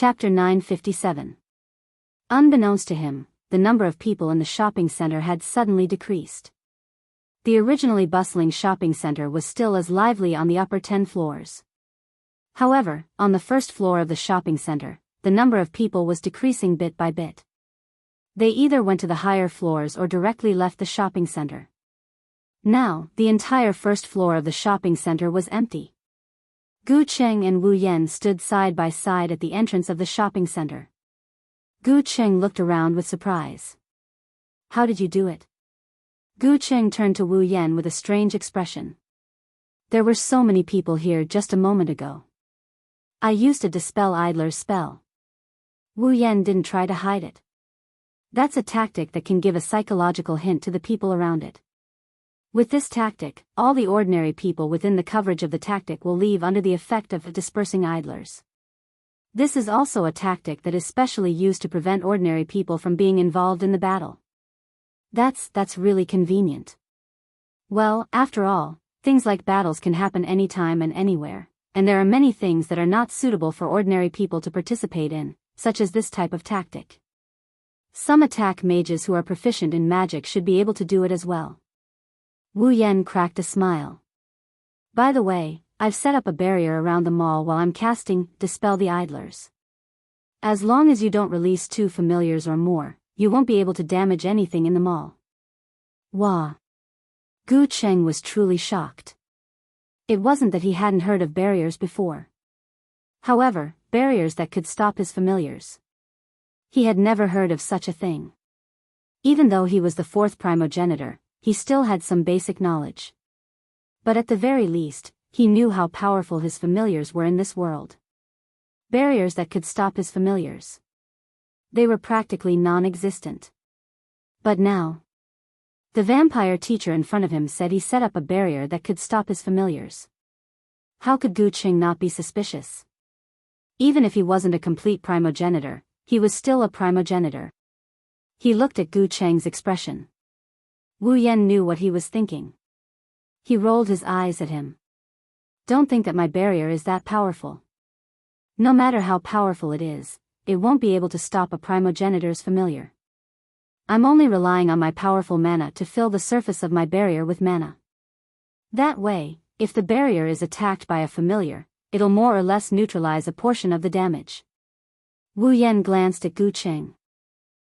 Chapter 957. Unbeknownst to him, the number of people in the shopping center had suddenly decreased. The originally bustling shopping center was still as lively on the upper 10 floors. However, on the first floor of the shopping center, the number of people was decreasing bit by bit. They either went to the higher floors or directly left the shopping center. Now, the entire first floor of the shopping center was empty. Gu Cheng and Wu Yan stood side by side at the entrance of the shopping center. Gu Cheng looked around with surprise. "How did you do it?" Gu Cheng turned to Wu Yan with a strange expression. "There were so many people here just a moment ago. I used a dispel idler's spell." Wu Yan didn't try to hide it. That's a tactic that can give a psychological hint to the people around it. With this tactic, all the ordinary people within the coverage of the tactic will leave under the effect of dispersing idlers. This is also a tactic that is specially used to prevent ordinary people from being involved in the battle. That's really convenient. Well, after all, things like battles can happen anytime and anywhere, and there are many things that are not suitable for ordinary people to participate in, such as this type of tactic. Some attack mages who are proficient in magic should be able to do it as well. Wu Yan cracked a smile. "By the way, I've set up a barrier around the mall while I'm casting Dispel the Idlers. As long as you don't release 2 familiars or more, you won't be able to damage anything in the mall." Wah! Gu Cheng was truly shocked. It wasn't that he hadn't heard of barriers before. However, barriers that could stop his familiars. He had never heard of such a thing. Even though he was the 4th primogenitor, he still had some basic knowledge. But at the very least, he knew how powerful his familiars were in this world. Barriers that could stop his familiars. They were practically non-existent. But now, the vampire teacher in front of him said he set up a barrier that could stop his familiars. How could Gu Cheng not be suspicious? Even if he wasn't a complete primogenitor, he was still a primogenitor. He looked at Gu Cheng's expression. Wu Yan knew what he was thinking. He rolled his eyes at him. "Don't think that my barrier is that powerful. No matter how powerful it is, it won't be able to stop a primogenitor's familiar. I'm only relying on my powerful mana to fill the surface of my barrier with mana. That way, if the barrier is attacked by a familiar, it'll more or less neutralize a portion of the damage." Wu Yan glanced at Gu Cheng.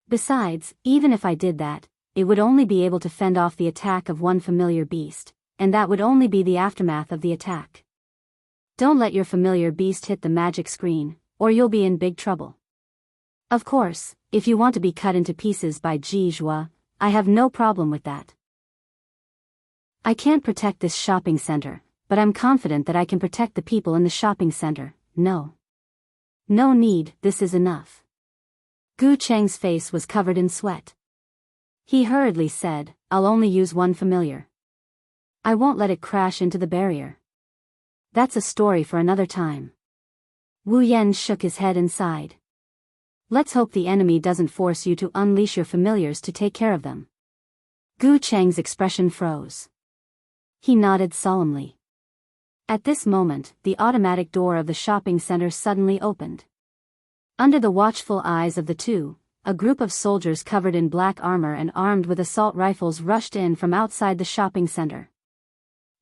"Besides, even if I did that, it would only be able to fend off the attack of one familiar beast, and that would only be the aftermath of the attack. Don't let your familiar beast hit the magic screen, or you'll be in big trouble. Of course, if you want to be cut into pieces by Ji Zhua, I have no problem with that. I can't protect this shopping center, but I'm confident that I can protect the people in the shopping center. No need, this is enough." Gu Cheng's face was covered in sweat. He hurriedly said, "I'll only use one familiar. I won't let it crash into the barrier. That's a story for another time." Wu Yan shook his head and sighed. "Let's hope the enemy doesn't force you to unleash your familiars to take care of them." Gu Cheng's expression froze. He nodded solemnly. At this moment, the automatic door of the shopping center suddenly opened. Under the watchful eyes of the two, a group of soldiers covered in black armor and armed with assault rifles rushed in from outside the shopping center.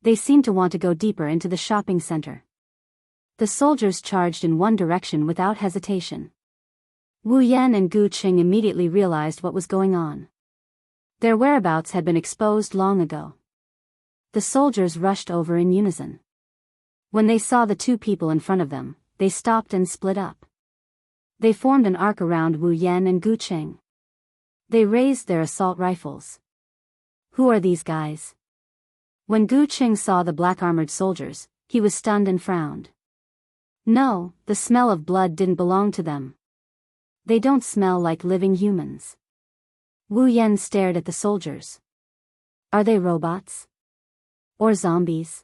They seemed to want to go deeper into the shopping center. The soldiers charged in one direction without hesitation. Wu Yan and Gu Cheng immediately realized what was going on. Their whereabouts had been exposed long ago. The soldiers rushed over in unison. When they saw the 2 people in front of them, they stopped and split up. They formed an arc around Wu Yan and Gu Cheng. They raised their assault rifles. "Who are these guys?" When Gu Cheng saw the black-armored soldiers, he was stunned and frowned. No, the smell of blood didn't belong to them. They don't smell like living humans. Wu Yan stared at the soldiers. Are they robots? Or zombies?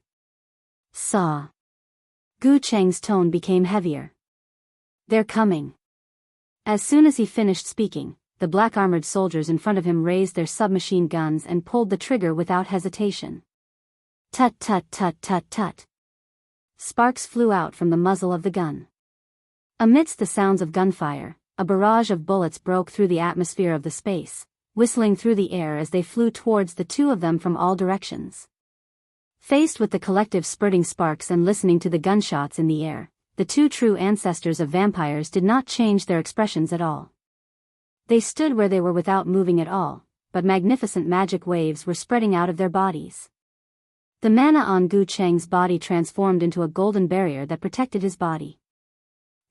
Saw. Gu Cheng's tone became heavier. "They're coming." As soon as he finished speaking, the black-armored soldiers in front of him raised their submachine guns and pulled the trigger without hesitation. Tut tut tut tut tut. Sparks flew out from the muzzle of the gun. Amidst the sounds of gunfire, a barrage of bullets broke through the atmosphere of the space, whistling through the air as they flew towards the two of them from all directions. Faced with the collective spurting sparks and listening to the gunshots in the air, the two true ancestors of vampires did not change their expressions at all. They stood where they were without moving at all, but magnificent magic waves were spreading out of their bodies. The mana on Gu Cheng's body transformed into a golden barrier that protected his body.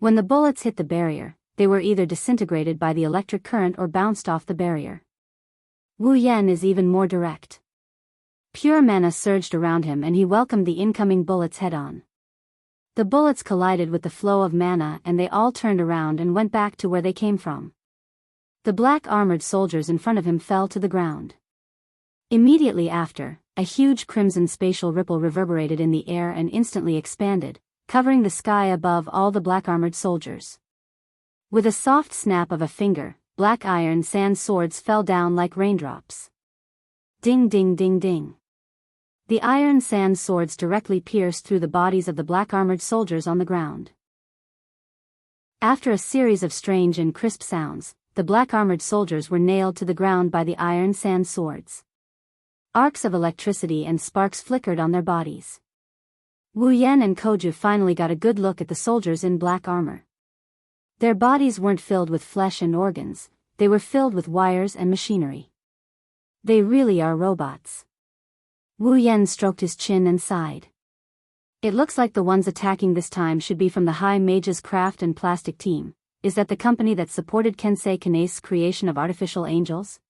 When the bullets hit the barrier, they were either disintegrated by the electric current or bounced off the barrier. Wu Yan is even more direct. Pure mana surged around him and he welcomed the incoming bullets head-on. The bullets collided with the flow of mana and they all turned around and went back to where they came from. The black-armored soldiers in front of him fell to the ground. Immediately after, a huge crimson spatial ripple reverberated in the air and instantly expanded, covering the sky above all the black-armored soldiers. With a soft snap of a finger, black iron sand swords fell down like raindrops. Ding ding ding ding. The iron sand swords directly pierced through the bodies of the black-armored soldiers on the ground. After a series of strange and crisp sounds, the black-armored soldiers were nailed to the ground by the iron sand swords. Arcs of electricity and sparks flickered on their bodies. Wu Yan and Koju finally got a good look at the soldiers in black armor. Their bodies weren't filled with flesh and organs, they were filled with wires and machinery. They really are robots. Wu Yan stroked his chin and sighed. It looks like the ones attacking this time should be from the High Mage's Craft and Plastic team. Is that the company that supported Kensei Kanase's creation of artificial angels?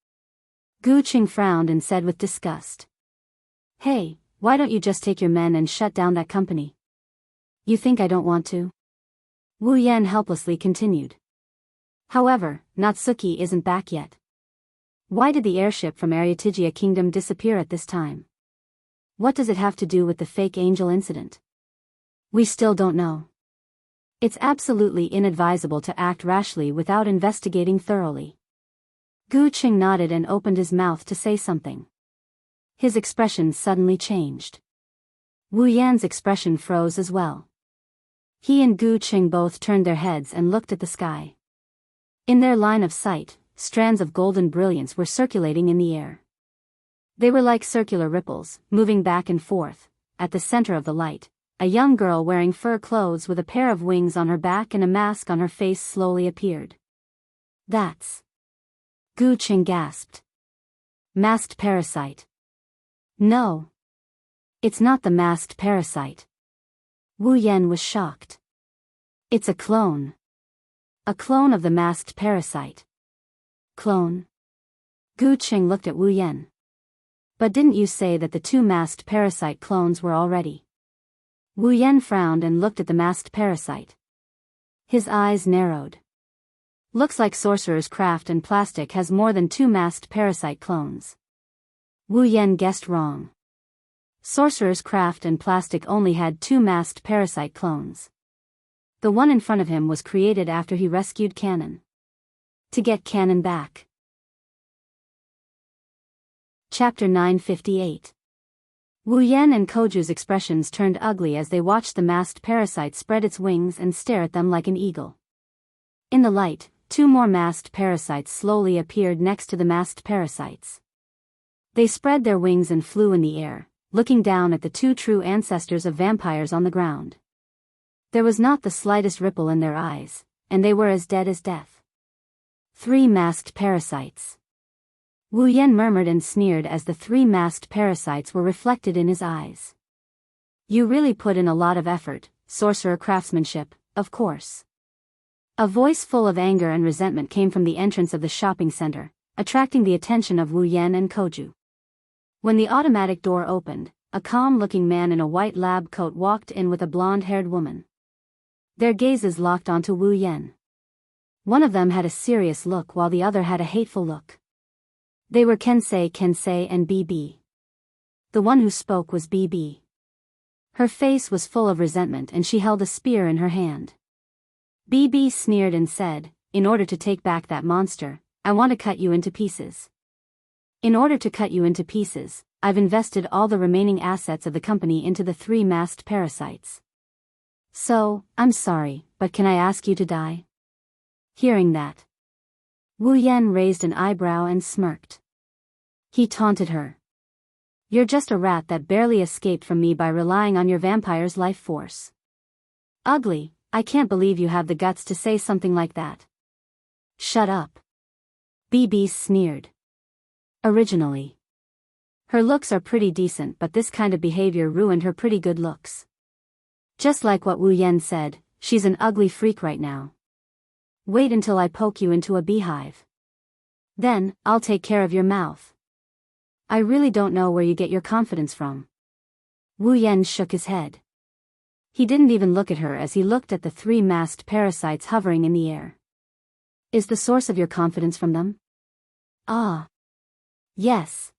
Gu Qing frowned and said with disgust. Hey, why don't you just take your men and shut down that company? You think I don't want to? Wu Yan helplessly continued. However, Natsuki isn't back yet. Why did the airship from Aryatigia Kingdom disappear at this time? What does it have to do with the fake angel incident? We still don't know. It's absolutely inadvisable to act rashly without investigating thoroughly. Gu Qing nodded and opened his mouth to say something. His expression suddenly changed. Wu Yan's expression froze as well. He and Gu Qing both turned their heads and looked at the sky. In their line of sight, strands of golden brilliance were circulating in the air. They were like circular ripples, moving back and forth. At the center of the light, a young girl wearing fur clothes with a pair of wings on her back and a mask on her face slowly appeared. That's... Gu Qing gasped. Masked parasite. No. It's not the masked parasite. Wu Yan was shocked. It's a clone. A clone of the masked parasite. Clone? Gu Qing looked at Wu Yan. But didn't you say that the two masked parasite clones were already? Wu Yan frowned and looked at the masked parasite. His eyes narrowed. Looks like Sorcerer's Craft and Plastic has more than two masked parasite clones. Wu Yan guessed wrong. Sorcerer's Craft and Plastic only had two masked parasite clones. The one in front of him was created after he rescued Cannon. To get Cannon back. Chapter 958. Wu Yan and Koju's expressions turned ugly as they watched the masked parasite spread its wings and stare at them like an eagle. In the light, two more masked parasites slowly appeared next to the masked parasites. They spread their wings and flew in the air, looking down at the two true ancestors of vampires on the ground. There was not the slightest ripple in their eyes, and they were as dead as death. 3 masked parasites. Wu Yan murmured and sneered as the 3 masked parasites were reflected in his eyes. You really put in a lot of effort, sorcerer craftsmanship, of course. A voice full of anger and resentment came from the entrance of the shopping center, attracting the attention of Wu Yan and Koju. When the automatic door opened, a calm-looking man in a white lab coat walked in with a blonde-haired woman. Their gazes locked onto Wu Yan. One of them had a serious look while the other had a hateful look. They were Kensei and BB. The one who spoke was BB. Her face was full of resentment and she held a spear in her hand. BB sneered and said, "In order to take back that monster, I want to cut you into pieces. In order to cut you into pieces, I've invested all the remaining assets of the company into the 3 masked parasites. So, I'm sorry, but can I ask you to die? Hearing that, Wu Yan raised an eyebrow and smirked. He taunted her. You're just a rat that barely escaped from me by relying on your vampire's life force. Ugly, I can't believe you have the guts to say something like that. Shut up. BB sneered. Originally, her looks are pretty decent, but this kind of behavior ruined her pretty good looks. Just like what Wu Yan said, she's an ugly freak right now. Wait until I poke you into a beehive. Then, I'll take care of your mouth. I really don't know where you get your confidence from. Wu Yan shook his head. He didn't even look at her as he looked at the 3 masked parasites hovering in the air. Is the source of your confidence from them? Ah. Yes.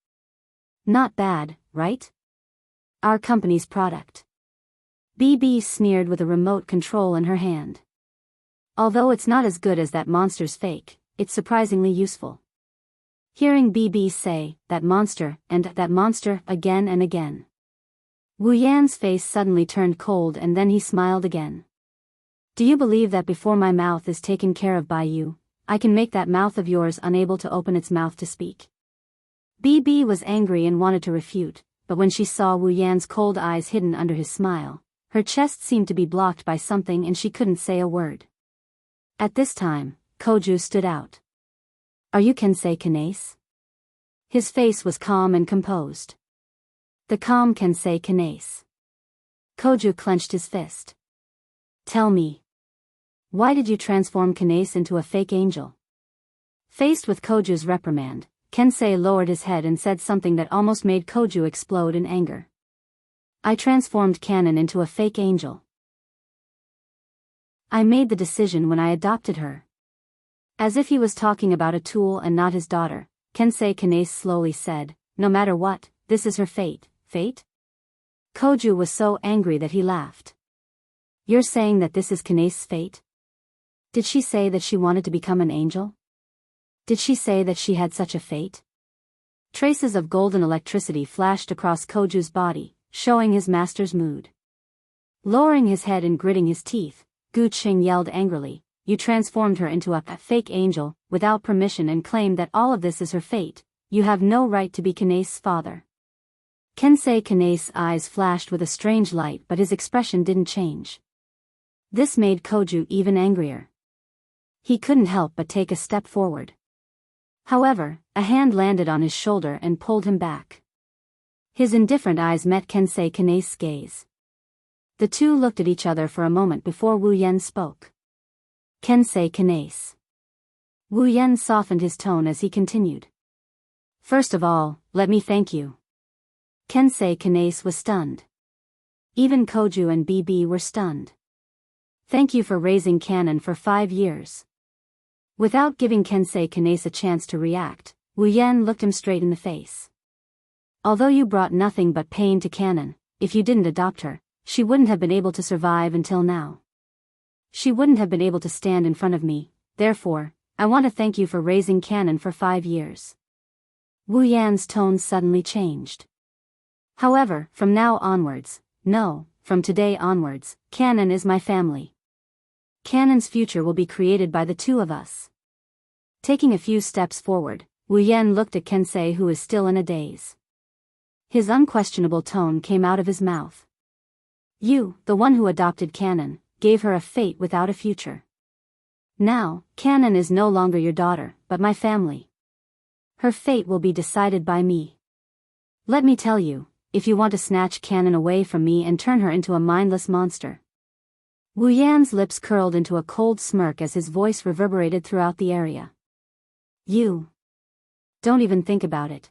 Not bad, right? Our company's product. BB sneered with a remote control in her hand. Although it's not as good as that monster's fake, it's surprisingly useful. Hearing BB say, that monster, and that monster, again and again. Wu Yan's face suddenly turned cold and then he smiled again. Do you believe that before my mouth is taken care of by you, I can make that mouth of yours unable to open its mouth to speak? BB was angry and wanted to refute, but when she saw Wu Yan's cold eyes hidden under his smile, her chest seemed to be blocked by something and she couldn't say a word. At this time, Koju stood out. Are you Kensei Kanase? His face was calm and composed. The calm Kensei Kanase. Koju clenched his fist. Tell me. Why did you transform Kanase into a fake angel? Faced with Koju's reprimand, Kensei lowered his head and said something that almost made Koju explode in anger. I transformed Kanon into a fake angel. I made the decision when I adopted her. As if he was talking about a tool and not his daughter, Kensei Kanase slowly said, no matter what, this is her fate. Fate? Koju was so angry that he laughed. You're saying that this is Kanase's fate? Did she say that she wanted to become an angel? Did she say that she had such a fate? Traces of golden electricity flashed across Koju's body, showing his master's mood. Lowering his head and gritting his teeth, Gu Qing yelled angrily, you transformed her into a fake angel, without permission and claimed that all of this is her fate. You have no right to be Kanase's father. Kensei Kanase's eyes flashed with a strange light but his expression didn't change. This made Koju even angrier. He couldn't help but take a step forward. However, a hand landed on his shoulder and pulled him back. His indifferent eyes met Kensei Kanase's gaze. The two looked at each other for a moment before Wu Yan spoke. Kensei Kanase. Wu Yan softened his tone as he continued. First of all, let me thank you. Kensei Kanase was stunned. Even Koju and BB were stunned. Thank you for raising Kanon for 5 years. Without giving Kensei Kanase a chance to react, Wu Yan looked him straight in the face. Although you brought nothing but pain to Kanon, if you didn't adopt her, she wouldn't have been able to survive until now. She wouldn't have been able to stand in front of me, therefore, I want to thank you for raising Kanon for 5 years. Wu Yan's tone suddenly changed. However, from now onwards, no, from today onwards, Kanon is my family. Kanon's future will be created by the two of us. Taking a few steps forward, Wu Yan looked at Kensei who is still in a daze. His unquestionable tone came out of his mouth. You, the one who adopted Kanon, gave her a fate without a future. Now, Kanon is no longer your daughter, but my family. Her fate will be decided by me. Let me tell you, if you want to snatch Kanon away from me and turn her into a mindless monster. Wu Yan's lips curled into a cold smirk as his voice reverberated throughout the area. You. Don't even think about it.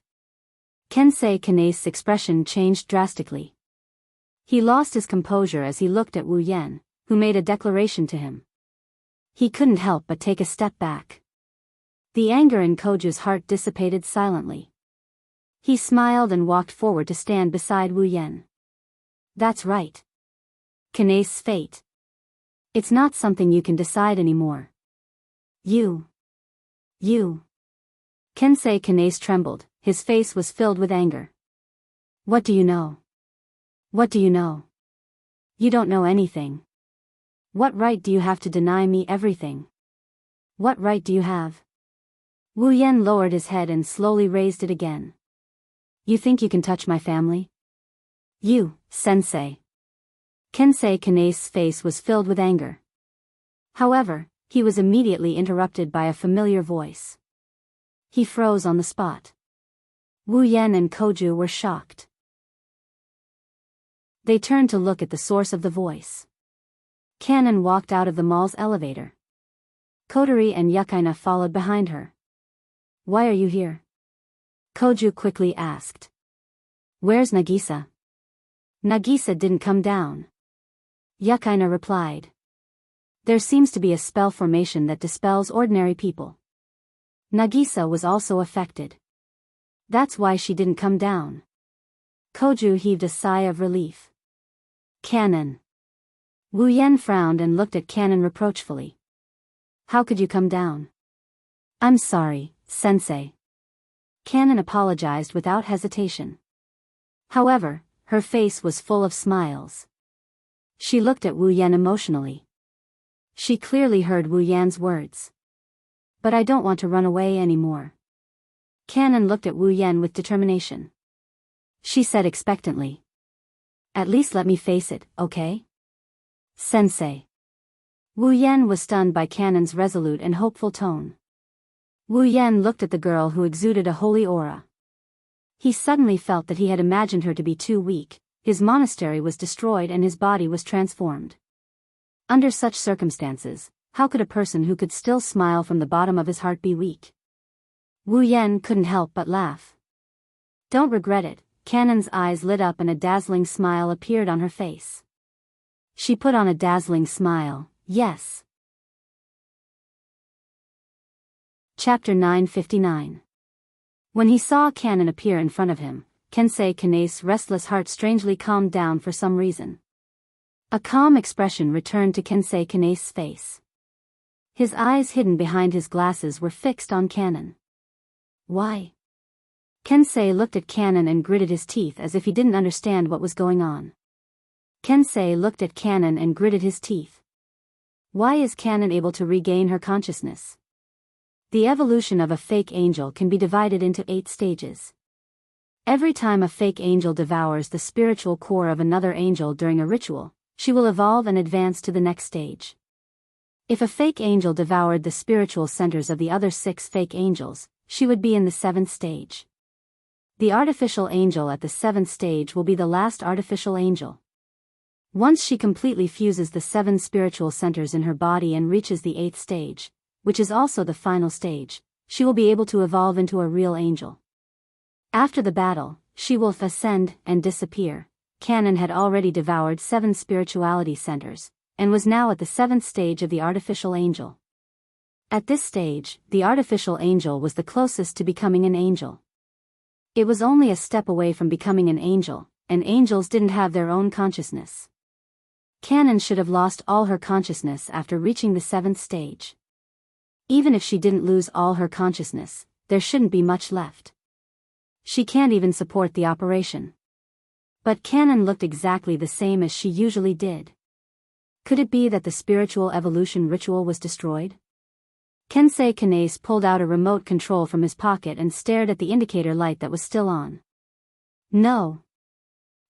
Kensei Kanase's expression changed drastically. He lost his composure as he looked at Wu Yan, who made a declaration to him. He couldn't help but take a step back. The anger in Koju's heart dissipated silently. He smiled and walked forward to stand beside Wu Yan. That's right. Kanase's fate. It's not something you can decide anymore. You. Kensei Kanase trembled, his face was filled with anger. What do you know? What do you know? You don't know anything. What right do you have to deny me everything? What right do you have? Wu Yan lowered his head and slowly raised it again. You think you can touch my family? You, sensei. Kensei Kanase's face was filled with anger. However, he was immediately interrupted by a familiar voice. He froze on the spot. Wu Yan and Koju were shocked. They turned to look at the source of the voice. Kanon walked out of the mall's elevator. Kotori and Yukaina followed behind her. Why are you here? Koju quickly asked. Where's Nagisa? Nagisa didn't come down. Yukaina replied. There seems to be a spell formation that dispels ordinary people. Nagisa was also affected. That's why she didn't come down. Koju heaved a sigh of relief. Kanon. Wu Yan frowned and looked at Kanon reproachfully. How could you come down? I'm sorry, sensei. Kanon apologized without hesitation. However, her face was full of smiles. She looked at Wu Yan emotionally. She clearly heard Wu Yan's words. But I don't want to run away anymore. Kanon looked at Wu Yan with determination. She said expectantly. At least let me face it, okay? Sensei. Wu Yan was stunned by Kanon's resolute and hopeful tone. Wu Yan looked at the girl who exuded a holy aura. He suddenly felt that he had imagined her to be too weak. His monastery was destroyed and his body was transformed. Under such circumstances, how could a person who could still smile from the bottom of his heart be weak? Wu Yan couldn't help but laugh. Don't regret it. Kanon's eyes lit up and a dazzling smile appeared on her face. She put on a dazzling smile, yes. Chapter 959. When he saw Kanon appear in front of him, Kensei Kanase's restless heart strangely calmed down for some reason. A calm expression returned to Kensei Kanase's face. His eyes hidden behind his glasses were fixed on Kanon. Why? Kensei looked at Kanon and gritted his teeth as if he didn't understand what was going on. Kensei looked at Kanon and gritted his teeth. Why is Kanon able to regain her consciousness? The evolution of a fake angel can be divided into 8 stages. Every time a fake angel devours the spiritual core of another angel during a ritual, she will evolve and advance to the next stage. If a fake angel devoured the spiritual centers of the other 6 fake angels, she would be in the 7th stage. The artificial angel at the 7th stage will be the last artificial angel. Once she completely fuses the 7 spiritual centers in her body and reaches the 8th stage, which is also the final stage, she will be able to evolve into a real angel. After the battle, she will ascend and disappear. Kanon had already devoured 7 spirituality centers, and was now at the 7th stage of the artificial angel. At this stage, the artificial angel was the closest to becoming an angel. It was only a step away from becoming an angel, and angels didn't have their own consciousness. Kanon should have lost all her consciousness after reaching the 7th stage. Even if she didn't lose all her consciousness, there shouldn't be much left. She can't even support the operation. But Kanon looked exactly the same as she usually did. Could it be that the spiritual evolution ritual was destroyed? Kensei Kanase pulled out a remote control from his pocket and stared at the indicator light that was still on. No.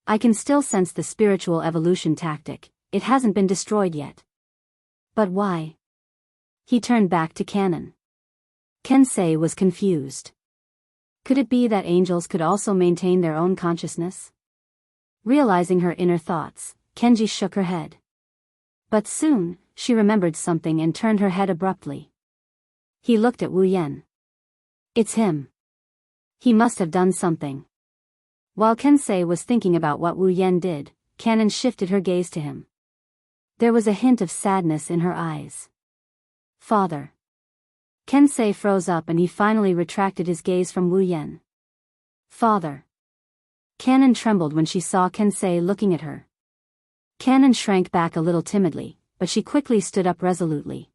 I can still sense the spiritual evolution tactic. It hasn't been destroyed yet. But why? He turned back to Kanon. Kensei was confused. Could it be that angels could also maintain their own consciousness? Realizing her inner thoughts, Kenji shook her head. But soon, she remembered something and turned her head abruptly. He looked at Wu Yan. It's him. He must have done something. While Kensei was thinking about what Wu Yan did, Kanon shifted her gaze to him. There was a hint of sadness in her eyes. Father. Kensei froze up and he finally retracted his gaze from Wu Yan. Father. Kanon trembled when she saw Kensei looking at her. Kanon shrank back a little timidly, but she quickly stood up resolutely.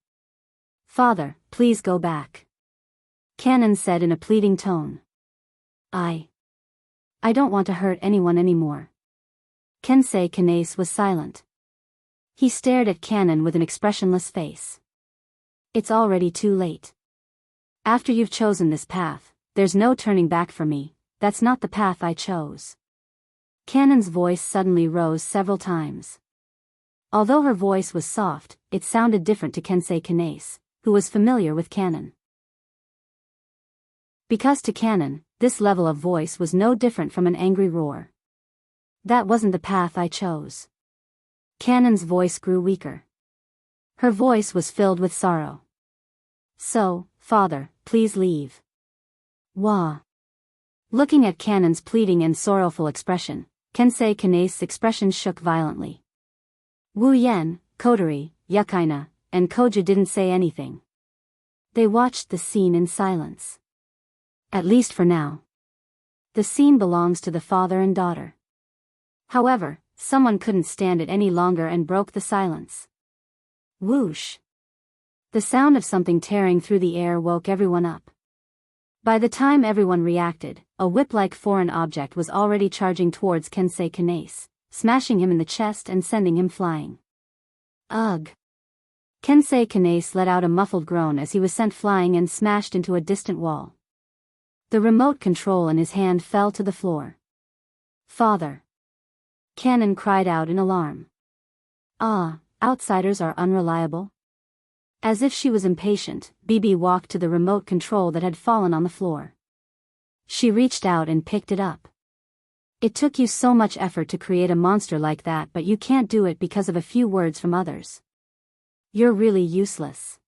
Father, please go back. Kanon said in a pleading tone. I don't want to hurt anyone anymore. Kensei Kanase was silent. He stared at Canon with an expressionless face. It's already too late. After you've chosen this path, there's no turning back for me. That's not the path I chose. Canon's voice suddenly rose several times. Although her voice was soft, it sounded different to Kensei Kanase, who was familiar with Canon. Because to Canon, this level of voice was no different from an angry roar. That wasn't the path I chose. Canon's voice grew weaker. Her voice was filled with sorrow. So, Father, please leave. Wah. Looking at Canon's pleading and sorrowful expression, Kensei Kanase's expression shook violently. Wu Yan, Kotori, Yukaina, and Koju didn't say anything. They watched the scene in silence. At least for now. The scene belongs to the father and daughter. However, someone couldn't stand it any longer and broke the silence. Whoosh! The sound of something tearing through the air woke everyone up. By the time everyone reacted, a whip-like foreign object was already charging towards Kensei Kanase, smashing him in the chest and sending him flying. Ugh! Kensei Kanase let out a muffled groan as he was sent flying and smashed into a distant wall. The remote control in his hand fell to the floor. Father! Canon cried out in alarm. Ah, outsiders are unreliable? As if she was impatient, Bibi walked to the remote control that had fallen on the floor. She reached out and picked it up. It took you so much effort to create a monster like that, but you can't do it because of a few words from others. You're really useless.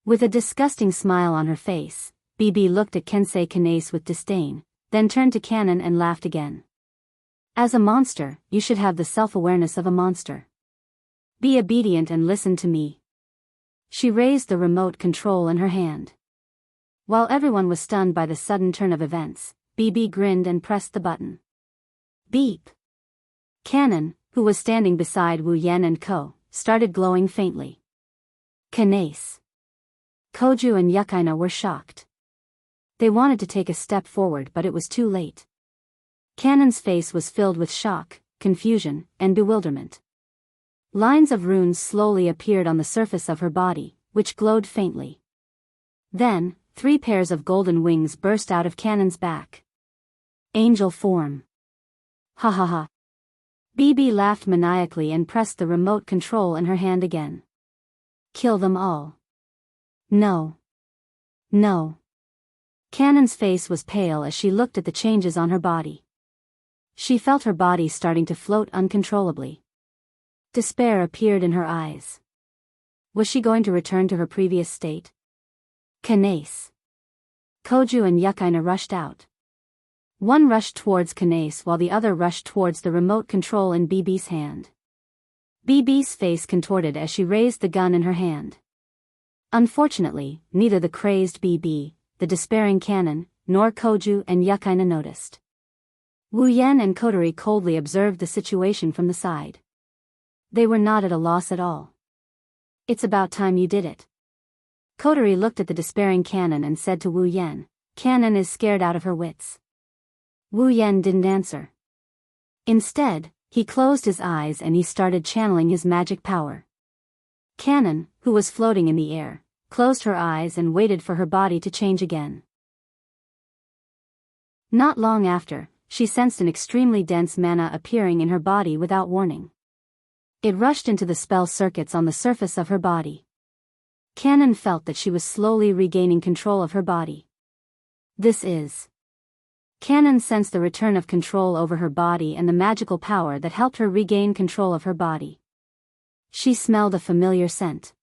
With a disgusting smile on her face, Bibi looked at Kensei Kanase with disdain, then turned to Canon and laughed again. As a monster, you should have the self-awareness of a monster. Be obedient and listen to me. She raised the remote control in her hand. While everyone was stunned by the sudden turn of events, Bibi grinned and pressed the button. Beep! Canon, who was standing beside Wu Yan and Ko, started glowing faintly. Kanase. Koju and Yukaina were shocked. They wanted to take a step forward, but it was too late. Canon's face was filled with shock, confusion, and bewilderment. Lines of runes slowly appeared on the surface of her body, which glowed faintly. Then, 3 pairs of golden wings burst out of Canon's back. Angel form. Ha ha ha. Bibi laughed maniacally and pressed the remote control in her hand again. Kill them all. No. No. Canon's face was pale as she looked at the changes on her body. She felt her body starting to float uncontrollably. Despair appeared in her eyes. Was she going to return to her previous state? Kanase. Koju and Yukaina rushed out. One rushed towards Kanase while the other rushed towards the remote control in Bibi's hand. Bibi's face contorted as she raised the gun in her hand. Unfortunately, neither the crazed Bibi, the despairing Canon, nor Koju and Yukaina noticed. Wu Yan and Kotori coldly observed the situation from the side. They were not at a loss at all. It's about time you did it. Kotori looked at the despairing Canon and said to Wu Yan, Canon is scared out of her wits. Wu Yan didn't answer. Instead, he closed his eyes and he started channeling his magic power. Canon, who was floating in the air, closed her eyes and waited for her body to change again. Not long after, she sensed an extremely dense mana appearing in her body without warning. It rushed into the spell circuits on the surface of her body. Canon felt that she was slowly regaining control of her body. This is. Canon sensed the return of control over her body and the magical power that helped her regain control of her body. She smelled a familiar scent.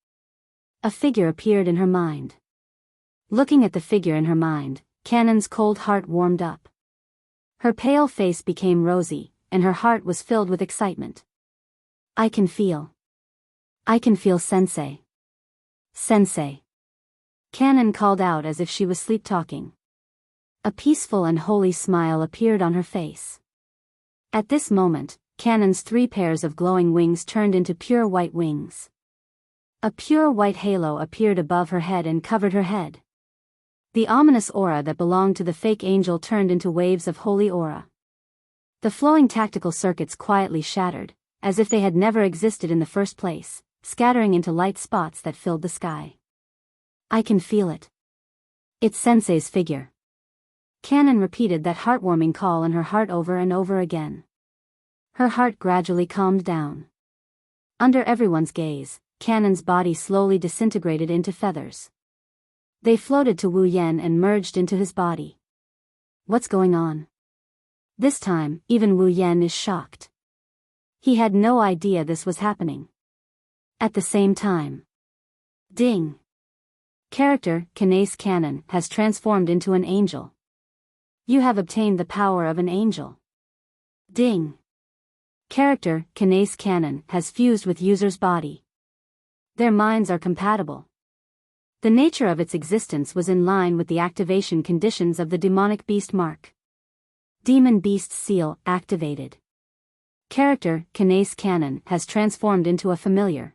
A figure appeared in her mind. Looking at the figure in her mind, Canon's cold heart warmed up. Her pale face became rosy, and her heart was filled with excitement. I can feel Sensei. Sensei. Canon called out as if she was sleep-talking. A peaceful and holy smile appeared on her face. At this moment, Canon's 3 pairs of glowing wings turned into pure white wings. A pure white halo appeared above her head and covered her head. The ominous aura that belonged to the fake angel turned into waves of holy aura. The flowing tactical circuits quietly shattered, as if they had never existed in the first place, scattering into light spots that filled the sky. I can feel it. It's Sensei's figure. Kanon repeated that heartwarming call in her heart over and over again. Her heart gradually calmed down. Under everyone's gaze, Kanon's body slowly disintegrated into feathers. They floated to Wu Yan and merged into his body. What's going on? This time, even Wu Yan is shocked. He had no idea this was happening. At the same time. Ding! Character, Kanace Kanon, has transformed into an angel. You have obtained the power of an angel. Ding! Character, Kanace Kanon, has fused with user's body. Their minds are compatible. The nature of its existence was in line with the activation conditions of the demonic beast mark. Demon Beast Seal activated. Character, Kanace Kanon, has transformed into a familiar.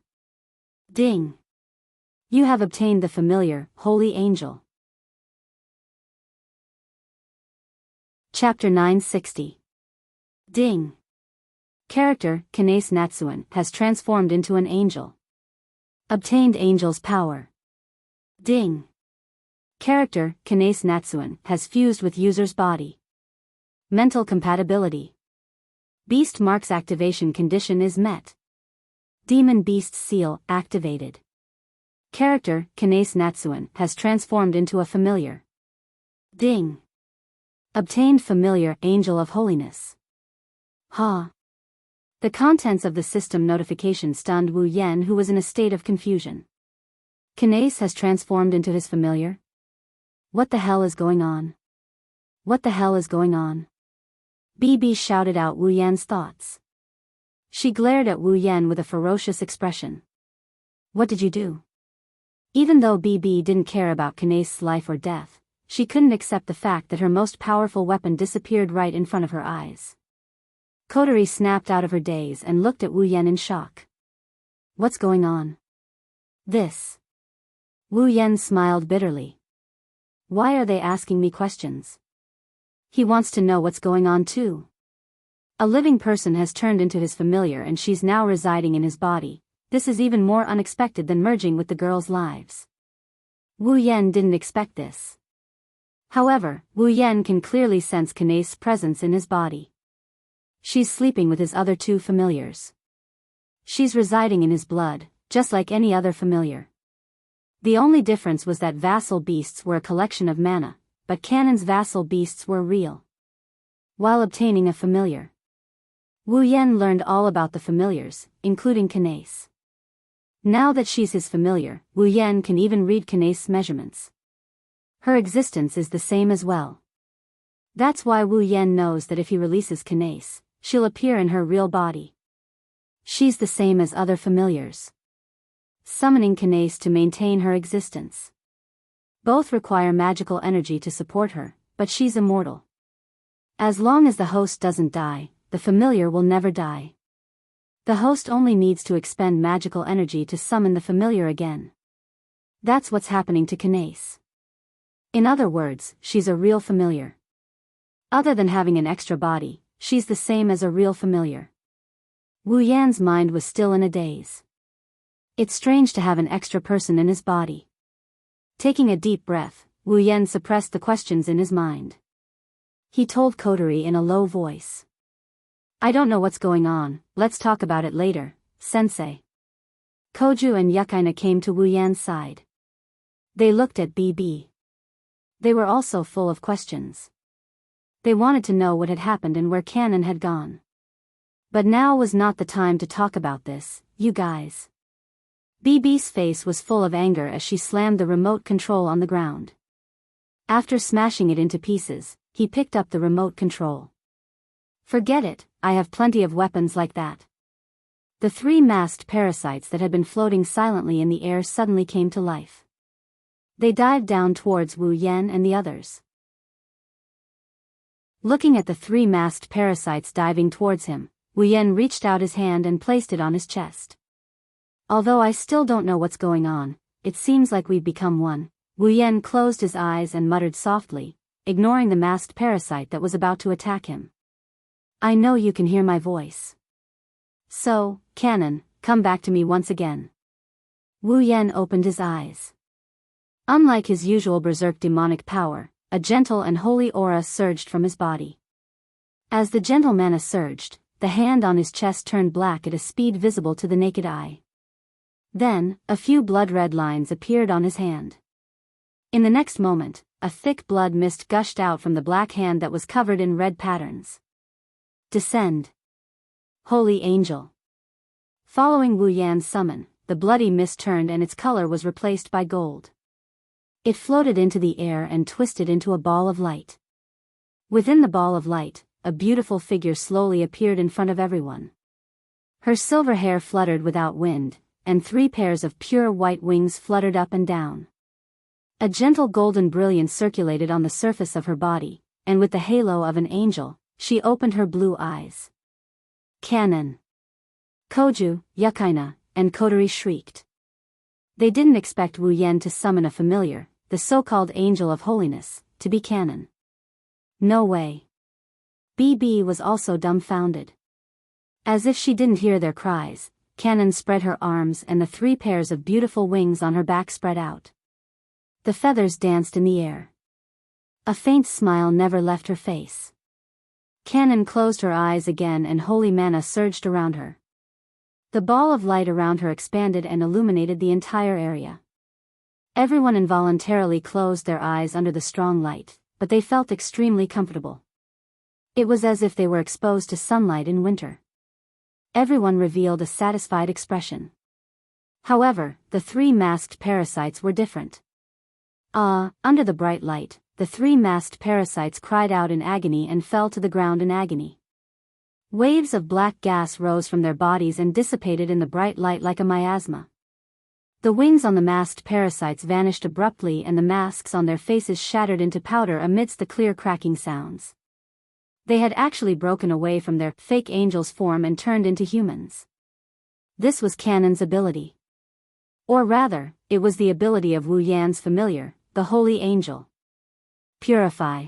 Ding! You have obtained the familiar, Holy Angel. Chapter 960. Ding! Character, Kanace Natsuan, has transformed into an angel. Obtained angel's power. Ding! Character, Kanace Natsuan, has fused with user's body. Mental compatibility. Beast Mark's activation condition is met. Demon Beast Seal activated. Character, Kanace Natsuan, has transformed into a familiar. Ding! Obtained familiar, Angel of Holiness. Ha! The contents of the system notification stunned Wu Yan, who was in a state of confusion. Kanace has transformed into his familiar? What the hell is going on? What the hell is going on? BB shouted out Wu Yan's thoughts. She glared at Wu Yan with a ferocious expression. What did you do? Even though BB didn't care about Kanace's life or death, she couldn't accept the fact that her most powerful weapon disappeared right in front of her eyes. Kotori snapped out of her daze and looked at Wu Yan in shock. What's going on? This. Wu Yan smiled bitterly. Why are they asking me questions? He wants to know what's going on too. A living person has turned into his familiar and she's now residing in his body. This is even more unexpected than merging with the girls' lives. Wu Yan didn't expect this. However, Wu Yan can clearly sense Kanace's presence in his body. She's sleeping with his other two familiars. She's residing in his blood, just like any other familiar. The only difference was that vassal beasts were a collection of mana, but Kanon's vassal beasts were real. While obtaining a familiar, Wu Yan learned all about the familiars, including Kanace. Now that she's his familiar, Wu Yan can even read Kanace's measurements. Her existence is the same as well. That's why Wu Yan knows that if he releases Kanace, she'll appear in her real body. She's the same as other familiars. Summoning Kanace to maintain her existence. Both require magical energy to support her, but she's immortal. As long as the host doesn't die, the familiar will never die. The host only needs to expend magical energy to summon the familiar again. That's what's happening to Kanace. In other words, she's a real familiar. Other than having an extra body, she's the same as a real familiar. Wu Yan's mind was still in a daze. It's strange to have an extra person in his body. Taking a deep breath, Wu Yan suppressed the questions in his mind. He told Kotori in a low voice. I don't know what's going on, let's talk about it later, sensei. Koju and Yukaina came to Wu Yan's side. They looked at BB. They were also full of questions. They wanted to know what had happened and where Kanon had gone. But now was not the time to talk about this, you guys. BB's face was full of anger as she slammed the remote control on the ground. After smashing it into pieces, he picked up the remote control. Forget it, I have plenty of weapons like that. The three masked parasites that had been floating silently in the air suddenly came to life. They dived down towards Wu Yan and the others. Looking at the three masked parasites diving towards him, Wu Yan reached out his hand and placed it on his chest. Although I still don't know what's going on, it seems like we've become one. Wu Yan closed his eyes and muttered softly, ignoring the masked parasite that was about to attack him. I know you can hear my voice. So, Canon, come back to me once again. Wu Yan opened his eyes. Unlike his usual berserk demonic power, a gentle and holy aura surged from his body. As the gentle mana surged, the hand on his chest turned black at a speed visible to the naked eye. Then, a few blood-red lines appeared on his hand. In the next moment, a thick blood mist gushed out from the black hand that was covered in red patterns. Descend. Holy Angel. Following Wu Yan's summon, the bloody mist turned and its color was replaced by gold. It floated into the air and twisted into a ball of light. Within the ball of light, a beautiful figure slowly appeared in front of everyone. Her silver hair fluttered without wind, and 3 pairs of pure white wings fluttered up and down. A gentle golden brilliance circulated on the surface of her body, and with the halo of an angel, she opened her blue eyes. Canon. Koju, Yukaina, and Kotori shrieked. They didn't expect Wu Yan to summon a familiar, the so-called Angel of Holiness, to be Canon. No way. BB was also dumbfounded. As if she didn't hear their cries, Canon spread her arms and the 3 pairs of beautiful wings on her back spread out. The feathers danced in the air. A faint smile never left her face. Canon closed her eyes again and holy mana surged around her. The ball of light around her expanded and illuminated the entire area. Everyone involuntarily closed their eyes under the strong light, but they felt extremely comfortable. It was as if they were exposed to sunlight in winter. Everyone revealed a satisfied expression. However, the 3 masked parasites were different. Under the bright light, the 3 masked parasites cried out in agony and fell to the ground in agony. Waves of black gas rose from their bodies and dissipated in the bright light like a miasma. The wings on the masked parasites vanished abruptly and the masks on their faces shattered into powder amidst the clear cracking sounds. They had actually broken away from their fake angel's form and turned into humans. This was Canon's ability. Or rather, it was the ability of Wu Yan's familiar, the Holy Angel. Purify.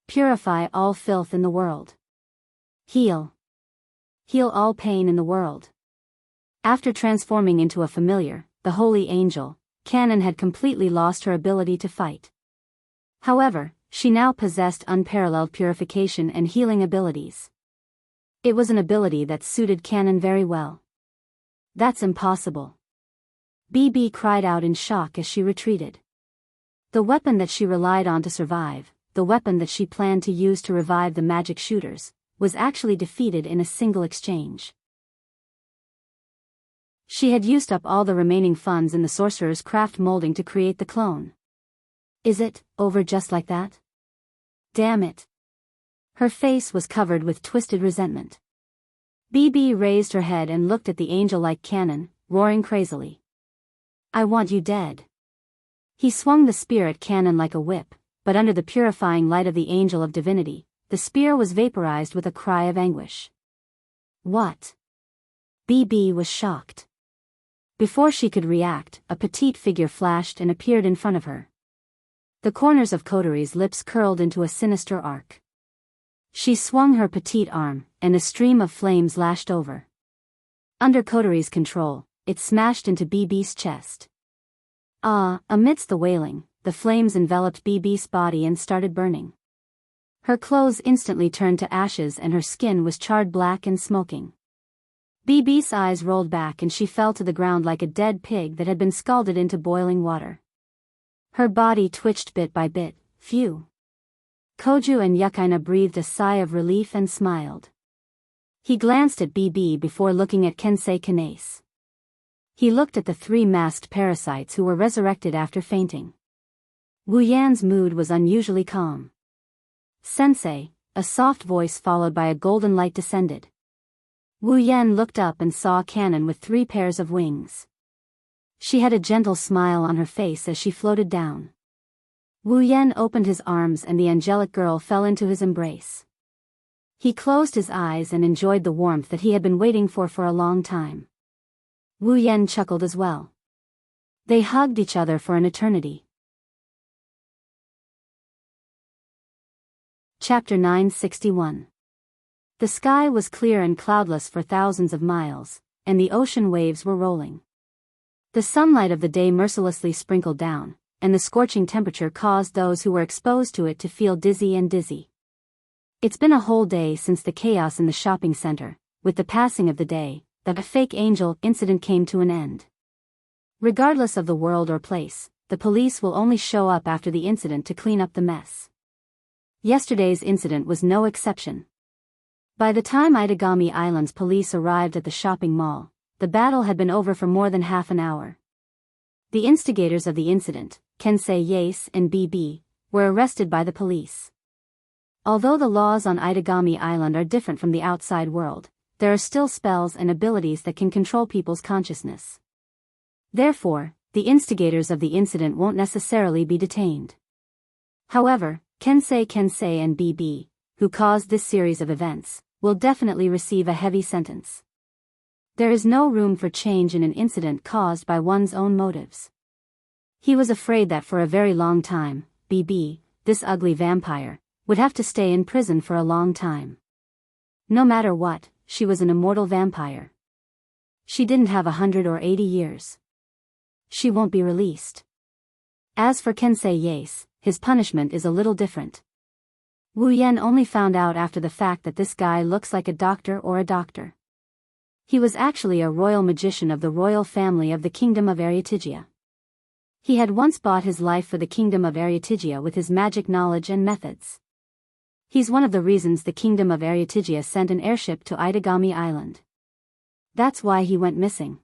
Purify all filth in the world. Heal. Heal all pain in the world. After transforming into a familiar, the Holy Angel, Canon had completely lost her ability to fight. However, she now possessed unparalleled purification and healing abilities. It was an ability that suited Canon very well. That's impossible. BB cried out in shock as she retreated. The weapon that she relied on to survive, the weapon that she planned to use to revive the magic shooters, was actually defeated in a single exchange. She had used up all the remaining funds in the sorcerer's craft molding to create the clone. Is it over just like that? Damn it. Her face was covered with twisted resentment. BB raised her head and looked at the angel-like Canon, roaring crazily. I want you dead. He swung the spear at Canon like a whip, but under the purifying light of the angel of divinity, the spear was vaporized with a cry of anguish. What? BB was shocked. Before she could react, a petite figure flashed and appeared in front of her. The corners of Kotori's lips curled into a sinister arc. She swung her petite arm, and a stream of flames lashed over. Under Kotori's control, it smashed into BB's chest. Amidst the wailing, the flames enveloped BB's body and started burning. Her clothes instantly turned to ashes and her skin was charred black and smoking. BB's eyes rolled back and she fell to the ground like a dead pig that had been scalded into boiling water. Her body twitched bit by bit. Phew. Koju and Yukaina breathed a sigh of relief and smiled. He glanced at BB before looking at Kensei Kanase. He looked at the 3 masked parasites who were resurrected after fainting. Wu Yan's mood was unusually calm. Sensei, a soft voice followed by a golden light descended. Wu Yan looked up and saw Canon with 3 pairs of wings. She had a gentle smile on her face as she floated down. Wu Yan opened his arms and the angelic girl fell into his embrace. He closed his eyes and enjoyed the warmth that he had been waiting for a long time. Wu Yan chuckled as well. They hugged each other for an eternity. Chapter 961. The sky was clear and cloudless for thousands of miles, and the ocean waves were rolling. The sunlight of the day mercilessly sprinkled down, and the scorching temperature caused those who were exposed to it to feel dizzy and dizzy. It's been a whole day since the chaos in the shopping center. With the passing of the day, the fake angel incident came to an end. Regardless of the world or place, the police will only show up after the incident to clean up the mess. Yesterday's incident was no exception. By the time Itagami Island's police arrived at the shopping mall, the battle had been over for more than half an hour. The instigators of the incident, Kensei Yase and BB, were arrested by the police. Although the laws on Itagami Island are different from the outside world, there are still spells and abilities that can control people's consciousness. Therefore, the instigators of the incident won't necessarily be detained. However, Kensei and BB, who caused this series of events, will definitely receive a heavy sentence. There is no room for change in an incident caused by one's own motives. He was afraid that for a very long time, BB, this ugly vampire, would have to stay in prison for a long time. No matter what, she was an immortal vampire. She didn't have 100 or 80 years. She won't be released. As for Kensei Yase, his punishment is a little different. Wu Yan only found out after the fact that this guy looks like a doctor or a doctor. He was actually a royal magician of the royal family of the Kingdom of Arietigia. He had once bought his life for the Kingdom of Arietigia with his magic knowledge and methods. He's one of the reasons the Kingdom of Arietigia sent an airship to Itagami Island. That's why he went missing.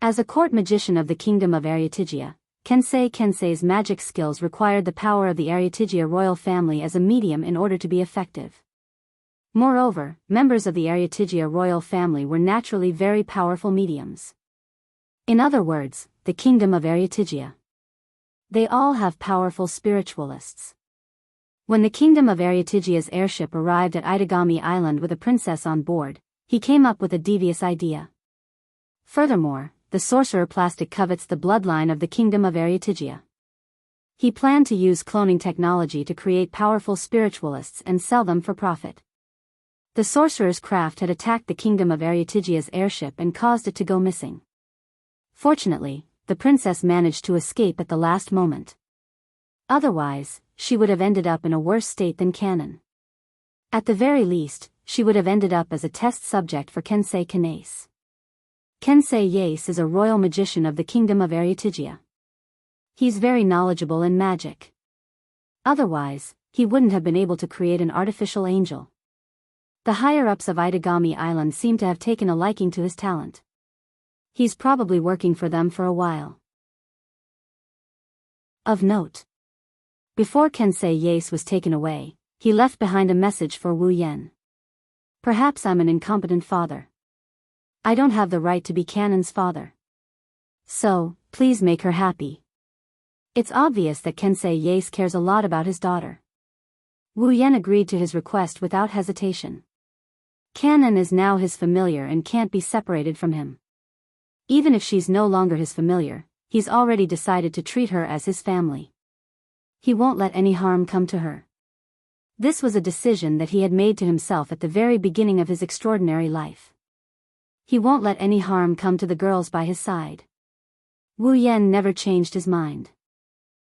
As a court magician of the Kingdom of Arietigia, Kensei's magic skills required the power of the Arietigia royal family as a medium in order to be effective. Moreover, members of the Arietigia royal family were naturally very powerful mediums. In other words, the Kingdom of Arietigia. They all have powerful spiritualists. When the Kingdom of Arietigia's airship arrived at Itagami Island with a princess on board, he came up with a devious idea. Furthermore, the sorcerer Plastic covets the bloodline of the Kingdom of Arietigia. He planned to use cloning technology to create powerful spiritualists and sell them for profit. The sorcerer's craft had attacked the Kingdom of Arietigia's airship and caused it to go missing. Fortunately, the princess managed to escape at the last moment. Otherwise, she would have ended up in a worse state than Canon. At the very least, she would have ended up as a test subject for Kensei Kanase. Kensei Yase is a royal magician of the Kingdom of Arietigia. He's very knowledgeable in magic. Otherwise, he wouldn't have been able to create an artificial angel. The higher-ups of Itagami Island seem to have taken a liking to his talent. He's probably working for them for a while. Of note. Before Kensei Yase was taken away, he left behind a message for Wu Yan. Perhaps I'm an incompetent father. I don't have the right to be Canon's father. So, please make her happy. It's obvious that Kensei Yase cares a lot about his daughter. Wu Yan agreed to his request without hesitation. Canon is now his familiar and can't be separated from him. Even if she's no longer his familiar, he's already decided to treat her as his family. He won't let any harm come to her. This was a decision that he had made to himself at the very beginning of his extraordinary life. He won't let any harm come to the girls by his side. Wu Yan never changed his mind.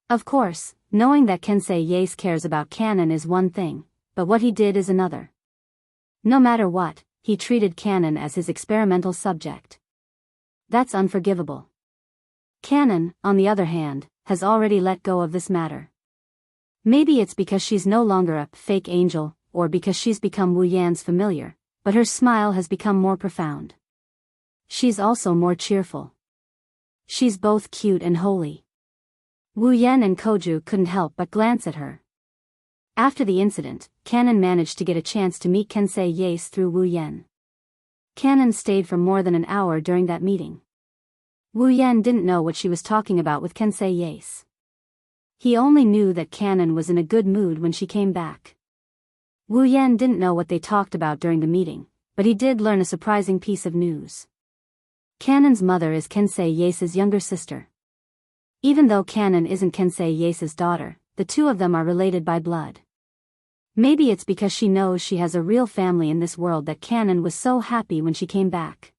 Of course, knowing that Kensei Yase cares about Canon is one thing, but what he did is another. No matter what, he treated Canon as his experimental subject. That's unforgivable. Canon, on the other hand, has already let go of this matter. Maybe it's because she's no longer a fake angel, or because she's become Wu Yan's familiar, but her smile has become more profound. She's also more cheerful. She's both cute and holy. Wu Yan and Koju couldn't help but glance at her. After the incident, Canon managed to get a chance to meet Kensei Yase through Wu Yan. Canon stayed for more than an hour during that meeting. Wu Yan didn't know what she was talking about with Kensei Yase. He only knew that Canon was in a good mood when she came back. Wu Yan didn't know what they talked about during the meeting, but he did learn a surprising piece of news. Canon's mother is Kensei Yase's younger sister. Even though Canon isn't Kensei Yase's daughter, the two of them are related by blood. Maybe it's because she knows she has a real family in this world that Canon was so happy when she came back.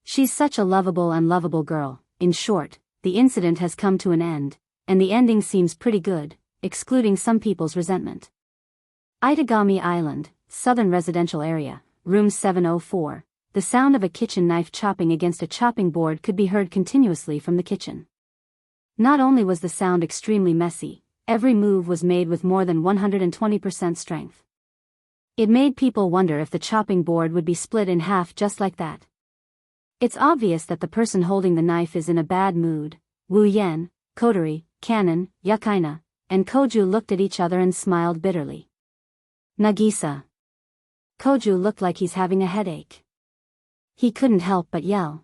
She's such a lovable and lovable girl. In short, the incident has come to an end, and the ending seems pretty good, excluding some people's resentment. Itagami Island, Southern Residential Area, Room 704. The sound of a kitchen knife chopping against a chopping board could be heard continuously from the kitchen. Not only was the sound extremely messy, every move was made with more than 120% strength. It made people wonder if the chopping board would be split in half just like that. It's obvious that the person holding the knife is in a bad mood. Wu Yan, Kotori, Canon, Yukaina, and Koju looked at each other and smiled bitterly. Nagisa. Koju looked like he's having a headache. He couldn't help but yell.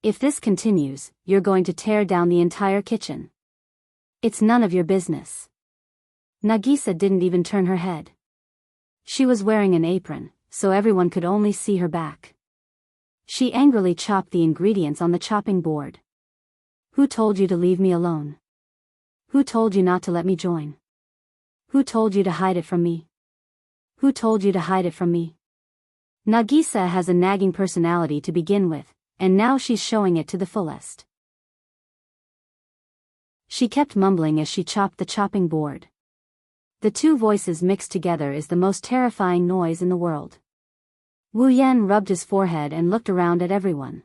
If this continues, you're going to tear down the entire kitchen. It's none of your business. Nagisa didn't even turn her head. She was wearing an apron, so everyone could only see her back. She angrily chopped the ingredients on the chopping board. Who told you to leave me alone? Who told you not to let me join? Who told you to hide it from me? Who told you to hide it from me? Nagisa has a nagging personality to begin with, and now she's showing it to the fullest. She kept mumbling as she chopped the chopping board. The two voices mixed together is the most terrifying noise in the world. Wu Yan rubbed his forehead and looked around at everyone.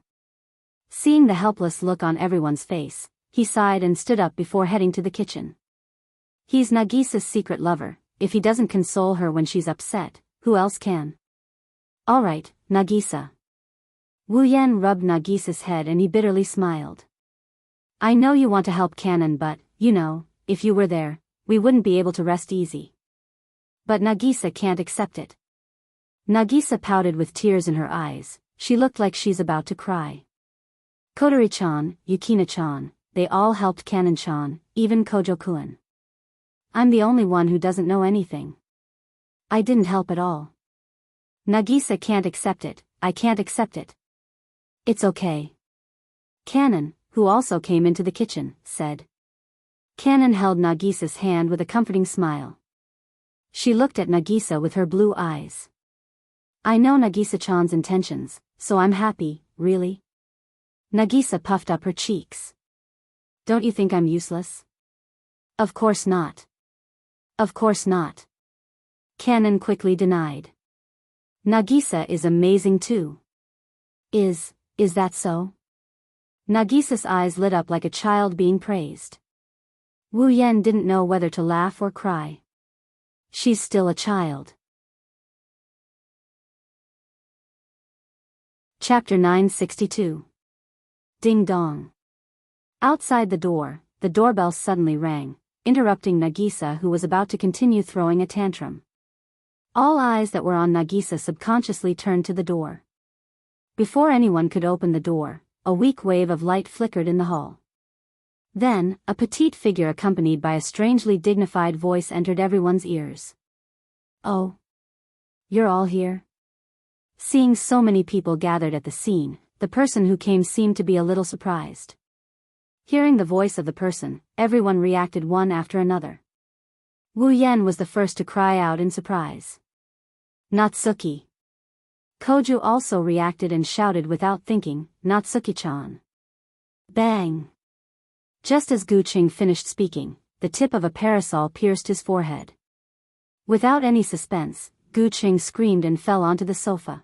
Seeing the helpless look on everyone's face, he sighed and stood up before heading to the kitchen. He's Nagisa's secret lover. If he doesn't console her when she's upset, who else can? All right, Nagisa. Wu Yan rubbed Nagisa's head and he bitterly smiled. I know you want to help Canon, but, if you were there, we wouldn't be able to rest easy. But Nagisa can't accept it. Nagisa pouted with tears in her eyes. She looked like she's about to cry. Kotori-chan, Yukina-chan, they all helped Canon-chan, even Kojo-kun. I'm the only one who doesn't know anything. I didn't help at all. Nagisa can't accept it. I can't accept it. It's okay. Canon, who also came into the kitchen, said. Canon held Nagisa's hand with a comforting smile. She looked at Nagisa with her blue eyes. I know Nagisa-chan's intentions, so I'm happy, really. Nagisa puffed up her cheeks. Don't you think I'm useless? Of course not. Of course not. Canon quickly denied. Nagisa is amazing too. Is that so? Nagisa's eyes lit up like a child being praised. Wu Yan didn't know whether to laugh or cry. She's still a child. Chapter 962. Ding dong. Outside the doorbell suddenly rang, interrupting Nagisa, who was about to continue throwing a tantrum. All eyes that were on Nagisa subconsciously turned to the door. Before anyone could open the door, a weak wave of light flickered in the hall. Then, a petite figure accompanied by a strangely dignified voice entered everyone's ears. Oh. You're all here? Seeing so many people gathered at the scene, the person who came seemed to be a little surprised. Hearing the voice of the person, everyone reacted one after another. Wu Yan was the first to cry out in surprise. Natsuki. Koju also reacted and shouted without thinking, Natsuki-chan. Bang. Just as Gu Qing finished speaking, the tip of a parasol pierced his forehead. Without any suspense, Gu Qing screamed and fell onto the sofa.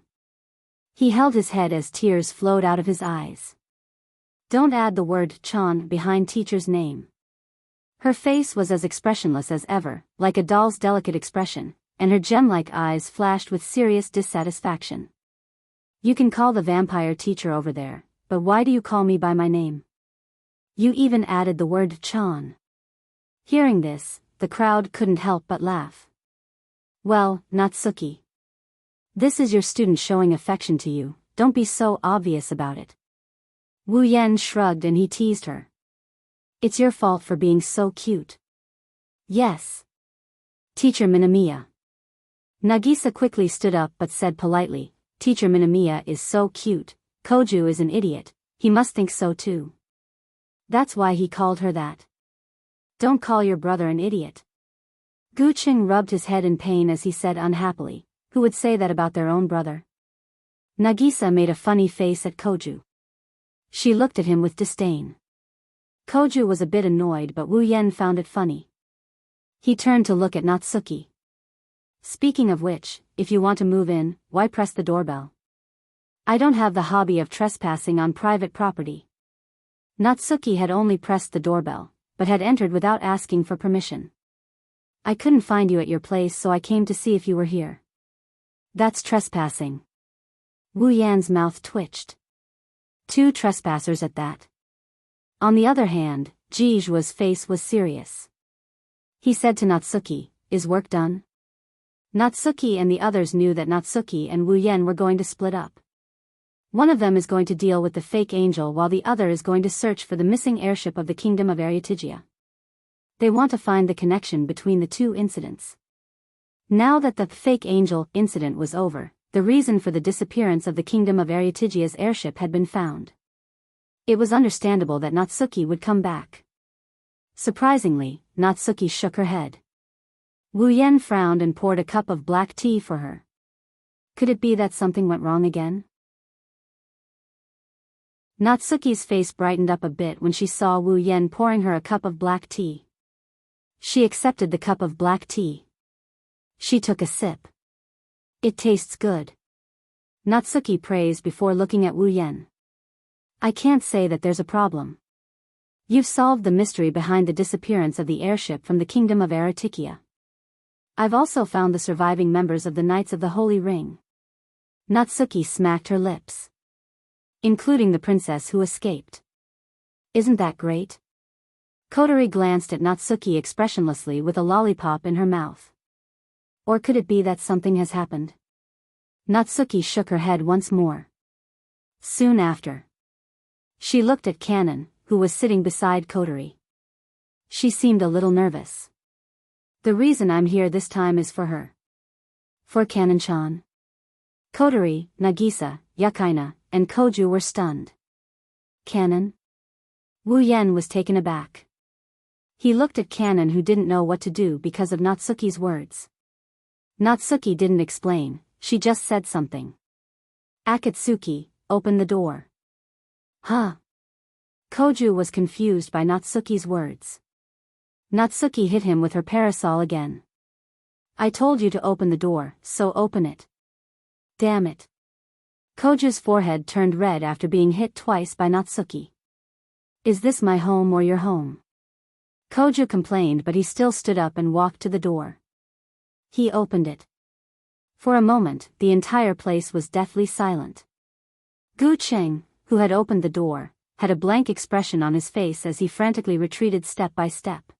He held his head as tears flowed out of his eyes. Don't add the word Chan behind teacher's name. Her face was as expressionless as ever, like a doll's delicate expression, and her gem-like eyes flashed with serious dissatisfaction. You can call the vampire teacher over there, but why do you call me by my name? You even added the word Chan. Hearing this, the crowd couldn't help but laugh. Well, Natsuki. This is your student showing affection to you, don't be so obvious about it. Wu Yan shrugged and he teased her. It's your fault for being so cute. Yes. Teacher Minamiya. Nagisa quickly stood up but said politely, Teacher Minamiya is so cute, Koju is an idiot, he must think so too. That's why he called her that. Don't call your brother an idiot. Gu Qing rubbed his head in pain as he said unhappily, who would say that about their own brother? Nagisa made a funny face at Koju. She looked at him with disdain. Koju was a bit annoyed, but Wu Yen found it funny. He turned to look at Natsuki. Speaking of which, if you want to move in, why press the doorbell? I don't have the hobby of trespassing on private property. Natsuki had only pressed the doorbell, but had entered without asking for permission. I couldn't find you at your place, so I came to see if you were here. That's trespassing. Wu Yan's mouth twitched. 2 trespassers at that. On the other hand, Jiju's face was serious. He said to Natsuki, "Is work done?" Natsuki and the others knew that Natsuki and Wu Yan were going to split up. One of them is going to deal with the fake angel while the other is going to search for the missing airship of the kingdom of Arietigia. They want to find the connection between the 2 incidents. Now that the fake angel incident was over, the reason for the disappearance of the kingdom of Arietigia's airship had been found. It was understandable that Natsuki would come back. Surprisingly, Natsuki shook her head. Wu Yan frowned and poured a cup of black tea for her. Could it be that something went wrong again? Natsuki's face brightened up a bit when she saw Wu Yan pouring her a cup of black tea. She accepted the cup of black tea. She took a sip. It tastes good. Natsuki praised before looking at Wu Yan. I can't say that there's a problem. You've solved the mystery behind the disappearance of the airship from the kingdom of Arietigia. I've also found the surviving members of the Knights of the Holy Ring. Natsuki smacked her lips. Including the princess who escaped. Isn't that great? Kotori glanced at Natsuki expressionlessly with a lollipop in her mouth. Or could it be that something has happened? Natsuki shook her head once more. Soon after. She looked at Kanon, who was sitting beside Kotori. She seemed a little nervous. The reason I'm here this time is for her. For Kanon-chan. Kotori, Nagisa, Yukaina, and Koju were stunned. Kanon? Wu Yan was taken aback. He looked at Kanon, who didn't know what to do because of Natsuki's words. Natsuki didn't explain, she just said something. Akatsuki, open the door. Huh? Koju was confused by Natsuki's words. Natsuki hit him with her parasol again. I told you to open the door, so open it. Damn it. Koju's forehead turned red after being hit twice by Natsuki. Is this my home or your home? Koju complained, but he still stood up and walked to the door. He opened it. For a moment, the entire place was deathly silent. Gu Cheng, who had opened the door, had a blank expression on his face as he frantically retreated step by step.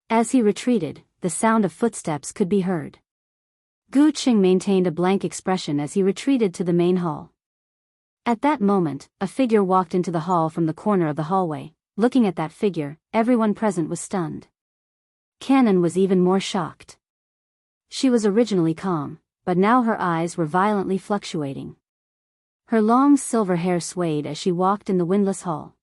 As he retreated, the sound of footsteps could be heard. Gu Cheng maintained a blank expression as he retreated to the main hall. At that moment, a figure walked into the hall from the corner of the hallway. Looking at that figure, everyone present was stunned. Kanon was even more shocked. She was originally calm, but now her eyes were violently fluctuating. Her long silver hair swayed as she walked in the windless hall.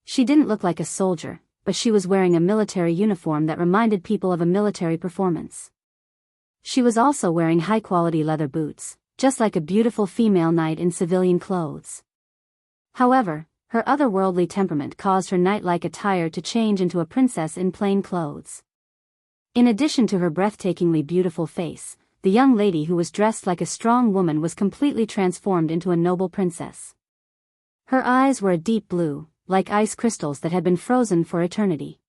She didn't look like a soldier, but she was wearing a military uniform that reminded people of a military performance. She was also wearing high-quality leather boots, just like a beautiful female knight in civilian clothes. However, her otherworldly temperament caused her knight-like attire to change into a princess in plain clothes. In addition to her breathtakingly beautiful face, the young lady who was dressed like a strong woman was completely transformed into a noble princess. Her eyes were a deep blue, like ice crystals that had been frozen for eternity.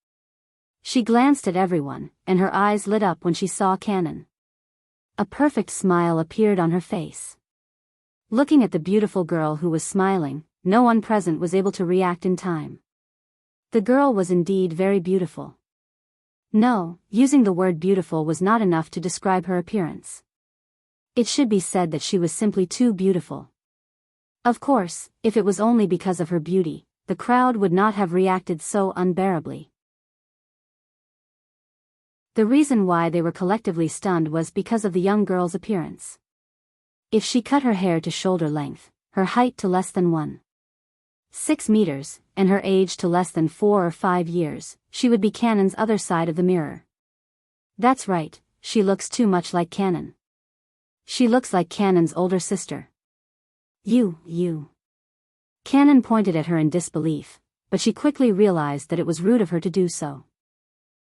She glanced at everyone, and her eyes lit up when she saw Kanon. A perfect smile appeared on her face. Looking at the beautiful girl who was smiling, no one present was able to react in time. The girl was indeed very beautiful. No, using the word beautiful was not enough to describe her appearance. It should be said that she was simply too beautiful. Of course, if it was only because of her beauty, the crowd would not have reacted so unbearably. The reason why they were collectively stunned was because of the young girl's appearance. If she cut her hair to shoulder length, her height to less than 1.6 meters, and her age to less than 4 or 5 years, she would be Kanon's other side of the mirror. That's right, she looks too much like Canon. She looks like Canon's older sister. You. Canon pointed at her in disbelief, but she quickly realized that it was rude of her to do so.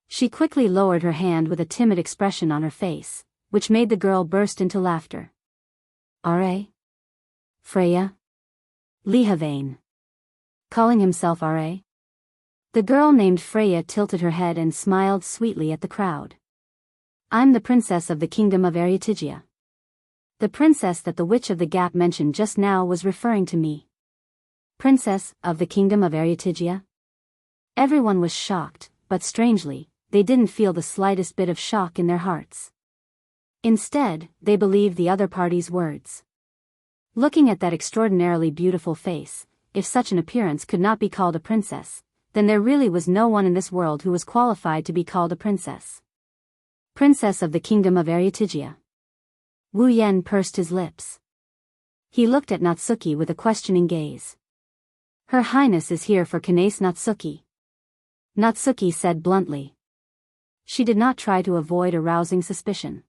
She quickly lowered her hand with a timid expression on her face, which made the girl burst into laughter. R.A.? Freya? Lihavane. Calling himself R.A.? The girl named Freya tilted her head and smiled sweetly at the crowd. I'm the princess of the kingdom of Arietigia. The princess that the witch of the gap mentioned just now was referring to me. Princess of the kingdom of Arietigia? Everyone was shocked, but strangely, they didn't feel the slightest bit of shock in their hearts. Instead, they believed the other party's words. Looking at that extraordinarily beautiful face, if such an appearance could not be called a princess, then there really was no one in this world who was qualified to be called a princess. Princess of the kingdom of Arietigia. Wu Yan pursed his lips. He looked at Natsuki with a questioning gaze. Her Highness is here for Kanae Natsuki. Natsuki said bluntly. She did not try to avoid arousing suspicion.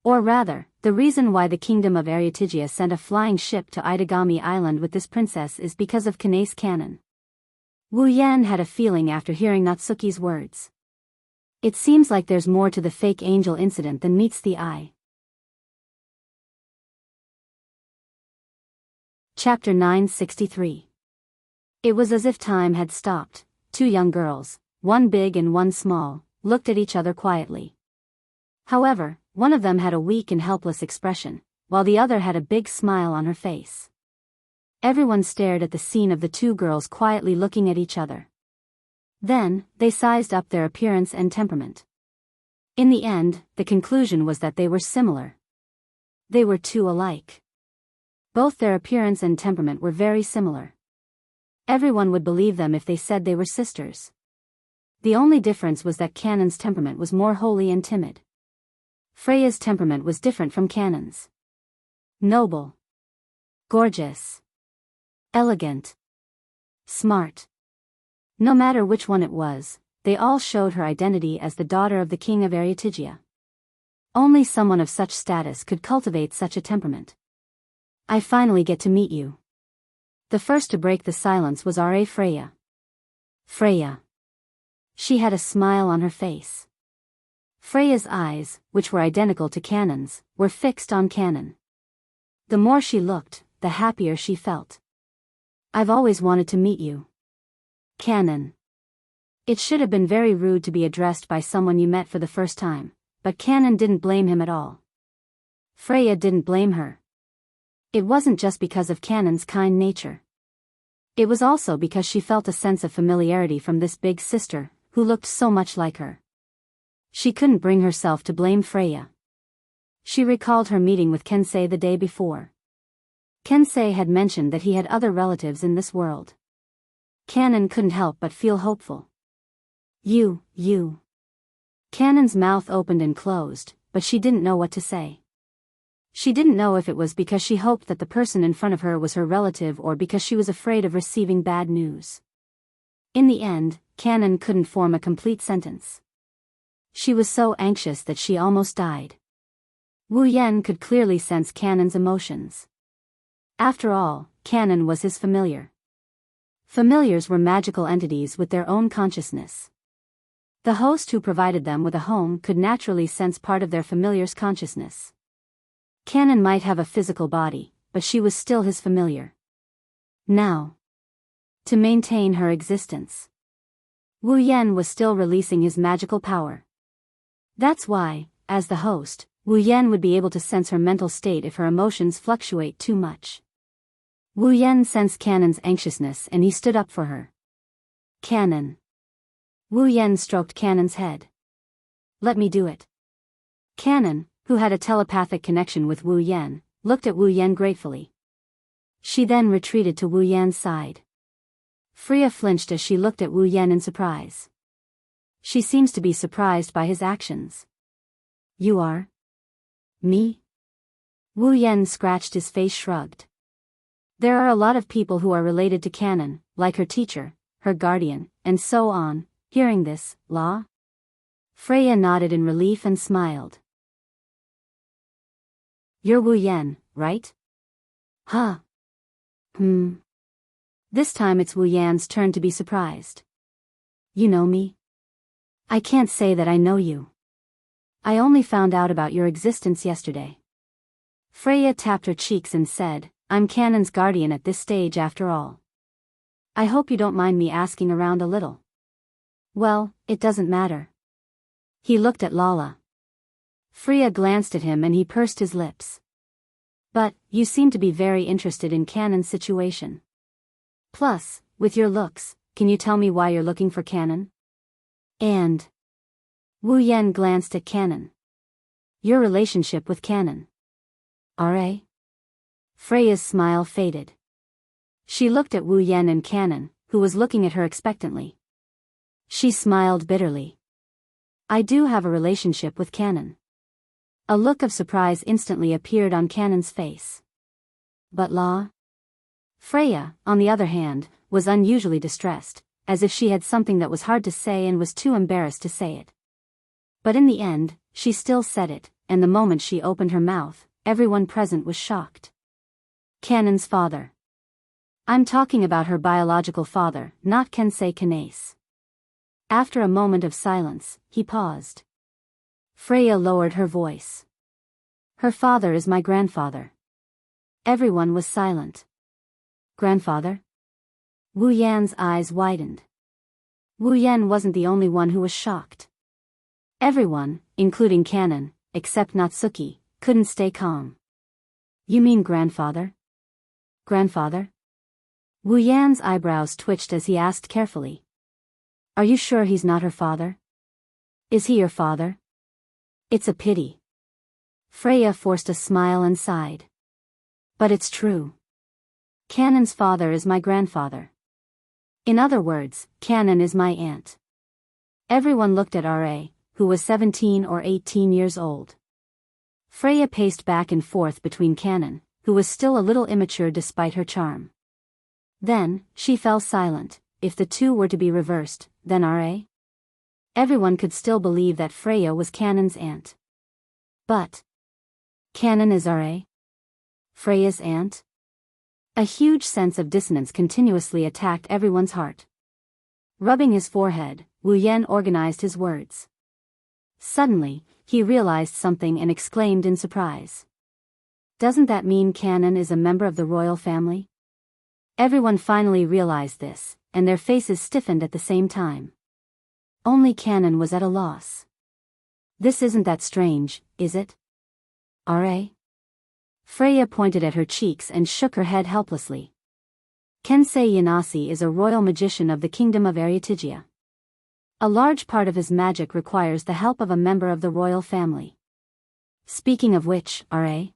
Or rather, the reason why the kingdom of Arietigia sent a flying ship to Itagami Island with this princess is because of Kanae's canon. Wu Yan had a feeling after hearing Natsuki's words. It seems like there's more to the fake angel incident than meets the eye. Chapter 963. It was as if time had stopped. Two young girls, one big and one small, looked at each other quietly. However, one of them had a weak and helpless expression, while the other had a big smile on her face. Everyone stared at the scene of the two girls quietly looking at each other. Then, they sized up their appearance and temperament. In the end, the conclusion was that they were similar. They were two alike. Both their appearance and temperament were very similar. Everyone would believe them if they said they were sisters. The only difference was that Canon's temperament was more holy and timid. Freya's temperament was different from Canon's. Noble. Gorgeous. Elegant. Smart. No matter which one it was, they all showed her identity as the daughter of the king of Arietigia. Only someone of such status could cultivate such a temperament. I finally get to meet you. The first to break the silence was R.A. Freya. Freya. She had a smile on her face. Freya's eyes, which were identical to Canon's, were fixed on Canon. The more she looked, the happier she felt. I've always wanted to meet you. Canon. It should have been very rude to be addressed by someone you met for the first time, but Canon didn't blame him at all. Freya didn't blame her. It wasn't just because of Canon's kind nature. It was also because she felt a sense of familiarity from this big sister, who looked so much like her. She couldn't bring herself to blame Freya. She recalled her meeting with Kensei the day before. Kensei had mentioned that he had other relatives in this world. Canon couldn't help but feel hopeful. You. Canon's mouth opened and closed, but she didn't know what to say. She didn't know if it was because she hoped that the person in front of her was her relative or because she was afraid of receiving bad news. In the end, Canon couldn't form a complete sentence. She was so anxious that she almost died. Wu Yan could clearly sense Canon's emotions. After all, Canon was his familiar. Familiars were magical entities with their own consciousness. The host who provided them with a home could naturally sense part of their familiar's consciousness. Canon might have a physical body, but she was still his familiar. Now, to maintain her existence, Wu Yan was still releasing his magical power. That's why, as the host, Wu Yan would be able to sense her mental state if her emotions fluctuate too much. Wu Yan sensed Canon's anxiousness and he stood up for her. Canon. Wu Yan stroked Canon's head. Let me do it. Canon, who had a telepathic connection with Wu Yan, looked at Wu Yan gratefully. She then retreated to Wu Yan's side. Freya flinched as she looked at Wu Yan in surprise. She seems to be surprised by his actions. You are? Me? Wu Yan scratched his face, shrugged. There are a lot of people who are related to Canon, like her teacher, her guardian, and so on. Hearing this, La? Freya nodded in relief and smiled. You're Wu Yan, right? Huh. This time it's Wu Yan's turn to be surprised. You know me? I can't say that I know you. I only found out about your existence yesterday. Freya tapped her cheeks and said, I'm Canon's guardian at this stage after all. I hope you don't mind me asking around a little. Well, it doesn't matter. He looked at Lala. Freya glanced at him and he pursed his lips. But, you seem to be very interested in Canon's situation. Plus, with your looks, can you tell me why you're looking for Canon? And Wu Yan glanced at Canon. Your relationship with Canon. R.A.? Freya's smile faded. She looked at Wu Yan and Canon, who was looking at her expectantly. She smiled bitterly. I do have a relationship with Canon. A look of surprise instantly appeared on Canon's face. But La? Freya, on the other hand, was unusually distressed, as if she had something that was hard to say and was too embarrassed to say it. But in the end, she still said it, and the moment she opened her mouth, everyone present was shocked. Canon's father. I'm talking about her biological father, not Kensei Kanace. After a moment of silence, he paused. Freya lowered her voice. Her father is my grandfather. Everyone was silent. Grandfather? Wu Yan's eyes widened. Wu Yan wasn't the only one who was shocked. Everyone, including Canon, except Natsuki, couldn't stay calm. You mean grandfather? Grandfather? Wu Yan's eyebrows twitched as he asked carefully. Are you sure he's not her father? Is he your father? It's a pity. Freya forced a smile and sighed. But it's true. Canon's father is my grandfather. In other words, Canon is my aunt. Everyone looked at R.A., who was 17 or 18 years old. Freya paced back and forth between Canon, who was still a little immature despite her charm. Then, she fell silent. If the two were to be reversed, then R.A.? Everyone could still believe that Freya was Canon's aunt. But Canon is R.A.? Freya's aunt? A huge sense of dissonance continuously attacked everyone's heart. Rubbing his forehead, Wu Yan organized his words. Suddenly, he realized something and exclaimed in surprise. Doesn't that mean Canon is a member of the royal family? Everyone finally realized this, and their faces stiffened at the same time. Only Canon was at a loss. This isn't that strange, is it? R.A.? Freya pointed at her cheeks and shook her head helplessly. Kensei Yanasi is a royal magician of the kingdom of Arietigia. A large part of his magic requires the help of a member of the royal family. Speaking of which, R.A.?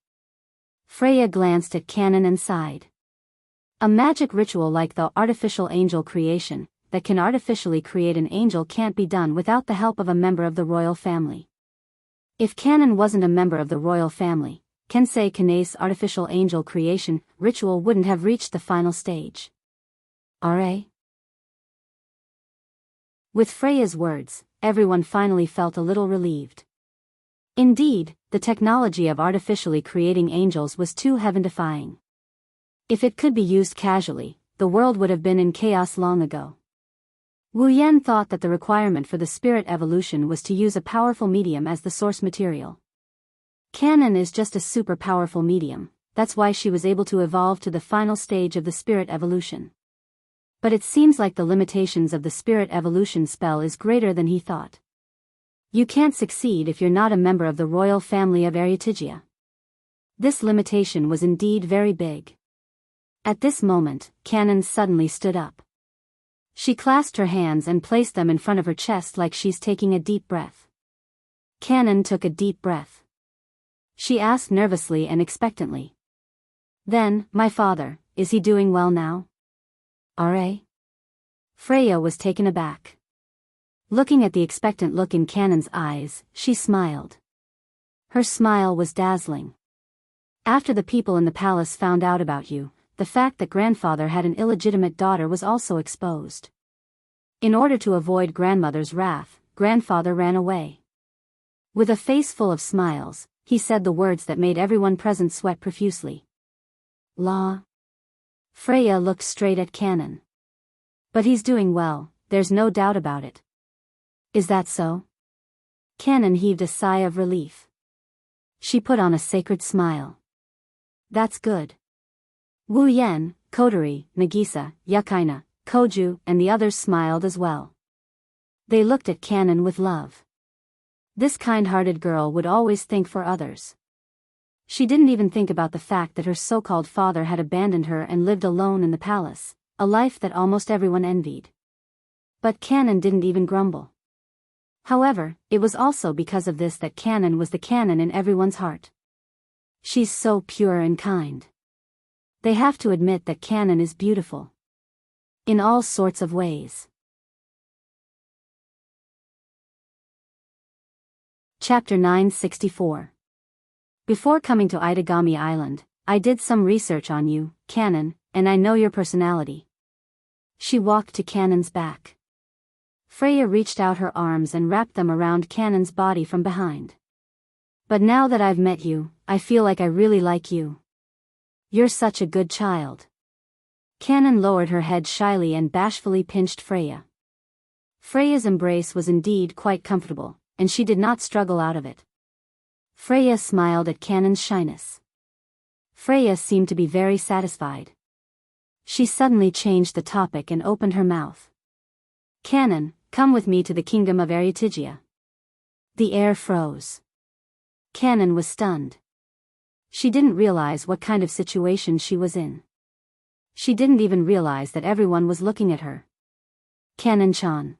Freya glanced at Canon and sighed. A magic ritual like the artificial angel creation, that can artificially create an angel can't be done without the help of a member of the royal family. If Canon wasn't a member of the royal family, Kensei Kanace's artificial angel creation ritual wouldn't have reached the final stage. R.A.? With Freya's words, everyone finally felt a little relieved. Indeed, the technology of artificially creating angels was too heaven-defying. If it could be used casually, the world would have been in chaos long ago. Wu Yan thought that the requirement for the spirit evolution was to use a powerful medium as the source material. Canon is just a super powerful medium, that's why she was able to evolve to the final stage of the spirit evolution. But it seems like the limitations of the spirit evolution spell is greater than he thought. You can't succeed if you're not a member of the royal family of Arietigia. This limitation was indeed very big. At this moment, Canon suddenly stood up. She clasped her hands and placed them in front of her chest like she's taking a deep breath. Canon took a deep breath. She asked nervously and expectantly. Then, my father, is he doing well now? R.A.? Freya was taken aback. Looking at the expectant look in Canon's eyes, she smiled. Her smile was dazzling. After the people in the palace found out about you, the fact that grandfather had an illegitimate daughter was also exposed. In order to avoid grandmother's wrath, grandfather ran away. With a face full of smiles, he said the words that made everyone present sweat profusely. La. Freya looked straight at Canon. But he's doing well, there's no doubt about it. Is that so? Canon heaved a sigh of relief. She put on a sacred smile. That's good. Wu Yan, Kodori, Nagisa, Yukaina, Koju, and the others smiled as well. They looked at Canon with love. This kind-hearted girl would always think for others. She didn't even think about the fact that her so-called father had abandoned her and lived alone in the palace, a life that almost everyone envied. But Canon didn't even grumble. However, it was also because of this that Canon was the Canon in everyone's heart. She's so pure and kind. They have to admit that Canon is beautiful. In all sorts of ways. Chapter 964. Before coming to Itagami Island, I did some research on you, Canon, and I know your personality. She walked to Canon's back. Freya reached out her arms and wrapped them around Canon's body from behind. But now that I've met you, I feel like I really like you. You're such a good child. Canon lowered her head shyly and bashfully pinched Freya. Freya's embrace was indeed quite comfortable, and she did not struggle out of it. Freya smiled at Canon's shyness. Freya seemed to be very satisfied. She suddenly changed the topic and opened her mouth. Canon, come with me to the kingdom of Eritigia. The air froze. Canon was stunned. She didn't realize what kind of situation she was in. She didn't even realize that everyone was looking at her. Canon-chan.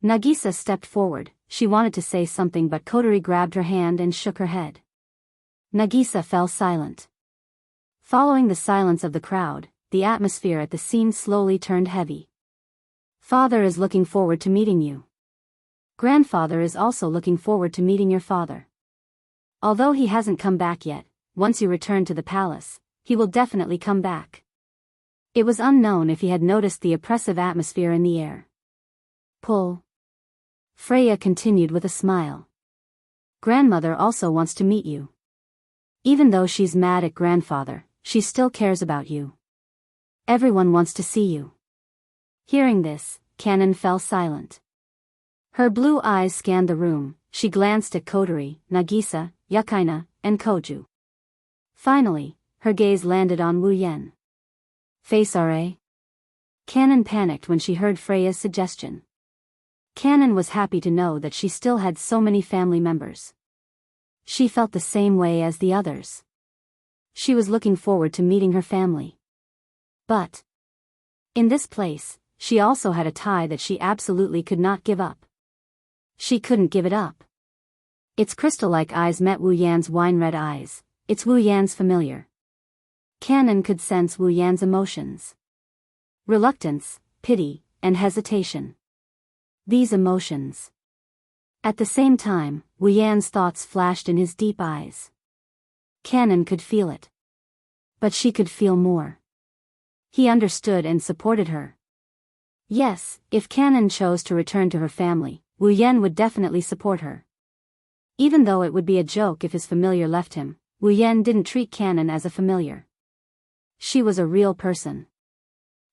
Nagisa stepped forward. She wanted to say something but Kodori grabbed her hand and shook her head. Nagisa fell silent. Following the silence of the crowd, the atmosphere at the scene slowly turned heavy. Father is looking forward to meeting you. Grandfather is also looking forward to meeting your father. Although he hasn't come back yet, once you return to the palace, he will definitely come back. It was unknown if he had noticed the oppressive atmosphere in the air. Pull. Freya continued with a smile. Grandmother also wants to meet you. Even though she's mad at grandfather, she still cares about you. Everyone wants to see you. Hearing this, Canon fell silent. Her blue eyes scanned the room. She glanced at Kodori, Nagisa, Yukaina, and Koju. Finally, her gaze landed on Wu Yan. Face RA? Canon panicked when she heard Freya's suggestion. Canon was happy to know that she still had so many family members. She felt the same way as the others. She was looking forward to meeting her family. But in this place, she also had a tie that she absolutely could not give up. She couldn't give it up. Its crystal-like eyes met Wu Yan's wine-red eyes. It's Wu Yan's familiar. Canon could sense Wu Yan's emotions. Reluctance, pity, and hesitation. These emotions. At the same time, Wu Yan's thoughts flashed in his deep eyes. Canon could feel it. But she could feel more. He understood and supported her. Yes, if Canon chose to return to her family, Wu Yan would definitely support her. Even though it would be a joke if his familiar left him, Wu Yan didn't treat Canon as a familiar. She was a real person.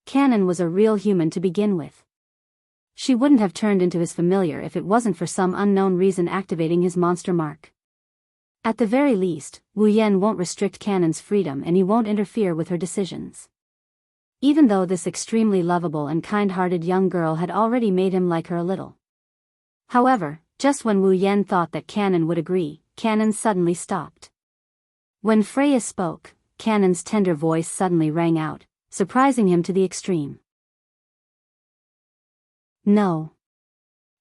Canon was a real human to begin with. She wouldn't have turned into his familiar if it wasn't for some unknown reason activating his monster mark. At the very least, Wu Yan won't restrict Canon's freedom and he won't interfere with her decisions. Even though this extremely lovable and kind-hearted young girl had already made him like her a little. However, just when Wu Yan thought that Canon would agree, Canon suddenly stopped. When Freya spoke, Canon's tender voice suddenly rang out, surprising him to the extreme. No.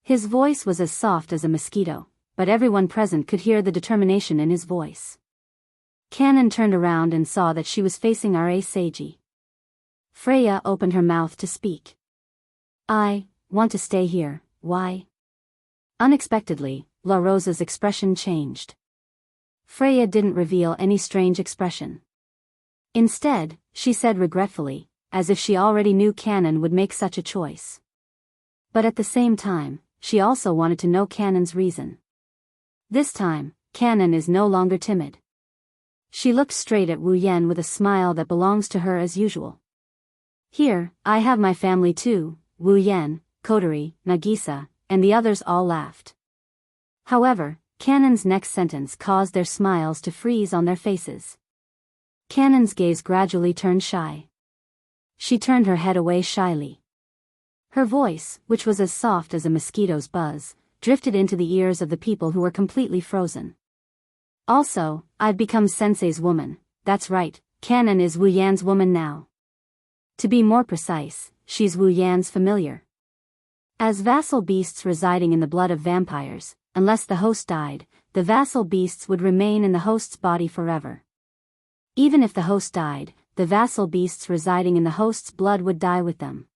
His voice was as soft as a mosquito, but everyone present could hear the determination in his voice. Canon turned around and saw that she was facing R.A. Seiji. Freya opened her mouth to speak. I want to stay here, why? Unexpectedly, La Rosa's expression changed. Freya didn't reveal any strange expression. Instead, she said regretfully, as if she already knew Canon would make such a choice. But at the same time, she also wanted to know Canon's reason. This time, Canon is no longer timid. She looked straight at Wu Yan with a smile that belongs to her as usual. Here, I have my family too. Wu Yan, Kodori, Nagisa, and the others all laughed. However, Canon's next sentence caused their smiles to freeze on their faces. Canon's gaze gradually turned shy. She turned her head away shyly. Her voice, which was as soft as a mosquito's buzz, drifted into the ears of the people who were completely frozen. Also, I've become Sensei's woman. That's right, Canon is Wu Yan's woman now. To be more precise, she's Wu Yan's familiar. As vassal beasts residing in the blood of vampires, unless the host died, the vassal beasts would remain in the host's body forever. Even if the host died, the vassal beasts residing in the host's blood would die with them.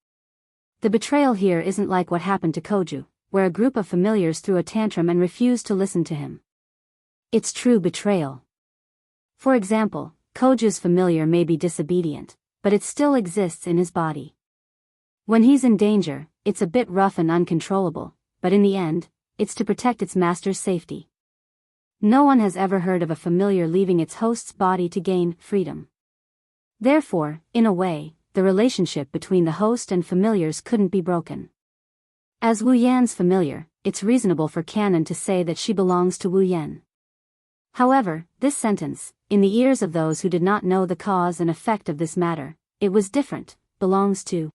The betrayal here isn't like what happened to Koju, where a group of familiars threw a tantrum and refused to listen to him. It's true betrayal. For example, Koju's familiar may be disobedient, but it still exists in his body. When he's in danger, it's a bit rough and uncontrollable, but in the end, it's to protect its master's safety. No one has ever heard of a familiar leaving its host's body to gain freedom. Therefore, in a way, the relationship between the host and familiars couldn't be broken. As Wu Yan's familiar, it's reasonable for Canon to say that she belongs to Wu Yan. However, this sentence, in the ears of those who did not know the cause and effect of this matter, it was different, belongs to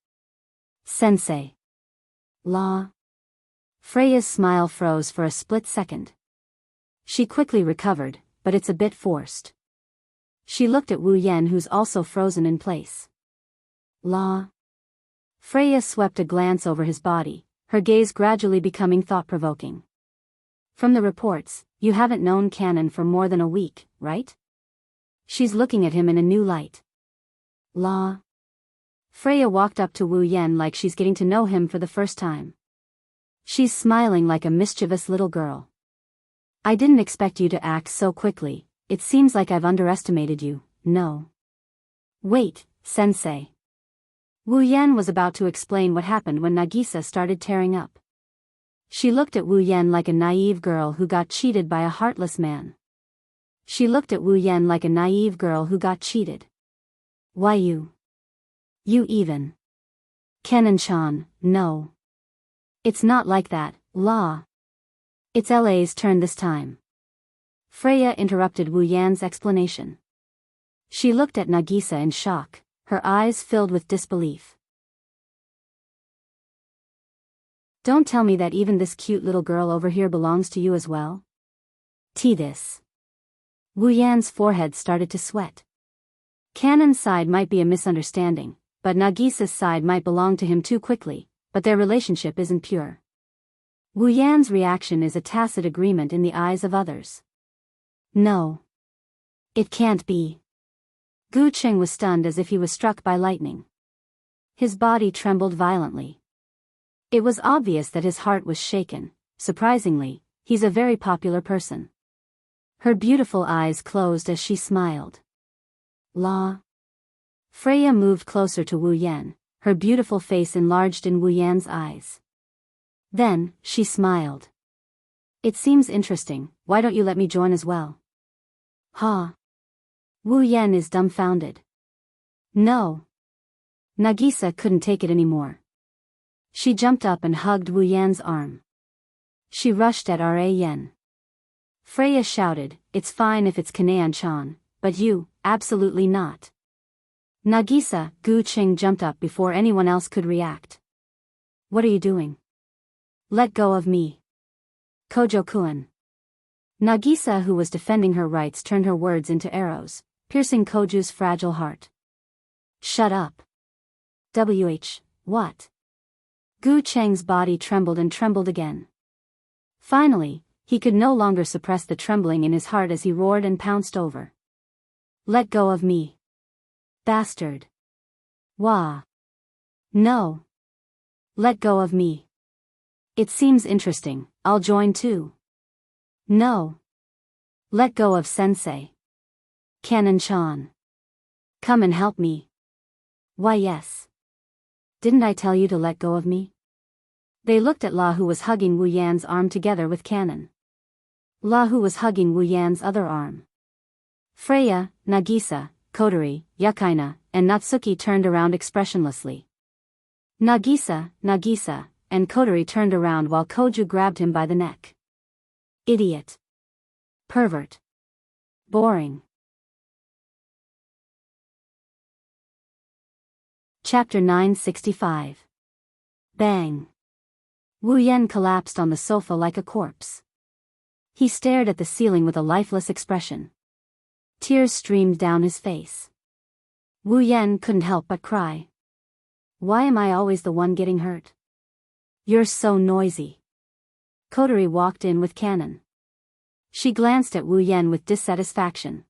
Sensei. Law. Freya's smile froze for a split second. She quickly recovered, but it's a bit forced. She looked at Wu Yan, who's also frozen in place. Law. Freya swept a glance over his body, her gaze gradually becoming thought-provoking. From the reports, you haven't known Canon for more than a week, right? She's looking at him in a new light. Law. Freya walked up to Wu Yan like she's getting to know him for the first time. She's smiling like a mischievous little girl. I didn't expect you to act so quickly. It seems like I've underestimated you, no? Wait, Sensei. Wu Yan was about to explain what happened when Nagisa started tearing up. She looked at Wu Yan like a naive girl who got cheated by a heartless man. She looked at Wu Yan like a naive girl who got cheated. Why you? You even. Kenan-chan, no. It's not like that, Law. It's LA's turn this time. Freya interrupted Wu Yan's explanation. She looked at Nagisa in shock, her eyes filled with disbelief. Don't tell me that even this cute little girl over here belongs to you as well? This. Wu Yan's forehead started to sweat. Canon's side might be a misunderstanding, but Nagisa's side might belong to him too quickly, but their relationship isn't pure. Wu Yan's reaction is a tacit agreement in the eyes of others. No. It can't be. Gu Qing was stunned as if he was struck by lightning. His body trembled violently. It was obvious that his heart was shaken. Surprisingly, he's a very popular person. Her beautiful eyes closed as she smiled. Law. Freya moved closer to Wu Yan, her beautiful face enlarged in Wu Yan's eyes. Then, she smiled. It seems interesting, why don't you let me join as well? Ha. Wu Yan is dumbfounded. No. Nagisa couldn't take it anymore. She jumped up and hugged Wu Yan's arm. She rushed at Ra Yen. Freya shouted, it's fine if it's Kanean-chan, but you, absolutely not. Nagisa, Gu Qing jumped up before anyone else could react. What are you doing? Let go of me. Kojo-kun. Nagisa, who was defending her rights, turned her words into arrows, piercing Koju's fragile heart. Shut up. What? Gu Cheng's body trembled and trembled again. Finally, he could no longer suppress the trembling in his heart as he roared and pounced over. Let go of me. Bastard. Wah. No. Let go of me. It seems interesting, I'll join too. No. Let go of Sensei. Canon-chan. Come and help me. Why yes. Didn't I tell you to let go of me? They looked at La, who was hugging Wu Yan's arm together with Cannon. La, who was hugging Wu Yan's other arm. Freya, Nagisa, Kodori, Yukaina, and Natsuki turned around expressionlessly. Nagisa, and Kodori turned around while Koju grabbed him by the neck. Idiot. Pervert. Boring. Chapter 965. Bang. Wu Yan collapsed on the sofa like a corpse. He stared at the ceiling with a lifeless expression. Tears streamed down his face. Wu Yan couldn't help but cry. Why am I always the one getting hurt? You're so noisy. Kodori walked in with Cannon. She glanced at Wu Yan with dissatisfaction.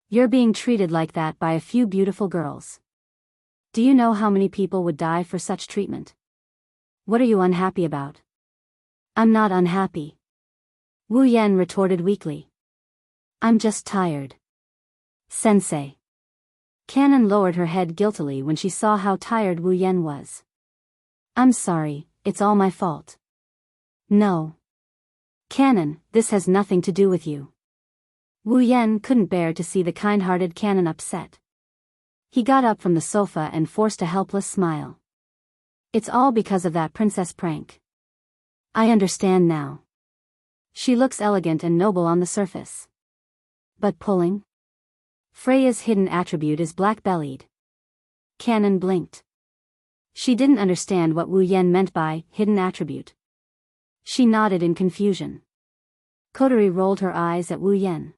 You're being treated like that by a few beautiful girls. Do you know how many people would die for such treatment? What are you unhappy about? I'm not unhappy. Wu Yan retorted weakly. I'm just tired. Sensei. Cannon lowered her head guiltily when she saw how tired Wu Yan was. I'm sorry, it's all my fault. No. Cannon, this has nothing to do with you. Wu Yan couldn't bear to see the kind-hearted Cannon upset. He got up from the sofa and forced a helpless smile. It's all because of that princess prank. I understand now. She looks elegant and noble on the surface. But pulling? Freya's hidden attribute is black-bellied. Cannon blinked. She didn't understand what Wu Yan meant by hidden attribute. She nodded in confusion. Kodori rolled her eyes at Wu Yan.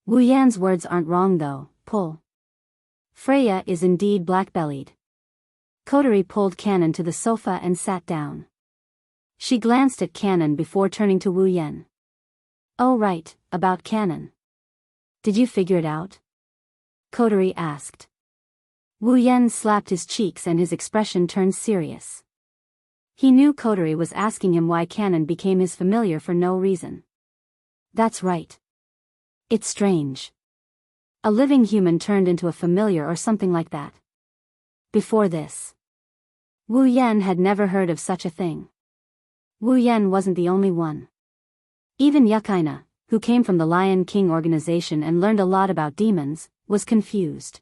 Wu Yan's words aren't wrong though, pull. Freya is indeed black-bellied. Kodori pulled Cannon to the sofa and sat down. She glanced at Cannon before turning to Wu Yan. Oh right, about Cannon. Did you figure it out? Kodori asked. Wu Yan slapped his cheeks and his expression turned serious. He knew Kodori was asking him why Cannon became his familiar for no reason. That's right. It's strange. A living human turned into a familiar or something like that. Before this, Wu Yan had never heard of such a thing. Wu Yan wasn't the only one. Even Yukaina, who came from the Lion King organization and learned a lot about demons, was confused.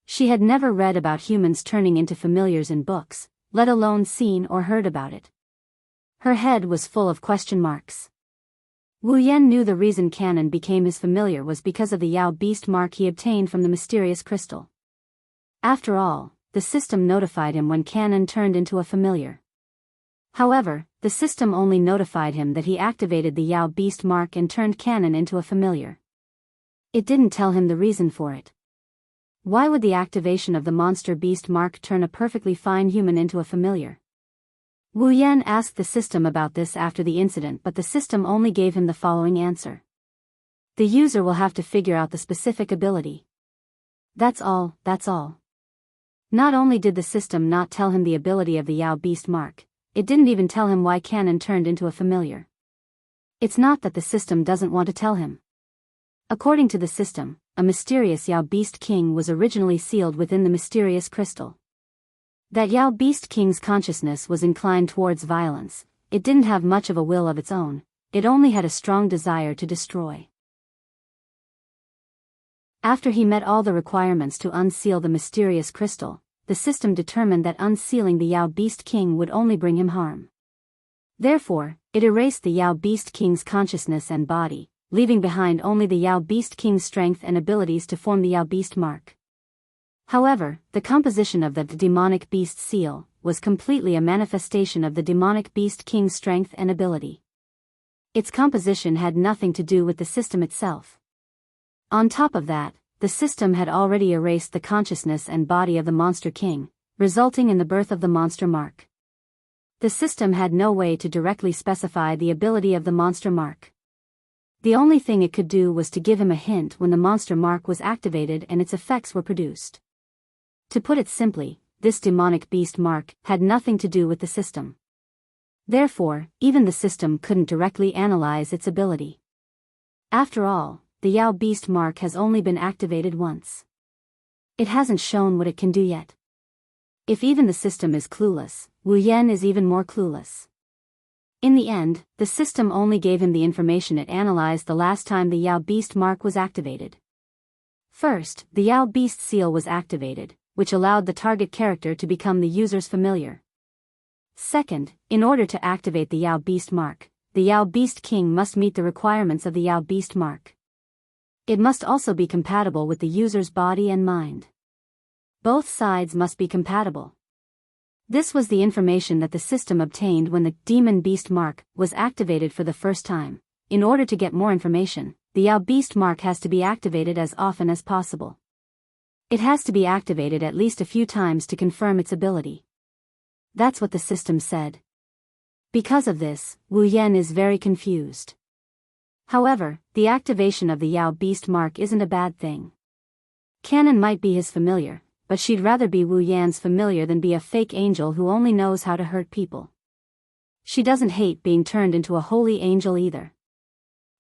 She had never read about humans turning into familiars in books, let alone seen or heard about it. Her head was full of question marks. Wu Yan knew the reason Cannon became his familiar was because of the Yao beast mark he obtained from the mysterious crystal. After all, the system notified him when Cannon turned into a familiar. However, the system only notified him that he activated the Yao beast mark and turned Cannon into a familiar. It didn't tell him the reason for it. Why would the activation of the monster beast mark turn a perfectly fine human into a familiar? Wu Yan asked the system about this after the incident, but the system only gave him the following answer. The user will have to figure out the specific ability. That's all. Not only did the system not tell him the ability of the Yao beast mark, it didn't even tell him why Cannon turned into a familiar. It's not that the system doesn't want to tell him. According to the system, a mysterious Yao beast king was originally sealed within the mysterious crystal. That Yao beast king's consciousness was inclined towards violence. It didn't have much of a will of its own, it only had a strong desire to destroy. After he met all the requirements to unseal the mysterious crystal, the system determined that unsealing the Yao beast king would only bring him harm. Therefore, it erased the Yao beast king's consciousness and body, leaving behind only the Yao beast king's strength and abilities to form the Yao beast mark. However, the composition of the demonic beast seal was completely a manifestation of the demonic beast king's strength and ability. Its composition had nothing to do with the system itself. On top of that, the system had already erased the consciousness and body of the monster king, resulting in the birth of the monster mark. The system had no way to directly specify the ability of the monster mark. The only thing it could do was to give him a hint when the monster mark was activated and its effects were produced. To put it simply, this demonic beast mark had nothing to do with the system. Therefore, even the system couldn't directly analyze its ability. After all, the Yao beast mark has only been activated once. It hasn't shown what it can do yet. If even the system is clueless, Wu Yan is even more clueless. In the end, the system only gave him the information it analyzed the last time the Yao Beast mark was activated. First, the Yao Beast seal was activated, which allowed the target character to become the user's familiar. Second, in order to activate the Yao Beast mark, the Yao Beast King must meet the requirements of the Yao Beast mark. It must also be compatible with the user's body and mind. Both sides must be compatible. This was the information that the system obtained when the Demon Beast mark was activated for the first time. In order to get more information, the Yao Beast mark has to be activated as often as possible. It has to be activated at least a few times to confirm its ability. That's what the system said. Because of this, Wu Yan is very confused. However, the activation of the Yao Beast mark isn't a bad thing. Canon might be his familiar, but she'd rather be Wu Yan's familiar than be a fake angel who only knows how to hurt people. She doesn't hate being turned into a holy angel either.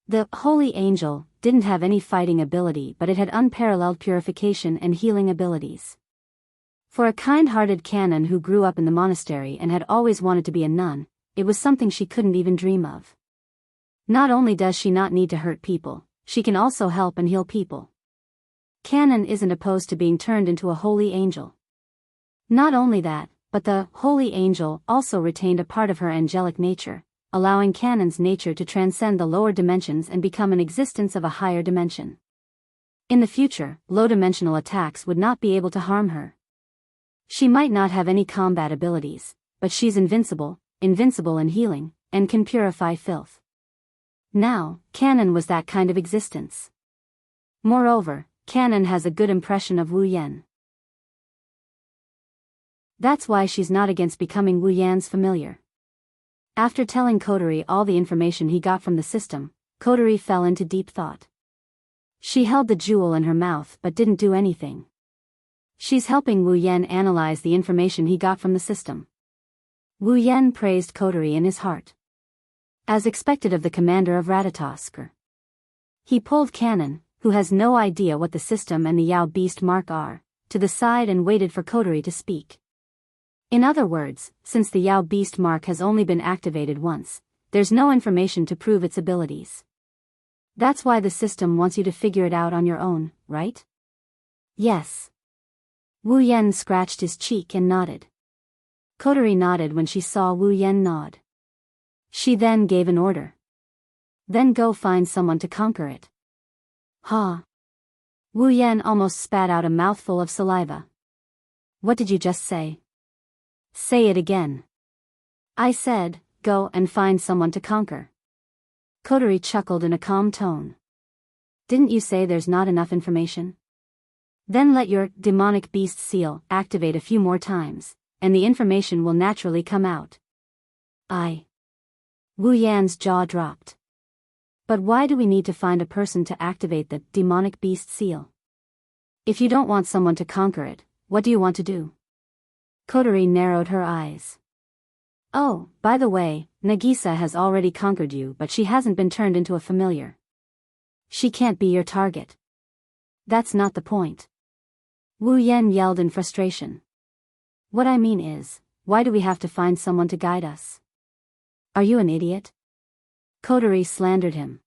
The holy angel didn't have any fighting ability, but it had unparalleled purification and healing abilities. For a kind-hearted canon who grew up in the monastery and had always wanted to be a nun, it was something she couldn't even dream of. Not only does she not need to hurt people, she can also help and heal people. Canon isn't opposed to being turned into a holy angel. Not only that, but the holy angel also retained a part of her angelic nature, allowing Canon's nature to transcend the lower dimensions and become an existence of a higher dimension. In the future, low-dimensional attacks would not be able to harm her. She might not have any combat abilities, but she's invincible in healing, and can purify filth. Now, Canon was that kind of existence. Moreover, Canon has a good impression of Wu Yan. That's why she's not against becoming Wu Yan's familiar. After telling Kotori all the information he got from the system, Kotori fell into deep thought. She held the jewel in her mouth but didn't do anything. She's helping Wu Yan analyze the information he got from the system. Wu Yan praised Kotori in his heart. As expected of the commander of Ratatosk. He pulled Canon, who has no idea what the system and the Yao Beast mark are, to the side and waited for Kotori to speak. In other words, since the Yao Beast mark has only been activated once, there's no information to prove its abilities. That's why the system wants you to figure it out on your own, right? Yes. Wu Yan scratched his cheek and nodded. Kotori nodded when she saw Wu Yan nod. She then gave an order. Then go find someone to conquer it. Ha! Wu Yan almost spat out a mouthful of saliva. What did you just say? Say it again. I said, go and find someone to conquer. Kotori chuckled in a calm tone. Didn't you say there's not enough information? Then let your demonic beast seal activate a few more times, and the information will naturally come out. Wu Yan's jaw dropped. But why do we need to find a person to activate the demonic beast seal? If you don't want someone to conquer it, what do you want to do? Kotori narrowed her eyes. Oh, by the way, Nagisa has already conquered you, but she hasn't been turned into a familiar. She can't be your target. That's not the point. Wu Yan yelled in frustration. What I mean is, why do we have to find someone to guide us? Are you an idiot? Kotori slandered him.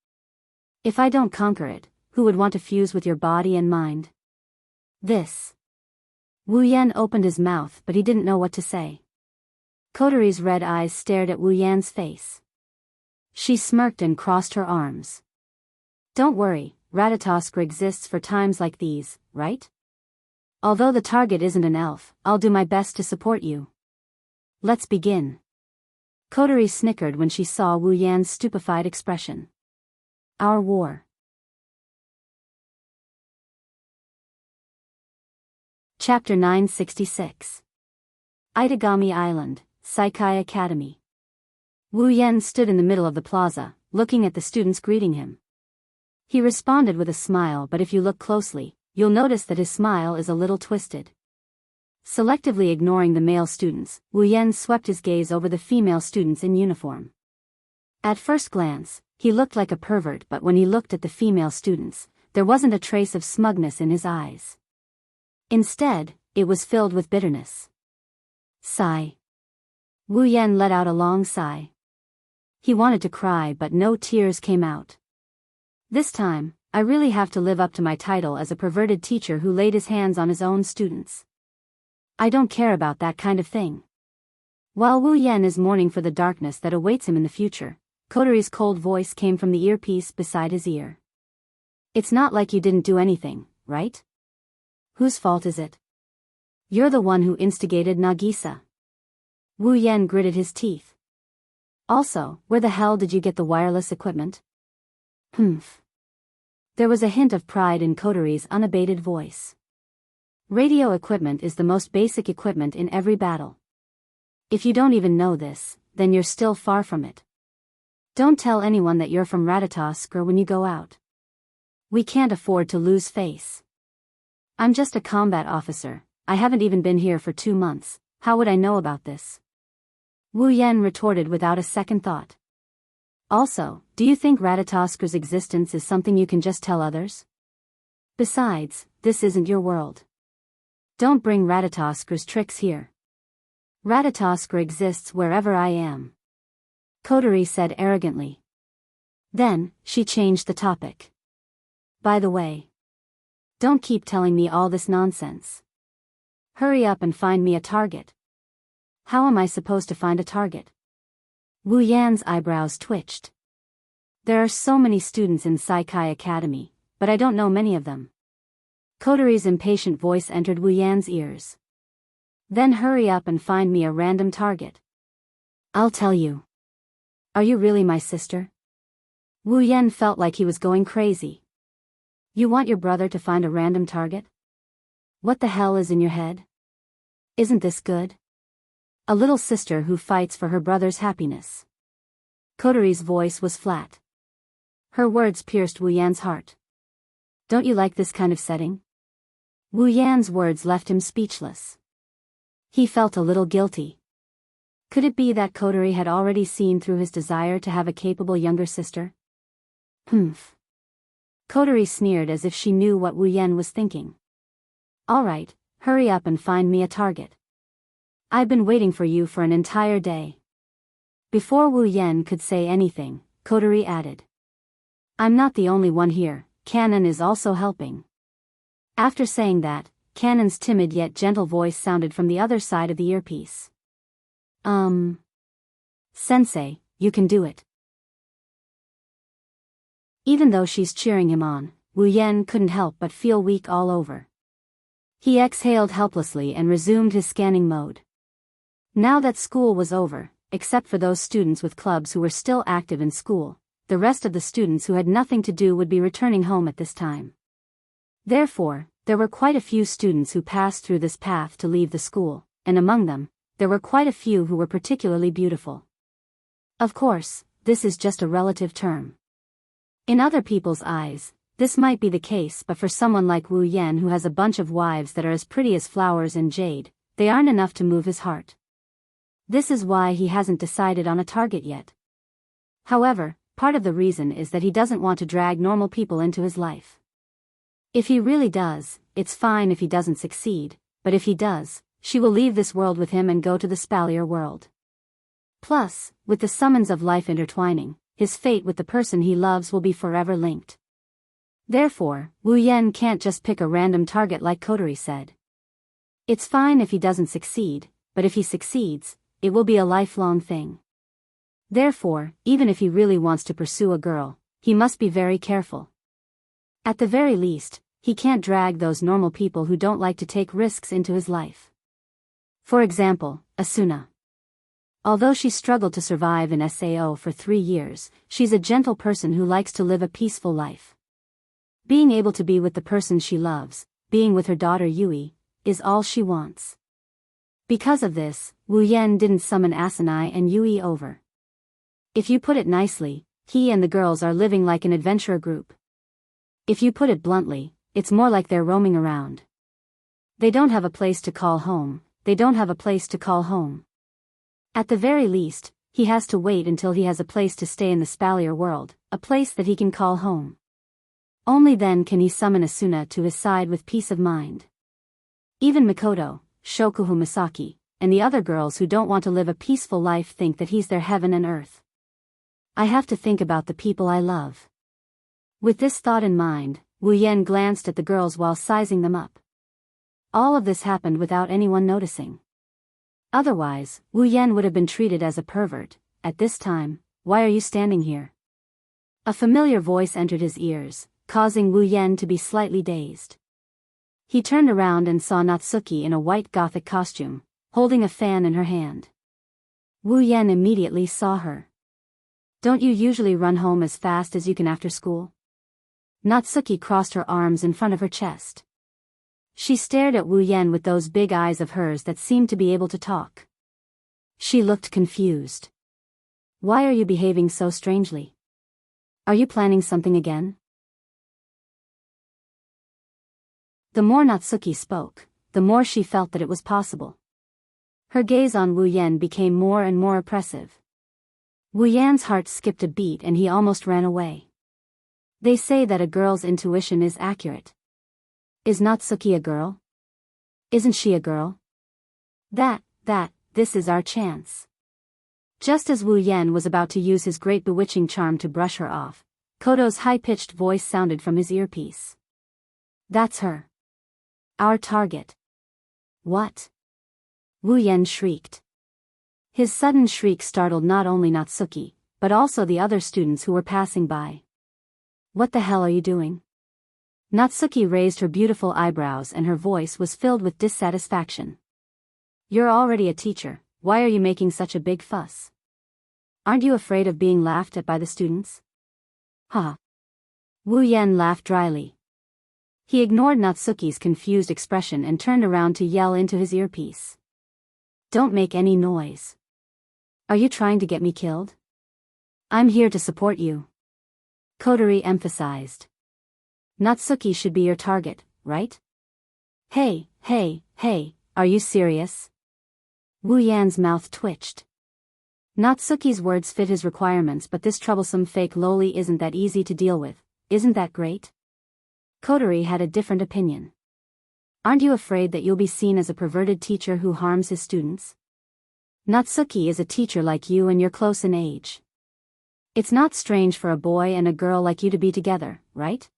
If I don't conquer it, who would want to fuse with your body and mind? This. Wu Yan opened his mouth but he didn't know what to say. Kotori's red eyes stared at Wu Yan's face. She smirked and crossed her arms. Don't worry, Ratatosk exists for times like these, right? Although the target isn't an elf, I'll do my best to support you. Let's begin. Kotori snickered when she saw Wu Yan's stupefied expression. Our war. Chapter 966. Itagami Island, Saikai Academy. Wu Yan stood in the middle of the plaza, looking at the students greeting him. He responded with a smile, but if you look closely, you'll notice that his smile is a little twisted. Selectively ignoring the male students, Wu Yan swept his gaze over the female students in uniform. At first glance, he looked like a pervert, but when he looked at the female students, there wasn't a trace of smugness in his eyes. Instead, it was filled with bitterness. Sigh. Wu Yan let out a long sigh. He wanted to cry but no tears came out. This time, I really have to live up to my title as a perverted teacher who laid his hands on his own students. I don't care about that kind of thing. While Wu Yan is mourning for the darkness that awaits him in the future, Kotori's cold voice came from the earpiece beside his ear. It's not like you didn't do anything, right? Whose fault is it? You're the one who instigated Nagisa. Wu Yan gritted his teeth. Also, where the hell did you get the wireless equipment? Humph. There was a hint of pride in Kotori's unabated voice. Radio equipment is the most basic equipment in every battle. If you don't even know this, then you're still far from it. Don't tell anyone that you're from Ratatosk or when you go out. We can't afford to lose face. I'm just a combat officer, I haven't even been here for 2 months, how would I know about this? Wu Yan retorted without a second thought. Also, do you think Ratatosker's existence is something you can just tell others? Besides, this isn't your world. Don't bring Ratatosker's tricks here. Ratatosker exists wherever I am. Kotori said arrogantly. Then, she changed the topic. By the way, don't keep telling me all this nonsense. Hurry up and find me a target. How am I supposed to find a target? Wu Yan's eyebrows twitched. There are so many students in Saikai Academy, but I don't know many of them. Kotori's impatient voice entered Wu Yan's ears. Then hurry up and find me a random target. I'll tell you. Are you really my sister? Wu Yan felt like he was going crazy. You want your brother to find a random target? What the hell is in your head? Isn't this good? A little sister who fights for her brother's happiness. Kotori's voice was flat. Her words pierced Wu Yan's heart. Don't you like this kind of setting? Wu Yan's words left him speechless. He felt a little guilty. Could it be that Kotori had already seen through his desire to have a capable younger sister? Humph. Kotori sneered as if she knew what Wu Yan was thinking. All right, hurry up and find me a target. I've been waiting for you for an entire day. Before Wu Yan could say anything, Kotori added. I'm not the only one here, Canon is also helping. After saying that, Canon's timid yet gentle voice sounded from the other side of the earpiece. Sensei, you can do it. Even though she's cheering him on, Wu Yan couldn't help but feel weak all over. He exhaled helplessly and resumed his scanning mode. Now that school was over, except for those students with clubs who were still active in school, the rest of the students who had nothing to do would be returning home at this time. Therefore, there were quite a few students who passed through this path to leave the school, and among them, there were quite a few who were particularly beautiful. Of course, this is just a relative term. In other people's eyes, this might be the case, but for someone like Wu Yan who has a bunch of wives that are as pretty as flowers and jade, they aren't enough to move his heart. This is why he hasn't decided on a target yet. However, part of the reason is that he doesn't want to drag normal people into his life. If he really does, it's fine if he doesn't succeed, but if he does, she will leave this world with him and go to the Spalier world. Plus, with the summons of life intertwining, his fate with the person he loves will be forever linked. Therefore, Wu Yan can't just pick a random target like Kotori said. It's fine if he doesn't succeed, but if he succeeds, it will be a lifelong thing. Therefore, even if he really wants to pursue a girl, he must be very careful. At the very least, he can't drag those normal people who don't like to take risks into his life. For example, Asuna. Although she struggled to survive in SAO for 3 years, she's a gentle person who likes to live a peaceful life. Being able to be with the person she loves, being with her daughter Yui, is all she wants. Because of this, Wu Yan didn't summon Asanai and Yui over. If you put it nicely, he and the girls are living like an adventurer group. If you put it bluntly, it's more like they're roaming around. They don't have a place to call home, they don't have a place to call home. At the very least, he has to wait until he has a place to stay in the Spalier world, a place that he can call home. Only then can he summon Asuna to his side with peace of mind. Even Mikoto, Shokuhu Masaki, and the other girls who don't want to live a peaceful life think that he's their heaven and earth. I have to think about the people I love. With this thought in mind, Wu Yan glanced at the girls while sizing them up. All of this happened without anyone noticing. Otherwise, Wu Yan would have been treated as a pervert. At this time, why are you standing here? A familiar voice entered his ears, causing Wu Yan to be slightly dazed. He turned around and saw Natsuki in a white gothic costume, holding a fan in her hand. Wu Yan immediately saw her. Don't you usually run home as fast as you can after school? Natsuki crossed her arms in front of her chest. She stared at Wu Yan with those big eyes of hers that seemed to be able to talk. She looked confused. Why are you behaving so strangely? Are you planning something again? The more Natsuki spoke, the more she felt that it was possible. Her gaze on Wu Yan became more and more oppressive. Wu Yan's heart skipped a beat and he almost ran away. They say that a girl's intuition is accurate. Is Natsuki a girl? Isn't she a girl? This is our chance. Just as Wu Yan was about to use his great bewitching charm to brush her off, Kodo's high-pitched voice sounded from his earpiece. That's her. Our target. What? Wu Yan shrieked. His sudden shriek startled not only Natsuki, but also the other students who were passing by. What the hell are you doing? Natsuki raised her beautiful eyebrows and her voice was filled with dissatisfaction. You're already a teacher, why are you making such a big fuss? Aren't you afraid of being laughed at by the students? Huh. Wu Yan laughed dryly. He ignored Natsuki's confused expression and turned around to yell into his earpiece. Don't make any noise. Are you trying to get me killed? I'm here to support you. Kodori emphasized. Natsuki should be your target, right? Hey, are you serious? Wu Yan's mouth twitched. Natsuki's words fit his requirements, but this troublesome fake loli isn't that easy to deal with, isn't that great? Kodori had a different opinion. Aren't you afraid that you'll be seen as a perverted teacher who harms his students? Natsuki is a teacher like you and you're close in age. It's not strange for a boy and a girl like you to be together, right?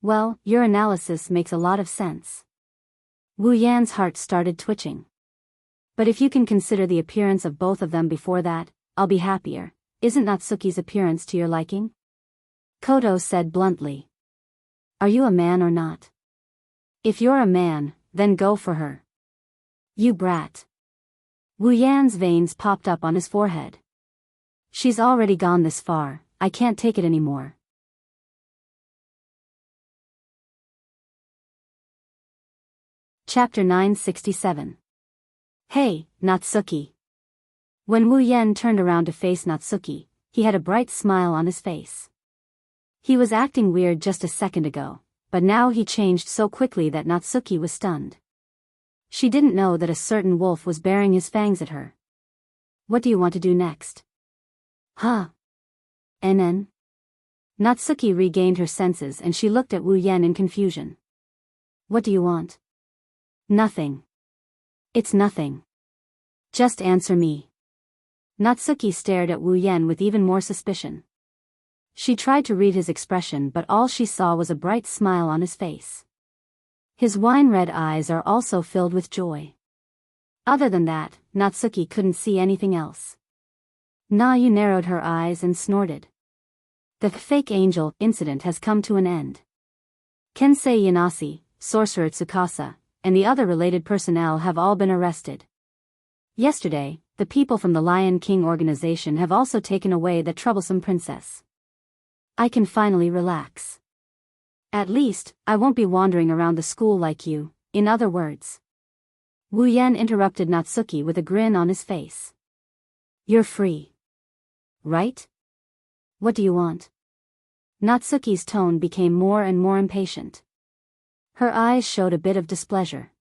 Well, your analysis makes a lot of sense. Wu Yan's heart started twitching. But if you can consider the appearance of both of them before that, I'll be happier. Isn't Natsuki's appearance to your liking? Kodo said bluntly. Are you a man or not? If you're a man, then go for her. You brat. Wu Yan's veins popped up on his forehead. She's already gone this far, I can't take it anymore. Chapter 967. Hey, Natsuki. When Wu Yan turned around to face Natsuki, he had a bright smile on his face. He was acting weird just a second ago, but now he changed so quickly that Natsuki was stunned. She didn't know that a certain wolf was baring his fangs at her. What do you want to do next? Huh? NN? Natsuki regained her senses and she looked at Wu Yan in confusion. What do you want? Nothing. It's nothing. Just answer me. Natsuki stared at Wu Yan with even more suspicion. She tried to read his expression, but all she saw was a bright smile on his face. His wine-red eyes are also filled with joy. Other than that, Natsuki couldn't see anything else. Nayu narrowed her eyes and snorted. The fake angel incident has come to an end. Kensei Yanase, Sorcerer Tsukasa, and the other related personnel have all been arrested. Yesterday, the people from the Lion King organization have also taken away the troublesome princess. I can finally relax. At least, I won't be wandering around the school like you, in other words. Wu Yan interrupted Natsuki with a grin on his face. You're free. Right? What do you want? Natsuki's tone became more and more impatient. Her eyes showed a bit of displeasure.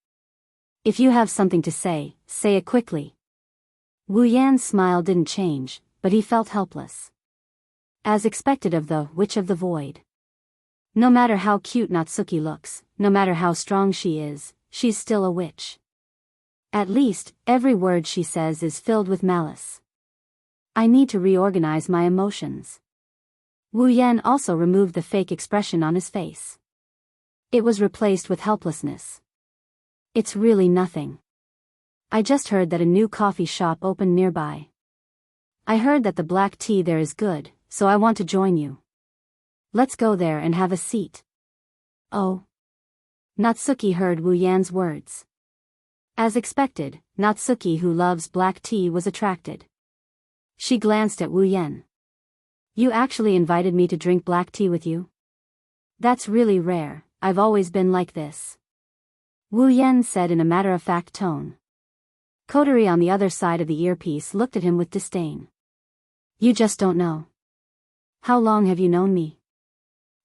If you have something to say it quickly. Wu Yan's smile didn't change, but he felt helpless. As expected of the Witch of the Void. No matter how cute Natsuki looks, no matter how strong she is, she's still a witch. At least, every word she says is filled with malice. I need to reorganize my emotions. Wu Yan also removed the fake expression on his face. It was replaced with helplessness. It's really nothing. I just heard that a new coffee shop opened nearby. I heard that the black tea there is good, so I want to join you. Let's go there and have a seat. Oh. Natsuki heard Wu Yan's words. As expected, Natsuki, who loves black tea, was attracted. She glanced at Wu Yan. You actually invited me to drink black tea with you? That's really rare. I've always been like this. Wu Yan said in a matter-of-fact tone. Kotori on the other side of the earpiece looked at him with disdain. You just don't know. How long have you known me?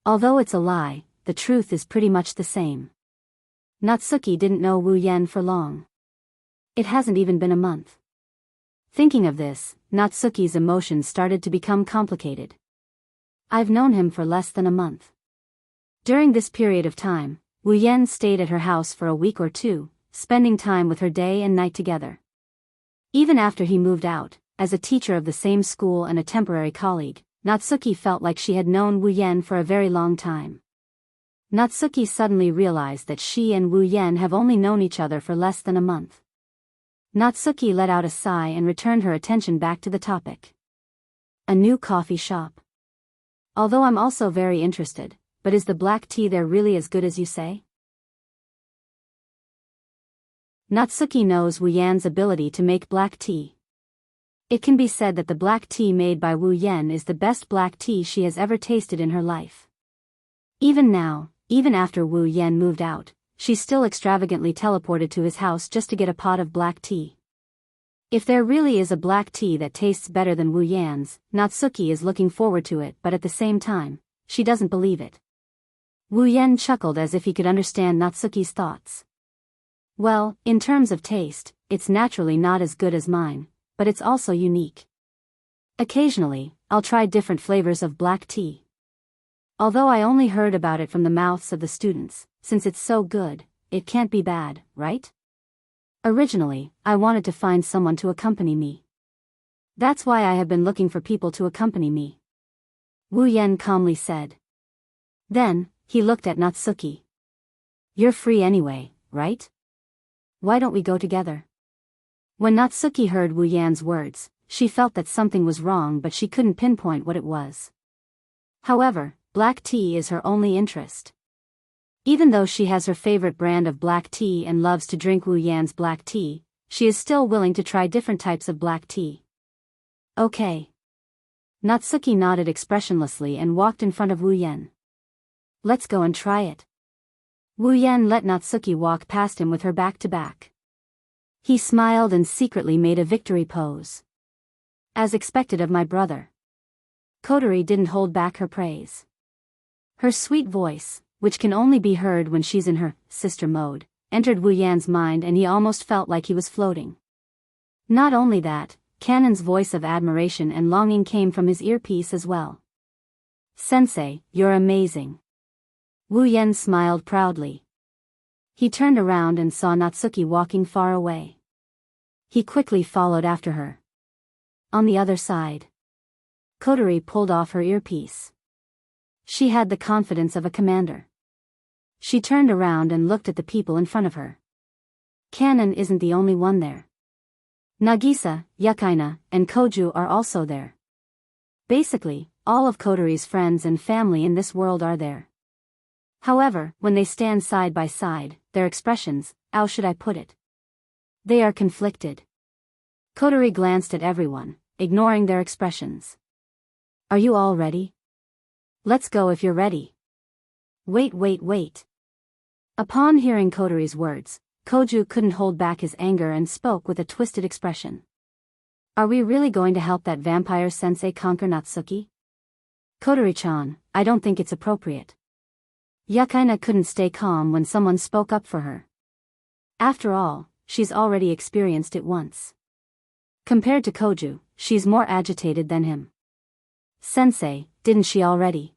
Although it's a lie, the truth is pretty much the same. Natsuki didn't know Wu Yan for long. It hasn't even been a month. Thinking of this, Natsuki's emotions started to become complicated. I've known him for less than a month. During this period of time, Wu Yan stayed at her house for a week or two, spending time with her day and night together. Even after he moved out, as a teacher of the same school and a temporary colleague, Natsuki felt like she had known Wu Yan for a very long time. Natsuki suddenly realized that she and Wu Yan have only known each other for less than a month. Natsuki let out a sigh and returned her attention back to the topic. A new coffee shop. Although I'm also very interested, but is the black tea there really as good as you say? Natsuki knows Wu Yan's ability to make black tea. It can be said that the black tea made by Wu Yan is the best black tea she has ever tasted in her life. Even now, even after Wu Yan moved out, she still extravagantly teleported to his house just to get a pot of black tea. If there really is a black tea that tastes better than Wu Yan's, Natsuki is looking forward to it, but at the same time, she doesn't believe it. Wu Yan chuckled as if he could understand Natsuki's thoughts. Well, in terms of taste, it's naturally not as good as mine, but it's also unique. Occasionally, I'll try different flavors of black tea. Although I only heard about it from the mouths of the students, since it's so good, it can't be bad, right? Originally, I wanted to find someone to accompany me. That's why I have been looking for people to accompany me. Wu Yan calmly said. Then, he looked at Natsuki. You're free anyway, right? Why don't we go together? When Natsuki heard Wu Yan's words, she felt that something was wrong, but she couldn't pinpoint what it was. However, black tea is her only interest. Even though she has her favorite brand of black tea and loves to drink Wu Yan's black tea, she is still willing to try different types of black tea. Okay. Natsuki nodded expressionlessly and walked in front of Wu Yan. Let's go and try it. Wu Yan let Natsuki walk past him with her back to back. He smiled and secretly made a victory pose. As expected of my brother. Kotori didn't hold back her praise. Her sweet voice, which can only be heard when she's in her sister mode, entered Wu Yan's mind and he almost felt like he was floating. Not only that, Kanon's voice of admiration and longing came from his earpiece as well. Sensei, you're amazing. Wu Yan smiled proudly. He turned around and saw Natsuki walking far away. He quickly followed after her. On the other side, Kotori pulled off her earpiece. She had the confidence of a commander. She turned around and looked at the people in front of her. Kanon isn't the only one there. Nagisa, Yukaina, and Koju are also there. Basically, all of Kotori's friends and family in this world are there. However, when they stand side by side, their expressions, how should I put it? They are conflicted. Kotori glanced at everyone, ignoring their expressions. Are you all ready? Let's go if you're ready. Wait. Upon hearing Kotori's words, Koju couldn't hold back his anger and spoke with a twisted expression. Are we really going to help that vampire sensei conquer Natsuki? Kotori-chan, I don't think it's appropriate. Yukaina couldn't stay calm when someone spoke up for her. After all, she's already experienced it once. Compared to Koju, she's more agitated than him. Sensei, didn't she already?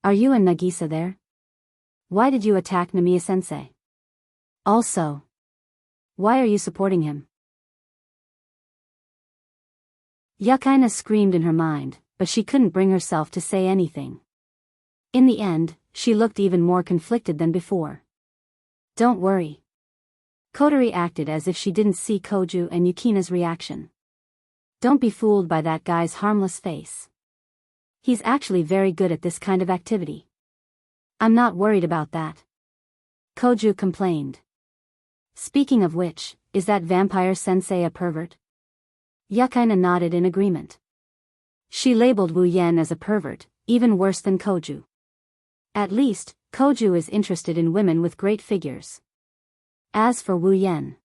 Are you and Nagisa there? Why did you attack Namiya-sensei? Also, Why are you supporting him? Yukaina screamed in her mind, but she couldn't bring herself to say anything. In the end, she looked even more conflicted than before. Don't worry. Kotori acted as if she didn't see Koju and Yukina's reaction. Don't be fooled by that guy's harmless face. He's actually very good at this kind of activity. I'm not worried about that. Koju complained. Speaking of which, is that vampire sensei a pervert? Yukaina nodded in agreement. She labeled Wu Yan as a pervert, even worse than Koju. At least, Koju is interested in women with great figures. As for Wu Yan,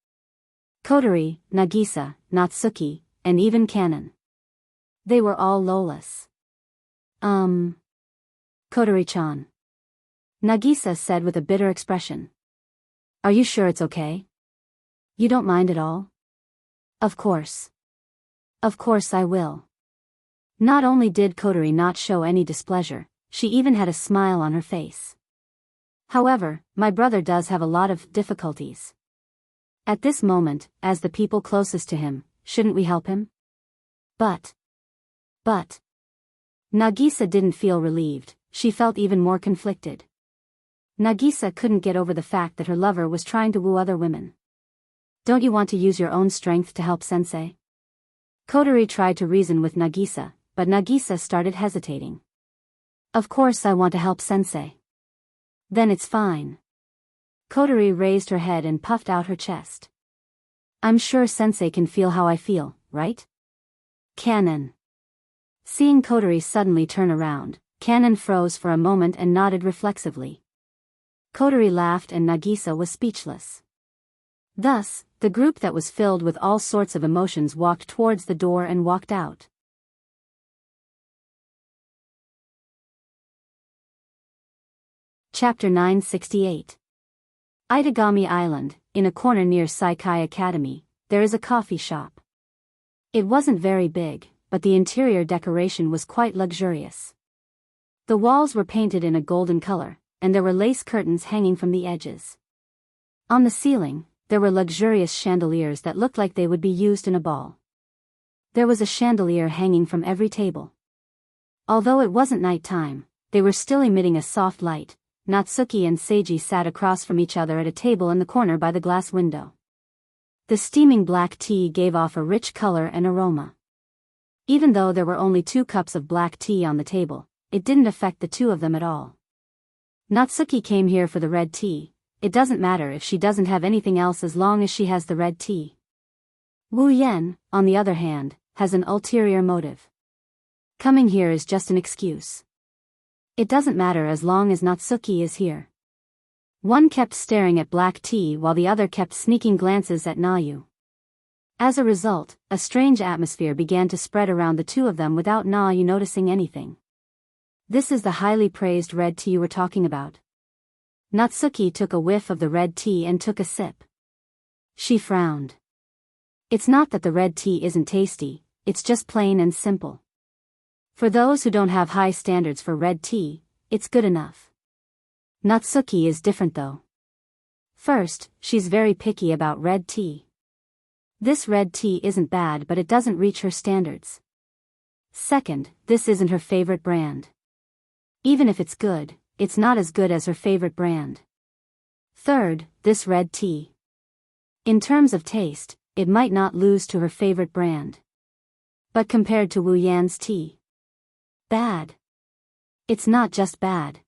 Kotori, Nagisa, Natsuki, and even Kanon, they were all lawless. Kotori-chan, Nagisa said with a bitter expression. Are you sure it's okay? You don't mind at all? Of course. Of course I will. Not only did Kotori not show any displeasure, she even had a smile on her face. However, my brother does have a lot of difficulties. At this moment, as the people closest to him, shouldn't we help him? But. Nagisa didn't feel relieved, she felt even more conflicted. Nagisa couldn't get over the fact that her lover was trying to woo other women. Don't you want to use your own strength to help sensei? Kotori tried to reason with Nagisa, but Nagisa started hesitating. Of course I want to help sensei. Then it's fine. Kotori raised her head and puffed out her chest. I'm sure sensei can feel how I feel, right? Kanon. Seeing Kotori suddenly turn around, Kanon froze for a moment and nodded reflexively. Kotori laughed and Nagisa was speechless. Thus, the group that was filled with all sorts of emotions walked towards the door and walked out. Chapter 968. Itagami Island, in a corner near Saikai Academy, there is a coffee shop. It wasn't very big, but the interior decoration was quite luxurious. The walls were painted in a golden color, and there were lace curtains hanging from the edges. On the ceiling, there were luxurious chandeliers that looked like they would be used in a ball. There was a chandelier hanging from every table. Although it wasn't night time, they were still emitting a soft light. Natsuki and Seiji sat across from each other at a table in the corner by the glass window. The steaming black tea gave off a rich color and aroma. Even though there were only 2 cups of black tea on the table, it didn't affect the two of them at all. Natsuki came here for the red tea. It doesn't matter if she doesn't have anything else as long as she has the red tea. Wu Yan, on the other hand, has an ulterior motive. Coming here is just an excuse. It doesn't matter as long as Natsuki is here. One kept staring at black tea while the other kept sneaking glances at Nayu. As a result, a strange atmosphere began to spread around the two of them without Nayu noticing anything. This is the highly praised red tea you were talking about. Natsuki took a whiff of the red tea and took a sip. She frowned. It's not that the red tea isn't tasty, it's just plain and simple. For those who don't have high standards for red tea, it's good enough. Natsuki is different though. First, she's very picky about red tea. This red tea isn't bad, but it doesn't reach her standards. Second, this isn't her favorite brand. Even if it's good, it's not as good as her favorite brand. Third, this red tea. In terms of taste, it might not lose to her favorite brand. But compared to Wu Yan's tea, bad. It's not just bad.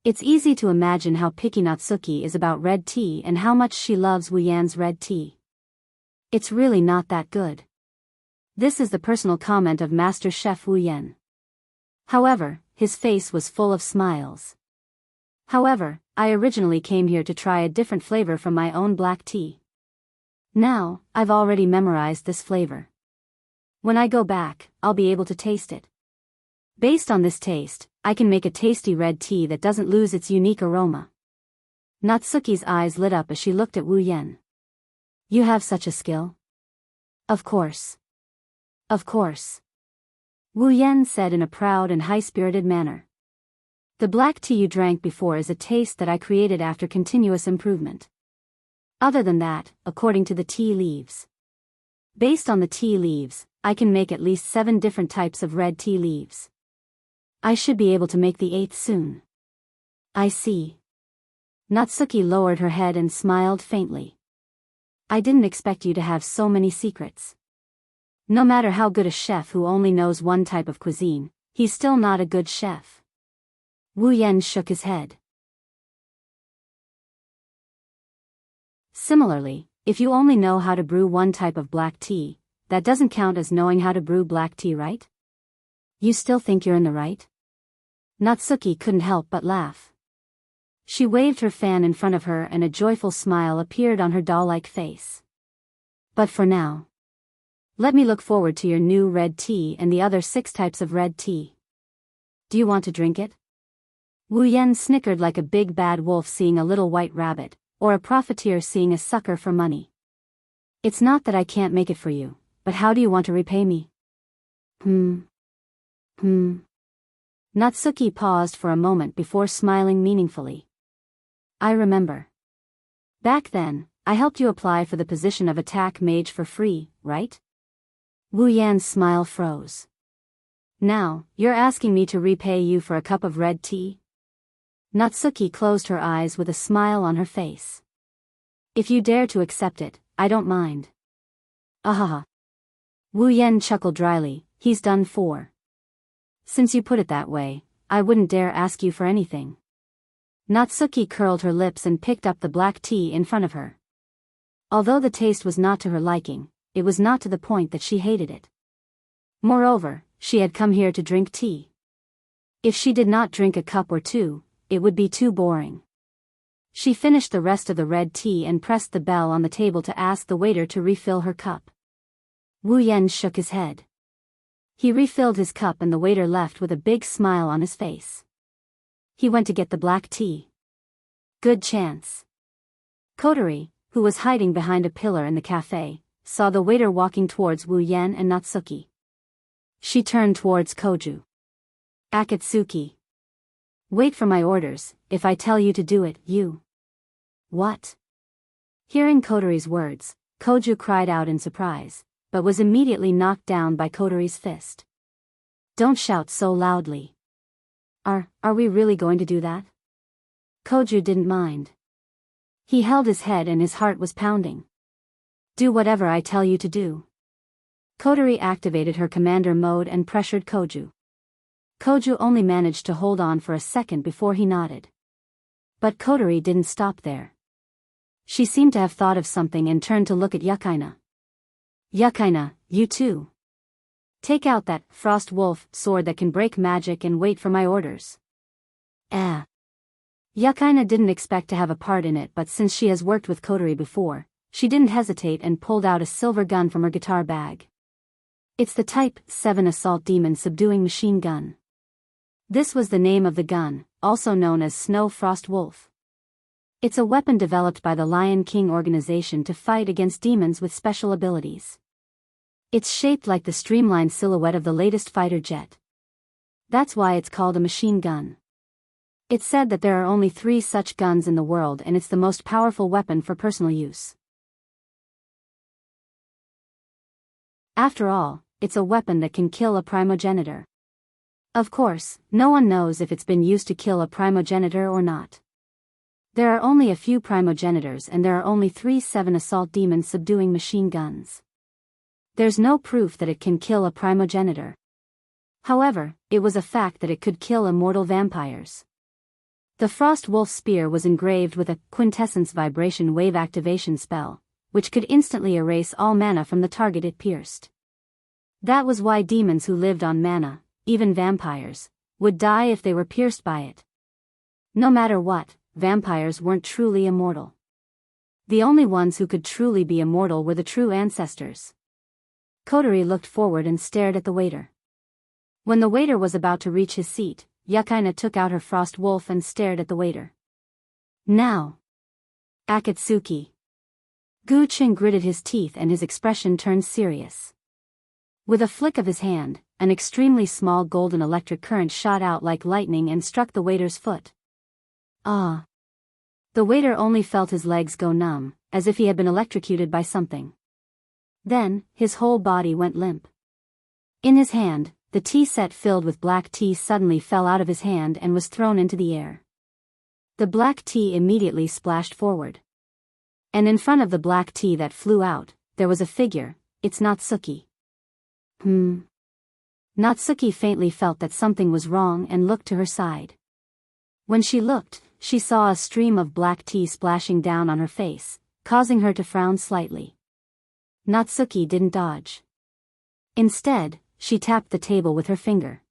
It's easy to imagine how picky Natsuki is about red tea and how much she loves Wu Yan's red tea. It's really not that good. This is the personal comment of Master Chef Wu Yan. However, his face was full of smiles. However, I originally came here to try a different flavor from my own black tea. Now, I've already memorized this flavor. When I go back, I'll be able to taste it. Based on this taste, I can make a tasty red tea that doesn't lose its unique aroma. Natsuki's eyes lit up as she looked at Wu Yan. You have such a skill? Of course. Of course. Wu Yan said in a proud and high-spirited manner. The black tea you drank before is a taste that I created after continuous improvement. Other than that, according to the tea leaves. Based on the tea leaves, I can make at least 7 different types of red tea leaves. I should be able to make the 8th soon. I see. Natsuki lowered her head and smiled faintly. I didn't expect you to have so many secrets. No matter how good a chef who only knows one type of cuisine, he's still not a good chef. Wu Yan shook his head. Similarly, if you only know how to brew one type of black tea, that doesn't count as knowing how to brew black tea, right? You still think you're in the right? Natsuki couldn't help but laugh. She waved her fan in front of her and a joyful smile appeared on her doll-like face. But for now, let me look forward to your new red tea and the other 6 types of red tea. Do you want to drink it? Wu Yan snickered like a big bad wolf seeing a little white rabbit, or a profiteer seeing a sucker for money. It's not that I can't make it for you, but how do you want to repay me? Natsuki paused for a moment before smiling meaningfully. I remember. Back then, I helped you apply for the position of attack mage for free, right? Wu Yan's smile froze. Now, you're asking me to repay you for a cup of red tea? Natsuki closed her eyes with a smile on her face. If you dare to accept it, I don't mind. Ahaha. Wu Yan chuckled dryly, he's done for. Since you put it that way, I wouldn't dare ask you for anything. Natsuki curled her lips and picked up the black tea in front of her. Although the taste was not to her liking, it was not to the point that she hated it. Moreover, she had come here to drink tea. If she did not drink a cup or 2, it would be too boring. She finished the rest of the red tea and pressed the bell on the table to ask the waiter to refill her cup. Wu Yan shook his head. He refilled his cup and the waiter left with a big smile on his face. He went to get the black tea. Good chance. Kotori, who was hiding behind a pillar in the cafe, saw the waiter walking towards Wu Yan and Natsuki. She turned towards Koju. Akatsuki. Wait for my orders, if I tell you to do it, you. What? Hearing Kotori's words, Koju cried out in surprise, but was immediately knocked down by Kotori's fist. Don't shout so loudly. Are we really going to do that? Koju didn't mind. He held his head and his heart was pounding. Do whatever I tell you to do. Kotori activated her commander mode and pressured Koju. Koju only managed to hold on for a second before he nodded. But Kotori didn't stop there. She seemed to have thought of something and turned to look at Yukaina. Yukaina, you too. Take out that frost wolf sword that can break magic and wait for my orders. Yukaina didn't expect to have a part in it, but since she has worked with Kotori before, she didn't hesitate and pulled out a silver gun from her guitar bag. It's the Type 7 assault demon subduing machine gun. This was the name of the gun, also known as Snow Frost Wolf. It's a weapon developed by the Lion King organization to fight against demons with special abilities. It's shaped like the streamlined silhouette of the latest fighter jet. That's why it's called a machine gun. It's said that there are only 3 such guns in the world and it's the most powerful weapon for personal use. After all, it's a weapon that can kill a primogenitor. Of course, no one knows if it's been used to kill a primogenitor or not. There are only a few primogenitors and there are only 3 7 assault demons subduing machine guns. There's no proof that it can kill a primogenitor. However, it was a fact that it could kill immortal vampires. The Frost Wolf Spear was engraved with a quintessence vibration wave activation spell, which could instantly erase all mana from the target it pierced. That was why demons who lived on mana, even vampires, would die if they were pierced by it. No matter what, vampires weren't truly immortal. The only ones who could truly be immortal were the true ancestors. Kotori looked forward and stared at the waiter. When the waiter was about to reach his seat, Yukaina took out her Frost Wolf and stared at the waiter. Now. Akatsuki. Gu-chin gritted his teeth and his expression turned serious. With a flick of his hand, an extremely small golden electric current shot out like lightning and struck the waiter's foot. Ah! The waiter only felt his legs go numb, as if he had been electrocuted by something. Then, his whole body went limp. In his hand, the tea set filled with black tea suddenly fell out of his hand and was thrown into the air. The black tea immediately splashed forward. And in front of the black tea that flew out, there was a figure. It's Natsuki. Natsuki faintly felt that something was wrong and looked to her side. When she looked, she saw a stream of black tea splashing down on her face, causing her to frown slightly. Natsuki didn't dodge. Instead, she tapped the table with her finger.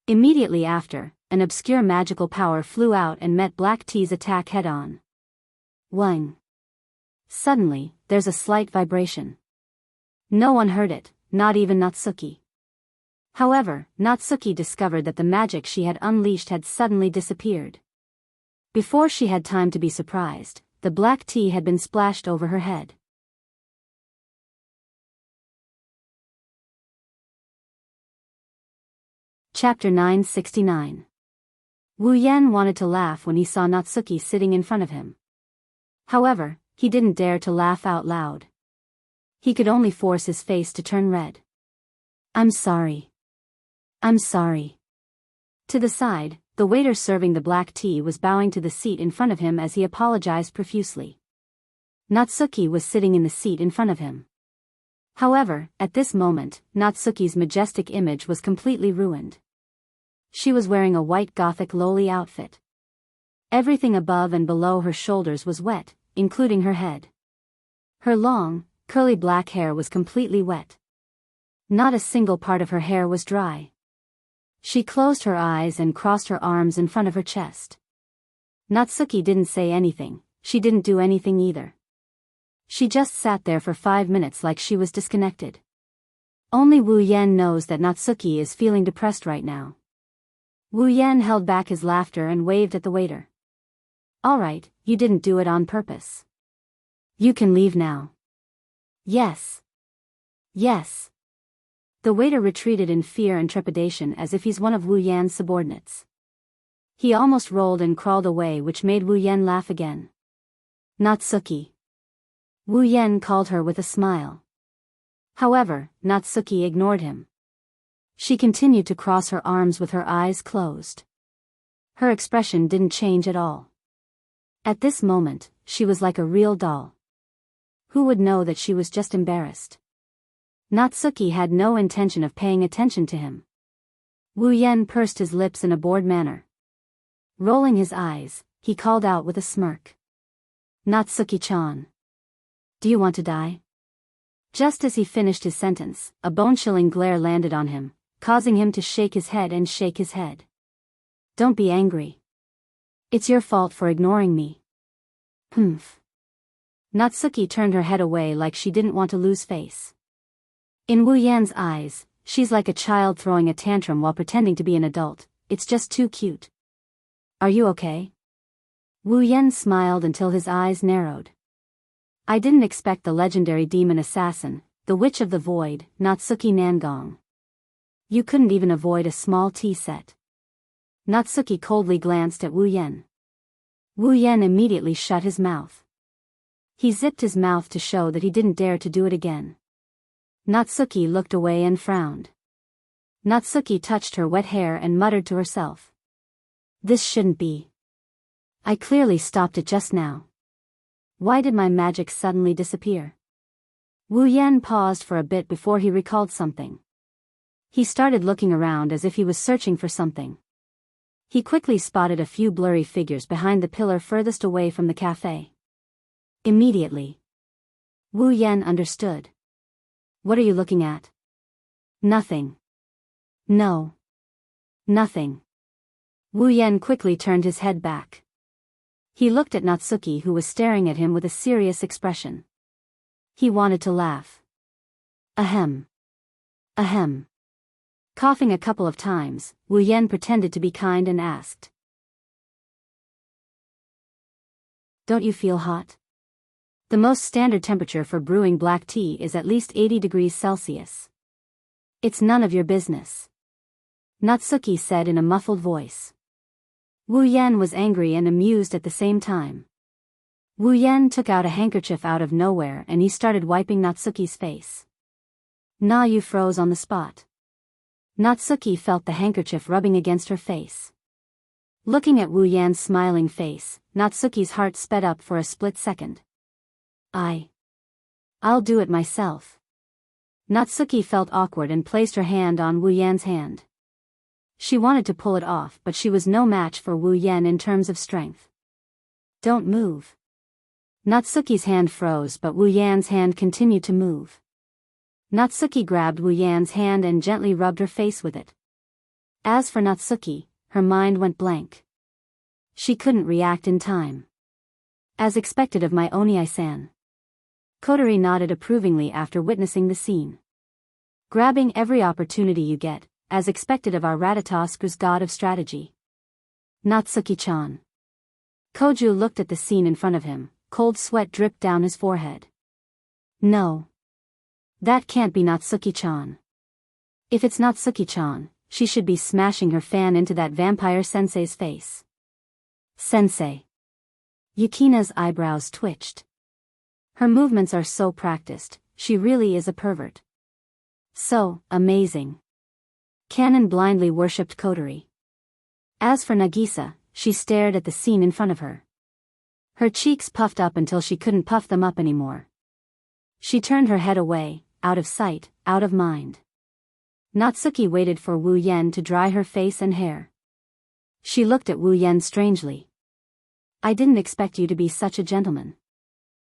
Immediately after, an obscure magical power flew out and met black tea's attack head-on. Wang. Suddenly, there's a slight vibration. No one heard it, not even Natsuki. However, Natsuki discovered that the magic she had unleashed had suddenly disappeared. Before she had time to be surprised, the black tea had been splashed over her head. Chapter 969. Wu Yan wanted to laugh when he saw Natsuki sitting in front of him. However, he didn't dare to laugh out loud. He could only force his face to turn red. I'm sorry. I'm sorry. To the side, the waiter serving the black tea was bowing to the seat in front of him as he apologized profusely. Natsuki was sitting in the seat in front of him. However, at this moment, Natsuki's majestic image was completely ruined. She was wearing a white gothic lowly outfit. Everything above and below her shoulders was wet, including her head. Her long, curly black hair was completely wet. Not a single part of her hair was dry. She closed her eyes and crossed her arms in front of her chest. Natsuki didn't say anything, she didn't do anything either. She just sat there for 5 minutes like she was disconnected. Only Wu Yan knows that Natsuki is feeling depressed right now. Wu Yan held back his laughter and waved at the waiter. Alright, you didn't do it on purpose. You can leave now. Yes. Yes. The waiter retreated in fear and trepidation as if he's one of Wu Yan's subordinates. He almost rolled and crawled away, which made Wu Yan laugh again. Natsuki. Wu Yan called her with a smile. However, Natsuki ignored him. She continued to cross her arms with her eyes closed. Her expression didn't change at all. At this moment, she was like a real doll. Who would know that she was just embarrassed? Natsuki had no intention of paying attention to him. Wu Yan pursed his lips in a bored manner. Rolling his eyes, he called out with a smirk. Natsuki-chan. Do you want to die? Just as he finished his sentence, a bone-chilling glare landed on him, causing him to shake his head and shake his head. Don't be angry. It's your fault for ignoring me. Humph. Natsuki turned her head away like she didn't want to lose face. In Wu Yan's eyes, she's like a child throwing a tantrum while pretending to be an adult. It's just too cute. Are you okay? Wu Yan smiled until his eyes narrowed. I didn't expect the legendary demon assassin, the Witch of the Void, Natsuki Nangong. You couldn't even avoid a small tea set. Natsuki coldly glanced at Wu Yan. Wu Yan immediately shut his mouth. He zipped his mouth to show that he didn't dare to do it again. Natsuki looked away and frowned. Natsuki touched her wet hair and muttered to herself. This shouldn't be. I clearly stopped it just now. Why did my magic suddenly disappear? Wu Yan paused for a bit before he recalled something. He started looking around as if he was searching for something. He quickly spotted a few blurry figures behind the pillar furthest away from the cafe. Immediately, Wu Yan understood. What are you looking at? Nothing. No. Nothing. Wu Yan quickly turned his head back. He looked at Natsuki, who was staring at him with a serious expression. He wanted to laugh. Ahem. Ahem. Coughing a couple of times, Wu Yan pretended to be kind and asked. Don't you feel hot? The most standard temperature for brewing black tea is at least 80 degrees Celsius. It's none of your business. Natsuki said in a muffled voice. Wu Yan was angry and amused at the same time. Wu Yan took out a handkerchief out of nowhere and he started wiping Natsuki's face. Na Yu froze on the spot. Natsuki felt the handkerchief rubbing against her face. Looking at Wu Yan's smiling face, Natsuki's heart sped up for a split second. I'll do it myself. Natsuki felt awkward and placed her hand on Wu Yan's hand. She wanted to pull it off, but she was no match for Wu Yan in terms of strength. Don't move. Natsuki's hand froze, but Wu Yan's hand continued to move. Natsuki grabbed Wu Yan's hand and gently rubbed her face with it. As for Natsuki, her mind went blank. She couldn't react in time. As expected of my Oni-san. Kotori nodded approvingly after witnessing the scene. Grabbing every opportunity you get, as expected of our Ratatoskru's god of strategy. Natsuki-chan. Koju looked at the scene in front of him, cold sweat dripped down his forehead. No. That can't be Natsuki-chan. If it's Natsuki-chan, she should be smashing her fan into that vampire sensei's face. Sensei. Yukina's eyebrows twitched. Her movements are so practiced, she really is a pervert. So, amazing. Kanon blindly worshipped Kotori. As for Nagisa, she stared at the scene in front of her. Her cheeks puffed up until she couldn't puff them up anymore. She turned her head away, out of sight, out of mind. Natsuki waited for Wu Yan to dry her face and hair. She looked at Wu Yan strangely. I didn't expect you to be such a gentleman.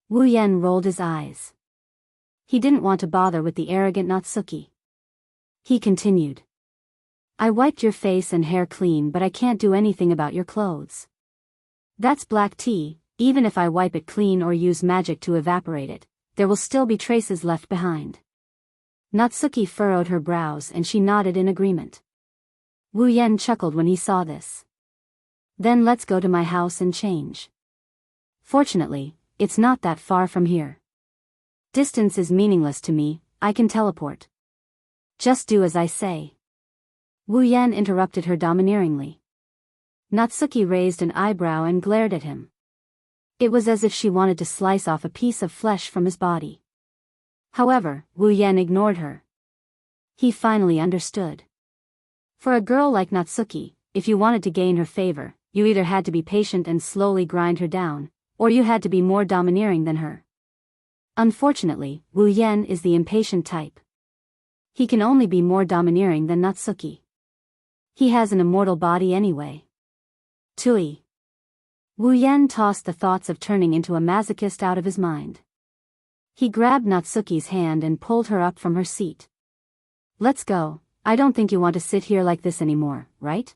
Wu Yan rolled his eyes. He didn't want to bother with the arrogant Natsuki. He continued. I wiped your face and hair clean, but I can't do anything about your clothes. That's black tea. Even if I wipe it clean or use magic to evaporate it, there will still be traces left behind. Natsuki furrowed her brows and she nodded in agreement. Wu Yan chuckled when he saw this. Then let's go to my house and change. Fortunately, it's not that far from here. Distance is meaningless to me, I can teleport. Just do as I say. Wu Yan interrupted her domineeringly. Natsuki raised an eyebrow and glared at him. It was as if she wanted to slice off a piece of flesh from his body. However, Wu Yan ignored her. He finally understood. For a girl like Natsuki, if you wanted to gain her favor, you either had to be patient and slowly grind her down, or you had to be more domineering than her. Unfortunately, Wu Yan is the impatient type. He can only be more domineering than Natsuki. He has an immortal body anyway. Tui. Wu Yan tossed the thoughts of turning into a masochist out of his mind. He grabbed Natsuki's hand and pulled her up from her seat. Let's go, I don't think you want to sit here like this anymore, right?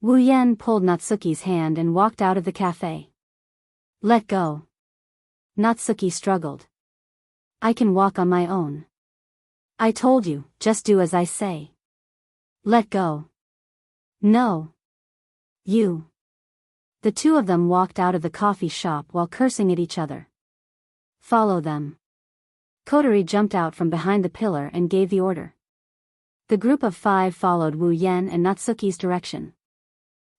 Wu Yan pulled Natsuki's hand and walked out of the cafe. Let go. Natsuki struggled. I can walk on my own. I told you, just do as I say. Let go. No. You. The two of them walked out of the coffee shop while cursing at each other. Follow them. Kotori jumped out from behind the pillar and gave the order. The group of 5 followed Wu Yan and Natsuki's direction.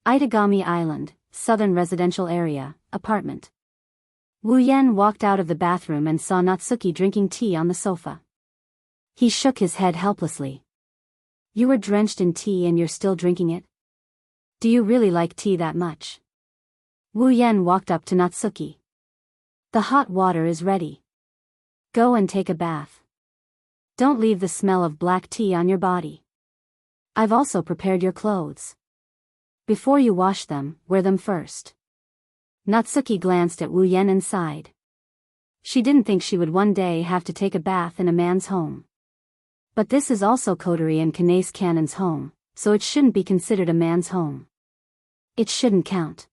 Itagami Island, Southern Residential Area, apartment. Wu Yan walked out of the bathroom and saw Natsuki drinking tea on the sofa. He shook his head helplessly. You were drenched in tea and you're still drinking it? Do you really like tea that much? Wu Yan walked up to Natsuki. The hot water is ready. Go and take a bath. Don't leave the smell of black tea on your body. I've also prepared your clothes. Before you wash them, wear them first. Natsuki glanced at Wu Yan and sighed. She didn't think she would one day have to take a bath in a man's home. But this is also Kotori and Kanase Kanon's home, so it shouldn't be considered a man's home. It shouldn't count.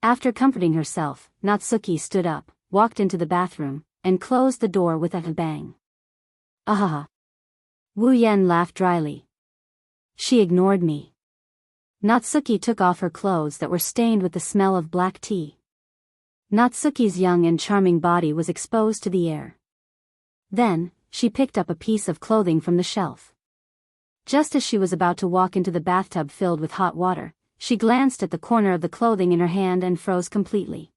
After comforting herself, Natsuki stood up, walked into the bathroom, and closed the door with a bang. Ahaha. Wu Yan laughed dryly. She ignored me. Natsuki took off her clothes that were stained with the smell of black tea. Natsuki's young and charming body was exposed to the air. Then, she picked up a piece of clothing from the shelf. Just as she was about to walk into the bathtub filled with hot water, she glanced at the corner of the clothing in her hand and froze completely.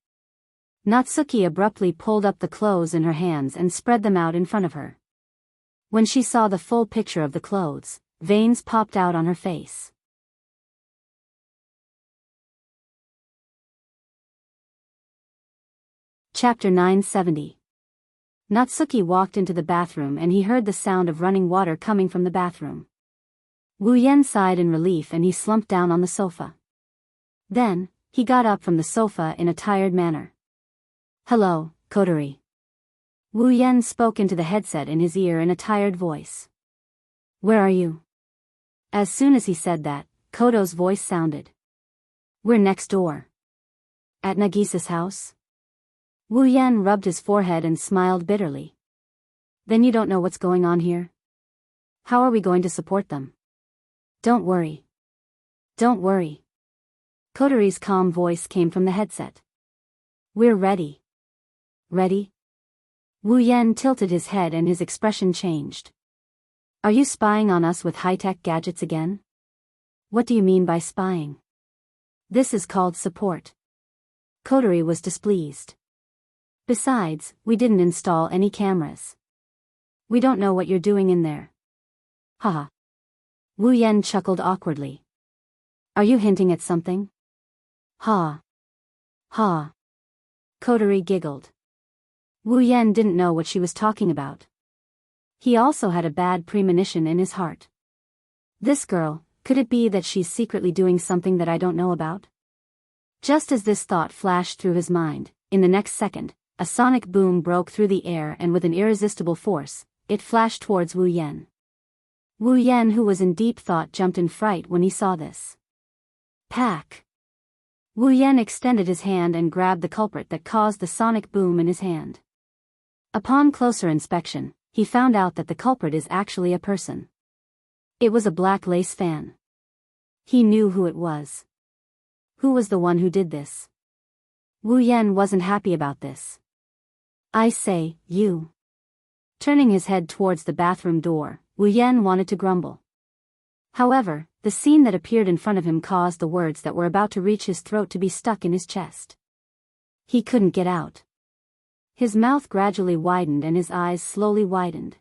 Natsuki abruptly pulled up the clothes in her hands and spread them out in front of her. When she saw the full picture of the clothes, veins popped out on her face. Chapter 970. Natsuki walked into the bathroom and he heard the sound of running water coming from the bathroom. Wu Yan sighed in relief and he slumped down on the sofa. Then, he got up from the sofa in a tired manner. "Hello, Kotori." Wu Yan spoke into the headset in his ear in a tired voice. "Where are you?" As soon as he said that, Koto's voice sounded. "We're next door." "At Nagisa's house?" Wu Yan rubbed his forehead and smiled bitterly. "Then you don't know what's going on here? How are we going to support them?" "Don't worry. Don't worry." Kotori's calm voice came from the headset. "We're ready." "Ready?" Wu Yan tilted his head and his expression changed. "Are you spying on us with high-tech gadgets again?" "What do you mean by spying?" "This is called support." Kotori was displeased. "Besides, we didn't install any cameras. We don't know what you're doing in there." "Haha." Wu Yan chuckled awkwardly. "Are you hinting at something?" "Ha. Ha." Kotori giggled. Wu Yan didn't know what she was talking about. He also had a bad premonition in his heart. This girl, could it be that she's secretly doing something that I don't know about? Just as this thought flashed through his mind, in the next second, a sonic boom broke through the air and with an irresistible force, it flashed towards Wu Yan. Wu Yan, who was in deep thought, jumped in fright when he saw this. Pack! Wu Yan extended his hand and grabbed the culprit that caused the sonic boom in his hand. Upon closer inspection, he found out that the culprit is actually a person. It was a black lace fan. He knew who it was. Who was the one who did this? Wu Yan wasn't happy about this. "I say, you." Turning his head towards the bathroom door, Wu Yan wanted to grumble. However, the scene that appeared in front of him caused the words that were about to reach his throat to be stuck in his chest. He couldn't get out. His mouth gradually widened and his eyes slowly widened.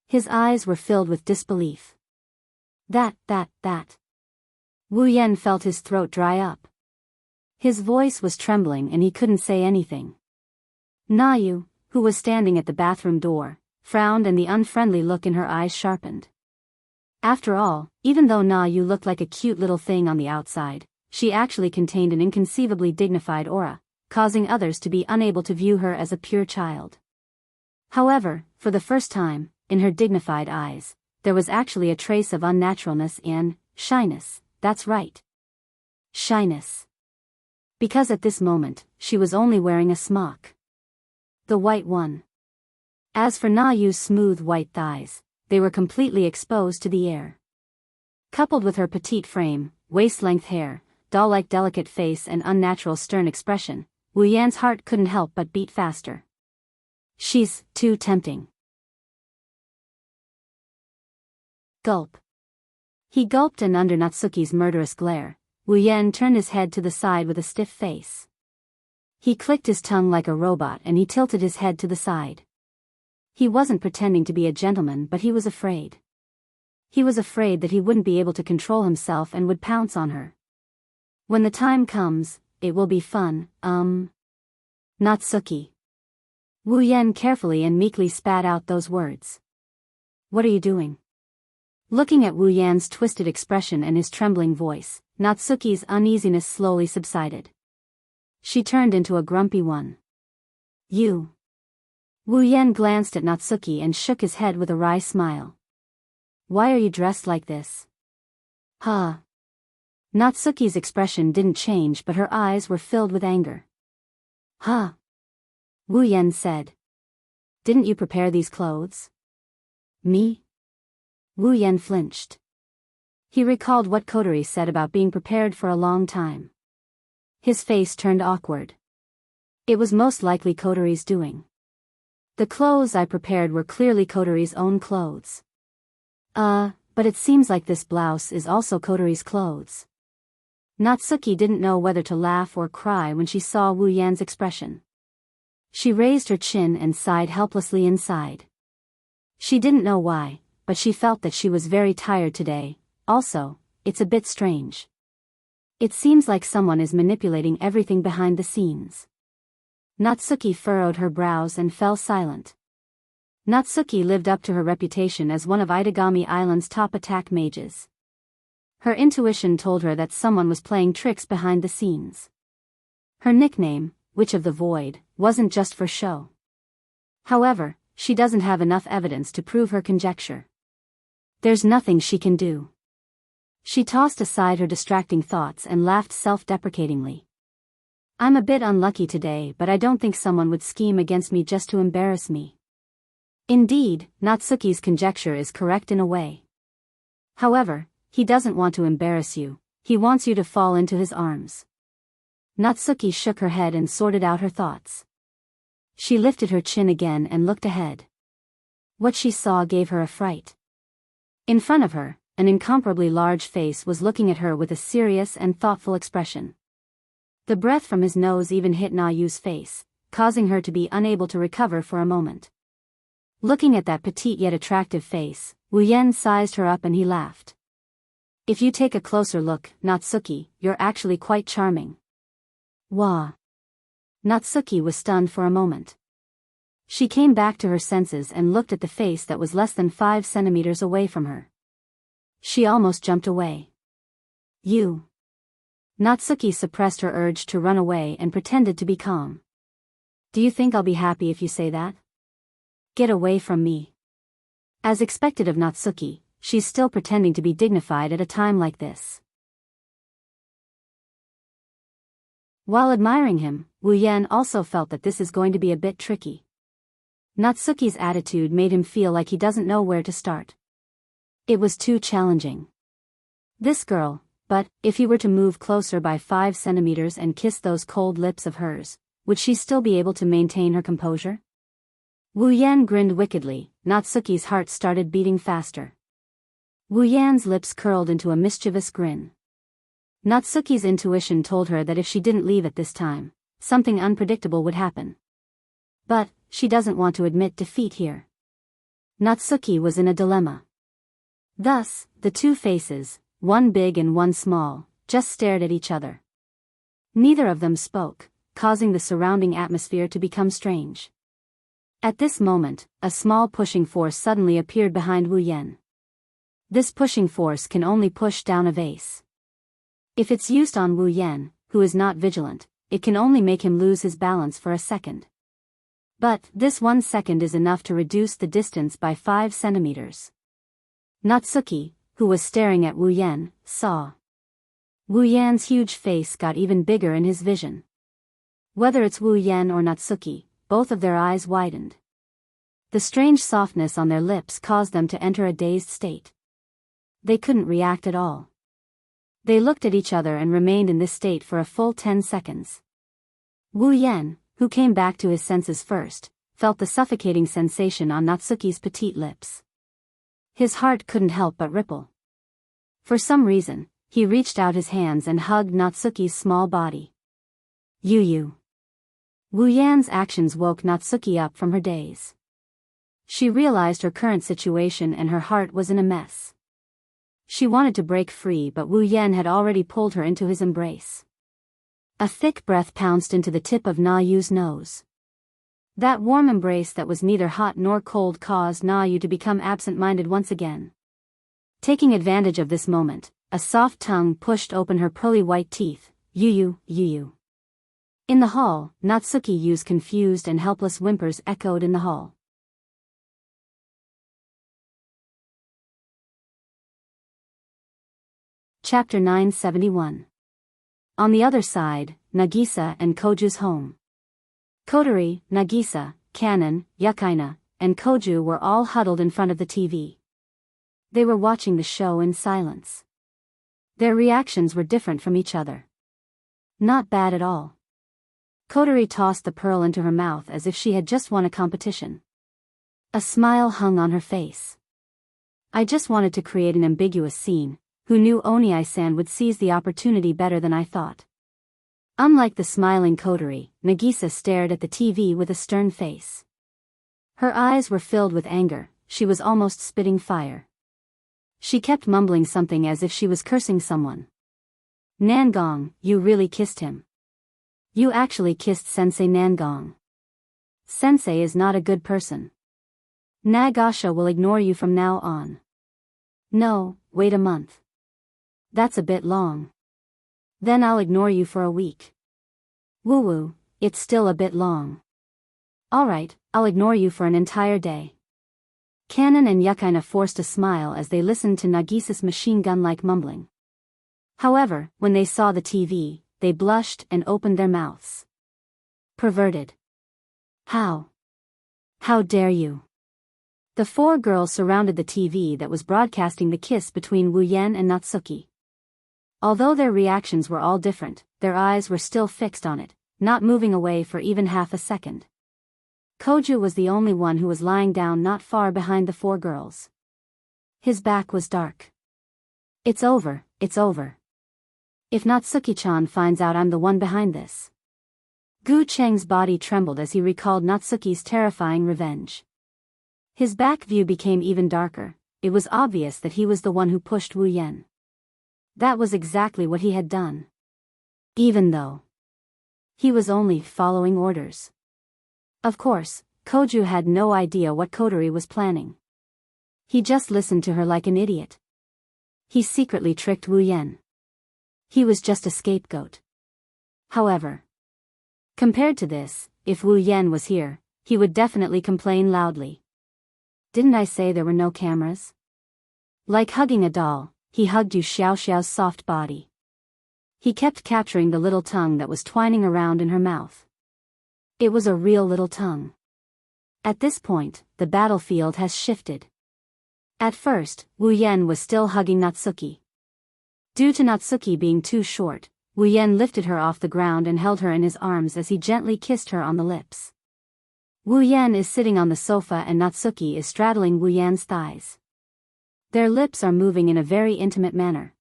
His eyes were filled with disbelief. That. Wu Yan felt his throat dry up. His voice was trembling and he couldn't say anything. Nayu, who was standing at the bathroom door, frowned and the unfriendly look in her eyes sharpened. After all, even though Nayu looked like a cute little thing on the outside, she actually contained an inconceivably dignified aura, causing others to be unable to view her as a pure child. However, for the first time, in her dignified eyes, there was actually a trace of unnaturalness and shyness. That's right. Shyness. Because at this moment, she was only wearing a smock. The white one. As for Nayu's smooth white thighs, they were completely exposed to the air. Coupled with her petite frame, waist-length hair, doll-like delicate face and unnatural stern expression, Wu Yan's heart couldn't help but beat faster. She's too tempting. Gulp. He gulped, and under Natsuki's murderous glare, Wu Yan turned his head to the side with a stiff face. He clicked his tongue like a robot and he tilted his head to the side. He wasn't pretending to be a gentleman, but he was afraid. He was afraid that he wouldn't be able to control himself and would pounce on her. When the time comes, it will be fun, Natsuki. Wu Yan carefully and meekly spat out those words. What are you doing? Looking at Wu Yan's twisted expression and his trembling voice, Natsuki's uneasiness slowly subsided. She turned into a grumpy one. You. Wu Yan glanced at Natsuki and shook his head with a wry smile. Why are you dressed like this? Huh. Natsuki's expression didn't change, but her eyes were filled with anger. Huh. Wu Yan said. Didn't you prepare these clothes? Me? Wu Yan flinched. He recalled what Kotori said about being prepared for a long time. His face turned awkward. It was most likely Kotori's doing. The clothes I prepared were clearly Kotori's own clothes. But it seems like this blouse is also Kotori's clothes. Natsuki didn't know whether to laugh or cry when she saw Wu Yan's expression. She raised her chin and sighed helplessly inside. She didn't know why, but she felt that she was very tired today. Also, it's a bit strange. It seems like someone is manipulating everything behind the scenes. Natsuki furrowed her brows and fell silent. Natsuki lived up to her reputation as one of Itagami Island's top attack mages. Her intuition told her that someone was playing tricks behind the scenes. Her nickname, Witch of the Void, wasn't just for show. However, she doesn't have enough evidence to prove her conjecture. There's nothing she can do. She tossed aside her distracting thoughts and laughed self-deprecatingly. I'm a bit unlucky today, but I don't think someone would scheme against me just to embarrass me. Indeed, Natsuki's conjecture is correct in a way. However, he doesn't want to embarrass you, he wants you to fall into his arms. Natsuki shook her head and sorted out her thoughts. She lifted her chin again and looked ahead. What she saw gave her a fright. In front of her, an incomparably large face was looking at her with a serious and thoughtful expression. The breath from his nose even hit Na Yu's face, causing her to be unable to recover for a moment. Looking at that petite yet attractive face, Wu Yan sized her up and he laughed. If you take a closer look, Natsuki, you're actually quite charming. Wah. Natsuki was stunned for a moment. She came back to her senses and looked at the face that was less than 5 centimeters away from her. She almost jumped away. You. Natsuki suppressed her urge to run away and pretended to be calm. Do you think I'll be happy if you say that? Get away from me. As expected of Natsuki, she's still pretending to be dignified at a time like this. While admiring him, Wu Yan also felt that this is going to be a bit tricky. Natsuki's attitude made him feel like he doesn't know where to start. It was too challenging. This girl, but, if he were to move closer by 5 centimeters and kiss those cold lips of hers, would she still be able to maintain her composure? Wu Yan grinned wickedly. Natsuki's heart started beating faster. Wu Yan's lips curled into a mischievous grin. Natsuki's intuition told her that if she didn't leave at this time, something unpredictable would happen. But, she doesn't want to admit defeat here. Natsuki was in a dilemma. Thus, the two faces, one big and one small, just stared at each other. Neither of them spoke, causing the surrounding atmosphere to become strange. At this moment, a small pushing force suddenly appeared behind Wu Yan. This pushing force can only push down a vase. If it's used on Wu Yan, who is not vigilant, it can only make him lose his balance for a second. But, this 1 second is enough to reduce the distance by 5 centimeters. Natsuki, who was staring at Wu Yan, saw. Wu Yan's huge face got even bigger in his vision. Whether it's Wu Yan or Natsuki, both of their eyes widened. The strange softness on their lips caused them to enter a dazed state. They couldn't react at all. They looked at each other and remained in this state for a full 10 seconds. Wu Yan, who came back to his senses first, felt the suffocating sensation on Natsuki's petite lips. His heart couldn't help but ripple. For some reason, he reached out his hands and hugged Natsuki's small body. You. Wu Yan's actions woke Natsuki up from her daze. She realized her current situation and her heart was in a mess. She wanted to break free, but Wu Yan had already pulled her into his embrace. A thick breath pounced into the tip of Na Yu's nose. That warm embrace that was neither hot nor cold caused Na Yu to become absent-minded once again. Taking advantage of this moment, a soft tongue pushed open her pearly white teeth. You. In the hall, Natsuki Yu's confused and helpless whimpers echoed in the hall. Chapter 971. On the other side, Nagisa and Koju's home. Kotori, Nagisa, Kanon, Yukaina, and Koju were all huddled in front of the TV. They were watching the show in silence. Their reactions were different from each other. Not bad at all. Kotori tossed the pearl into her mouth as if she had just won a competition. A smile hung on her face. I just wanted to create an ambiguous scene, who knew Oniai-san would seize the opportunity better than I thought. Unlike the smiling coterie, Nagisa stared at the TV with a stern face. Her eyes were filled with anger, she was almost spitting fire. She kept mumbling something as if she was cursing someone. Nangong, you really kissed him. You actually kissed Sensei Nangong. Sensei is not a good person. Nagasha will ignore you from now on. No, wait a month. That's a bit long. Then I'll ignore you for a week. Woo-woo, it's still a bit long. Alright, I'll ignore you for an entire day. Kanon and Yukaina forced a smile as they listened to Nagisa's machine gun-like mumbling. However, when they saw the TV, they blushed and opened their mouths. Perverted. How? How dare you? The four girls surrounded the TV that was broadcasting the kiss between Wu Yan and Natsuki. Although their reactions were all different, their eyes were still fixed on it, not moving away for even half a second. Koju was the only one who was lying down not far behind the four girls. His back was dark. It's over, it's over. If Natsuki-chan finds out I'm the one behind this. Gu Cheng's body trembled as he recalled Natsuki's terrifying revenge. His back view became even darker, it was obvious that he was the one who pushed Wu Yan. That was exactly what he had done. Even though he was only following orders. Of course, Koju had no idea what Kotori was planning. He just listened to her like an idiot. He secretly tricked Wu Yan. He was just a scapegoat. However, compared to this, if Wu Yan was here, he would definitely complain loudly. Didn't I say there were no cameras? Like hugging a doll, he hugged Yu Xiaoxiao's soft body. He kept capturing the little tongue that was twining around in her mouth. It was a real little tongue. At this point, the battlefield has shifted. At first, Wu Yan was still hugging Natsuki. Due to Natsuki being too short, Wu Yan lifted her off the ground and held her in his arms as he gently kissed her on the lips. Wu Yan is sitting on the sofa and Natsuki is straddling Wu Yan's thighs. Their lips are moving in a very intimate manner.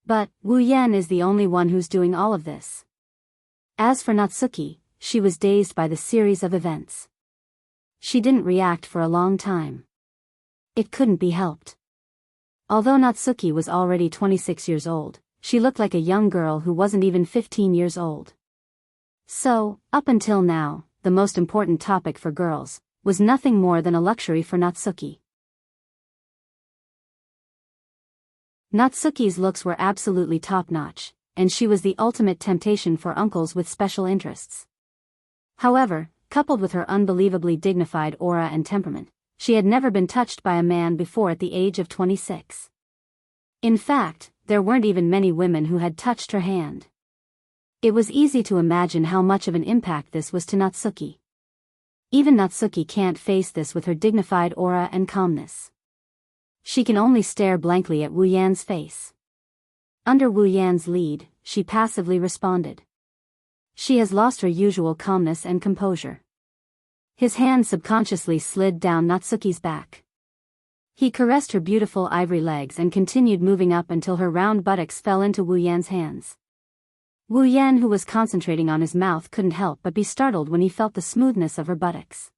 But, Wu Yan is the only one who's doing all of this. As for Natsuki, she was dazed by the series of events. She didn't react for a long time. It couldn't be helped. Although Natsuki was already 26 years old, she looked like a young girl who wasn't even 15 years old. So, up until now, the most important topic for girls was nothing more than a luxury for Natsuki. Natsuki's looks were absolutely top-notch, and she was the ultimate temptation for uncles with special interests. However, coupled with her unbelievably dignified aura and temperament, she had never been touched by a man before at the age of 26. In fact, there weren't even many women who had touched her hand. It was easy to imagine how much of an impact this was to Natsuki. Even Natsuki can't face this with her dignified aura and calmness. She can only stare blankly at Wu Yan's face. Under Wu Yan's lead, she passively responded. She has lost her usual calmness and composure. His hand subconsciously slid down Natsuki's back. He caressed her beautiful ivory legs and continued moving up until her round buttocks fell into Wu Yan's hands. Wu Yan, who was concentrating on his mouth, couldn't help but be startled when he felt the smoothness of her buttocks.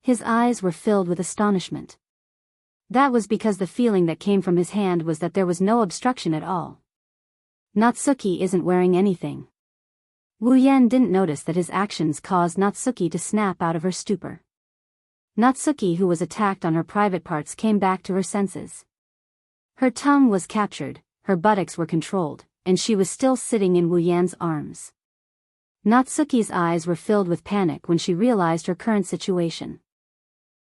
His eyes were filled with astonishment. That was because the feeling that came from his hand was that there was no obstruction at all. Natsuki isn't wearing anything. Wu Yan didn't notice that his actions caused Natsuki to snap out of her stupor. Natsuki, who was attacked on her private parts, came back to her senses. Her tongue was captured, her buttocks were controlled, and she was still sitting in Wu Yan's arms. Natsuki's eyes were filled with panic when she realized her current situation.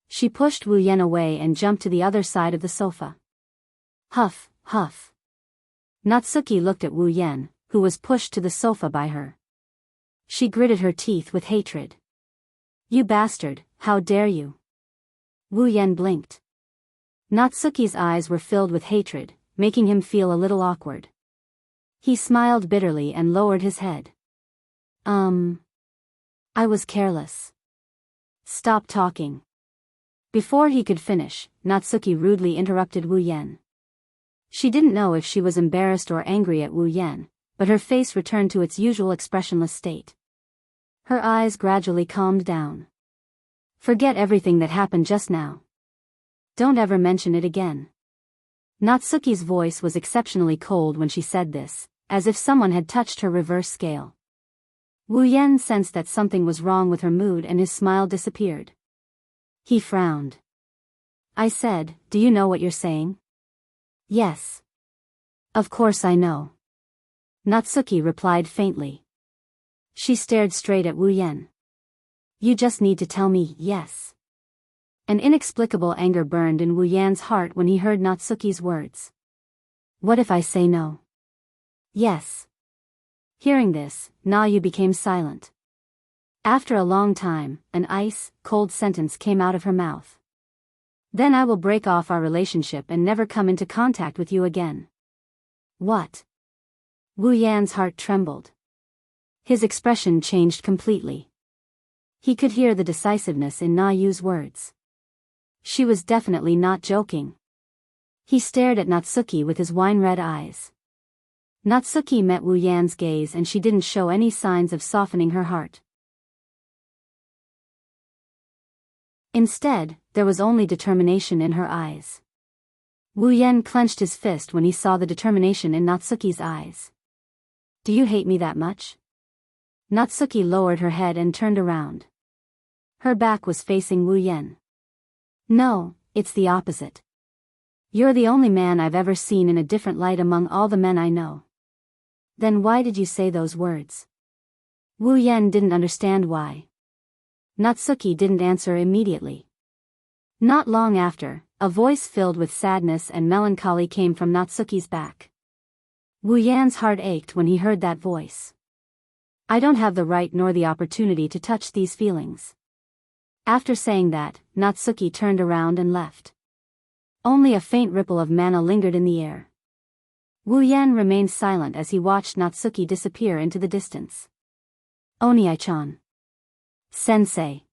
She pushed Wu Yan away and jumped to the other side of the sofa. Huff, huff. Natsuki looked at Wu Yan, who was pushed to the sofa by her. She gritted her teeth with hatred. You bastard, how dare you? Wu Yan blinked. Natsuki's eyes were filled with hatred, making him feel a little awkward. He smiled bitterly and lowered his head. I was careless. Stop talking. Before he could finish, Natsuki rudely interrupted Wu Yan. She didn't know if she was embarrassed or angry at Wu Yan, but her face returned to its usual expressionless state. Her eyes gradually calmed down. Forget everything that happened just now. Don't ever mention it again. Natsuki's voice was exceptionally cold when she said this, as if someone had touched her reverse scale. Wu Yan sensed that something was wrong with her mood and his smile disappeared. He frowned. I said, do you know what you're saying? Yes. Of course I know. Natsuki replied faintly. She stared straight at Wu Yan. You just need to tell me yes. An inexplicable anger burned in Wu Yan's heart when he heard Natsuki's words. What if I say no? Yes. Hearing this, Na Yu became silent. After a long time, an ice-cold sentence came out of her mouth. Then I will break off our relationship and never come into contact with you again. What? Wu Yan's heart trembled. His expression changed completely. He could hear the decisiveness in Na Yu's words. She was definitely not joking. He stared at Natsuki with his wine-red eyes. Natsuki met Wu Yan's gaze and she didn't show any signs of softening her heart. Instead, there was only determination in her eyes. Wu Yan clenched his fist when he saw the determination in Natsuki's eyes. Do you hate me that much? Natsuki lowered her head and turned around. Her back was facing Wu Yan. No, it's the opposite. You're the only man I've ever seen in a different light among all the men I know. Then why did you say those words? Wu Yan didn't understand why. Natsuki didn't answer immediately. Not long after, a voice filled with sadness and melancholy came from Natsuki's back. Wu Yan's heart ached when he heard that voice. I don't have the right nor the opportunity to touch these feelings. After saying that, Natsuki turned around and left. Only a faint ripple of mana lingered in the air. Wu Yan remained silent as he watched Natsuki disappear into the distance. Oniai-chan. Sensei.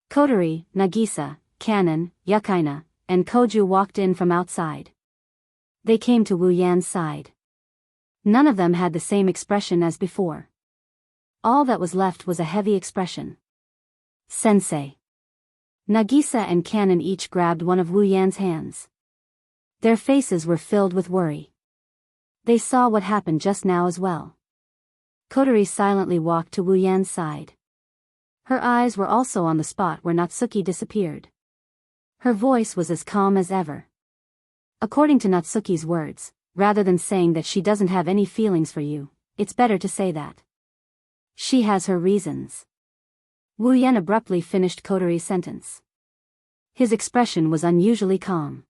Kotori, Nagisa, Kanon, Yukaina, and Koju walked in from outside. They came to Wu Yan's side. None of them had the same expression as before. All that was left was a heavy expression. Sensei. Nagisa and Kanon each grabbed one of Wu Yan's hands. Their faces were filled with worry. They saw what happened just now as well. Kotori silently walked to Wu Yan's side. Her eyes were also on the spot where Natsuki disappeared. Her voice was as calm as ever. According to Natsuki's words, rather than saying that she doesn't have any feelings for you, it's better to say that she has her reasons. Wu Yan abruptly finished Kotori's sentence. His expression was unusually calm.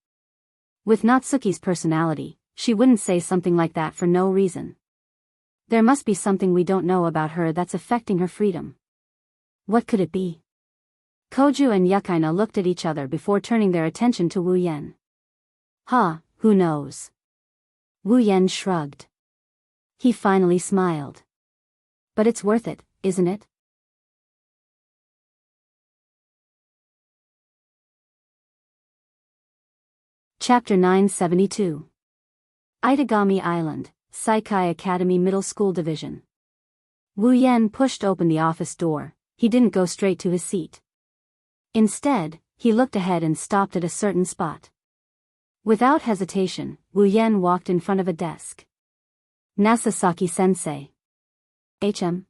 With Natsuki's personality, she wouldn't say something like that for no reason. There must be something we don't know about her that's affecting her freedom. What could it be? Koju and Yukaina looked at each other before turning their attention to Wu Yan. Who knows? Wu Yan shrugged. He finally smiled. But it's worth it, isn't it? Chapter 972. Itagami Island, Saikai Academy Middle School Division. Wu Yan pushed open the office door. He didn't go straight to his seat. Instead, he looked ahead and stopped at a certain spot. Without hesitation, Wu Yan walked in front of a desk. Nasasaki-sensei. HM.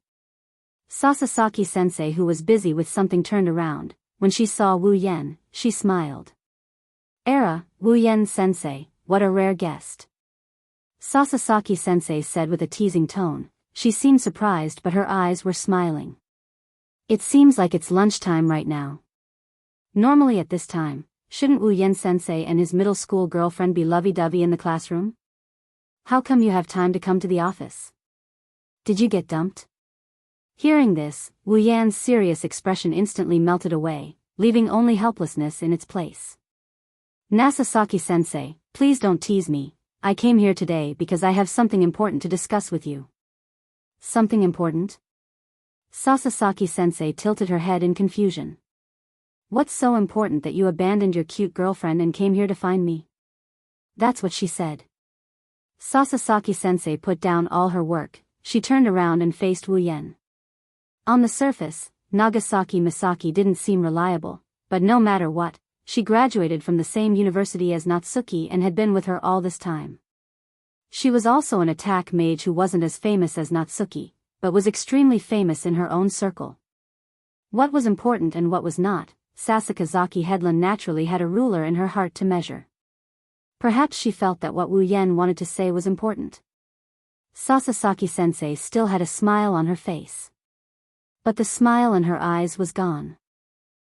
Sasasaki-sensei, who was busy with something, turned around. When she saw Wu Yan, she smiled. Wu Yan-sensei, what a rare guest. Sasasaki-sensei said with a teasing tone. She seemed surprised, but her eyes were smiling. It seems like it's lunchtime right now. Normally at this time, shouldn't Wu Yan-sensei and his middle school girlfriend be lovey-dovey in the classroom? How come you have time to come to the office? Did you get dumped? Hearing this, Wu Yan's serious expression instantly melted away, leaving only helplessness in its place. Nasasaki-sensei, please don't tease me. I came here today because I have something important to discuss with you. Something important? Sasasaki-sensei tilted her head in confusion. What's so important that you abandoned your cute girlfriend and came here to find me? That's what she said. Sasaki-sensei put down all her work. She turned around and faced Wu Yan. On the surface, Nagasaki Misaki didn't seem reliable, but no matter what, she graduated from the same university as Natsuki and had been with her all this time. She was also an attack mage who wasn't as famous as Natsuki, but was extremely famous in her own circle. What was important and what was not, Sasakazaki Headland naturally had a ruler in her heart to measure. Perhaps she felt that what Wu Yan wanted to say was important. Sasaki-sensei still had a smile on her face. But the smile in her eyes was gone.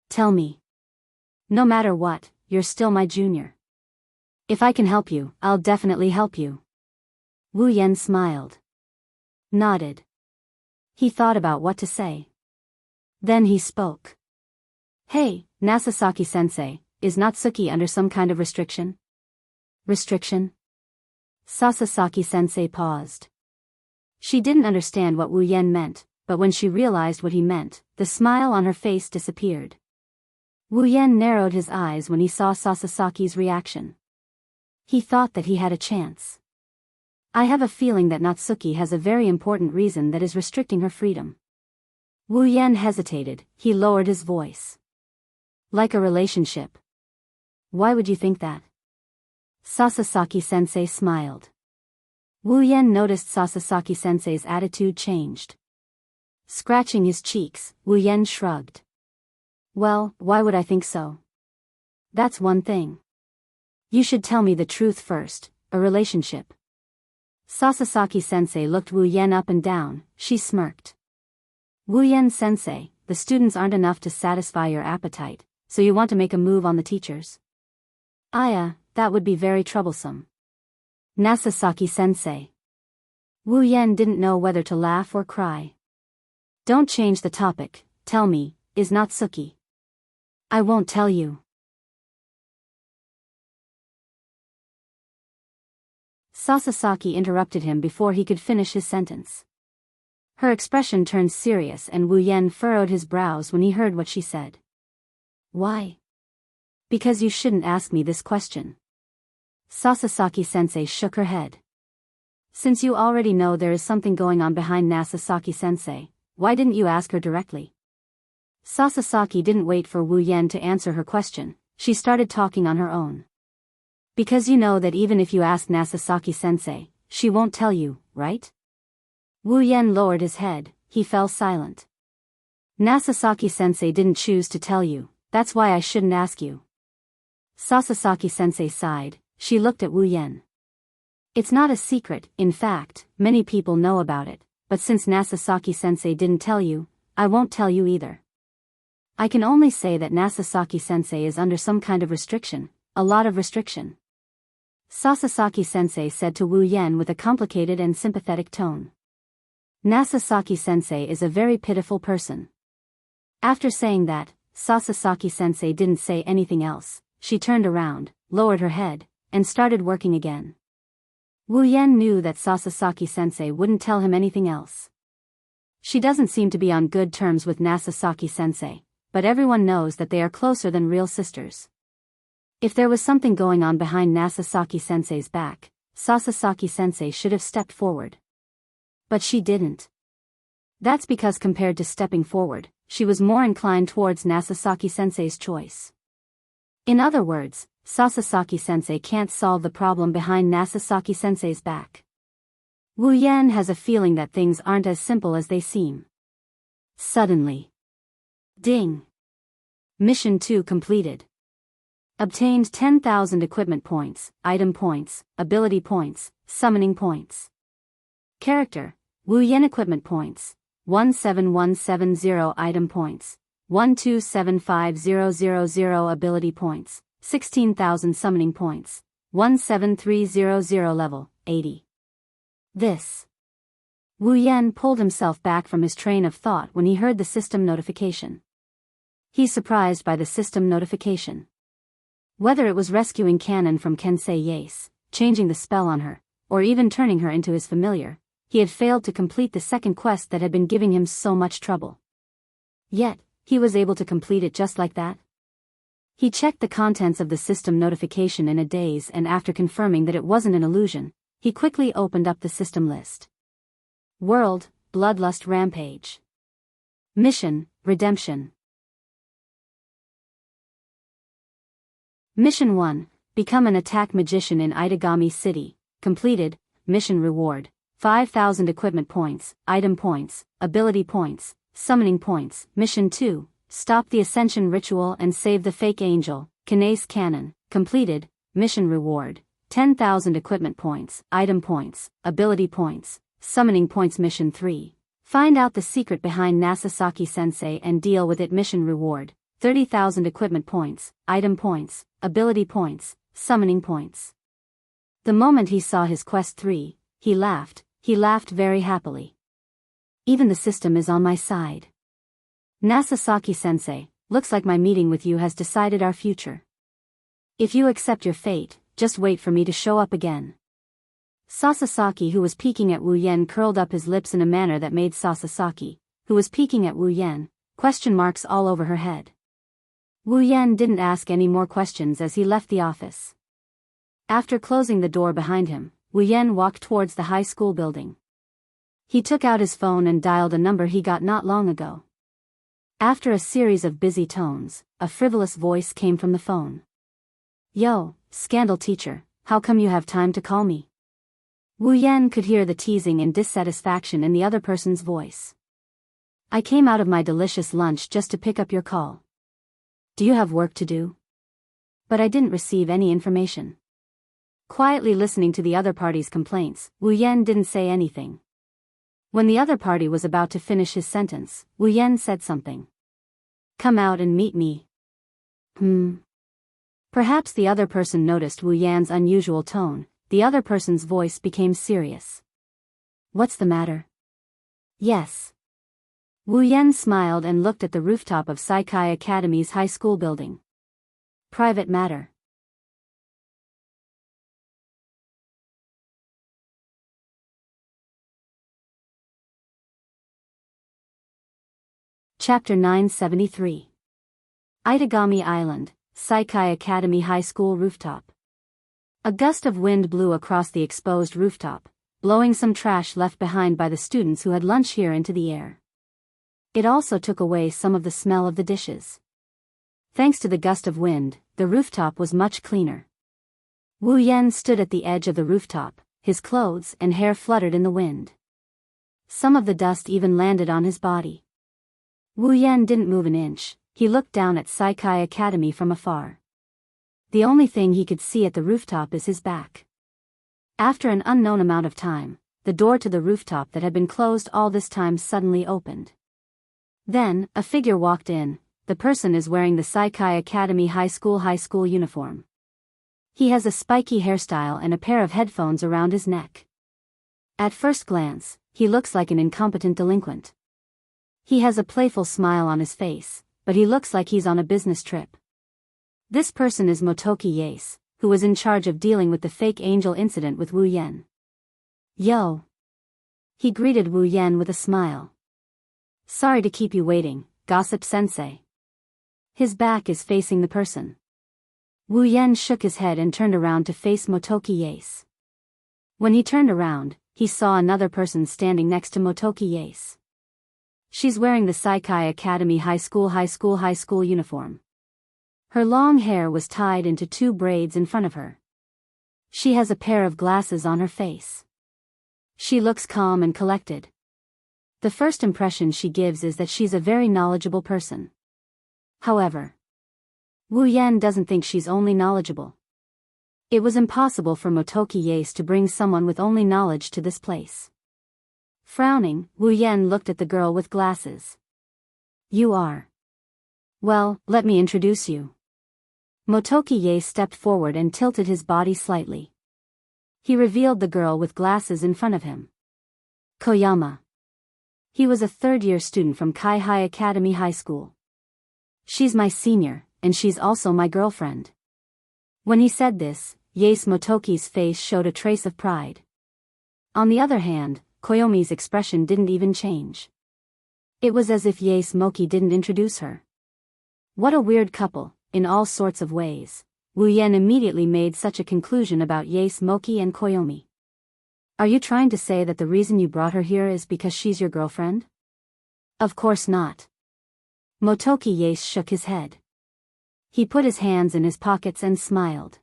Tell me. No matter what, you're still my junior. If I can help you, I'll definitely help you. Wu Yan smiled. Nodded. He thought about what to say. Then he spoke. Hey, Nasasaki-sensei, is Natsuki under some kind of restriction? Restriction? Sasaki-sensei paused. She didn't understand what Wu Yan meant, but when she realized what he meant, the smile on her face disappeared. Wu Yan narrowed his eyes when he saw Sasasaki's reaction. He thought that he had a chance. I have a feeling that Natsuki has a very important reason that is restricting her freedom. Wu Yan hesitated, he lowered his voice. Like a relationship. Why would you think that? Sasaki-sensei smiled. Wu Yan noticed Sasaki-sensei's attitude changed. Scratching his cheeks, Wu Yan shrugged. Well, why would I think so? That's one thing. You should tell me the truth first, a relationship. Sasaki-sensei looked Wu Yan up and down, she smirked. Wu Yan-sensei, the students aren't enough to satisfy your appetite, so you want to make a move on the teachers? That would be very troublesome. Nasasaki-sensei. Wu Yan didn't know whether to laugh or cry. Don't change the topic, tell me, is Natsuki? I won't tell you. Sasaki interrupted him before he could finish his sentence. Her expression turned serious and Wu Yan furrowed his brows when he heard what she said. Why? Because you shouldn't ask me this question. Sasaki-sensei shook her head. Since you already know there is something going on behind Nasasaki-sensei, why didn't you ask her directly? Sasaki didn't wait for Wu Yan to answer her question, she started talking on her own. Because you know that even if you ask Nasasaki-sensei, she won't tell you, right? Wu Yan lowered his head, he fell silent. Nasasaki-sensei didn't choose to tell you, that's why I shouldn't ask you. Sasaki-sensei sighed, she looked at Wu Yan. It's not a secret, in fact, many people know about it, but since Nasasaki-sensei didn't tell you, I won't tell you either. I can only say that Nasasaki-sensei is under some kind of restriction, a lot of restriction. Sasaki-sensei said to Wu Yan with a complicated and sympathetic tone. Nasasaki-sensei is a very pitiful person. After saying that, Sasaki-sensei didn't say anything else, she turned around, lowered her head, and started working again. Wu Yan knew that Sasaki-sensei wouldn't tell him anything else. She doesn't seem to be on good terms with Nasasaki-sensei, but everyone knows that they are closer than real sisters. If there was something going on behind Nasasaki-sensei's back, Sasaki-sensei should have stepped forward. But she didn't. That's because compared to stepping forward, she was more inclined towards Nasasaki-sensei's choice. In other words, Sasaki-sensei can't solve the problem behind Nasasaki-sensei's back. Wu Yan has a feeling that things aren't as simple as they seem. Suddenly. Ding. Mission 2 completed. Obtained 10,000 equipment points, item points, ability points, summoning points. Character, Wu Yan equipment points, 17170 item points, 1275000 ability points, 16,000 summoning points, 17300 level, 80. This. Wu Yan pulled himself back from his train of thought when he heard the system notification. He's surprised by the system notification. Whether it was rescuing Kanon from Kensei Yase, changing the spell on her, or even turning her into his familiar, he had failed to complete the second quest that had been giving him so much trouble. Yet, he was able to complete it just like that. He checked the contents of the system notification in a daze and after confirming that it wasn't an illusion, he quickly opened up the system list. World, Bloodlust Rampage. Mission, Redemption. Mission 1, Become an Attack Magician in Itagami City. Completed. Mission Reward, 5,000 Equipment Points, Item Points, Ability Points, Summoning Points. Mission 2, Stop the Ascension Ritual and Save the Fake Angel, Kinase Cannon. Completed. Mission Reward, 10,000 Equipment Points, Item Points, Ability Points, Summoning Points. Mission 3, Find out the secret behind Nasasaki-sensei and deal with it. Mission Reward, 30,000 Equipment Points, Item Points, Ability Points, Summoning Points. The moment he saw his Quest 3, he laughed very happily. Even the system is on my side. Nasasaki-sensei, looks like my meeting with you has decided our future. If you accept your fate, just wait for me to show up again. Sasasaki, who was peeking at Wu Yen, curled up his lips in a manner that made Sasasaki, who was peeking at Wu Yen, question marks all over her head. Wu Yen didn't ask any more questions as he left the office. After closing the door behind him, Wu Yen walked towards the high school building. He took out his phone and dialed a number he got not long ago. After a series of busy tones, a frivolous voice came from the phone. Yo, Scandal Teacher, how come you have time to call me? Wu Yen could hear the teasing and dissatisfaction in the other person's voice. I came out of my delicious lunch just to pick up your call. Do you have work to do? But I didn't receive any information. Quietly listening to the other party's complaints, Wu Yen didn't say anything. When the other party was about to finish his sentence, Wu Yen said something. Come out and meet me. Perhaps the other person noticed Wu Yan's unusual tone. The other person's voice became serious. What's the matter? Yes. Wu Yen smiled and looked at the rooftop of Saikai Academy's high school building. Private matter. Chapter 973. Itagami Island, Saikai Academy High School rooftop. A gust of wind blew across the exposed rooftop, blowing some trash left behind by the students who had lunch here into the air. It also took away some of the smell of the dishes. Thanks to the gust of wind, the rooftop was much cleaner. Wu Yen stood at the edge of the rooftop, his clothes and hair fluttered in the wind. Some of the dust even landed on his body. Wu Yen didn't move an inch. He looked down at Saikai Academy from afar. The only thing he could see at the rooftop is his back. After an unknown amount of time, the door to the rooftop that had been closed all this time suddenly opened. Then, a figure walked in. The person is wearing the Saikai Academy high school uniform. He has a spiky hairstyle and a pair of headphones around his neck. At first glance, he looks like an incompetent delinquent. He has a playful smile on his face, but he looks like he's on a business trip. This person is Motoki Yase, who was in charge of dealing with the fake angel incident with Wu Yen. Yo! He greeted Wu Yen with a smile. Sorry to keep you waiting, Gossip Sensei. His back is facing the person. Wu Yen shook his head and turned around to face Motoki Yase. When he turned around, he saw another person standing next to Motoki Yase. She's wearing the Saikai Academy high school uniform. Her long hair was tied into 2 braids in front of her. She has a pair of glasses on her face. She looks calm and collected. The first impression she gives is that she's a very knowledgeable person. However, Wu Yen doesn't think she's only knowledgeable. It was impossible for Motoki Yase to bring someone with only knowledge to this place. Frowning, Wu Yen looked at the girl with glasses. You are. Well, let me introduce you. Motoki Yase stepped forward and tilted his body slightly. He revealed the girl with glasses in front of him. Koyama. He was a third-year student from Kaihai Academy High School. She's my senior, and she's also my girlfriend. When he said this, Yase Motoki's face showed a trace of pride. On the other hand, Koyomi's expression didn't even change. It was as if Yase Moki didn't introduce her. What a weird couple, in all sorts of ways. Wu Yen immediately made such a conclusion about Yase Moki and Koyomi. Are you trying to say that the reason you brought her here is because she's your girlfriend? Of course not. Motoki Yace shook his head. He put his hands in his pockets and smiled.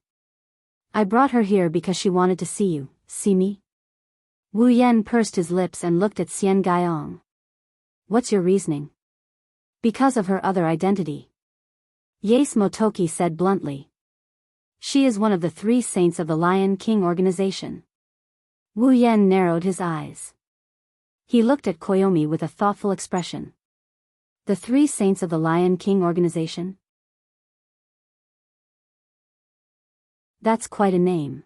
I brought her here because she wanted to see you, see me? Wu Yan pursed his lips and looked at Xian Gaiyong. What's your reasoning? Because of her other identity. Yace Motoki said bluntly. She is one of the 3 saints of the Lion King organization. Wu Yan narrowed his eyes. He looked at Koyomi with a thoughtful expression. The 3 saints of the Lion King organization? That's quite a name.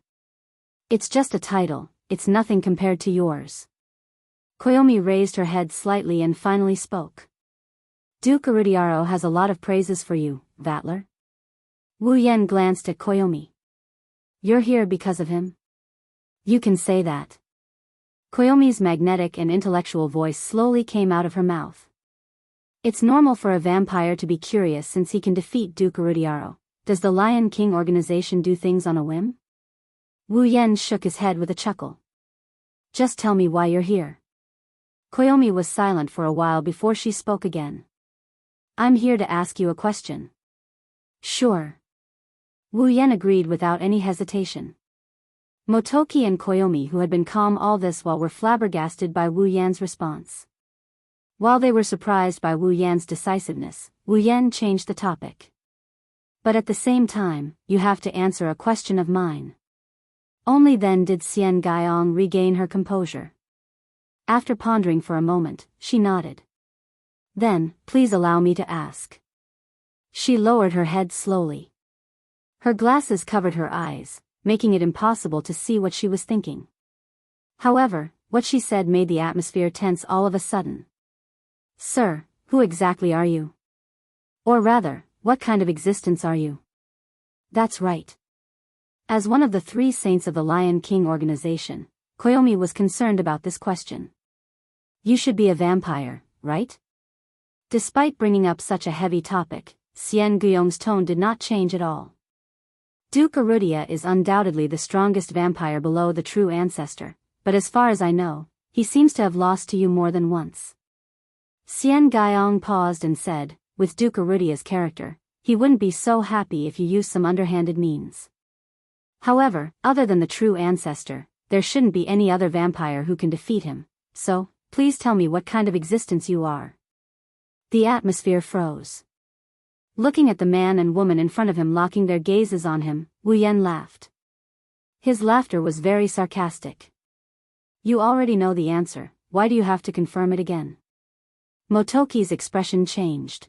It's just a title, it's nothing compared to yours. Koyomi raised her head slightly and finally spoke. Duke Arudiaro has a lot of praises for you, Vatler. Wu Yan glanced at Koyomi. You're here because of him? You can say that. Koyomi's magnetic and intellectual voice slowly came out of her mouth. It's normal for a vampire to be curious since he can defeat Duke Arudiaro. Does the Lion King organization do things on a whim? Wu Yan shook his head with a chuckle. Just tell me why you're here. Koyomi was silent for a while before she spoke again. I'm here to ask you a question. Sure. Wu Yan agreed without any hesitation. Motoki and Koyomi, who had been calm all this while, were flabbergasted by Wu Yan's response. While they were surprised by Wu Yan's decisiveness, Wu Yan changed the topic. But at the same time, you have to answer a question of mine. Only then did Xian Gaiyong regain her composure. After pondering for a moment, she nodded. Then, please allow me to ask. She lowered her head slowly. Her glasses covered her eyes, making it impossible to see what she was thinking. However, what she said made the atmosphere tense all of a sudden. Sir, who exactly are you? Or rather, what kind of existence are you? That's right. As one of the 3 saints of the Lion King organization, Koyomi was concerned about this question. You should be a vampire, right? Despite bringing up such a heavy topic, Xian Guiyong's tone did not change at all. Duke Arudia is undoubtedly the strongest vampire below the true ancestor, but as far as I know, he seems to have lost to you more than once. Xian Gaiyong paused and said, with Duke Arudia's character, he wouldn't be so happy if you used some underhanded means. However, other than the true ancestor, there shouldn't be any other vampire who can defeat him, so, please tell me what kind of existence you are. The atmosphere froze. Looking at the man and woman in front of him locking their gazes on him, Wu Yan laughed. His laughter was very sarcastic. You already know the answer, why do you have to confirm it again? Motoki's expression changed.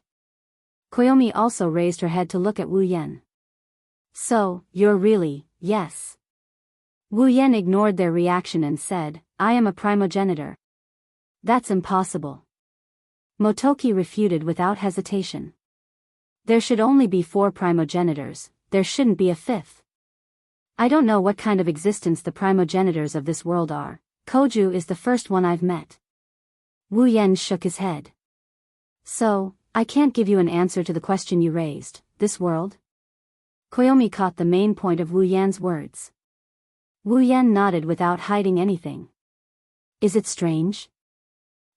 Koyomi also raised her head to look at Wu Yan. So, you're really, yes. Wu Yan ignored their reaction and said, I am a primogenitor. That's impossible. Motoki refuted without hesitation. There should only be 4 primogenitors, there shouldn't be a 5th. I don't know what kind of existence the primogenitors of this world are. Koju is the first one I've met. Wu Yan shook his head. So, I can't give you an answer to the question you raised, this world? Koyomi caught the main point of Wu Yan's words. Wu Yan nodded without hiding anything. Is it strange?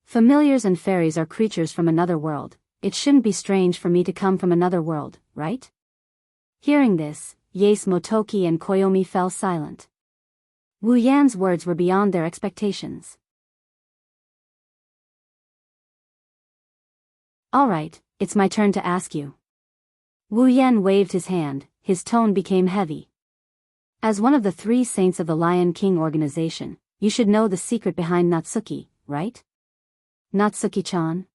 Familiars and fairies are creatures from another world. It shouldn't be strange for me to come from another world, right? Hearing this, Yace Motoki and Koyomi fell silent. Wu Yan's words were beyond their expectations. Alright, it's my turn to ask you. Wu Yan waved his hand, his tone became heavy. As one of the 3 saints of the Lion King organization, you should know the secret behind Natsuki, right? Natsuki-chan?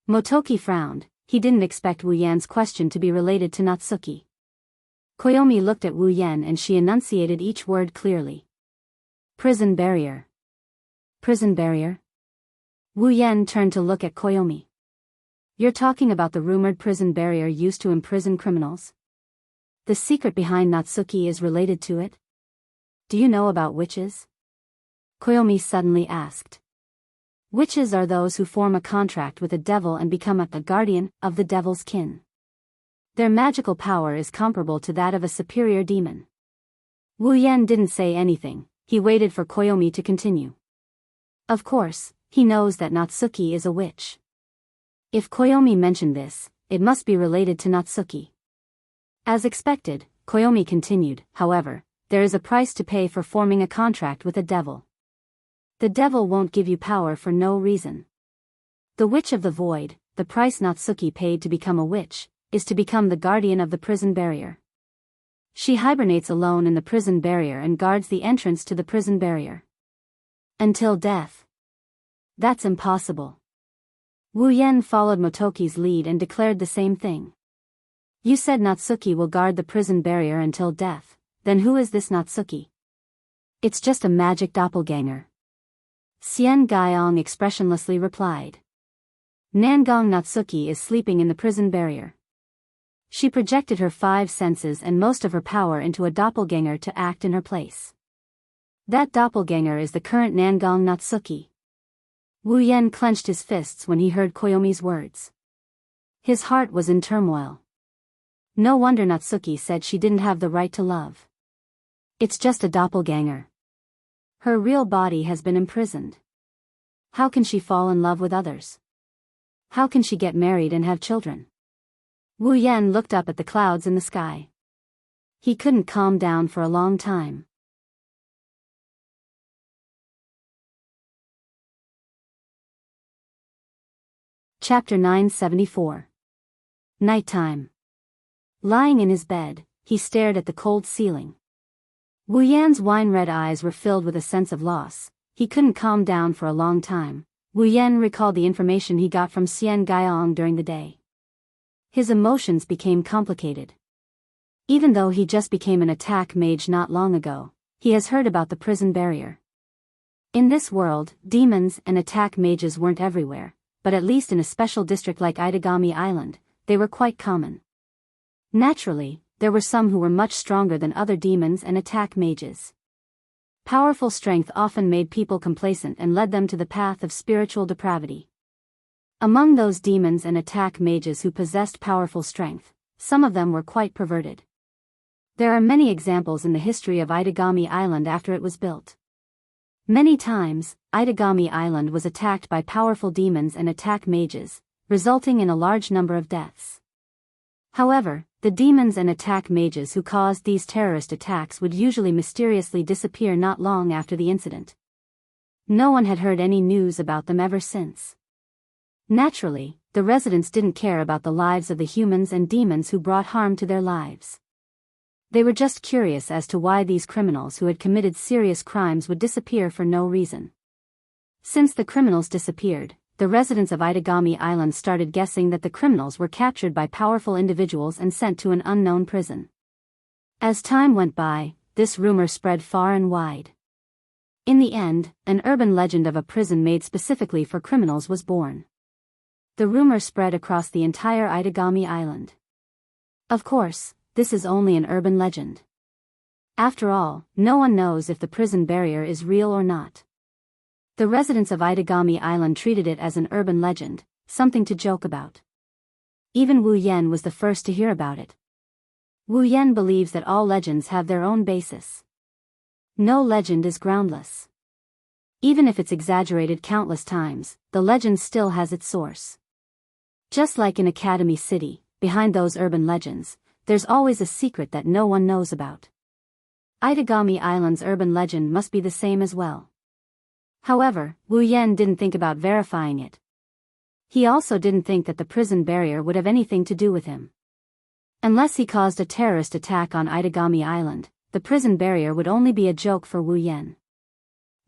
Motoki frowned, he didn't expect Wu Yan's question to be related to Natsuki. Koyomi looked at Wu Yan and she enunciated each word clearly. Prison barrier. Prison barrier? Wu Yan turned to look at Koyomi. You're talking about the rumored prison barrier used to imprison criminals? The secret behind Natsuki is related to it? Do you know about witches? Koyomi suddenly asked. Witches are those who form a contract with a devil and become a guardian of the devil's kin. Their magical power is comparable to that of a superior demon. Wu Yan didn't say anything, he waited for Koyomi to continue. Of course, he knows that Natsuki is a witch. If Koyomi mentioned this, it must be related to Natsuki. As expected, Koyomi continued, however, there is a price to pay for forming a contract with a devil. The devil won't give you power for no reason. The Witch of the Void, the price Natsuki paid to become a witch, is to become the guardian of the prison barrier. She hibernates alone in the prison barrier and guards the entrance to the prison barrier. Until death. That's impossible. Wu Yan followed Motoki's lead and declared the same thing. You said Natsuki will guard the prison barrier until death, then who is this Natsuki? It's just a magic doppelganger. Xian Gaiyong expressionlessly replied. Nangong Natsuki is sleeping in the prison barrier. She projected her 5 senses and most of her power into a doppelganger to act in her place. That doppelganger is the current Nangong Natsuki. Wu Yan clenched his fists when he heard Koyomi's words. His heart was in turmoil. No wonder Natsuki said she didn't have the right to love. It's just a doppelganger. Her real body has been imprisoned. How can she fall in love with others? How can she get married and have children? Wu Yan looked up at the clouds in the sky. He couldn't calm down for a long time. Chapter 974. Nighttime. Lying in his bed, he stared at the cold ceiling. Wu Yan's wine-red eyes were filled with a sense of loss. He couldn't calm down for a long time. Wu Yan recalled the information he got from Xian Gaiyong during the day. His emotions became complicated. Even though he just became an attack mage not long ago, he has heard about the prison barrier. In this world, demons and attack mages weren't everywhere, but at least in a special district like Itagami Island, they were quite common. Naturally, there were some who were much stronger than other demons and attack mages. Powerful strength often made people complacent and led them to the path of spiritual depravity. Among those demons and attack mages who possessed powerful strength, some of them were quite perverted. There are many examples in the history of Itagami Island after it was built. Many times, Itagami Island was attacked by powerful demons and attack mages, resulting in a large number of deaths. However, the demons and attack mages who caused these terrorist attacks would usually mysteriously disappear not long after the incident. No one had heard any news about them ever since. Naturally, the residents didn't care about the lives of the humans and demons who brought harm to their lives. They were just curious as to why these criminals who had committed serious crimes would disappear for no reason. Since the criminals disappeared, the residents of Itagami Island started guessing that the criminals were captured by powerful individuals and sent to an unknown prison. As time went by, this rumor spread far and wide. In the end, an urban legend of a prison made specifically for criminals was born. The rumor spread across the entire Itagami Island. Of course, this is only an urban legend. After all, no one knows if the prison barrier is real or not. The residents of Itagami Island treated it as an urban legend, something to joke about. Even Wu Yan was the first to hear about it. Wu Yan believes that all legends have their own basis. No legend is groundless. Even if it's exaggerated countless times, the legend still has its source. Just like in Academy City, behind those urban legends, there's always a secret that no one knows about. Itagami Island's urban legend must be the same as well. However, Wu Yan didn't think about verifying it. He also didn't think that the prison barrier would have anything to do with him. Unless he caused a terrorist attack on Itagami Island, the prison barrier would only be a joke for Wu Yan.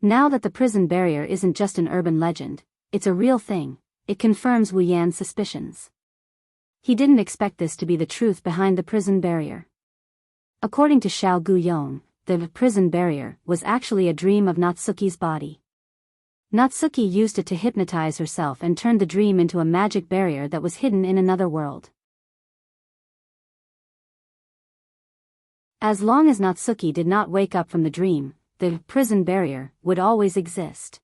Now that the prison barrier isn't just an urban legend, it's a real thing, it confirms Wu Yan's suspicions. He didn't expect this to be the truth behind the prison barrier. According to Xiao Guyong, the prison barrier was actually a dream of Natsuki's body. Natsuki used it to hypnotize herself and turned the dream into a magic barrier that was hidden in another world. As long as Natsuki did not wake up from the dream, the prison barrier would always exist.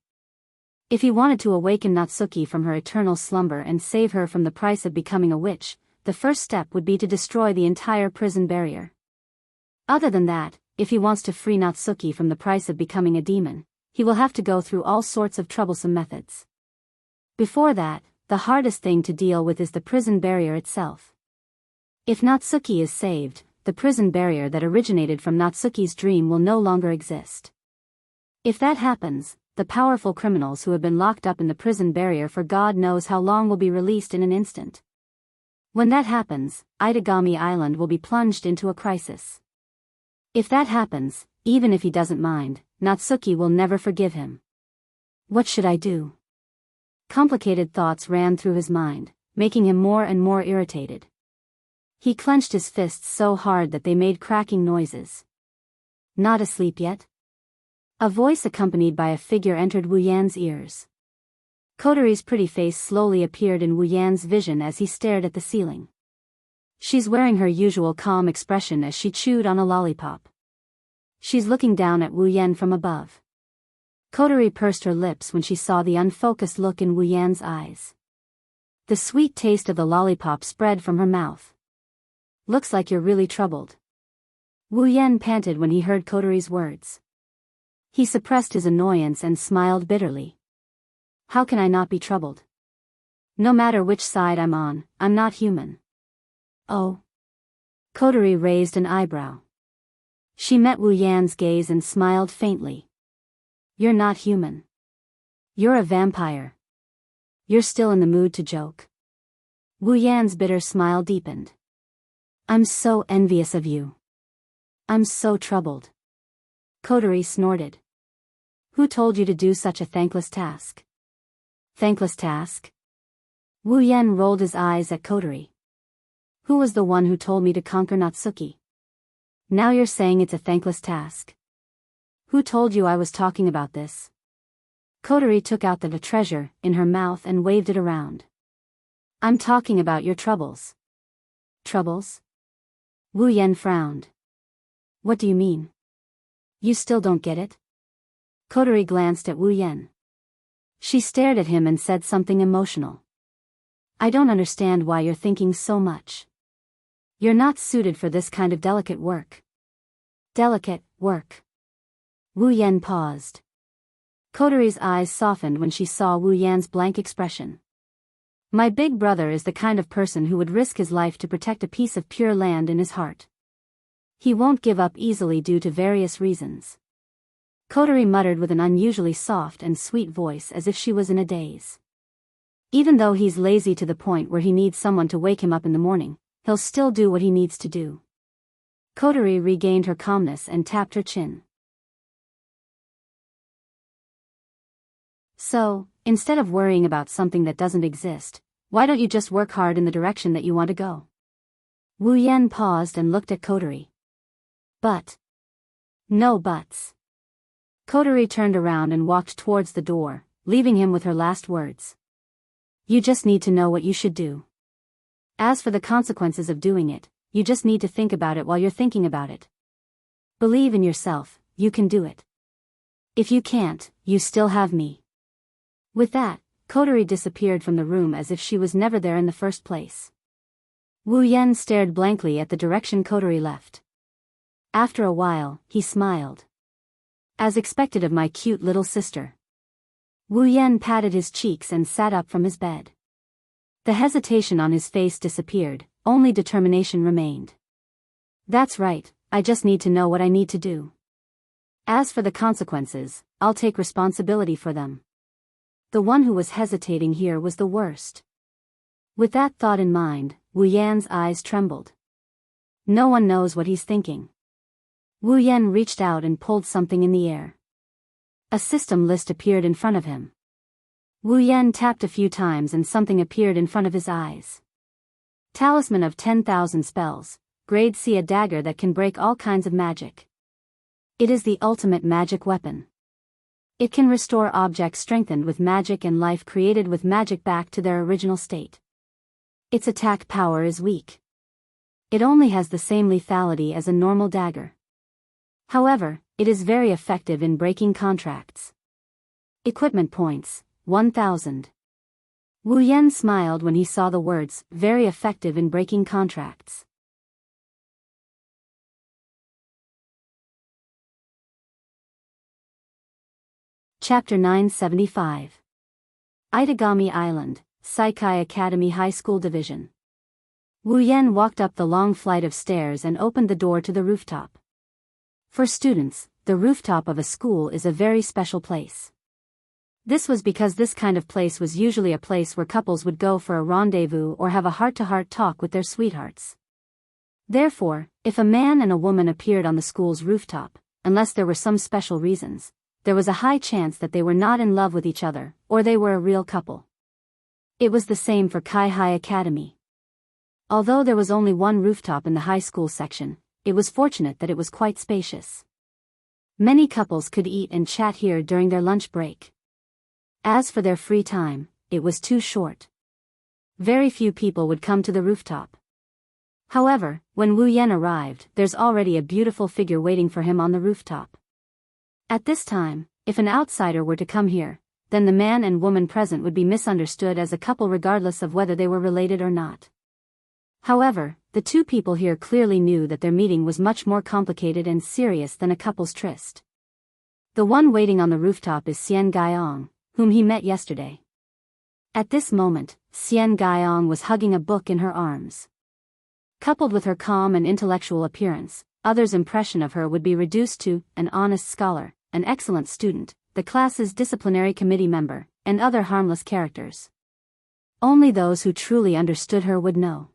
If he wanted to awaken Natsuki from her eternal slumber and save her from the price of becoming a witch, the first step would be to destroy the entire prison barrier. Other than that, if he wants to free Natsuki from the price of becoming a demon, he will have to go through all sorts of troublesome methods. Before that, the hardest thing to deal with is the prison barrier itself. If Natsuki is saved, the prison barrier that originated from Natsuki's dream will no longer exist. If that happens, the powerful criminals who have been locked up in the prison barrier for God knows how long will be released in an instant. When that happens, Itagami Island will be plunged into a crisis. If that happens, even if he doesn't mind, Natsuki will never forgive him. What should I do? Complicated thoughts ran through his mind, making him more and more irritated. He clenched his fists so hard that they made cracking noises. Not asleep yet? A voice accompanied by a figure entered Wu Yan's ears. Kotori's pretty face slowly appeared in Wu Yan's vision as he stared at the ceiling. She's wearing her usual calm expression as she chewed on a lollipop. She's looking down at Wu Yan from above. Kotori pursed her lips when she saw the unfocused look in Wu Yan's eyes. The sweet taste of the lollipop spread from her mouth. Looks like you're really troubled. Wu Yan panted when he heard Kotori's words. He suppressed his annoyance and smiled bitterly. How can I not be troubled? No matter which side I'm on, I'm not human. Oh. Kotori raised an eyebrow. She met Wu Yan's gaze and smiled faintly. You're not human. You're a vampire. You're still in the mood to joke. Wu Yan's bitter smile deepened. I'm so envious of you. I'm so troubled. Kotori snorted. Who told you to do such a thankless task? Thankless task? Wu Yan rolled his eyes at Kotori. Who was the one who told me to conquer Natsuki? Now you're saying it's a thankless task. Who told you I was talking about this? Kotori took out the treasure in her mouth and waved it around. I'm talking about your troubles. Troubles? Wu Yan frowned. What do you mean? You still don't get it? Kotori glanced at Wu Yan. She stared at him and said something emotional. I don't understand why you're thinking so much. You're not suited for this kind of delicate work. Delicate work. Wu Yan paused. Kotori's eyes softened when she saw Wu Yan's blank expression. My big brother is the kind of person who would risk his life to protect a piece of pure land in his heart. He won't give up easily due to various reasons. Kotori muttered with an unusually soft and sweet voice as if she was in a daze. Even though he's lazy to the point where he needs someone to wake him up in the morning, he'll still do what he needs to do. Kotori regained her calmness and tapped her chin. So, instead of worrying about something that doesn't exist, why don't you just work hard in the direction that you want to go? Wu Yan paused and looked at Kotori. But. No buts. Kotori turned around and walked towards the door, leaving him with her last words. You just need to know what you should do. As for the consequences of doing it, you just need to think about it while you're thinking about it. Believe in yourself, you can do it. If you can't, you still have me. With that, Kotori disappeared from the room as if she was never there in the first place. Wu Yan stared blankly at the direction Kotori left. After a while, he smiled. As expected of my cute little sister. Wu Yan patted his cheeks and sat up from his bed. The hesitation on his face disappeared, only determination remained. That's right, I just need to know what I need to do. As for the consequences, I'll take responsibility for them. The one who was hesitating here was the worst. With that thought in mind, Wu Yan's eyes trembled. No one knows what he's thinking. Wu Yan reached out and pulled something in the air. A system list appeared in front of him. Wu Yan tapped a few times and something appeared in front of his eyes. Talisman of 10,000 spells, grade C, a dagger that can break all kinds of magic. It is the ultimate magic weapon. It can restore objects strengthened with magic and life created with magic back to their original state. Its attack power is weak. It only has the same lethality as a normal dagger. However, it is very effective in breaking contracts. Equipment points, 1,000. Wu Yan smiled when he saw the words, very effective in breaking contracts. Chapter 975. Itagami Island, Saikai Academy High School Division. Wu Yan walked up the long flight of stairs and opened the door to the rooftop. For students, the rooftop of a school is a very special place. This was because this kind of place was usually a place where couples would go for a rendezvous or have a heart-to-heart talk with their sweethearts. Therefore, if a man and a woman appeared on the school's rooftop, unless there were some special reasons, there was a high chance that they were not in love with each other, or they were a real couple. It was the same for Kai High Academy. Although there was only one rooftop in the high school section, it was fortunate that it was quite spacious. Many couples could eat and chat here during their lunch break. As for their free time, it was too short. Very few people would come to the rooftop. However, when Wu Yan arrived, there's already a beautiful figure waiting for him on the rooftop. At this time, if an outsider were to come here, then the man and woman present would be misunderstood as a couple regardless of whether they were related or not. However, the two people here clearly knew that their meeting was much more complicated and serious than a couple's tryst. The one waiting on the rooftop is Xian Gaiong, whom he met yesterday. At this moment, Xian Gaiong was hugging a book in her arms. Coupled with her calm and intellectual appearance, others' impression of her would be reduced to an honest scholar, an excellent student, the class's disciplinary committee member, and other harmless characters. Only those who truly understood her would know.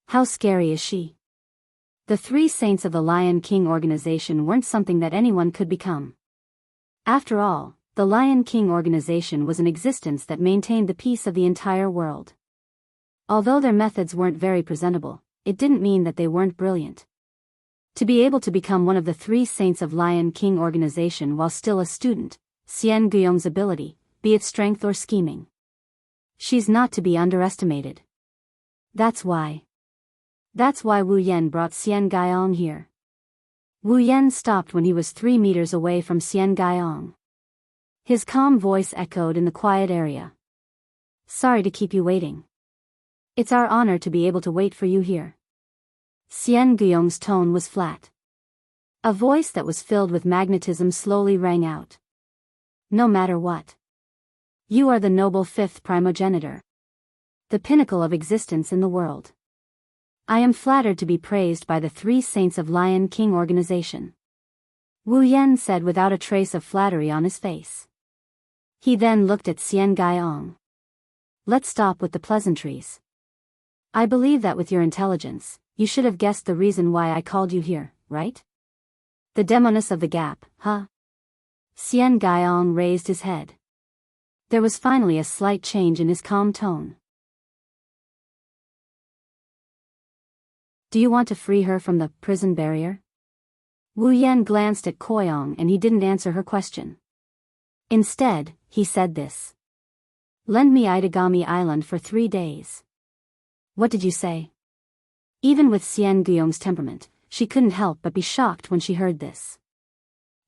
How scary is she? The three saints of the Lion King organization weren't something that anyone could become. After all, the Lion King organization was an existence that maintained the peace of the entire world. Although their methods weren't very presentable, it didn't mean that they weren't brilliant. To be able to become one of the three saints of Lion King organization while still a student, Xian Guyong's ability, be it strength or scheming. She's not to be underestimated. That's why Wu Yan brought Xian Gaiong here. Wu Yan stopped when he was 3 meters away from Xian Gaiong. His calm voice echoed in the quiet area. Sorry to keep you waiting. It's our honor to be able to wait for you here. Xian Guyong's tone was flat. A voice that was filled with magnetism slowly rang out. No matter what. You are the noble fifth primogenitor. The pinnacle of existence in the world. I am flattered to be praised by the three saints of Lion King organization. Wu Yan said without a trace of flattery on his face. He then looked at Xian Gaiong. Let's stop with the pleasantries. I believe that with your intelligence, you should have guessed the reason why I called you here, right? The demoness of the gap, huh? Xian Gaiong raised his head. There was finally a slight change in his calm tone. Do you want to free her from the prison barrier? Wu Yan glanced at Koyong and he didn't answer her question. Instead, he said this. Lend me Itagami Island for 3 days. What did you say? Even with Xian Guyong's temperament, she couldn't help but be shocked when she heard this.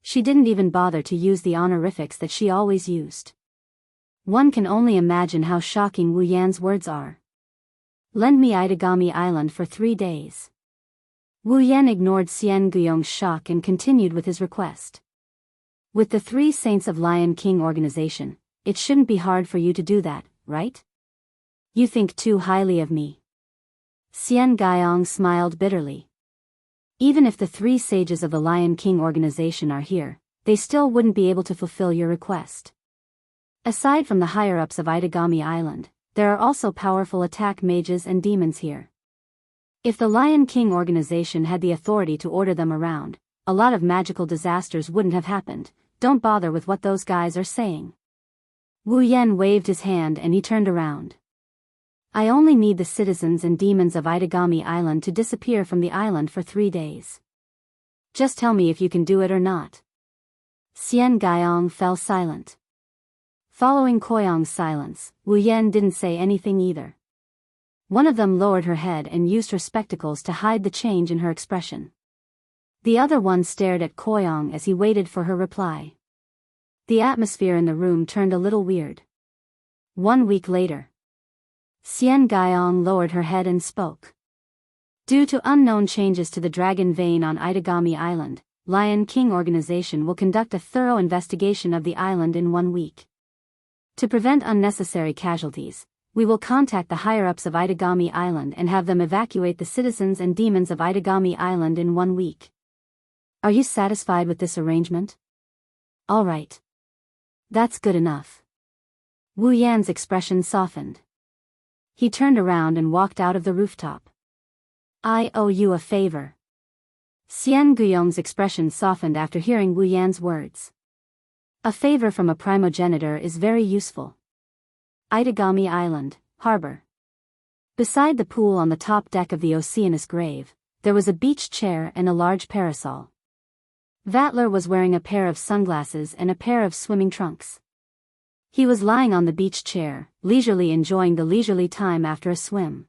She didn't even bother to use the honorifics that she always used. One can only imagine how shocking Wu Yan's words are. Lend me Itagami Island for 3 days. Wu Yan ignored Xian Guyong's shock and continued with his request. With the three saints of Lion King organization, it shouldn't be hard for you to do that, right? You think too highly of me. Xian Gaiong smiled bitterly. Even if the three sages of the Lion King organization are here, they still wouldn't be able to fulfill your request. Aside from the higher-ups of Itagami Island, there are also powerful attack mages and demons here. If the Lion King organization had the authority to order them around, a lot of magical disasters wouldn't have happened. Don't bother with what those guys are saying. Wu Yan waved his hand and he turned around. I only need the citizens and demons of Itagami Island to disappear from the island for 3 days. Just tell me if you can do it or not. Xian Gaiong fell silent. Following Koyong's silence, Wu Yan didn't say anything either. One of them lowered her head and used her spectacles to hide the change in her expression. The other one stared at Koyong as he waited for her reply. The atmosphere in the room turned a little weird. 1 week later. Xian Gaiong lowered her head and spoke. Due to unknown changes to the dragon vein on Itagami Island, Lion King organization will conduct a thorough investigation of the island in 1 week. To prevent unnecessary casualties, we will contact the higher-ups of Itagami Island and have them evacuate the citizens and demons of Itagami Island in 1 week. Are you satisfied with this arrangement? All right. That's good enough. Wu Yan's expression softened. He turned around and walked out of the rooftop. I owe you a favor. Xian Guyong's expression softened after hearing Wu Yan's words. A favor from a primogenitor is very useful. Itagami Island, harbor. Beside the pool on the top deck of the Oceanus Grave, there was a beach chair and a large parasol. Vatler was wearing a pair of sunglasses and a pair of swimming trunks. He was lying on the beach chair, leisurely enjoying the leisurely time after a swim.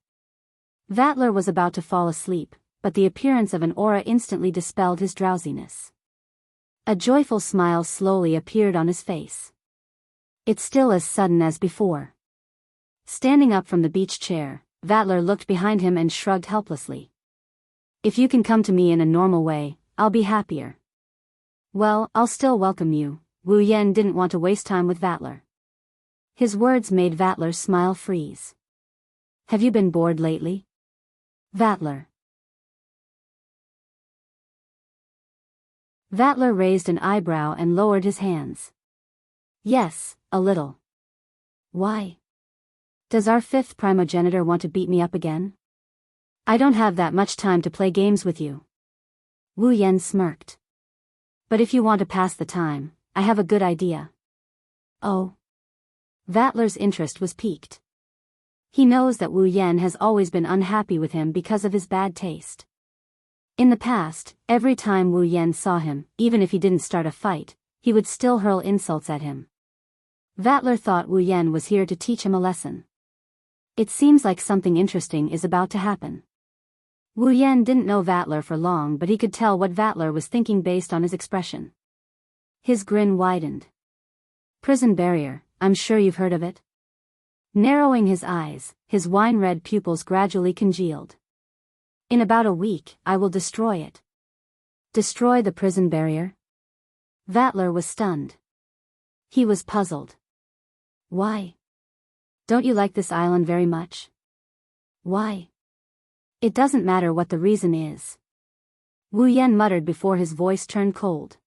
Vatler was about to fall asleep, but the appearance of an aura instantly dispelled his drowsiness. A joyful smile slowly appeared on his face. It's still as sudden as before. Standing up from the beach chair, Vatler looked behind him and shrugged helplessly. If you can come to me in a normal way, I'll be happier. Well, I'll still welcome you. Wu Yan didn't want to waste time with Vatler. His words made Vatler's smile freeze. Have you been bored lately? Vatler. Vatler raised an eyebrow and lowered his hands. Yes, a little. Why? Does our fifth primogenitor want to beat me up again? I don't have that much time to play games with you. Wu Yan smirked. But if you want to pass the time, I have a good idea. Oh. Vatler's interest was piqued. He knows that Wu Yan has always been unhappy with him because of his bad taste. In the past, every time Wu Yan saw him, even if he didn't start a fight, he would still hurl insults at him. Vatler thought Wu Yan was here to teach him a lesson. It seems like something interesting is about to happen. Wu Yan didn't know Vatler for long, but he could tell what Vatler was thinking based on his expression. His grin widened. Prison barrier, I'm sure you've heard of it. Narrowing his eyes, his wine-red pupils gradually congealed. In about a week, I will destroy it. Destroy the prison barrier? Vatler was stunned. He was puzzled. Why? Don't you like this island very much? Why? It doesn't matter what the reason is. Wu Yan muttered before his voice turned cold.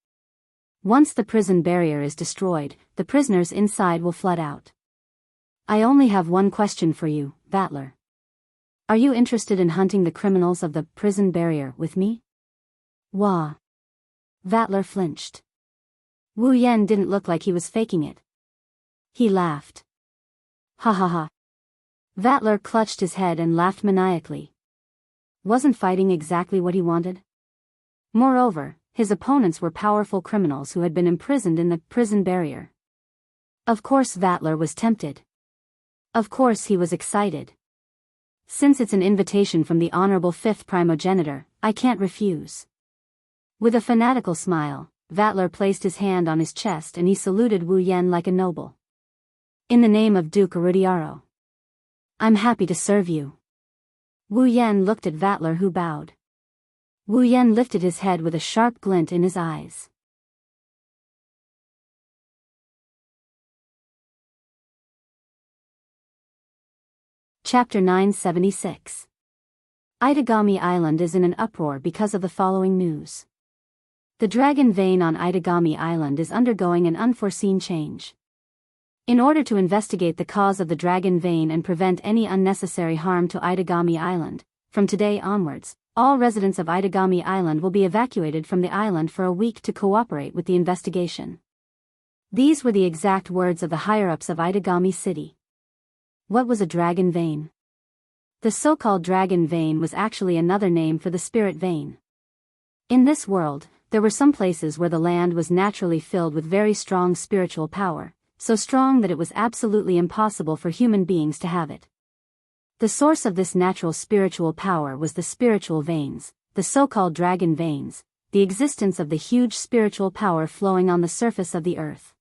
Once the prison barrier is destroyed, the prisoners inside will flood out. I only have one question for you, Vatler. Are you interested in hunting the criminals of the prison barrier with me? Wah. Vatler flinched. Wu Yan didn't look like he was faking it. He laughed. Ha ha ha. Vatler clutched his head and laughed maniacally. Wasn't fighting exactly what he wanted? Moreover, his opponents were powerful criminals who had been imprisoned in the prison barrier. Of course Vatler was tempted. Of course he was excited. Since it's an invitation from the honorable fifth primogenitor, I can't refuse. With a fanatical smile, Vatler placed his hand on his chest and he saluted Wu Yan like a noble. In the name of Duke Arudiaro. I'm happy to serve you. Wu Yan looked at Vatler, who bowed. Wu Yan lifted his head with a sharp glint in his eyes. Chapter 976. Itagami Island is in an uproar because of the following news. The dragon vein on Itagami Island is undergoing an unforeseen change. In order to investigate the cause of the dragon vein and prevent any unnecessary harm to Itagami Island, from today onwards, all residents of Itagami Island will be evacuated from the island for a week to cooperate with the investigation. These were the exact words of the higher-ups of Itagami City. What was a dragon vein? The so-called dragon vein was actually another name for the spirit vein. In this world, there were some places where the land was naturally filled with very strong spiritual power, so strong that it was absolutely impossible for human beings to have it. The source of this natural spiritual power was the spiritual veins, the so-called dragon veins, the existence of the huge spiritual power flowing on the surface of the earth.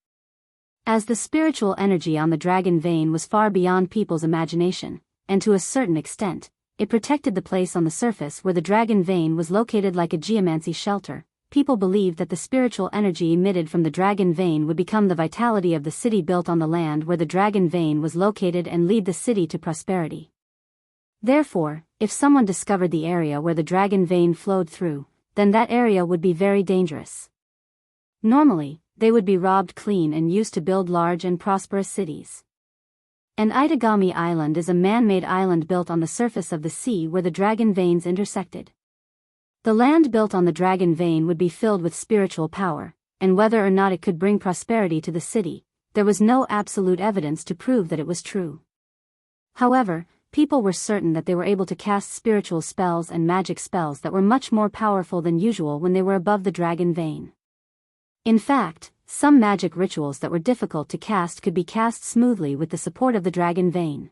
As the spiritual energy on the dragon vein was far beyond people's imagination, and to a certain extent, it protected the place on the surface where the dragon vein was located like a geomancy shelter, people believed that the spiritual energy emitted from the dragon vein would become the vitality of the city built on the land where the dragon vein was located and lead the city to prosperity. Therefore, if someone discovered the area where the dragon vein flowed through, then that area would be very dangerous. Normally, they would be robbed clean and used to build large and prosperous cities. And Itagami Island is a man-made island built on the surface of the sea where the dragon veins intersected. The land built on the dragon vein would be filled with spiritual power, and whether or not it could bring prosperity to the city, there was no absolute evidence to prove that it was true. However, people were certain that they were able to cast spiritual spells and magic spells that were much more powerful than usual when they were above the dragon vein. In fact, some magic rituals that were difficult to cast could be cast smoothly with the support of the dragon vein.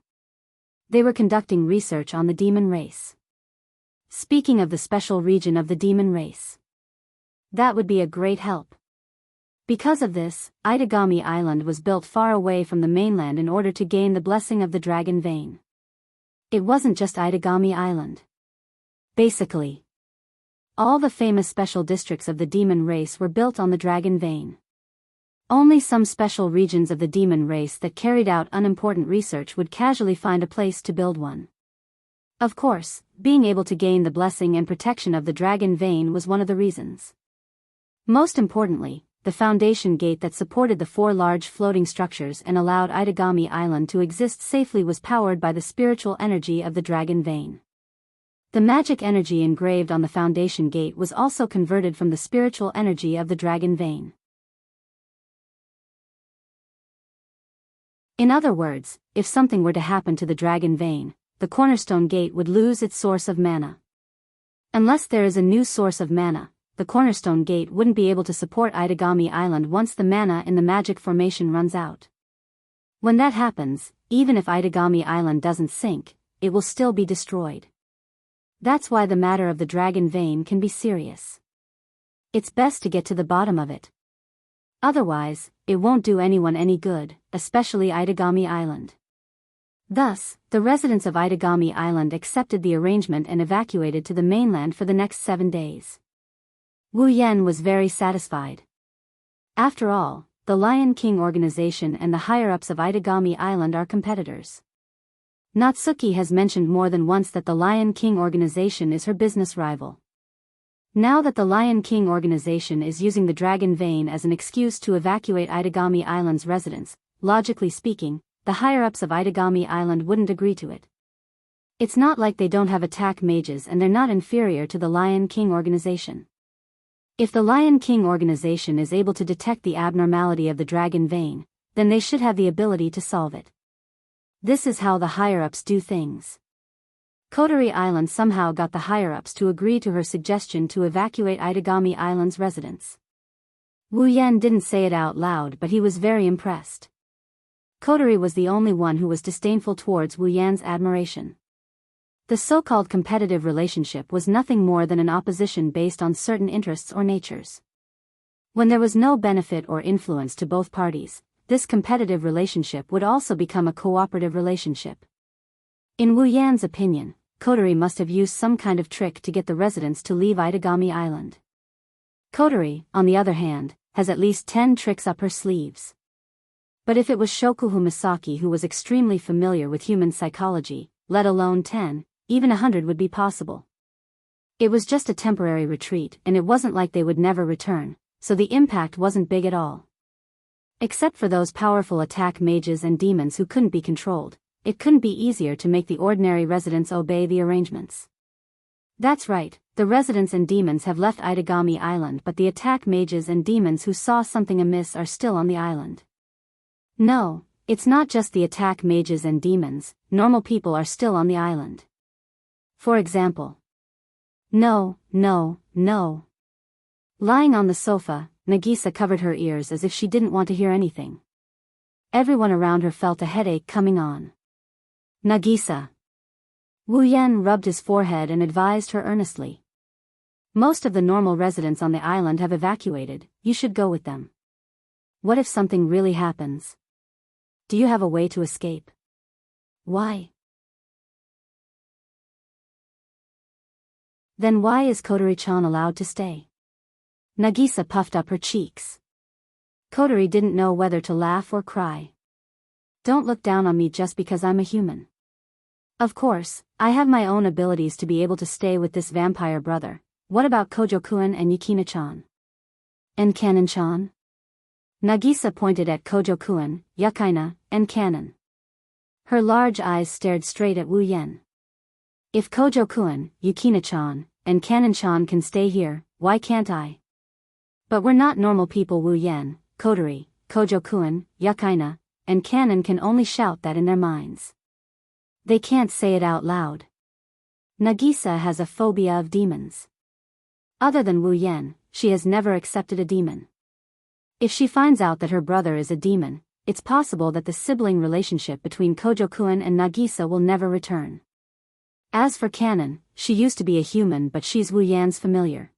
They were conducting research on the demon race. Speaking of the special region of the demon race, that would be a great help. Because of this, Itagami Island was built far away from the mainland in order to gain the blessing of the dragon vein. It wasn't just Itagami Island. Basically, all the famous special districts of the demon race were built on the dragon vein. Only some special regions of the demon race that carried out unimportant research would casually find a place to build one. Of course, being able to gain the blessing and protection of the dragon vein was one of the reasons. Most importantly, the foundation gate that supported the 4 large floating structures and allowed Itagami Island to exist safely was powered by the spiritual energy of the dragon vein. The magic energy engraved on the foundation gate was also converted from the spiritual energy of the dragon vein. In other words, if something were to happen to the dragon vein, the cornerstone gate would lose its source of mana. Unless there is a new source of mana, the cornerstone gate wouldn't be able to support Itagami Island once the mana in the magic formation runs out. When that happens, even if Itagami Island doesn't sink, it will still be destroyed. That's why the matter of the dragon vein can be serious. It's best to get to the bottom of it. Otherwise, it won't do anyone any good, especially Itagami Island. Thus, the residents of Itagami Island accepted the arrangement and evacuated to the mainland for the next 7 days. Wu Yan was very satisfied. After all, the Lion King organization and the higher-ups of Itagami Island are competitors. Natsuki has mentioned more than once that the Lion King organization is her business rival. Now that the Lion King organization is using the dragon vein as an excuse to evacuate Itagami Island's residents, logically speaking, the higher-ups of Itagami Island wouldn't agree to it. It's not like they don't have attack mages and they're not inferior to the Lion King organization. If the Lion King organization is able to detect the abnormality of the dragon vein, then they should have the ability to solve it. This is how the higher-ups do things. Kotori Island somehow got the higher-ups to agree to her suggestion to evacuate Itagami Island's residents. Wu Yan didn't say it out loud, but he was very impressed. Kotori was the only one who was disdainful towards Wu Yan's admiration. The so-called competitive relationship was nothing more than an opposition based on certain interests or natures. When there was no benefit or influence to both parties, this competitive relationship would also become a cooperative relationship. In Wu Yan's opinion, Kotori must have used some kind of trick to get the residents to leave Itagami Island. Kotori, on the other hand, has at least 10 tricks up her sleeves. But if it was Shokuhu Misaki who was extremely familiar with human psychology, let alone 10, even 100 would be possible. It was just a temporary retreat and it wasn't like they would never return, so the impact wasn't big at all. Except for those powerful attack mages and demons who couldn't be controlled, it couldn't be easier to make the ordinary residents obey the arrangements. That's right, the residents and demons have left Itagami Island, but the attack mages and demons who saw something amiss are still on the island. No, it's not just the attack mages and demons, normal people are still on the island. For example. No. Lying on the sofa, Nagisa covered her ears as if she didn't want to hear anything. Everyone around her felt a headache coming on. Nagisa. Wu Yan rubbed his forehead and advised her earnestly. Most of the normal residents on the island have evacuated, you should go with them. What if something really happens? Do you have a way to escape? Why? Then why is Kotori-chan allowed to stay? Nagisa puffed up her cheeks. Kotori didn't know whether to laugh or cry. Don't look down on me just because I'm a human. Of course, I have my own abilities to be able to stay with this vampire brother. What about Kojo-kun and Yukina-chan? And Kanon-chan? Nagisa pointed at Kojo-kun, Yukina, and Kanon. Her large eyes stared straight at Wu Yen. If Kojo-kun, Yukina-chan, and Kanon-chan can stay here, why can't I? But we're not normal people. Wu Yen, Kotori, Kojo-kun, Yukina, and Kanon can only shout that in their minds. They can't say it out loud. Nagisa has a phobia of demons. Other than Wu Yen, she has never accepted a demon. If she finds out that her brother is a demon, it's possible that the sibling relationship between Kojo-kun and Nagisa will never return. As for Kanon, she used to be a human, but she's Wu Yan's familiar.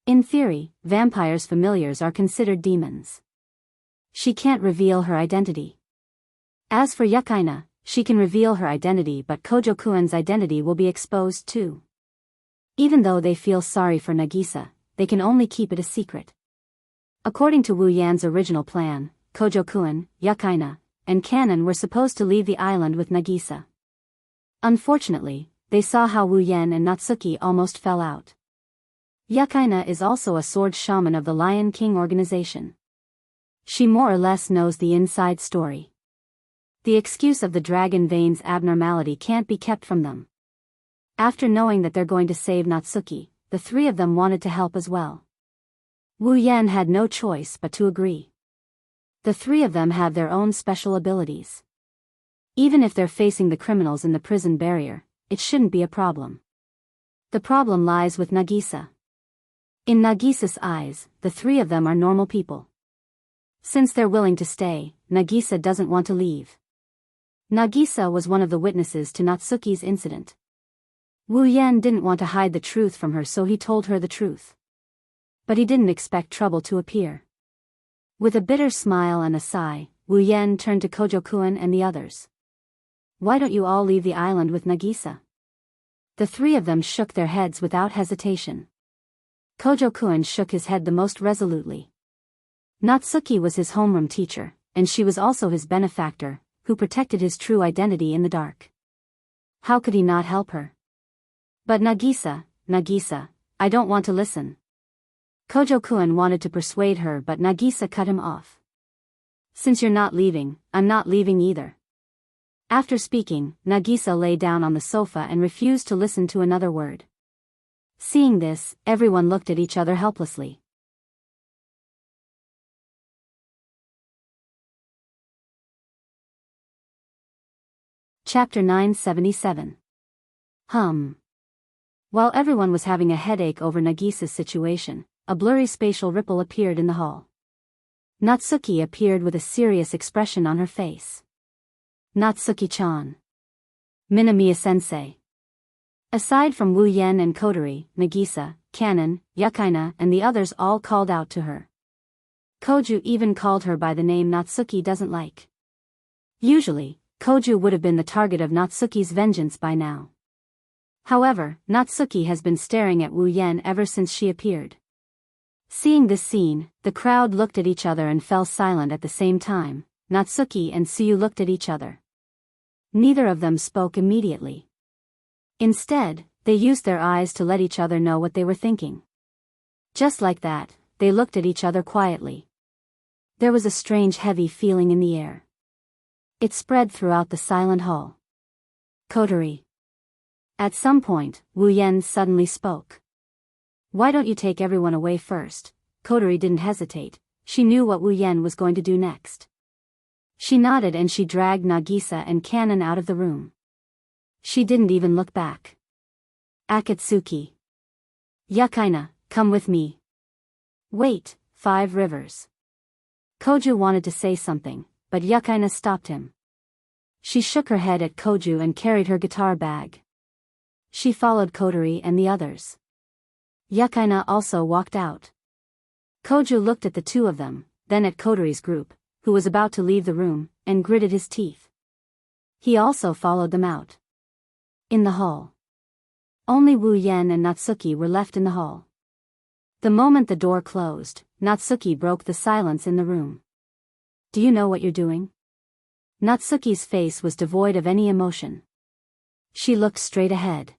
In theory, vampires' familiars are considered demons. She can't reveal her identity. As for Yukina, she can reveal her identity, but Kojo-kun's identity will be exposed too. Even though they feel sorry for Nagisa, they can only keep it a secret. According to Wu Yan's original plan, Kojo-kun, Yukina, and Kanon were supposed to leave the island with Nagisa. Unfortunately, they saw how Wu Yen and Natsuki almost fell out. Yukina is also a sword shaman of the Lion King organization. She more or less knows the inside story. The excuse of the dragon vein's abnormality can't be kept from them. After knowing that they're going to save Natsuki, the three of them wanted to help as well. Wu Yen had no choice but to agree. The three of them have their own special abilities. Even if they're facing the criminals in the prison barrier, it shouldn't be a problem. The problem lies with Nagisa. In Nagisa's eyes, the three of them are normal people. Since they're willing to stay, Nagisa doesn't want to leave. Nagisa was one of the witnesses to Natsuki's incident. Wu Yen didn't want to hide the truth from her, so he told her the truth. But he didn't expect trouble to appear. With a bitter smile and a sigh, Wu Yen turned to Kojo-kun and the others. Why don't you all leave the island with Nagisa? The three of them shook their heads without hesitation. Kojo-kun shook his head the most resolutely. Natsuki was his homeroom teacher, and she was also his benefactor, who protected his true identity in the dark. How could he not help her? But Nagisa, I don't want to listen. Kojo-kun wanted to persuade her, but Nagisa cut him off. Since you're not leaving, I'm not leaving either. After speaking, Nagisa lay down on the sofa and refused to listen to another word. Seeing this, everyone looked at each other helplessly. Chapter 977. While everyone was having a headache over Nagisa's situation, a blurry spatial ripple appeared in the hall. Natsuki appeared with a serious expression on her face. Natsuki-chan. Minamiya-sensei. Aside from Wu Yen and Kotori, Nagisa, Kanon, Yukina and the others all called out to her. Koju even called her by the name Natsuki doesn't like. Usually, Koju would have been the target of Natsuki's vengeance by now. However, Natsuki has been staring at Wu Yen ever since she appeared. Seeing this scene, the crowd looked at each other and fell silent at the same time. Natsuki and Suyu looked at each other. Neither of them spoke immediately. Instead, they used their eyes to let each other know what they were thinking. Just like that, they looked at each other quietly. There was a strange heavy feeling in the air. It spread throughout the silent hall. Kotori. At some point, Wu Yen suddenly spoke. Why don't you take everyone away first? Kotori didn't hesitate. She knew what Wu Yen was going to do next. She nodded and she dragged Nagisa and Kanon out of the room. She didn't even look back. Akatsuki. Yukina, come with me. Wait, 5 Rivers. Koju wanted to say something, but Yukina stopped him. She shook her head at Koju and carried her guitar bag. She followed Kotori and the others. Yukina also walked out. Koju looked at the two of them, then at Kotori's group, who was about to leave the room, and gritted his teeth. He also followed them out. In the hall. Only Wu Yen and Natsuki were left in the hall. The moment the door closed, Natsuki broke the silence in the room. Do you know what you're doing? Natsuki's face was devoid of any emotion. She looked straight ahead.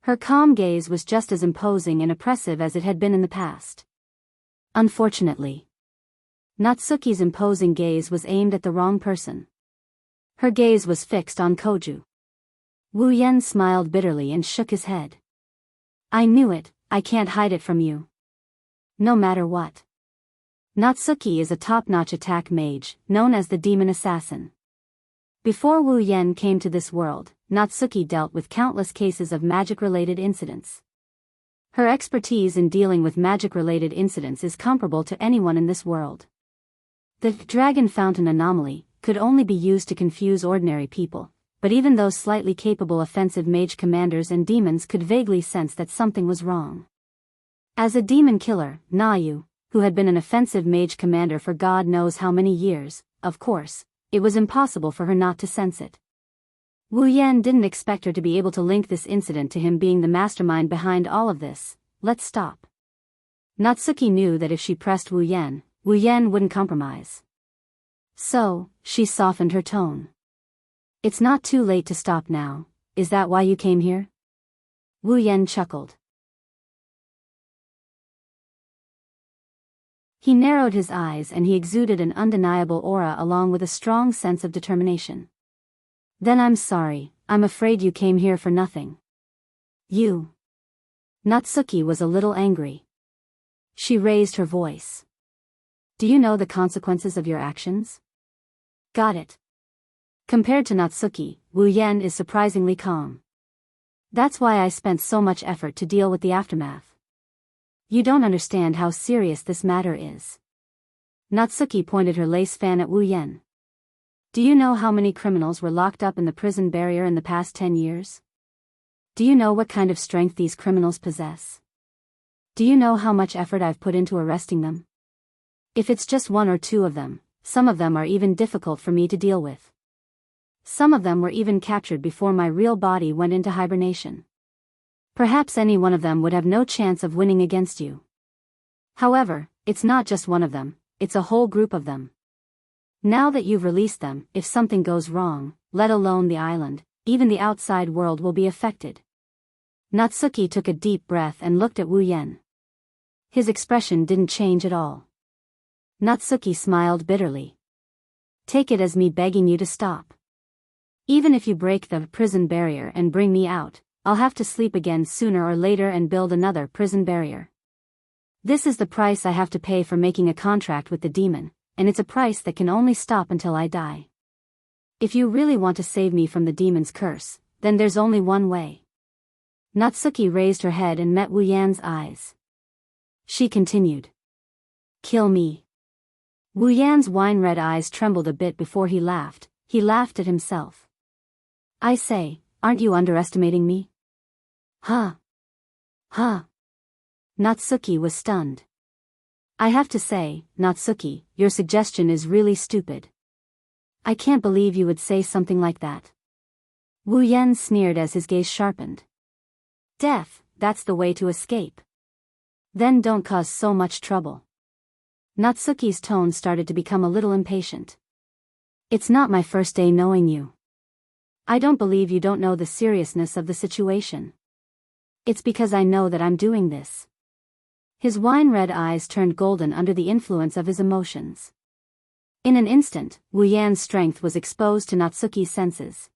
Her calm gaze was just as imposing and oppressive as it had been in the past. Unfortunately, Natsuki's imposing gaze was aimed at the wrong person. Her gaze was fixed on Koju. Wu Yan smiled bitterly and shook his head. I knew it, I can't hide it from you. No matter what. Natsuki is a top-notch attack mage, known as the Demon Assassin. Before Wu Yan came to this world, Natsuki dealt with countless cases of magic-related incidents. Her expertise in dealing with magic-related incidents is comparable to anyone in this world. The Dragon Fountain anomaly could only be used to confuse ordinary people, but even those slightly capable offensive mage commanders and demons could vaguely sense that something was wrong. As a demon killer, Nayu, who had been an offensive mage commander for God knows how many years, of course, it was impossible for her not to sense it. Wu Yan didn't expect her to be able to link this incident to him being the mastermind behind all of this. Let's stop. Natsuki knew that if she pressed Wu Yan wouldn't compromise. So, she softened her tone. It's not too late to stop now, is that why you came here? Wu Yan chuckled. He narrowed his eyes and he exuded an undeniable aura along with a strong sense of determination. Then I'm sorry, I'm afraid you came here for nothing. You. Natsuki was a little angry. She raised her voice. Do you know the consequences of your actions? Got it. Compared to Natsuki, Wu Yan is surprisingly calm. That's why I spent so much effort to deal with the aftermath. You don't understand how serious this matter is. Natsuki pointed her lace fan at Wu Yan. Do you know how many criminals were locked up in the prison barrier in the past 10 years? Do you know what kind of strength these criminals possess? Do you know how much effort I've put into arresting them? If it's just one or two of them, some of them are even difficult for me to deal with. Some of them were even captured before my real body went into hibernation. Perhaps any one of them would have no chance of winning against you. However, it's not just one of them, it's a whole group of them. Now that you've released them, if something goes wrong, let alone the island, even the outside world will be affected. Natsuki took a deep breath and looked at Wu Yan. His expression didn't change at all. Natsuki smiled bitterly. Take it as me begging you to stop. Even if you break the prison barrier and bring me out, I'll have to sleep again sooner or later and build another prison barrier. This is the price I have to pay for making a contract with the demon, and it's a price that can only stop until I die. If you really want to save me from the demon's curse, then there's only one way. Natsuki raised her head and met Wu Yan's eyes. She continued. Kill me. Wu Yan's wine-red eyes trembled a bit before he laughed at himself. I say, aren't you underestimating me? Huh. Natsuki was stunned. I have to say, Natsuki, your suggestion is really stupid. I can't believe you would say something like that. Wu Yan sneered as his gaze sharpened. Death, that's the way to escape. Then don't cause so much trouble. Natsuki's tone started to become a little impatient. It's not my first day knowing you. I don't believe you don't know the seriousness of the situation. It's because I know that I'm doing this. His wine-red eyes turned golden under the influence of his emotions. In an instant, Wu Yan's strength was exposed to Natsuki's senses.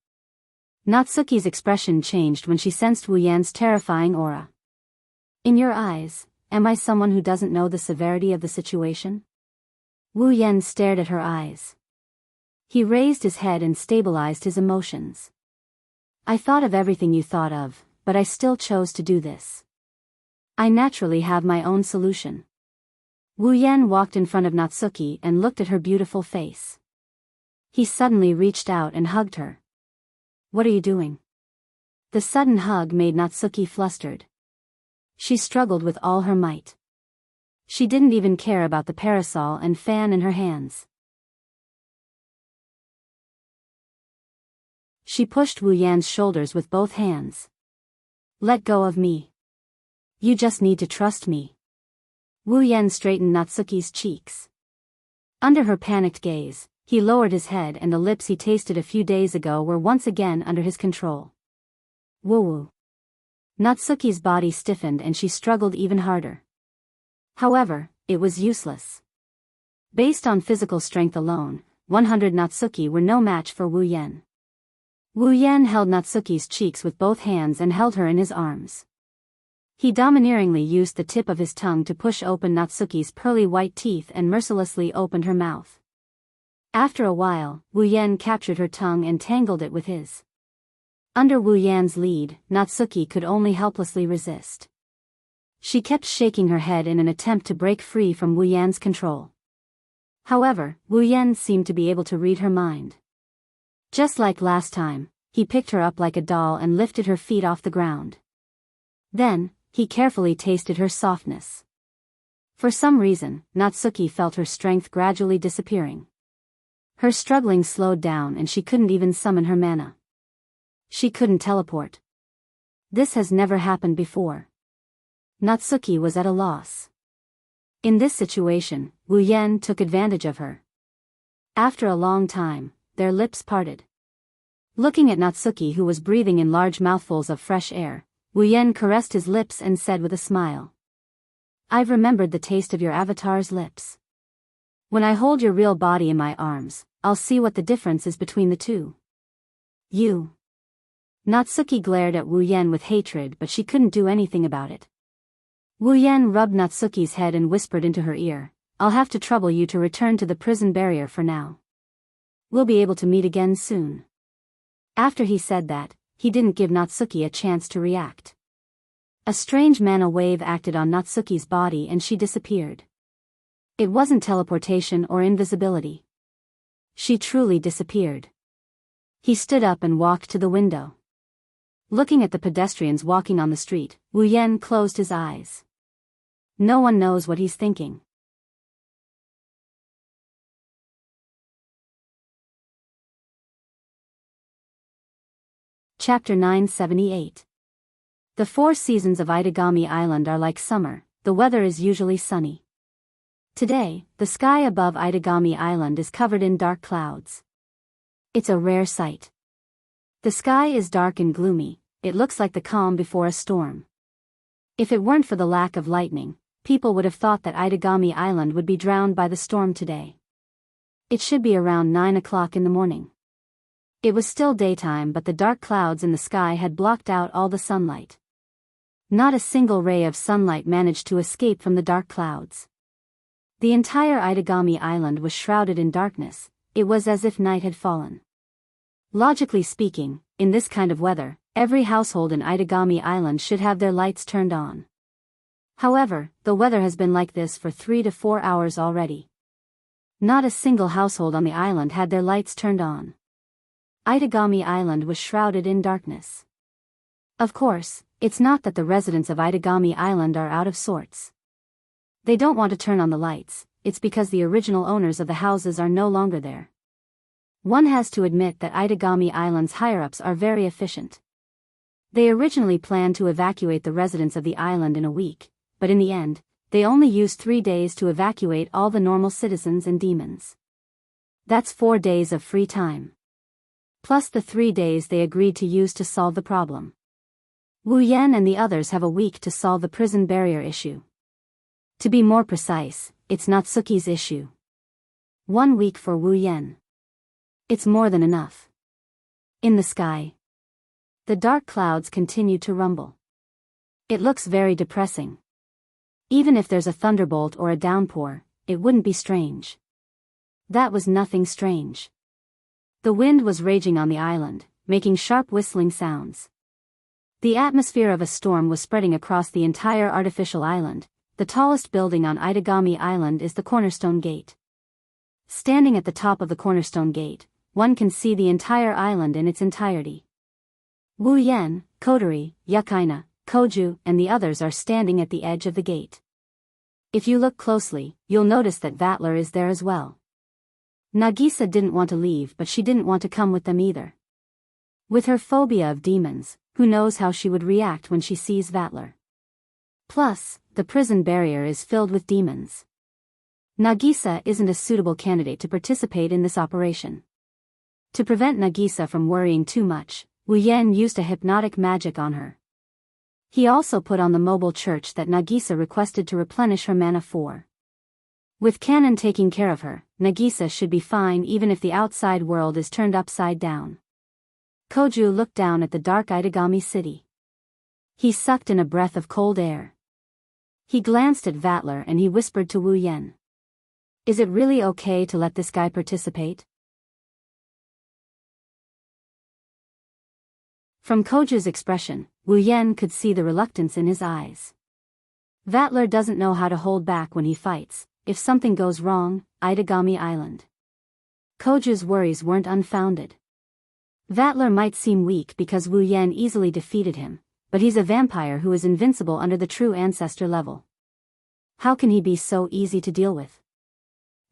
Natsuki's expression changed when she sensed Wu Yan's terrifying aura. In your eyes, am I someone who doesn't know the severity of the situation? Wu Yan stared at her eyes. He raised his head and stabilized his emotions. I thought of everything you thought of, but I still chose to do this. I naturally have my own solution. Wu Yan walked in front of Natsuki and looked at her beautiful face. He suddenly reached out and hugged her. What are you doing? The sudden hug made Natsuki flustered. She struggled with all her might. She didn't even care about the parasol and fan in her hands. She pushed Wu Yan's shoulders with both hands. Let go of me. You just need to trust me. Wu Yan straightened Natsuki's cheeks. Under her panicked gaze, he lowered his head and the lips he tasted a few days ago were once again under his control. Woo-woo. Natsuki's body stiffened and she struggled even harder. However, it was useless. Based on physical strength alone, 100 Natsuki were no match for Wu Yan. Wu Yan held Natsuki's cheeks with both hands and held her in his arms. He domineeringly used the tip of his tongue to push open Natsuki's pearly white teeth and mercilessly opened her mouth. After a while, Wu Yan captured her tongue and tangled it with his. Under Wu Yan's lead, Natsuki could only helplessly resist. She kept shaking her head in an attempt to break free from Wu Yan's control. However, Wu Yan seemed to be able to read her mind. Just like last time, he picked her up like a doll and lifted her feet off the ground. Then, he carefully tasted her softness. For some reason, Natsuki felt her strength gradually disappearing. Her struggling slowed down and she couldn't even summon her mana. She couldn't teleport. This has never happened before. Natsuki was at a loss. In this situation, Wu Yan took advantage of her. After a long time, their lips parted. Looking at Natsuki who was breathing in large mouthfuls of fresh air, Wu Yan caressed his lips and said with a smile. I've remembered the taste of your avatar's lips. When I hold your real body in my arms, I'll see what the difference is between the two. You. Natsuki glared at Wu Yan with hatred but she couldn't do anything about it. Wu Yan rubbed Natsuki's head and whispered into her ear, I'll have to trouble you to return to the prison barrier for now. We'll be able to meet again soon. After he said that, he didn't give Natsuki a chance to react. A strange mana wave acted on Natsuki's body and she disappeared. It wasn't teleportation or invisibility. She truly disappeared. He stood up and walked to the window. Looking at the pedestrians walking on the street, Wu Yan closed his eyes. No one knows what he's thinking. Chapter 978. The 4 seasons of Itagami Island are like summer, the weather is usually sunny. Today, the sky above Itagami Island is covered in dark clouds. It's a rare sight. The sky is dark and gloomy, it looks like the calm before a storm. If it weren't for the lack of lightning, people would have thought that Itagami Island would be drowned by the storm today. It should be around 9 o'clock in the morning. It was still daytime but the dark clouds in the sky had blocked out all the sunlight. Not a single ray of sunlight managed to escape from the dark clouds. The entire Itagami Island was shrouded in darkness, it was as if night had fallen. Logically speaking, in this kind of weather, every household in Itagami Island should have their lights turned on. However, the weather has been like this for 3 to 4 hours already. Not a single household on the island had their lights turned on. Itagami Island was shrouded in darkness. Of course, it's not that the residents of Itagami Island are out of sorts. They don't want to turn on the lights, it's because the original owners of the houses are no longer there. One has to admit that Itagami Island's higher-ups are very efficient. They originally planned to evacuate the residents of the island in a week, but in the end, they only used 3 days to evacuate all the normal citizens and demons. That's 4 days of free time. Plus the 3 days they agreed to use to solve the problem. Wu Yan and the others have a week to solve the prison barrier issue. To be more precise, it's Natsuki's issue. 1 week for Wu Yan. It's more than enough. In the sky, the dark clouds continue to rumble. It looks very depressing. Even if there's a thunderbolt or a downpour, it wouldn't be strange. That was nothing strange. The wind was raging on the island, making sharp whistling sounds. The atmosphere of a storm was spreading across the entire artificial island. The tallest building on Itagami Island is the Cornerstone Gate. Standing at the top of the Cornerstone Gate, one can see the entire island in its entirety. Wu Yan, Kodori, Yukaina, Koju, and the others are standing at the edge of the gate. If you look closely, you'll notice that Vatler is there as well. Nagisa didn't want to leave but she didn't want to come with them either. With her phobia of demons, who knows how she would react when she sees Vatler. Plus, the prison barrier is filled with demons. Nagisa isn't a suitable candidate to participate in this operation. To prevent Nagisa from worrying too much, Wu Yan used a hypnotic magic on her. He also put on the mobile church that Nagisa requested to replenish her mana for. With Canon taking care of her, Nagisa should be fine even if the outside world is turned upside down. Koju looked down at the dark Itagami city. He sucked in a breath of cold air. He glanced at Vatler and he whispered to Wu Yan. Is it really okay to let this guy participate? From Koju's expression, Wu Yan could see the reluctance in his eyes. Vatler doesn't know how to hold back when he fights. If something goes wrong, Itagami Island. Koju's worries weren't unfounded. Vatler might seem weak because Wu Yan easily defeated him, but he's a vampire who is invincible under the true ancestor level. How can he be so easy to deal with?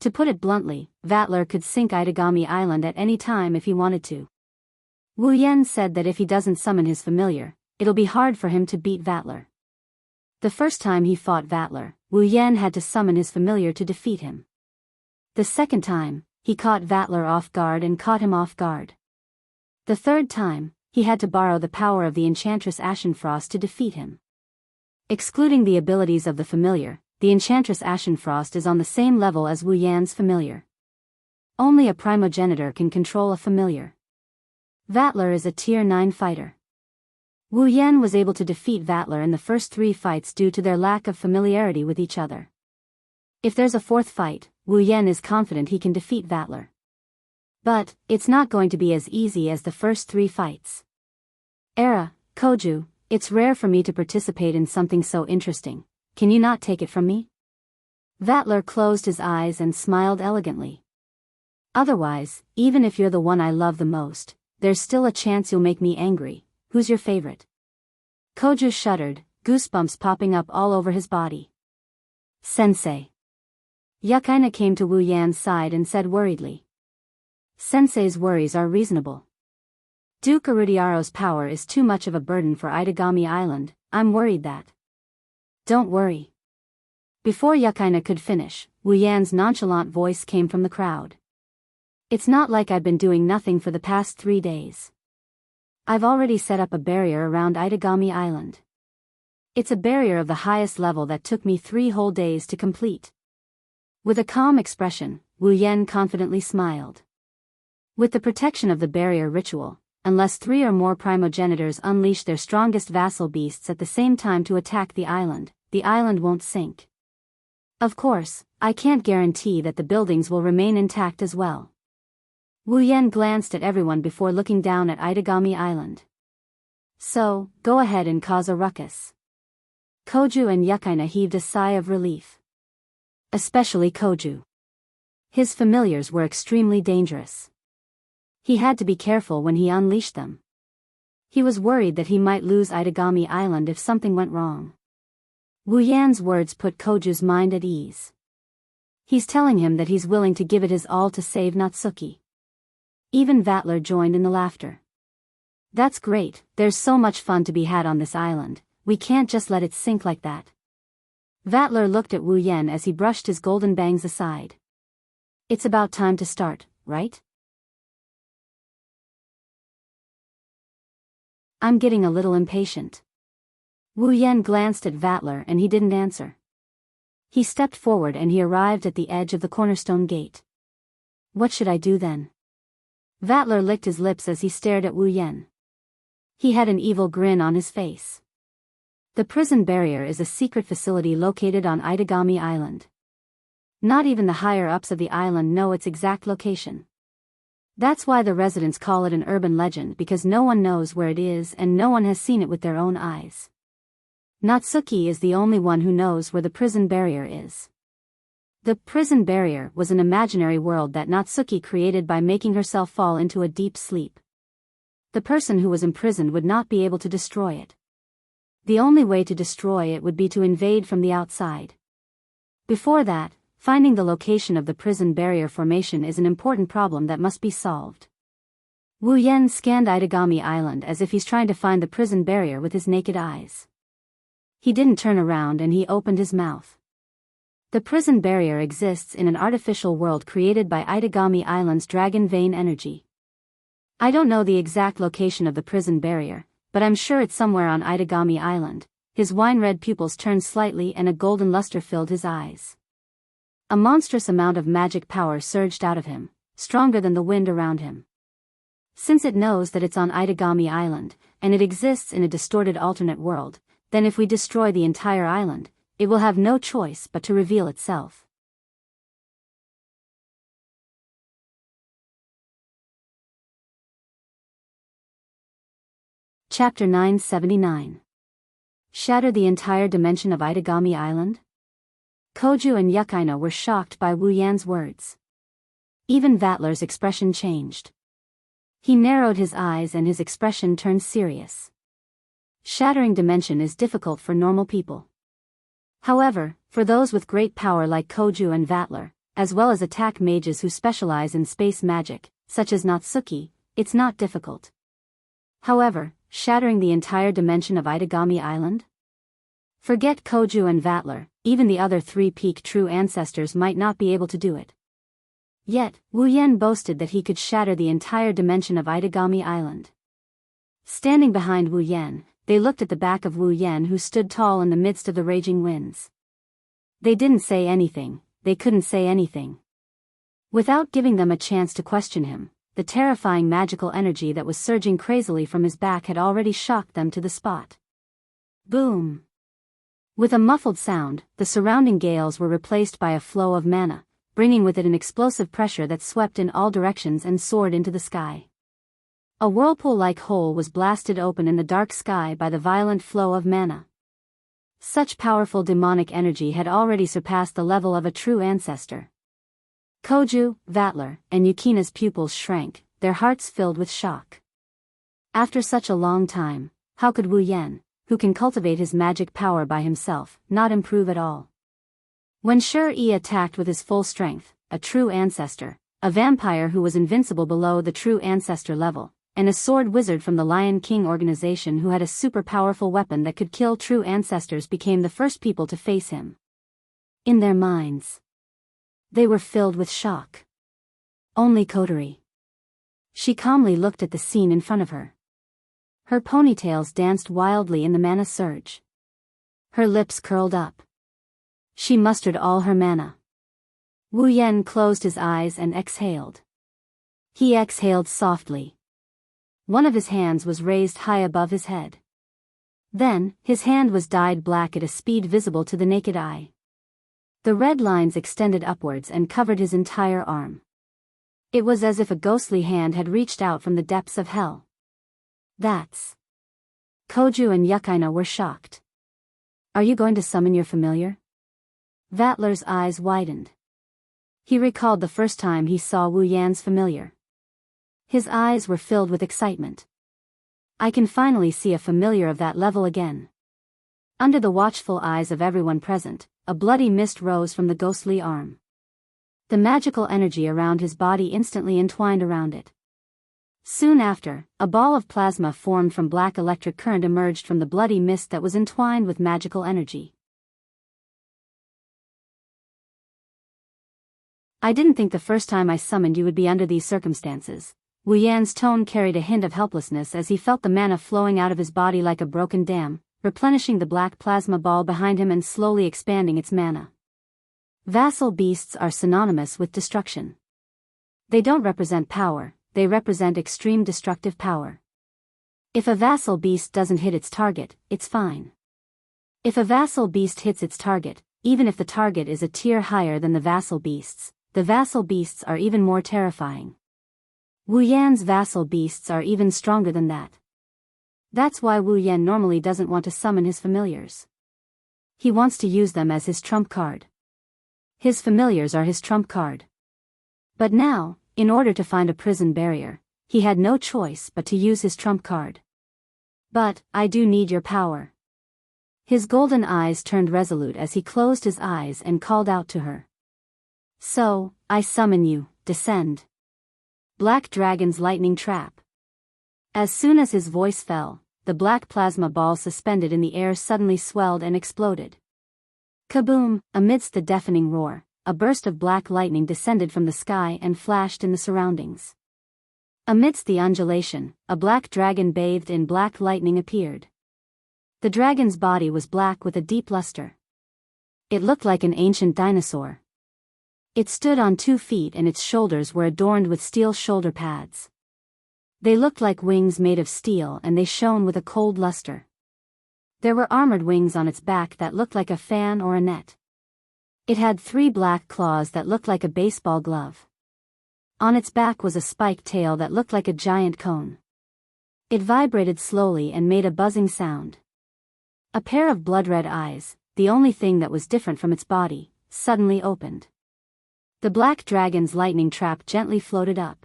To put it bluntly, Vatler could sink Itagami Island at any time if he wanted to. Wu Yan said that if he doesn't summon his familiar, it'll be hard for him to beat Vatler. The first time he fought Vatler, Wu Yan had to summon his familiar to defeat him. The second time, he caught Vatler off guard and caught him off guard. The third time, he had to borrow the power of the Enchantress Ashenfrost to defeat him. Excluding the abilities of the familiar, the Enchantress Ashenfrost is on the same level as Wu Yan's familiar. Only a primogenitor can control a familiar. Vatler is a Tier 9 fighter. Wu Yan was able to defeat Vatler in the first 3 fights due to their lack of familiarity with each other. If there's a 4th fight, Wu Yan is confident he can defeat Vatler. But, it's not going to be as easy as the first 3 fights. Koju, it's rare for me to participate in something so interesting. Can you not take it from me? Vatler closed his eyes and smiled elegantly. Otherwise, even if you're the one I love the most, there's still a chance you'll make me angry. Who's your favorite? Koju shuddered, goosebumps popping up all over his body. Sensei. Yukaina came to Wu Yan's side and said worriedly. Sensei's worries are reasonable. Duke Arudiaro's power is too much of a burden for Itagami Island. I'm worried that. Don't worry. Before Yukaina could finish, Wu Yan's nonchalant voice came from the crowd. It's not like I've been doing nothing for the past 3 days. I've already set up a barrier around Itagami Island. It's a barrier of the highest level that took me 3 whole days to complete. With a calm expression, Wu Yan confidently smiled. With the protection of the barrier ritual, unless 3 or more primogenitors unleash their strongest vassal beasts at the same time to attack the island won't sink. Of course, I can't guarantee that the buildings will remain intact as well. Wu Yan glanced at everyone before looking down at Itagami Island. So, go ahead and cause a ruckus. Koju and Yukaina heaved a sigh of relief. Especially Koju. His familiars were extremely dangerous. He had to be careful when he unleashed them. He was worried that he might lose Itagami Island if something went wrong. Wu Yan's words put Koju's mind at ease. He's telling him that he's willing to give it his all to save Natsuki. Even Vatler joined in the laughter. That's great, there's so much fun to be had on this island, we can't just let it sink like that. Vatler looked at Wu Yan as he brushed his golden bangs aside. It's about time to start, right? I'm getting a little impatient. Wu Yan glanced at Vatler and he didn't answer. He stepped forward and he arrived at the edge of the cornerstone gate. What should I do then? Vatler licked his lips as he stared at Wu Yan. He had an evil grin on his face. The prison barrier is a secret facility located on Itagami Island. Not even the higher-ups of the island know its exact location. That's why the residents call it an urban legend, because no one knows where it is and no one has seen it with their own eyes. Natsuki is the only one who knows where the prison barrier is. The prison barrier was an imaginary world that Natsuki created by making herself fall into a deep sleep. The person who was imprisoned would not be able to destroy it. The only way to destroy it would be to invade from the outside. Before that, finding the location of the prison barrier formation is an important problem that must be solved. Wu Yan scanned Itagami Island as if he's trying to find the prison barrier with his naked eyes. He didn't turn around and he opened his mouth. The prison barrier exists in an artificial world created by Itagami Island's dragon vein energy. I don't know the exact location of the prison barrier, but I'm sure it's somewhere on Itagami Island. His wine-red pupils turned slightly and a golden luster filled his eyes. A monstrous amount of magic power surged out of him, stronger than the wind around him. Since it knows that it's on Itagami Island, and it exists in a distorted alternate world, then if we destroy the entire island, it will have no choice but to reveal itself. Chapter 979. Shatter the entire dimension of Itagami Island? Koju and Yukaino were shocked by Wu Yan's words. Even Vatler's expression changed. He narrowed his eyes and his expression turned serious. Shattering dimension is difficult for normal people. However, for those with great power like Koju and Vatler, as well as attack mages who specialize in space magic, such as Natsuki, it's not difficult. However, shattering the entire dimension of Itagami Island? Forget Koju and Vatler, even the other three peak true ancestors might not be able to do it. Yet, Wu Yan boasted that he could shatter the entire dimension of Itagami Island. Standing behind Wu Yan, they looked at the back of Wu Yan who stood tall in the midst of the raging winds. They didn't say anything, they couldn't say anything. Without giving them a chance to question him, the terrifying magical energy that was surging crazily from his back had already shocked them to the spot. Boom! With a muffled sound, the surrounding gales were replaced by a flow of mana, bringing with it an explosive pressure that swept in all directions and soared into the sky. A whirlpool-like hole was blasted open in the dark sky by the violent flow of mana. Such powerful demonic energy had already surpassed the level of a true ancestor. Koju, Vatler, and Yukina's pupils shrank, their hearts filled with shock. After such a long time, how could Wu Yan, who can cultivate his magic power by himself, not improve at all? When Shi attacked with his full strength, a true ancestor, a vampire who was invincible below the true ancestor level, and a sword wizard from the Lion King organization who had a super powerful weapon that could kill true ancestors became the first people to face him. In their minds, they were filled with shock. Only Kotori. She calmly looked at the scene in front of her. Her ponytails danced wildly in the mana surge. Her lips curled up. She mustered all her mana. Wu Yan closed his eyes and exhaled. He exhaled softly. One of his hands was raised high above his head. Then, his hand was dyed black at a speed visible to the naked eye. The red lines extended upwards and covered his entire arm. It was as if a ghostly hand had reached out from the depths of hell. That's... Koju and Yukaino were shocked. Are you going to summon your familiar? Vatler's eyes widened. He recalled the first time he saw Wu Yan's familiar. His eyes were filled with excitement. I can finally see a familiar of that level again. Under the watchful eyes of everyone present, a bloody mist rose from the ghostly arm. The magical energy around his body instantly entwined around it. Soon after, a ball of plasma formed from black electric current emerged from the bloody mist that was entwined with magical energy. I didn't think the first time I summoned you would be under these circumstances. Wu Yan's tone carried a hint of helplessness as he felt the mana flowing out of his body like a broken dam, replenishing the black plasma ball behind him and slowly expanding its mana. Vassal beasts are synonymous with destruction. They don't represent power, they represent extreme destructive power. If a vassal beast doesn't hit its target, it's fine. If a vassal beast hits its target, even if the target is a tier higher than the vassal beasts are even more terrifying. Wu Yan's vassal beasts are even stronger than that. That's why Wu Yan normally doesn't want to summon his familiars. He wants to use them as his trump card. His familiars are his trump card. But now, in order to find a prison barrier, he had no choice but to use his trump card. But, I do need your power. His golden eyes turned resolute as he closed his eyes and called out to her. So, I summon you, descend. Black Dragon's lightning trap. As soon as his voice fell, the black plasma ball suspended in the air suddenly swelled and exploded. Kaboom! Amidst the deafening roar, a burst of black lightning descended from the sky and flashed in the surroundings. Amidst the undulation, a black dragon bathed in black lightning appeared. The dragon's body was black with a deep luster. It looked like an ancient dinosaur. It stood on 2 feet and its shoulders were adorned with steel shoulder pads. They looked like wings made of steel and they shone with a cold luster. There were armored wings on its back that looked like a fan or a net. It had 3 black claws that looked like a baseball glove. On its back was a spiked tail that looked like a giant cone. It vibrated slowly and made a buzzing sound. A pair of blood-red eyes, the only thing that was different from its body, suddenly opened. The black dragon's lightning trap gently floated up.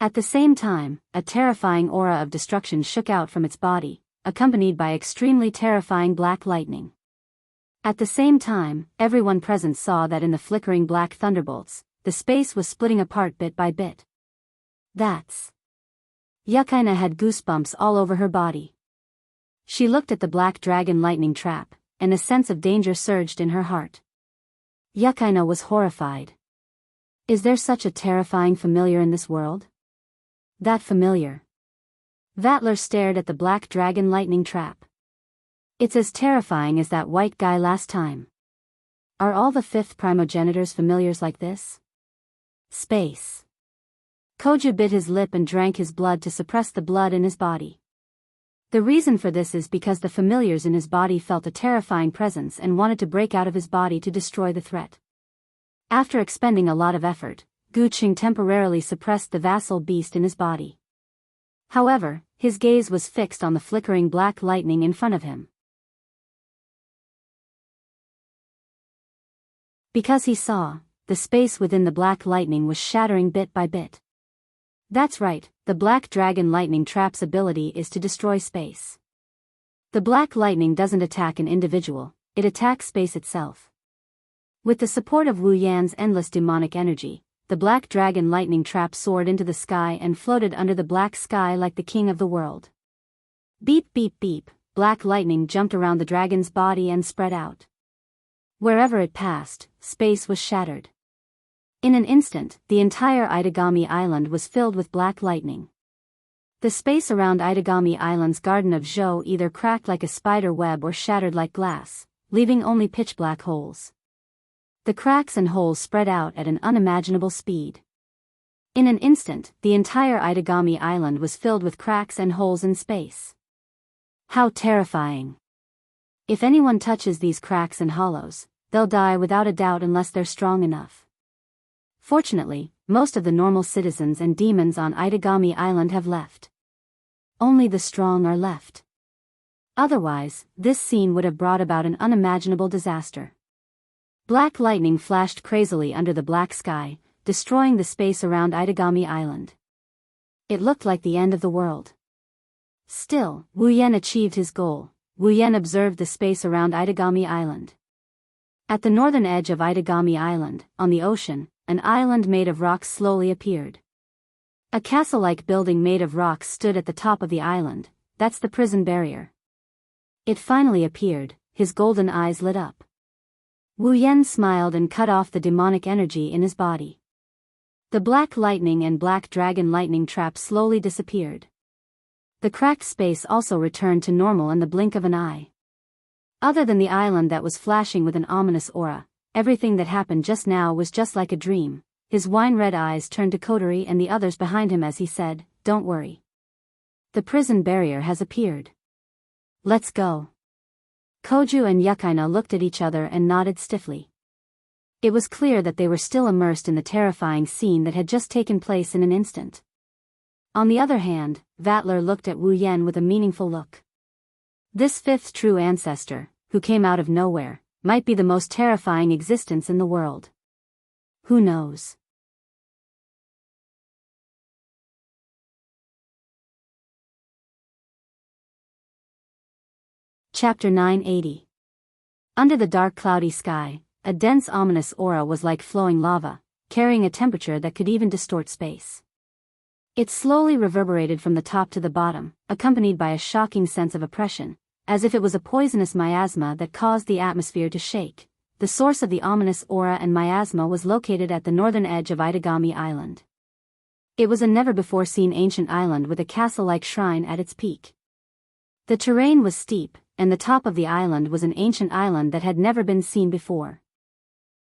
At the same time, a terrifying aura of destruction shook out from its body, accompanied by extremely terrifying black lightning. At the same time, everyone present saw that in the flickering black thunderbolts, the space was splitting apart bit by bit. That's... Yukaina had goosebumps all over her body. She looked at the black dragon lightning trap, and a sense of danger surged in her heart. Yukaina was horrified. Is there such a terrifying familiar in this world? That familiar. Vatler stared at the black dragon lightning trap. It's as terrifying as that white guy last time. Are all the 5th primogenitors familiars like this? Space. Koju bit his lip and drank his blood to suppress the blood in his body. The reason for this is because the familiars in his body felt a terrifying presence and wanted to break out of his body to destroy the threat. After expending a lot of effort, Gu Qing temporarily suppressed the vassal beast in his body. However, his gaze was fixed on the flickering black lightning in front of him. Because he saw, the space within the black lightning was shattering bit by bit. That's right, the black dragon lightning trap's ability is to destroy space. The black lightning doesn't attack an individual, it attacks space itself. With the support of Wu Yan's endless demonic energy, the black dragon lightning trap soared into the sky and floated under the black sky like the king of the world. Beep beep beep, black lightning jumped around the dragon's body and spread out. Wherever it passed, space was shattered. In an instant, the entire Itagami Island was filled with black lightning. The space around Itagami Island's Garden of Zhou either cracked like a spider web or shattered like glass, leaving only pitch-black holes. The cracks and holes spread out at an unimaginable speed. In an instant, the entire Itagami Island was filled with cracks and holes in space. How terrifying! If anyone touches these cracks and hollows, they'll die without a doubt unless they're strong enough. Fortunately, most of the normal citizens and demons on Itagami Island have left. Only the strong are left. Otherwise, this scene would have brought about an unimaginable disaster. Black lightning flashed crazily under the black sky, destroying the space around Itagami Island. It looked like the end of the world. Still, Wu Yan achieved his goal. Wu Yan observed the space around Itagami Island. At the northern edge of Itagami Island, on the ocean, an island made of rocks slowly appeared. A castle-like building made of rocks stood at the top of the island. That's the prison barrier. It finally appeared, his golden eyes lit up. Wu Yan smiled and cut off the demonic energy in his body. The black lightning and black dragon lightning trap slowly disappeared. The cracked space also returned to normal in the blink of an eye. Other than the island that was flashing with an ominous aura, everything that happened just now was just like a dream. His wine-red eyes turned to Kotori and the others behind him as he said, "Don't worry. The prison barrier has appeared. Let's go." Koju and Yukaina looked at each other and nodded stiffly. It was clear that they were still immersed in the terrifying scene that had just taken place in an instant. On the other hand, Vatler looked at Wu Yan with a meaningful look. This fifth true ancestor, who came out of nowhere, might be the most terrifying existence in the world. Who knows? Chapter 980. Under the dark cloudy sky, a dense ominous aura was like flowing lava, carrying a temperature that could even distort space. It slowly reverberated from the top to the bottom, accompanied by a shocking sense of oppression, as if it was a poisonous miasma that caused the atmosphere to shake. The source of the ominous aura and miasma was located at the northern edge of Itagami Island. It was a never-before-seen ancient island with a castle-like shrine at its peak. The terrain was steep, and the top of the island was an ancient island that had never been seen before.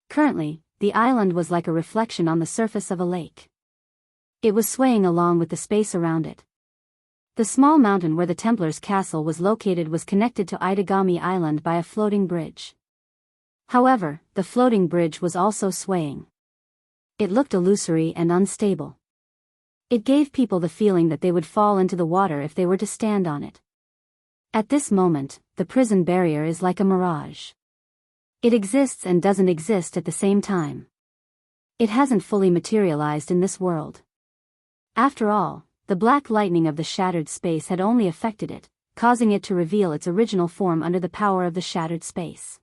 Currently, the island was like a reflection on the surface of a lake. It was swaying along with the space around it. The small mountain where the Templar's castle was located was connected to Itagami Island by a floating bridge. However, the floating bridge was also swaying. It looked illusory and unstable. It gave people the feeling that they would fall into the water if they were to stand on it. At this moment, the prison barrier is like a mirage. It exists and doesn't exist at the same time. It hasn't fully materialized in this world. After all, the black lightning of the shattered space had only affected it, causing it to reveal its original form under the power of the shattered space.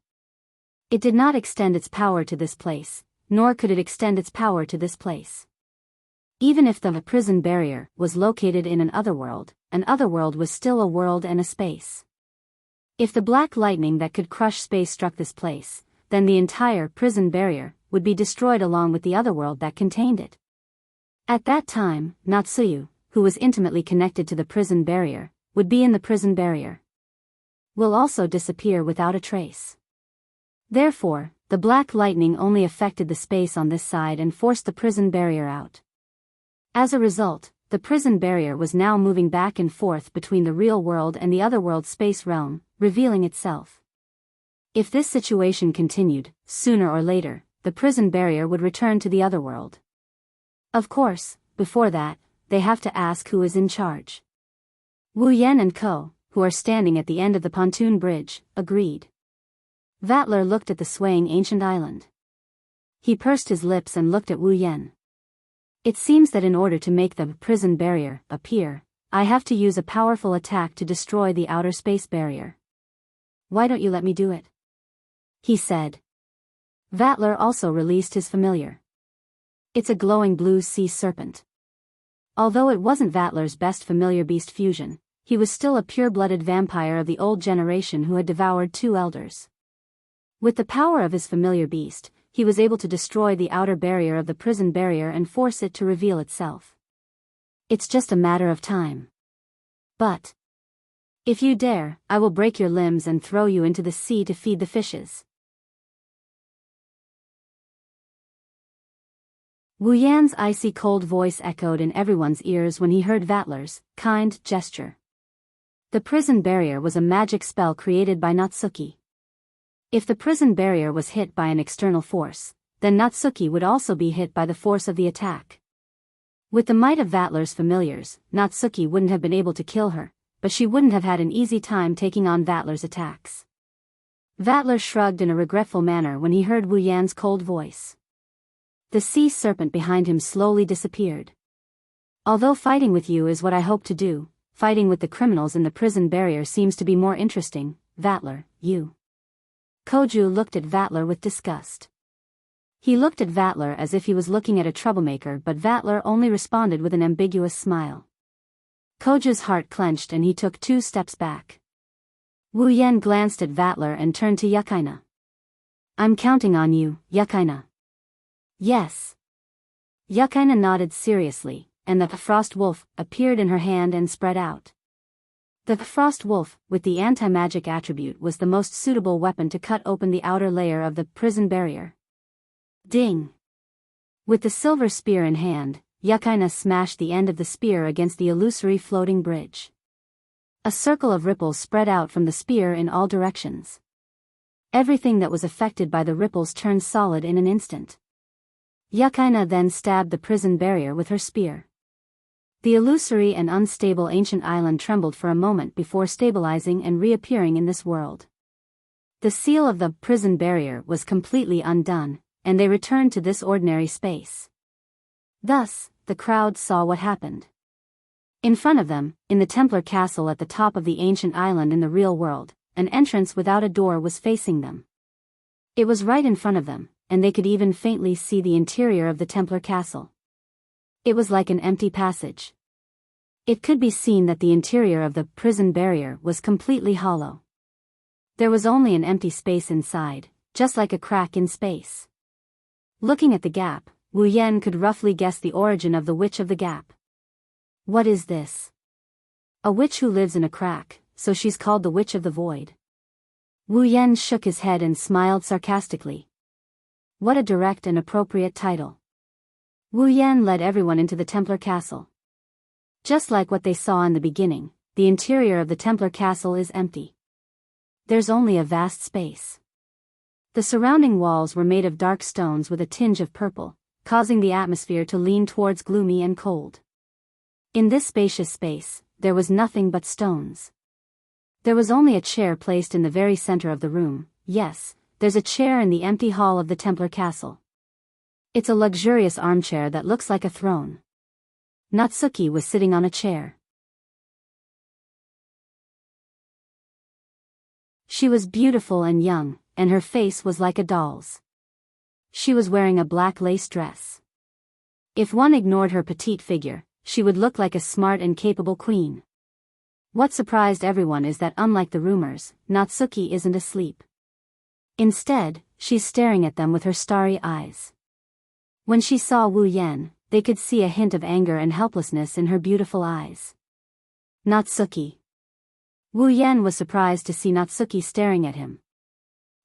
It did not extend its power to this place, nor could it extend its power to this place. Even if the prison barrier was located in an otherworld was still a world and a space. If the black lightning that could crush space struck this place, then the entire prison barrier would be destroyed along with the otherworld that contained it. At that time, Natsuyu, who was intimately connected to the prison barrier, would be in the prison barrier. Will also disappear without a trace. Therefore, the black lightning only affected the space on this side and forced the prison barrier out. As a result, the prison barrier was now moving back and forth between the real world and the otherworld space realm, revealing itself. If this situation continued, sooner or later, the prison barrier would return to the otherworld. Of course, before that, they have to ask who is in charge. Wu Yan and Ko, who are standing at the end of the pontoon bridge, agreed. Vatler looked at the swaying ancient island. He pursed his lips and looked at Wu Yan. It seems that in order to make the prison barrier appear, I have to use a powerful attack to destroy the outer space barrier. Why don't you let me do it? He said. Vatler also released his familiar. It's a glowing blue sea serpent. Although it wasn't Vatler's best familiar beast fusion, he was still a pure-blooded vampire of the old generation who had devoured 2 elders. With the power of his familiar beast, he was able to destroy the outer barrier of the prison barrier and force it to reveal itself. It's just a matter of time. But if you dare, I will break your limbs and throw you into the sea to feed the fishes. Wu Yan's icy cold voice echoed in everyone's ears when he heard Vatler's kind gesture. The prison barrier was a magic spell created by Natsuki. If the prison barrier was hit by an external force, then Natsuki would also be hit by the force of the attack. With the might of Vatler's familiars, Natsuki wouldn't have been able to kill her, but she wouldn't have had an easy time taking on Vatler's attacks. Vatler shrugged in a regretful manner when he heard Wu Yan's cold voice. The sea serpent behind him slowly disappeared. Although fighting with you is what I hope to do, fighting with the criminals in the prison barrier seems to be more interesting, Vatler, you. Koju looked at Vatler with disgust. He looked at Vatler as if he was looking at a troublemaker, but Vatler only responded with an ambiguous smile. Koju's heart clenched and he took 2 steps back. Wu Yan glanced at Vatler and turned to Yukaina. I'm counting on you, Yukaina. Yes. Yukaina nodded seriously, and the frost wolf appeared in her hand and spread out. The frost wolf, with the anti-magic attribute, was the most suitable weapon to cut open the outer layer of the prison barrier. Ding! With the silver spear in hand, Yukaina smashed the end of the spear against the illusory floating bridge. A circle of ripples spread out from the spear in all directions. Everything that was affected by the ripples turned solid in an instant. Yukaina then stabbed the prison barrier with her spear. The illusory and unstable ancient island trembled for a moment before stabilizing and reappearing in this world. The seal of the prison barrier was completely undone, and they returned to this ordinary space. Thus, the crowd saw what happened. In front of them, in the Templar castle at the top of the ancient island in the real world, an entrance without a door was facing them. It was right in front of them, and they could even faintly see the interior of the Templar castle. It was like an empty passage. It could be seen that the interior of the prison barrier was completely hollow. There was only an empty space inside, just like a crack in space. Looking at the gap, Wu Yan could roughly guess the origin of the Witch of the Gap. What is this? A witch who lives in a crack, so she's called the Witch of the Void. Wu Yan shook his head and smiled sarcastically. What a direct and appropriate title. Wu Yan led everyone into the Templar Castle. Just like what they saw in the beginning, the interior of the Templar Castle is empty. There's only a vast space. The surrounding walls were made of dark stones with a tinge of purple, causing the atmosphere to lean towards gloomy and cold. In this spacious space, there was nothing but stones. There was only a chair placed in the very center of the room. Yes, there's a chair in the empty hall of the Templar Castle. It's a luxurious armchair that looks like a throne. Natsuki was sitting on a chair. She was beautiful and young, and her face was like a doll's. She was wearing a black lace dress. If one ignored her petite figure, she would look like a smart and capable queen. What surprised everyone is that unlike the rumors, Natsuki isn't asleep. Instead, she's staring at them with her starry eyes. When she saw Wu Yan, they could see a hint of anger and helplessness in her beautiful eyes. Natsuki. Wu Yan was surprised to see Natsuki staring at him.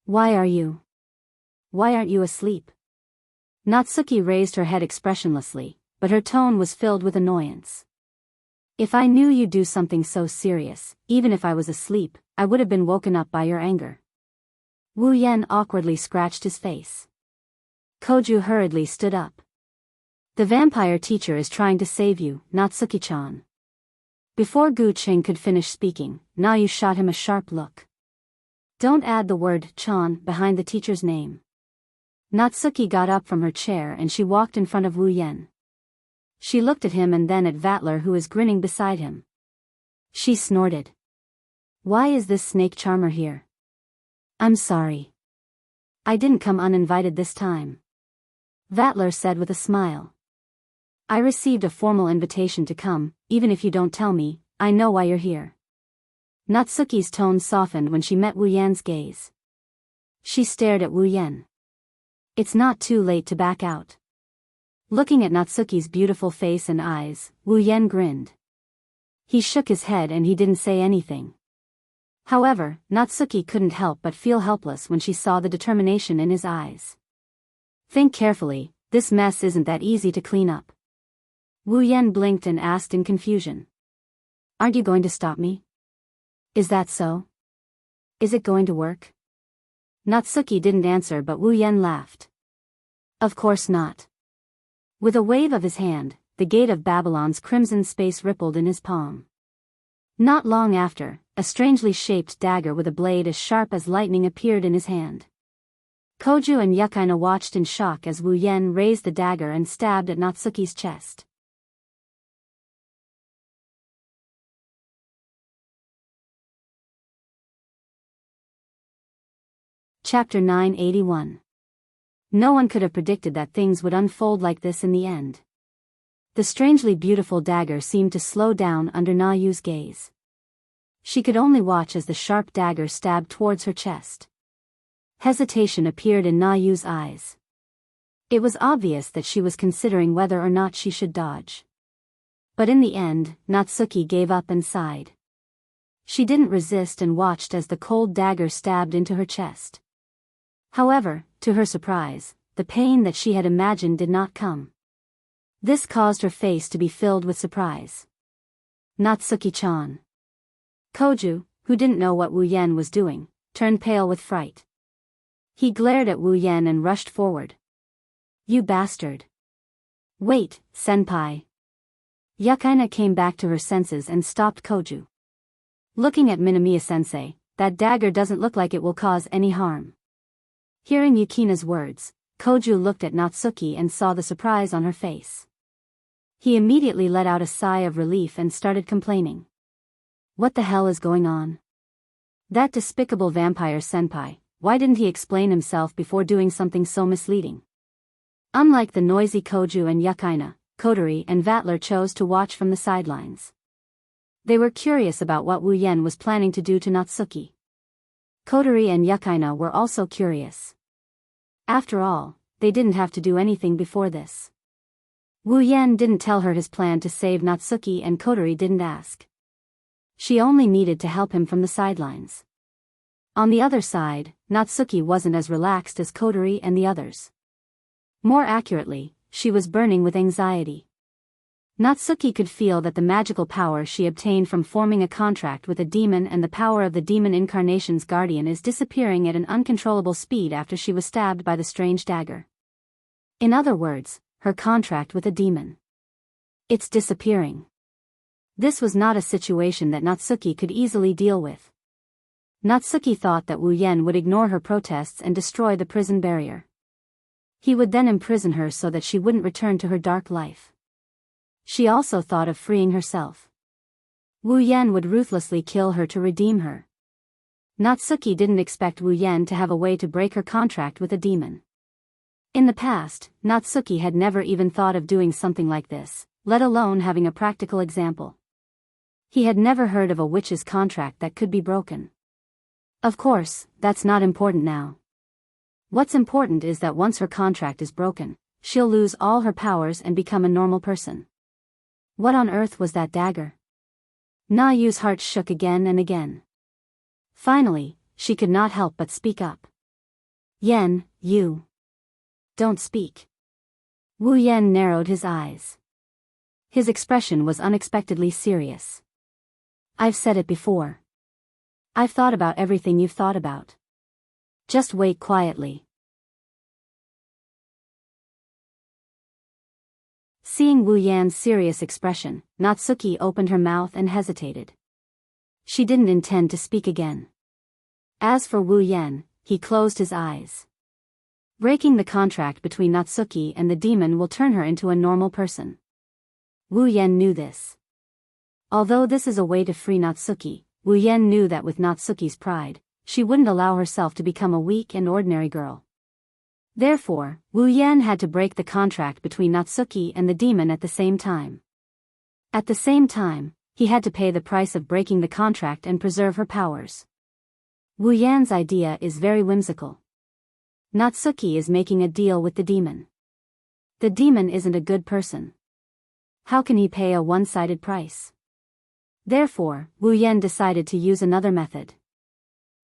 Why aren't you asleep? Natsuki raised her head expressionlessly, but her tone was filled with annoyance. If I knew you'd do something so serious, even if I was asleep, I would have been woken up by your anger. Wu Yan awkwardly scratched his face. Koju hurriedly stood up. The vampire teacher is trying to save you, Natsuki-chan. Before Gu Qing could finish speaking, Nayu shot him a sharp look. Don't add the word chan behind the teacher's name. Natsuki got up from her chair and she walked in front of Wu Yan. She looked at him and then at Vatler who was grinning beside him. She snorted. Why is this snake charmer here? I'm sorry. I didn't come uninvited this time. Vatler said with a smile. I received a formal invitation to come, even if you don't tell me, I know why you're here. Natsuki's tone softened when she met Wu Yan's gaze. She stared at Wu Yan. It's not too late to back out. Looking at Natsuki's beautiful face and eyes, Wu Yan grinned. He shook his head and he didn't say anything. However, Natsuki couldn't help but feel helpless when she saw the determination in his eyes. Think carefully, this mess isn't that easy to clean up. Wu Yan blinked and asked in confusion. Aren't you going to stop me? Is that so? Is it going to work? Natsuki didn't answer but Wu Yan laughed. Of course not. With a wave of his hand, the gate of Babylon's crimson space rippled in his palm. Not long after, a strangely shaped dagger with a blade as sharp as lightning appeared in his hand. Koju and Yukaina watched in shock as Wu Yan raised the dagger and stabbed at Natsuki's chest. Chapter 981. No one could have predicted that things would unfold like this in the end. The strangely beautiful dagger seemed to slow down under Nayu's gaze. She could only watch as the sharp dagger stabbed towards her chest. Hesitation appeared in Nayu's eyes. It was obvious that she was considering whether or not she should dodge. But in the end, Natsuki gave up and sighed. She didn't resist and watched as the cold dagger stabbed into her chest. However, to her surprise, the pain that she had imagined did not come. This caused her face to be filled with surprise. Natsuki-chan. Koju, who didn't know what Wu Yan was doing, turned pale with fright. He glared at Wu Yan and rushed forward. You bastard. Wait, senpai. Yukaina came back to her senses and stopped Koju. Looking at Minamiya-sensei, that dagger doesn't look like it will cause any harm. Hearing Yukina's words, Koju looked at Natsuki and saw the surprise on her face. He immediately let out a sigh of relief and started complaining. What the hell is going on? That despicable vampire senpai, why didn't he explain himself before doing something so misleading? Unlike the noisy Koju and Yukaina, Kotori and Vatler chose to watch from the sidelines. They were curious about what Wu Yan was planning to do to Natsuki. Kotori and Yukaina were also curious. After all, they didn't have to do anything before this. Wu Yan didn't tell her his plan to save Natsuki, and Kotori didn't ask. She only needed to help him from the sidelines. On the other side, Natsuki wasn't as relaxed as Kotori and the others. More accurately, she was burning with anxiety. Natsuki could feel that the magical power she obtained from forming a contract with a demon and the power of the demon incarnation's guardian is disappearing at an uncontrollable speed after she was stabbed by the strange dagger. In other words, her contract with a demon. It's disappearing. This was not a situation that Natsuki could easily deal with. Natsuki thought that Wu Yan would ignore her protests and destroy the prison barrier. He would then imprison her so that she wouldn't return to her dark life. She also thought of freeing herself. Wu Yan would ruthlessly kill her to redeem her. Natsuki didn't expect Wu Yan to have a way to break her contract with a demon. In the past, Natsuki had never even thought of doing something like this, let alone having a practical example. He had never heard of a witch's contract that could be broken. Of course, that's not important now. What's important is that once her contract is broken, she'll lose all her powers and become a normal person. What on earth was that dagger? Na Yu's heart shook again and again. Finally, she could not help but speak up. Yan, you. Don't speak. Wu Yan narrowed his eyes. His expression was unexpectedly serious. I've said it before. I've thought about everything you've thought about. Just wait quietly. Seeing Wu Yan's serious expression, Natsuki opened her mouth and hesitated. She didn't intend to speak again. As for Wu Yan, he closed his eyes. Breaking the contract between Natsuki and the demon will turn her into a normal person. Wu Yan knew this. Although this is a way to free Natsuki, Wu Yan knew that with Natsuki's pride, she wouldn't allow herself to become a weak and ordinary girl. Therefore, Wu Yan had to break the contract between Natsuki and the demon at the same time. At the same time, he had to pay the price of breaking the contract and preserve her powers. Wu Yan's idea is very whimsical. Natsuki is making a deal with the demon. The demon isn't a good person. How can he pay a one-sided price? Therefore, Wu Yan decided to use another method.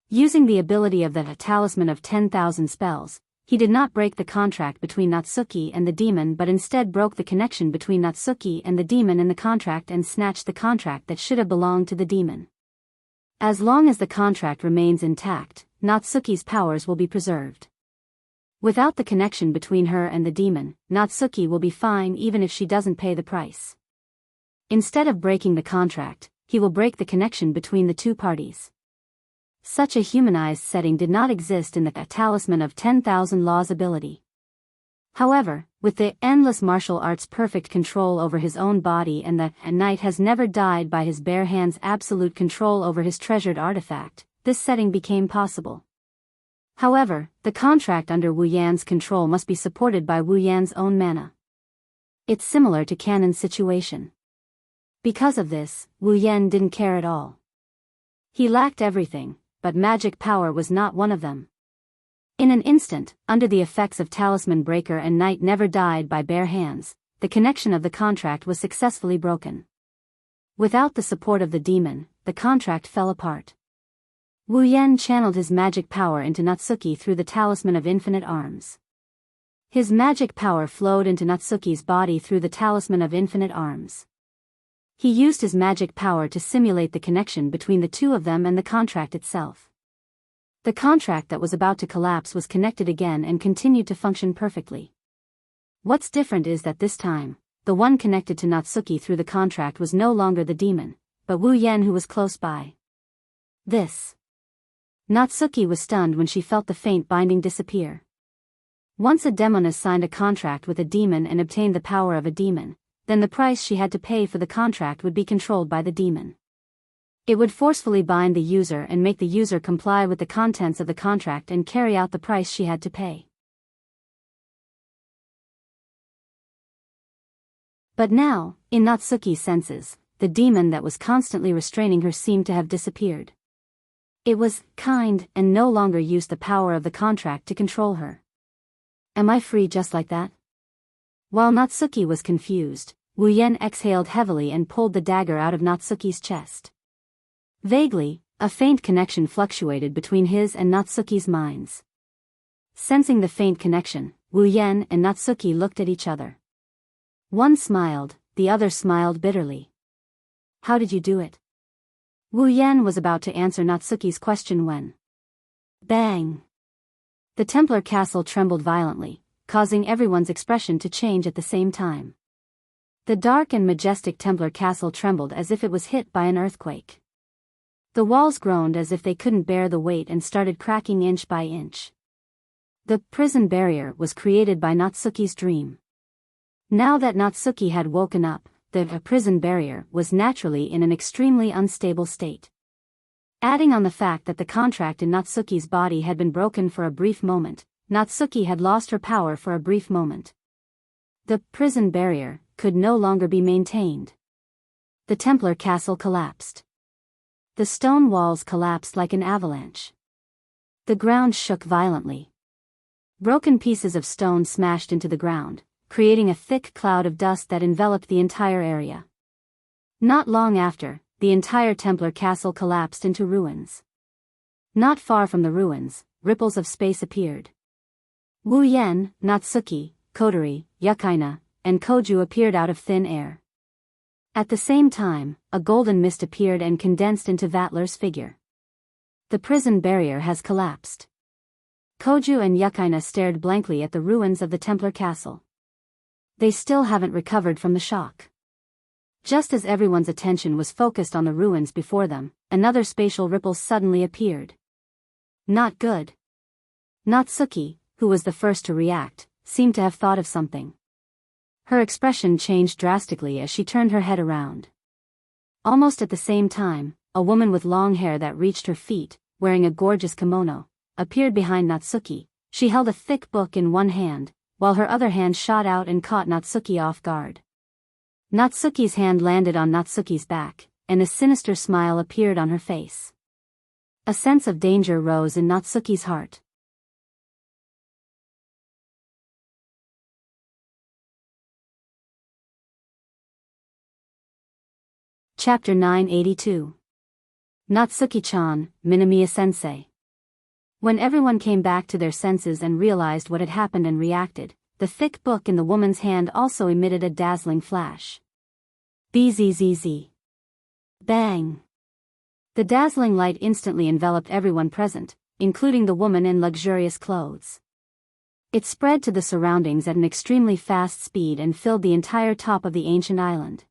Using the ability of the talisman of 10,000 spells, he did not break the contract between Natsuki and the demon but instead broke the connection between Natsuki and the demon in the contract and snatched the contract that should have belonged to the demon. As long as the contract remains intact, Natsuki's powers will be preserved. Without the connection between her and the demon, Natsuki will be fine even if she doesn't pay the price. Instead of breaking the contract, he will break the connection between the two parties. Such a humanized setting did not exist in the Talisman of 10,000 Laws ability. However, with the endless martial arts' perfect control over his own body and the knight has never died by his bare hands' absolute control over his treasured artifact, this setting became possible. However, the contract under Wu Yan's control must be supported by Wu Yan's own mana. It's similar to Canon's situation. Because of this, Wu Yan didn't care at all. He lacked everything, but magic power was not one of them. In an instant, under the effects of Talisman Breaker and Knight never died by bare hands, the connection of the contract was successfully broken. Without the support of the demon, the contract fell apart. Wu Yan channeled his magic power into Natsuki through the Talisman of Infinite Arms. His magic power flowed into Natsuki's body through the Talisman of Infinite Arms. He used his magic power to simulate the connection between the two of them and the contract itself. The contract that was about to collapse was connected again and continued to function perfectly. What's different is that this time, the one connected to Natsuki through the contract was no longer the demon, but Wu Yan who was close by. Natsuki was stunned when she felt the faint binding disappear. Once a demoness signed a contract with a demon and obtained the power of a demon, then the price she had to pay for the contract would be controlled by the demon. It would forcefully bind the user and make the user comply with the contents of the contract and carry out the price she had to pay. But now, in Natsuki's senses, the demon that was constantly restraining her seemed to have disappeared. It was kind and no longer used the power of the contract to control her. Am I free just like that? While Natsuki was confused, Wu Yan exhaled heavily and pulled the dagger out of Natsuki's chest. Vaguely, a faint connection fluctuated between his and Natsuki's minds. Sensing the faint connection, Wu Yan and Natsuki looked at each other. One smiled, the other smiled bitterly. How did you do it? Wu Yan was about to answer Natsuki's question when... Bang! The Templar castle trembled violently, causing everyone's expression to change at the same time. The dark and majestic Templar castle trembled as if it was hit by an earthquake. The walls groaned as if they couldn't bear the weight and started cracking inch by inch. The prison barrier was created by Natsuki's dream. Now that Natsuki had woken up, the prison barrier was naturally in an extremely unstable state. Adding on the fact that the contract in Natsuki's body had been broken for a brief moment, Natsuki had lost her power for a brief moment. The prison barrier could no longer be maintained. The Templar castle collapsed. The stone walls collapsed like an avalanche. The ground shook violently. Broken pieces of stone smashed into the ground, creating a thick cloud of dust that enveloped the entire area. Not long after, the entire Templar castle collapsed into ruins. Not far from the ruins, ripples of space appeared. Wu Yan, Natsuki, Kotori, Yukaina, and Koju appeared out of thin air. At the same time, a golden mist appeared and condensed into Vatler's figure. The prison barrier has collapsed. Koju and Yukaina stared blankly at the ruins of the Templar castle. They still haven't recovered from the shock. Just as everyone's attention was focused on the ruins before them, another spatial ripple suddenly appeared. Not good. Natsuki, who was the first to react, seemed to have thought of something. Her expression changed drastically as she turned her head around. Almost at the same time, a woman with long hair that reached her feet, wearing a gorgeous kimono, appeared behind Natsuki. She held a thick book in one hand, while her other hand shot out and caught Natsuki off guard. Natsuki's hand landed on Natsuki's back, and a sinister smile appeared on her face. A sense of danger rose in Natsuki's heart. Chapter 982. Natsuki-chan, Minamiya-sensei. When everyone came back to their senses and realized what had happened and reacted, the thick book in the woman's hand also emitted a dazzling flash. Bzzz. Bang. The dazzling light instantly enveloped everyone present, including the woman in luxurious clothes. It spread to the surroundings at an extremely fast speed and filled the entire top of the ancient island.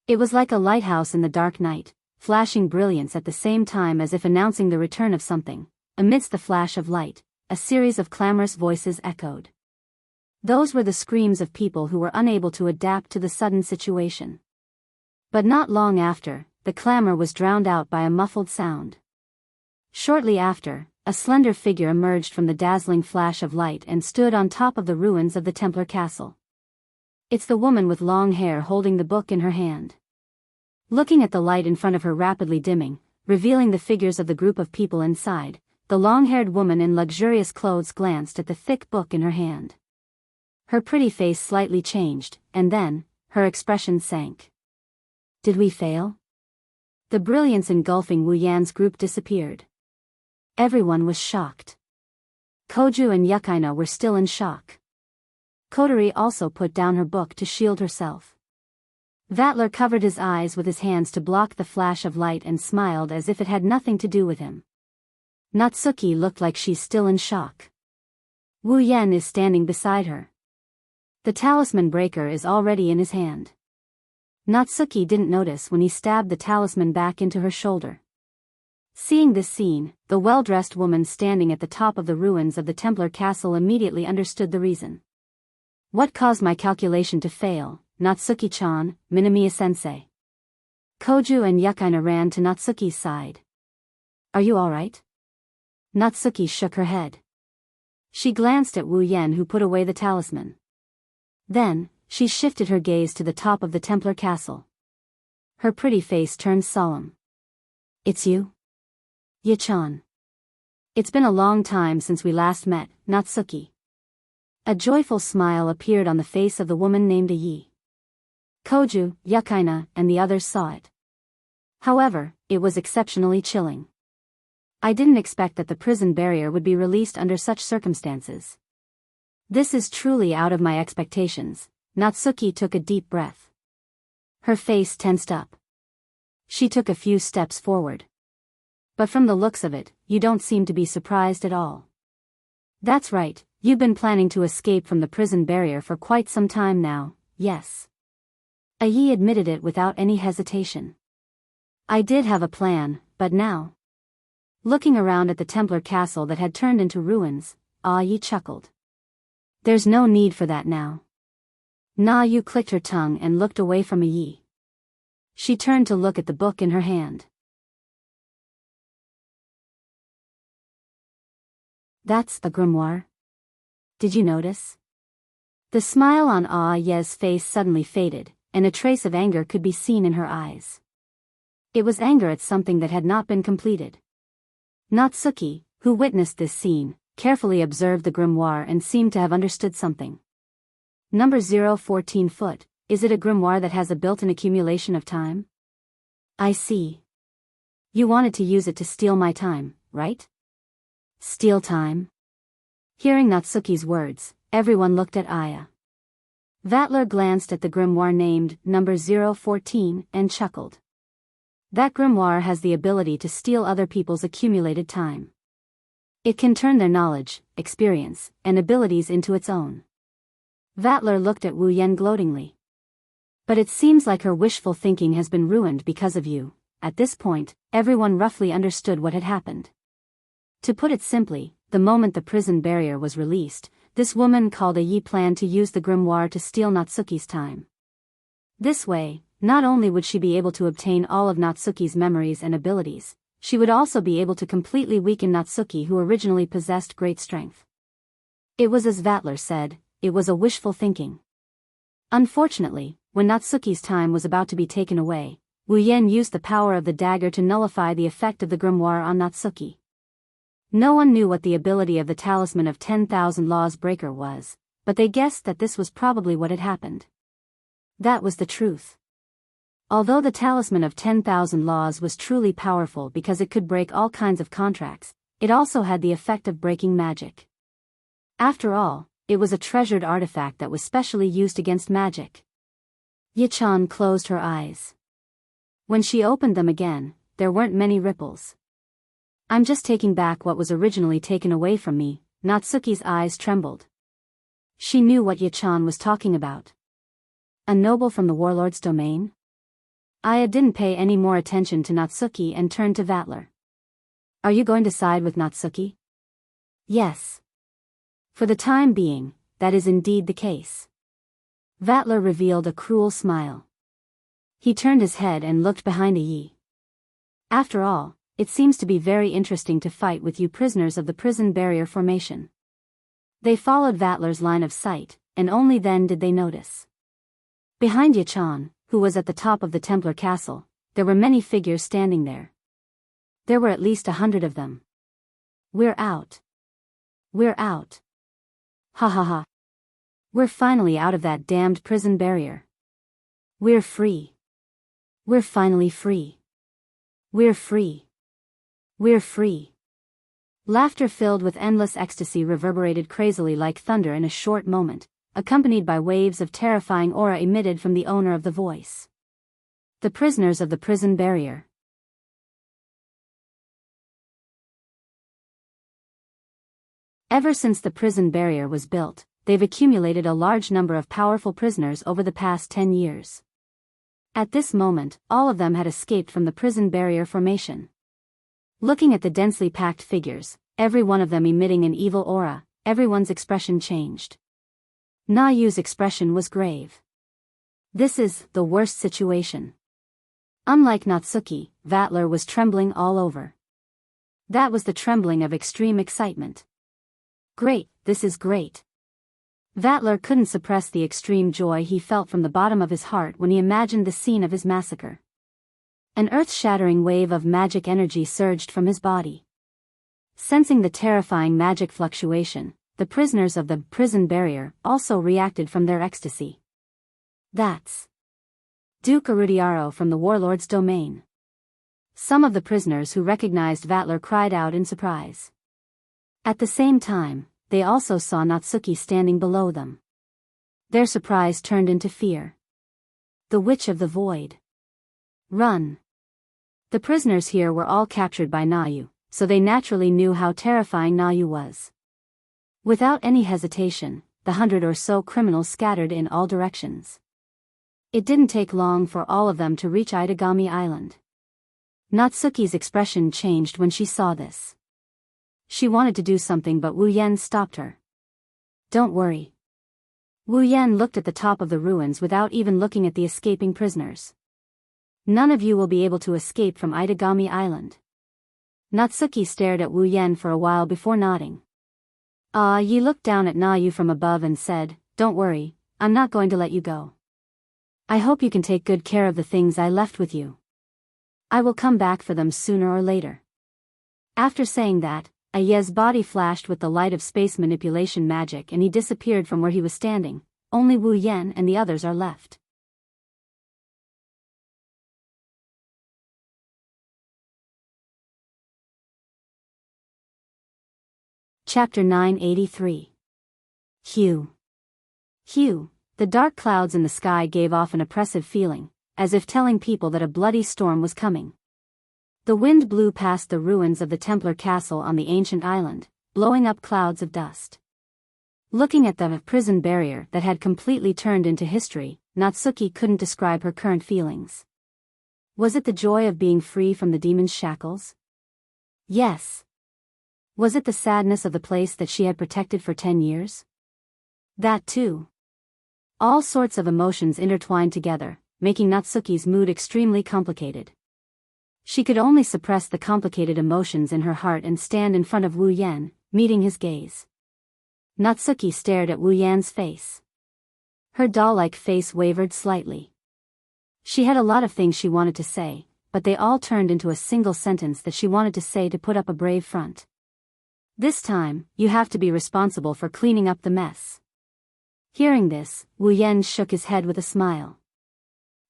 It was like a lighthouse in the dark night, flashing brilliance at the same time as if announcing the return of something. Amidst the flash of light, a series of clamorous voices echoed. Those were the screams of people who were unable to adapt to the sudden situation. But not long after, the clamor was drowned out by a muffled sound. Shortly after, a slender figure emerged from the dazzling flash of light and stood on top of the ruins of the Templar castle. It's the woman with long hair holding the book in her hand. Looking at the light in front of her rapidly dimming, revealing the figures of the group of people inside, the long-haired woman in luxurious clothes glanced at the thick book in her hand. Her pretty face slightly changed, and then, her expression sank. Did we fail? The brilliance engulfing Wu Yan's group disappeared. Everyone was shocked. Koju and Yukaina were still in shock. Kotori also put down her book to shield herself. Vatler covered his eyes with his hands to block the flash of light and smiled as if it had nothing to do with him. Natsuki looked like she's still in shock. Wu Yan is standing beside her. The talisman breaker is already in his hand. Natsuki didn't notice when he stabbed the talisman back into her shoulder. Seeing this scene, the well-dressed woman standing at the top of the ruins of the Templar castle immediately understood the reason. What caused my calculation to fail, Natsuki-chan, Minamiya-sensei? Koju and Yukaina ran to Natsuki's side. Are you alright? Natsuki shook her head. She glanced at Wu Yan, who put away the talisman. Then, she shifted her gaze to the top of the Templar castle. Her pretty face turned solemn. It's you? Yi-chan. It's been a long time since we last met, Natsuki. A joyful smile appeared on the face of the woman named Yi. Koju, Yukaina, and the others saw it. However, it was exceptionally chilling. I didn't expect that the prison barrier would be released under such circumstances. This is truly out of my expectations. Natsuki took a deep breath. Her face tensed up. She took a few steps forward. But from the looks of it, you don't seem to be surprised at all. That's right, you've been planning to escape from the prison barrier for quite some time now, yes. Yi admitted it without any hesitation. I did have a plan, but now. Looking around at the Templar castle that had turned into ruins, Yi chuckled. There's no need for that now. Na-yu clicked her tongue and looked away from Yi. She turned to look at the book in her hand. That's a grimoire. Did you notice? The smile on Ye's face suddenly faded, and a trace of anger could be seen in her eyes. It was anger at something that had not been completed. Natsuki, who witnessed this scene, carefully observed the grimoire and seemed to have understood something. Number 014 foot, is it a grimoire that has a built-in accumulation of time? I see. You wanted to use it to steal my time, right? Steal time? Hearing Natsuki's words, everyone looked at Aya. Vatler glanced at the grimoire named Number 014 and chuckled. That grimoire has the ability to steal other people's accumulated time. It can turn their knowledge, experience, and abilities into its own. Vatler looked at Wu Yen gloatingly. But it seems like her wishful thinking has been ruined because of you. At this point, everyone roughly understood what had happened. To put it simply, the moment the prison barrier was released, this woman called Yi planned to use the grimoire to steal Natsuki's time. This way, not only would she be able to obtain all of Natsuki's memories and abilities, she would also be able to completely weaken Natsuki, who originally possessed great strength. It was as Vatler said, it was a wishful thinking. Unfortunately, when Natsuki's time was about to be taken away, Wu Yen used the power of the dagger to nullify the effect of the grimoire on Natsuki. No one knew what the ability of the Talisman of 10,000 Laws Breaker was, but they guessed that this was probably what had happened. That was the truth. Although the Talisman of 10,000 Laws was truly powerful because it could break all kinds of contracts, it also had the effect of breaking magic. After all, it was a treasured artifact that was specially used against magic. Yi-chan closed her eyes. When she opened them again, there weren't many ripples. I'm just taking back what was originally taken away from me. Natsuki's eyes trembled. She knew what Yi-chan was talking about. A noble from the warlord's domain? Aya didn't pay any more attention to Natsuki and turned to Vatler. Are you going to side with Natsuki? Yes. For the time being, that is indeed the case. Vatler revealed a cruel smile. He turned his head and looked behind Yi. After all, it seems to be very interesting to fight with you prisoners of the prison barrier formation. They followed Vatler's line of sight, and only then did they notice. Behind Yi-chan, who was at the top of the Templar castle, there were many figures standing there. There were at least 100 of them. We're out. We're out. Ha ha ha. We're finally out of that damned prison barrier. We're free. We're finally free. We're free. We're free. Laughter filled with endless ecstasy reverberated crazily like thunder in a short moment, accompanied by waves of terrifying aura emitted from the owner of the voice. The prisoners of the prison barrier. Ever since the prison barrier was built, they've accumulated a large number of powerful prisoners over the past 10 years. At this moment, all of them had escaped from the prison barrier formation. Looking at the densely packed figures, every one of them emitting an evil aura, everyone's expression changed. Na-yu's expression was grave. This is the worst situation. Unlike Natsuki, Vatler was trembling all over. That was the trembling of extreme excitement. Great, this is great. Vatler couldn't suppress the extreme joy he felt from the bottom of his heart when he imagined the scene of his massacre. An earth-shattering wave of magic energy surged from his body. Sensing the terrifying magic fluctuation, the prisoners of the prison barrier also reacted from their ecstasy. That's Duke Arudiaro from the warlord's domain. Some of the prisoners who recognized Vatler cried out in surprise. At the same time, they also saw Natsuki standing below them. Their surprise turned into fear. The Witch of the Void. Run! The prisoners here were all captured by Nayu, so they naturally knew how terrifying Nayu was. Without any hesitation, the 100 or so criminals scattered in all directions. It didn't take long for all of them to reach Itagami Island. Natsuki's expression changed when she saw this. She wanted to do something, but Wu Yan stopped her. Don't worry. Wu Yan looked at the top of the ruins without even looking at the escaping prisoners. None of you will be able to escape from Itagami Island. Natsuki stared at Wu Yan for a while before nodding. Yi looked down at Nayu from above and said, Don't worry, I'm not going to let you go. I hope you can take good care of the things I left with you. I will come back for them sooner or later. After saying that, Aye's body flashed with the light of space manipulation magic and he disappeared from where he was standing. Only Wu Yan and the others are left. Chapter 983. Hugh. The dark clouds in the sky gave off an oppressive feeling, as if telling people that a bloody storm was coming. The wind blew past the ruins of the Templar castle on the ancient island, blowing up clouds of dust. Looking at the prison barrier that had completely turned into history, Natsuki couldn't describe her current feelings. Was it the joy of being free from the demon's shackles? Yes. Was it the sadness of the place that she had protected for 10 years? That too. All sorts of emotions intertwined together, making Natsuki's mood extremely complicated. She could only suppress the complicated emotions in her heart and stand in front of Wu Yan, meeting his gaze. Natsuki stared at Wu Yan's face. Her doll-like face wavered slightly. She had a lot of things she wanted to say, but they all turned into a single sentence that she wanted to say to put up a brave front. This time, you have to be responsible for cleaning up the mess. Hearing this, Wu Yan shook his head with a smile.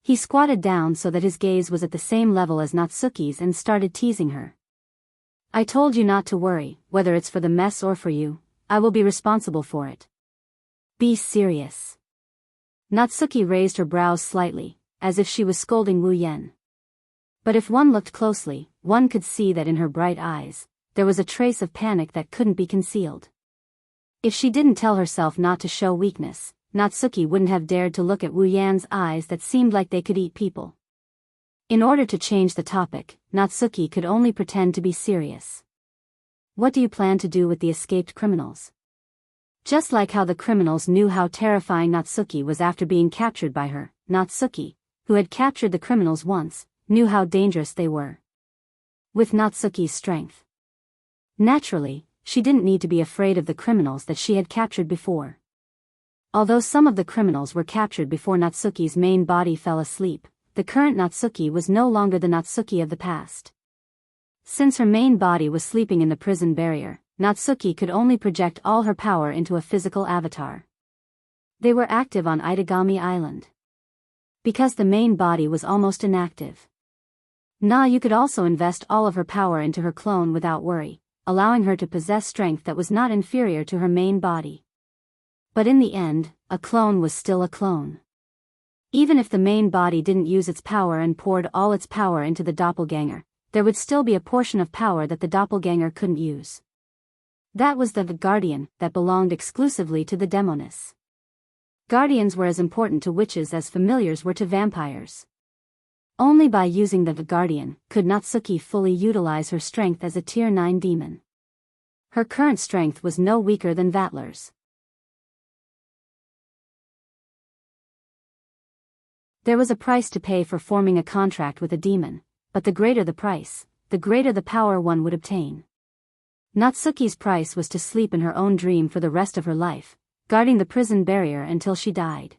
He squatted down so that his gaze was at the same level as Natsuki's and started teasing her. I told you not to worry, whether it's for the mess or for you, I will be responsible for it. Be serious. Natsuki raised her brows slightly, as if she was scolding Wu Yan. But if one looked closely, one could see that in her bright eyes, there was a trace of panic that couldn't be concealed. If she didn't tell herself not to show weakness, Natsuki wouldn't have dared to look at Wu Yan's eyes that seemed like they could eat people. In order to change the topic, Natsuki could only pretend to be serious. What do you plan to do with the escaped criminals? Just like how the criminals knew how terrifying Natsuki was after being captured by her, Natsuki, who had captured the criminals once, knew how dangerous they were. With Natsuki's strength. Naturally, she didn't need to be afraid of the criminals that she had captured before. Although some of the criminals were captured before Natsuki's main body fell asleep, the current Natsuki was no longer the Natsuki of the past. Since her main body was sleeping in the prison barrier, Natsuki could only project all her power into a physical avatar. They were active on Itagami Island. Because the main body was almost inactive. You could also invest all of her power into her clone without worry, allowing her to possess strength that was not inferior to her main body. But in the end, a clone was still a clone. Even if the main body didn't use its power and poured all its power into the doppelganger, there would still be a portion of power that the doppelganger couldn't use. That was the guardian that belonged exclusively to the demoness. Guardians were as important to witches as familiars were to vampires. Only by using the guardian could Natsuki fully utilize her strength as a Tier 9 demon. Her current strength was no weaker than Vatler's. There was a price to pay for forming a contract with a demon, but the greater the price, the greater the power one would obtain. Natsuki's price was to sleep in her own dream for the rest of her life, guarding the prison barrier until she died.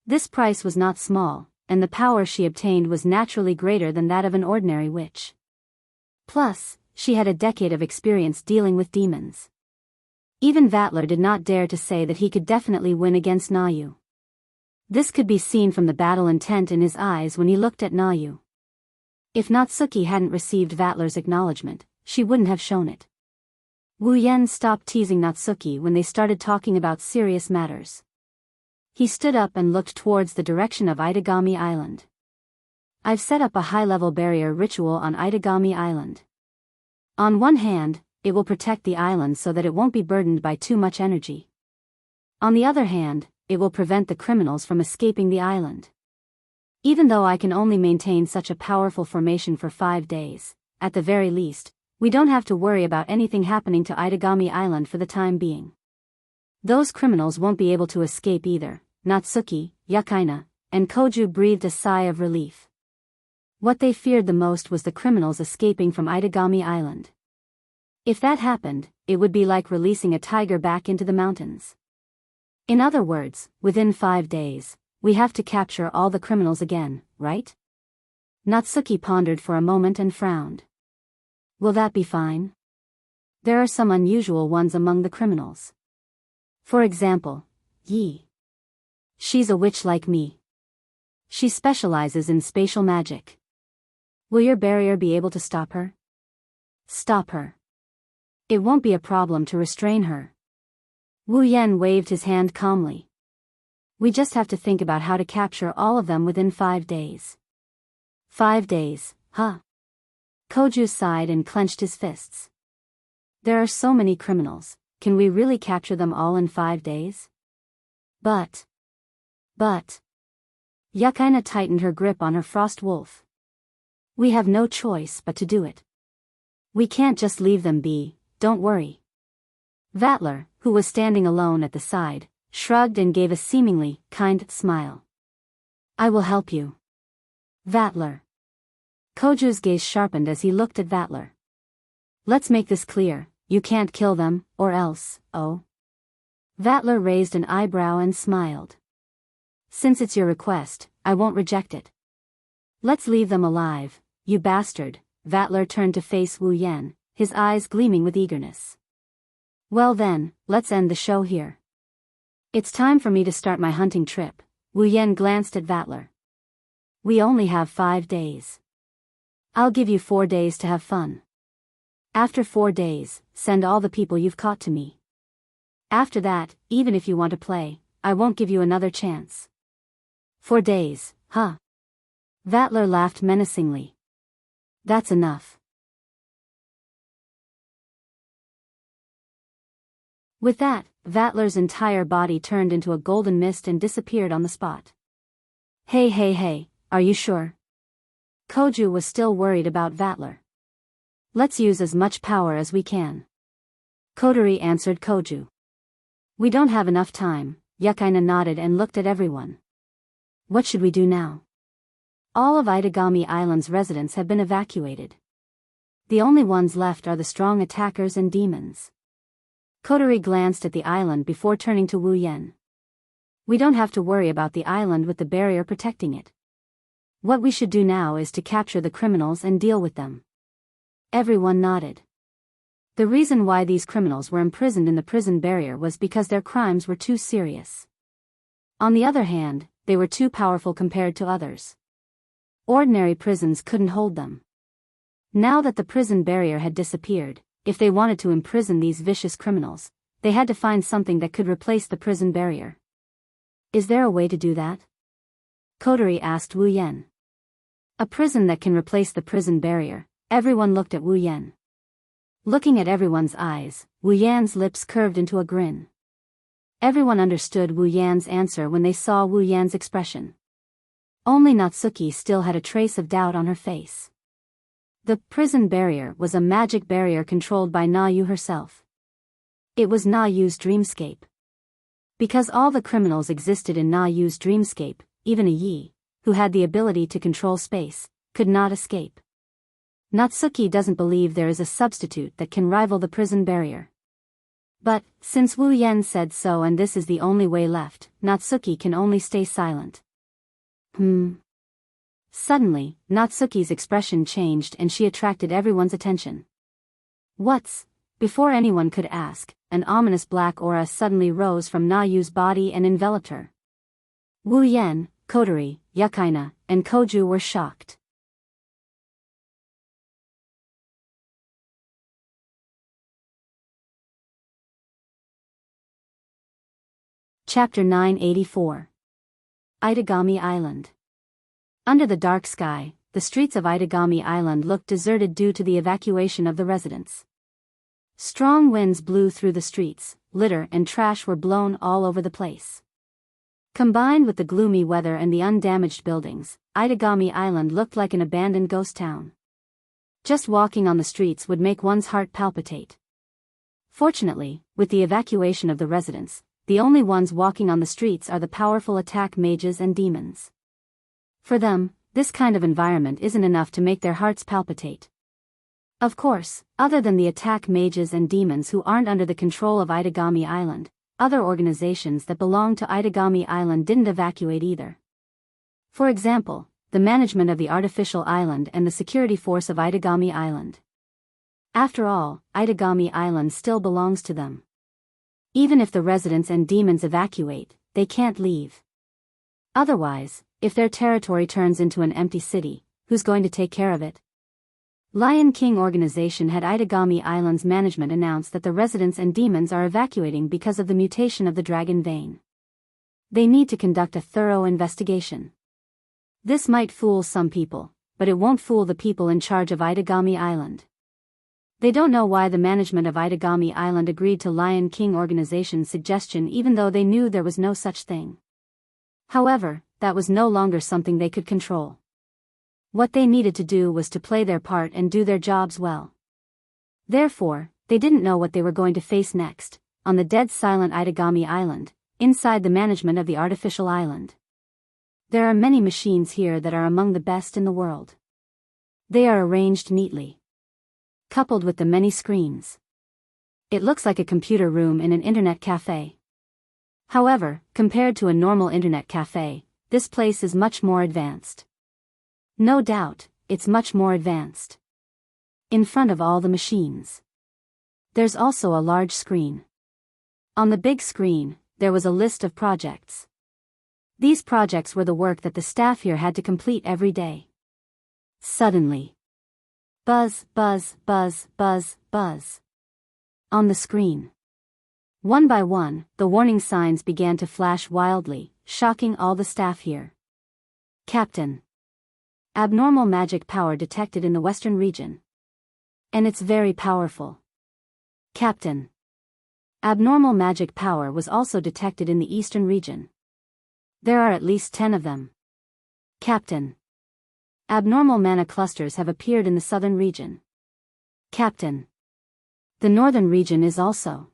This price was not small, and the power she obtained was naturally greater than that of an ordinary witch. Plus, she had a decade of experience dealing with demons. Even Vatler did not dare to say that he could definitely win against Na Yu. This could be seen from the battle intent in his eyes when he looked at Na Yu. If Natsuki hadn't received Vatler's acknowledgement, she wouldn't have shown it. Wu Yan stopped teasing Natsuki when they started talking about serious matters. He stood up and looked towards the direction of Itagami Island. I've set up a high-level barrier ritual on Itagami Island. On one hand, it will protect the island so that it won't be burdened by too much energy. On the other hand, it will prevent the criminals from escaping the island. Even though I can only maintain such a powerful formation for 5 days, at the very least, we don't have to worry about anything happening to Itagami Island for the time being. Those criminals won't be able to escape either. Natsuki, Yakaina, and Koju breathed a sigh of relief. What they feared the most was the criminals escaping from Itagami Island. If that happened, it would be like releasing a tiger back into the mountains. In other words, within 5 days, we have to capture all the criminals again, right? Natsuki pondered for a moment and frowned. Will that be fine? There are some unusual ones among the criminals. For example, Yi. She's a witch like me. She specializes in spatial magic. Will your barrier be able to stop her? Stop her. It won't be a problem to restrain her. Wu Yan waved his hand calmly. We just have to think about how to capture all of them within 5 days. 5 days, huh? Koju sighed and clenched his fists. There are so many criminals, can we really capture them all in 5 days? But. Yakaina tightened her grip on her frost wolf. We have no choice but to do it. We can't just leave them be, don't worry. Vatler, who was standing alone at the side, shrugged and gave a seemingly kind smile. I will help you. Vatler. Koju's gaze sharpened as he looked at Vatler. Let's make this clear, you can't kill them, or else, oh. Vatler raised an eyebrow and smiled. Since it's your request, I won't reject it. Let's leave them alive, you bastard. Vatler turned to face Wu Yan, his eyes gleaming with eagerness. Well then, let's end the show here. It's time for me to start my hunting trip. Wu Yan glanced at Vatler. We only have 5 days. I'll give you 4 days to have fun. After 4 days, send all the people you've caught to me. After that, even if you want to play, I won't give you another chance. 4 days, huh? Vatler laughed menacingly. That's enough. With that, Vatler's entire body turned into a golden mist and disappeared on the spot. Hey, are you sure? Koju was still worried about Vatler. Let's use as much power as we can. Kotori answered Koju. We don't have enough time. Yakaina nodded and looked at everyone. What should we do now? All of Itagami Island's residents have been evacuated. The only ones left are the strong attackers and demons. Kotori glanced at the island before turning to Wu Yan. We don't have to worry about the island with the barrier protecting it. What we should do now is to capture the criminals and deal with them. Everyone nodded. The reason why these criminals were imprisoned in the prison barrier was because their crimes were too serious. On the other hand, they were too powerful compared to others. Ordinary prisons couldn't hold them. Now that the prison barrier had disappeared, if they wanted to imprison these vicious criminals, they had to find something that could replace the prison barrier. Is there a way to do that? Kotori asked Wu Yan. A prison that can replace the prison barrier. Everyone looked at Wu Yan. Looking at everyone's eyes, Wu Yan's lips curved into a grin. Everyone understood Wu Yan's answer when they saw Wu Yan's expression. Only Natsuki still had a trace of doubt on her face. The prison barrier was a magic barrier controlled by Na Yu herself. It was Na Yu's dreamscape. Because all the criminals existed in Na Yu's dreamscape, even a Yi, who had the ability to control space, could not escape. Natsuki doesn't believe there is a substitute that can rival the prison barrier. But, since Wu Yan said so and this is the only way left, Natsuki can only stay silent. Suddenly, Natsuki's expression changed and she attracted everyone's attention. What's? Before anyone could ask, an ominous black aura suddenly rose from Na Yu's body and enveloped her. Wu Yan, Kodori, Yukaina, and Koju were shocked. Chapter 984. Itagami Island. Under the dark sky, the streets of Itagami Island looked deserted due to the evacuation of the residents. Strong winds blew through the streets, litter and trash were blown all over the place. Combined with the gloomy weather and the undamaged buildings, Itagami Island looked like an abandoned ghost town. Just walking on the streets would make one's heart palpitate. Fortunately, with the evacuation of the residents, the only ones walking on the streets are the powerful attack mages and demons. For them, this kind of environment isn't enough to make their hearts palpitate. Of course, other than the attack mages and demons who aren't under the control of Itagami Island, other organizations that belong to Itagami Island didn't evacuate either. For example, the management of the artificial island and the security force of Itagami Island. After all, Itagami Island still belongs to them. Even if the residents and demons evacuate, they can't leave. Otherwise, if their territory turns into an empty city, who's going to take care of it? Lion King Organization had Itagami Island's management announce that the residents and demons are evacuating because of the mutation of the dragon vein. They need to conduct a thorough investigation. This might fool some people, but it won't fool the people in charge of Itagami Island. They don't know why the management of Itagami Island agreed to Lion King Organization's suggestion even though they knew there was no such thing. However, that was no longer something they could control. What they needed to do was to play their part and do their jobs well. Therefore, they didn't know what they were going to face next, on the dead silent Itagami Island, inside the management of the artificial island. There are many machines here that are among the best in the world. They are arranged neatly, coupled with the many screens. It looks like a computer room in an internet cafe. However, compared to a normal internet cafe, this place is much more advanced. No doubt, it's much more advanced. In front of all the machines, there's also a large screen. On the big screen, there was a list of projects. These projects were the work that the staff here had to complete every day. Suddenly, buzz, buzz, buzz, buzz, buzz. On the screen. One by one, the warning signs began to flash wildly, shocking all the staff here. Captain. Abnormal magic power detected in the western region. And it's very powerful. Captain. Abnormal magic power was also detected in the eastern region. There are at least 10 of them. Captain. Abnormal mana clusters have appeared in the southern region. Captain. The northern region is also.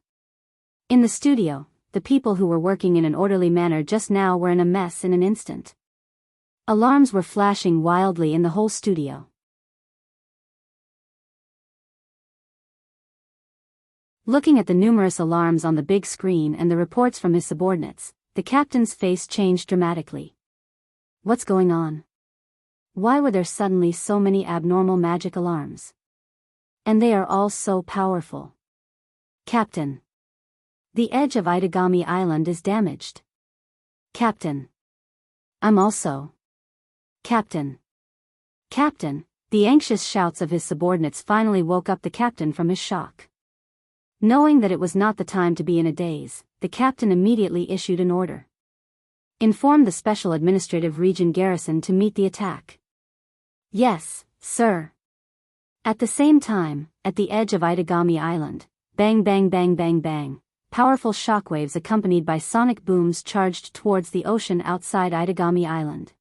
In the studio, the people who were working in an orderly manner just now were in a mess in an instant. Alarms were flashing wildly in the whole studio. Looking at the numerous alarms on the big screen and the reports from his subordinates, the captain's face changed dramatically. What's going on? Why were there suddenly so many abnormal magic alarms? And they are all so powerful. Captain. The edge of Itagami Island is damaged. Captain. I'm also. Captain. Captain. The anxious shouts of his subordinates finally woke up the captain from his shock. Knowing that it was not the time to be in a daze, the captain immediately issued an order. Inform the Special Administrative Region garrison to meet the attack. Yes, sir. At the same time, at the edge of Itagami Island, bang bang bang bang bang, powerful shockwaves accompanied by sonic booms charged towards the ocean outside Itagami Island.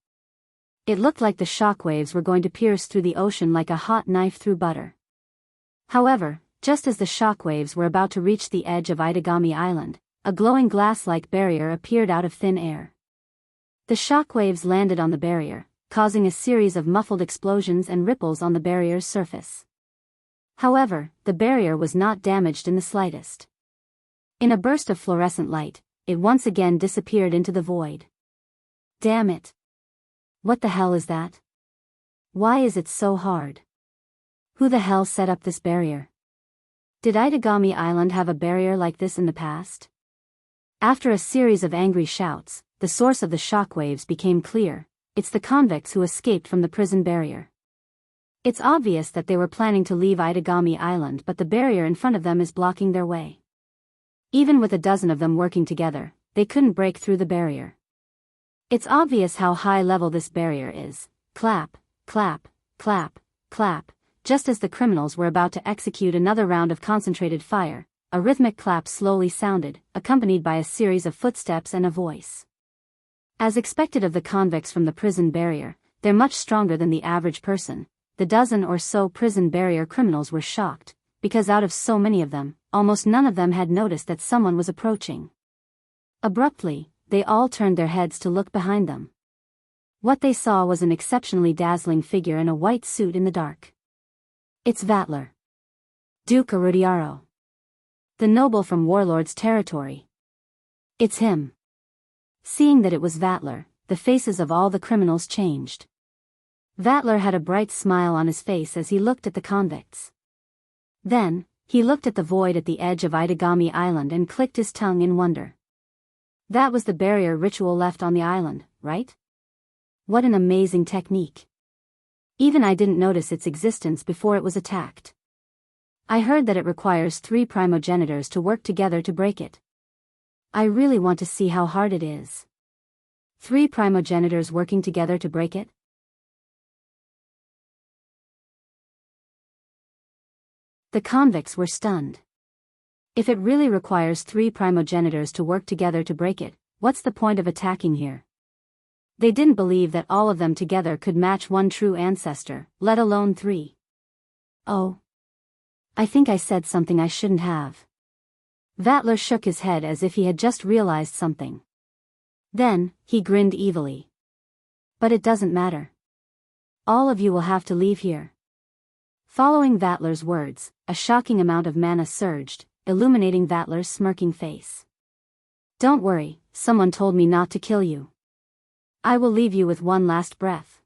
It looked like the shockwaves were going to pierce through the ocean like a hot knife through butter. However, just as the shockwaves were about to reach the edge of Itagami Island, a glowing glass-like barrier appeared out of thin air. The shockwaves landed on the barrier, causing a series of muffled explosions and ripples on the barrier's surface. However, the barrier was not damaged in the slightest. In a burst of fluorescent light, it once again disappeared into the void. Damn it! What the hell is that? Why is it so hard? Who the hell set up this barrier? Did Itagami Island have a barrier like this in the past? After a series of angry shouts, the source of the shockwaves became clear. It's the convicts who escaped from the prison barrier. It's obvious that they were planning to leave Itagami Island, but the barrier in front of them is blocking their way. Even with a dozen of them working together, they couldn't break through the barrier. It's obvious how high level this barrier is. Clap, clap, clap, clap. Just as the criminals were about to execute another round of concentrated fire, a rhythmic clap slowly sounded, accompanied by a series of footsteps and a voice. As expected of the convicts from the prison barrier, they're much stronger than the average person. The dozen or so prison barrier criminals were shocked, because out of so many of them, almost none of them had noticed that someone was approaching. Abruptly, they all turned their heads to look behind them. What they saw was an exceptionally dazzling figure in a white suit in the dark. It's Vatler. Duke Arudiaro. The noble from Warlord's territory. It's him. Seeing that it was Vatler, the faces of all the criminals changed. Vatler had a bright smile on his face as he looked at the convicts. Then, he looked at the void at the edge of Itagami Island and clicked his tongue in wonder. That was the barrier ritual left on the island, right? What an amazing technique. Even I didn't notice its existence before it was attacked. I heard that it requires 3 primogenitors to work together to break it. I really want to see how hard it is. 3 primogenitors working together to break it? The convicts were stunned. If it really requires 3 primogenitors to work together to break it, what's the point of attacking here? They didn't believe that all of them together could match one true ancestor, let alone 3. Oh. I think I said something I shouldn't have. Vatler shook his head as if he had just realized something. Then, he grinned evilly. But it doesn't matter. All of you will have to leave here. Following Vatler's words, a shocking amount of mana surged, illuminating Vatler's smirking face. Don't worry, someone told me not to kill you. I will leave you with one last breath.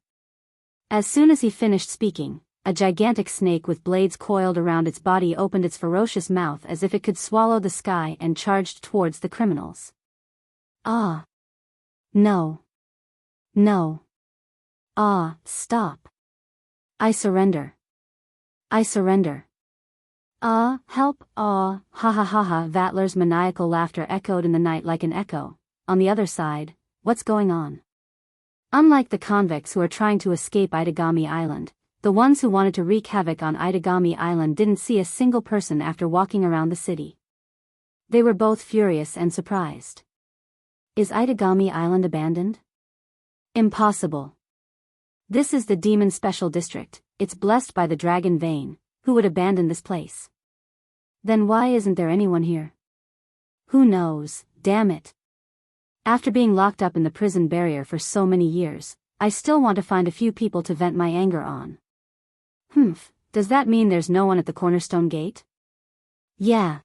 As soon as he finished speaking, a gigantic snake with blades coiled around its body opened its ferocious mouth as if it could swallow the sky and charged towards the criminals. Ah. No. No. Ah, stop. I surrender. I surrender. Ah, help, ah, ha ha ha ha. Vatler's maniacal laughter echoed in the night like an echo. On the other side, what's going on? Unlike the convicts who are trying to escape Itagami Island, the ones who wanted to wreak havoc on Itagami Island didn't see a single person after walking around the city. They were both furious and surprised. Is Itagami Island abandoned? Impossible. This is the Demon Special District, it's blessed by the Dragon Vein. Who would abandon this place? Then why isn't there anyone here? Who knows, damn it. After being locked up in the prison barrier for so many years, I still want to find a few people to vent my anger on. Does that mean there's no one at the Cornerstone Gate? Yeah.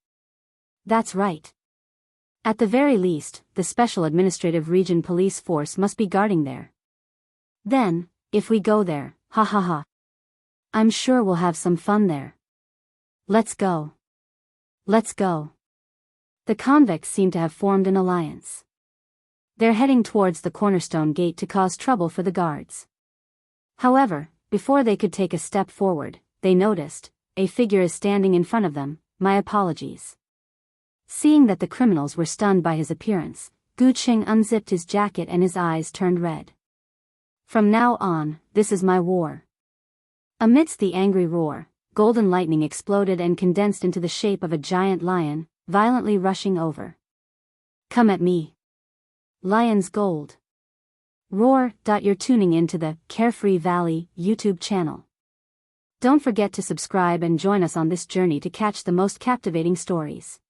That's right. At the very least, the Special Administrative Region Police Force must be guarding there. Then, if we go there, ha ha ha. I'm sure we'll have some fun there. Let's go. Let's go. The convicts seem to have formed an alliance. They're heading towards the Cornerstone Gate to cause trouble for the guards. However, before they could take a step forward, they noticed, a figure is standing in front of them. My apologies. Seeing that the criminals were stunned by his appearance, Gu Qing unzipped his jacket and his eyes turned red. From now on, this is my war. Amidst the angry roar, golden lightning exploded and condensed into the shape of a giant lion, violently rushing over. Come at me. Lion's Gold. Roar. You're tuning into the Carefree Valley YouTube channel. Don't forget to subscribe and join us on this journey to catch the most captivating stories.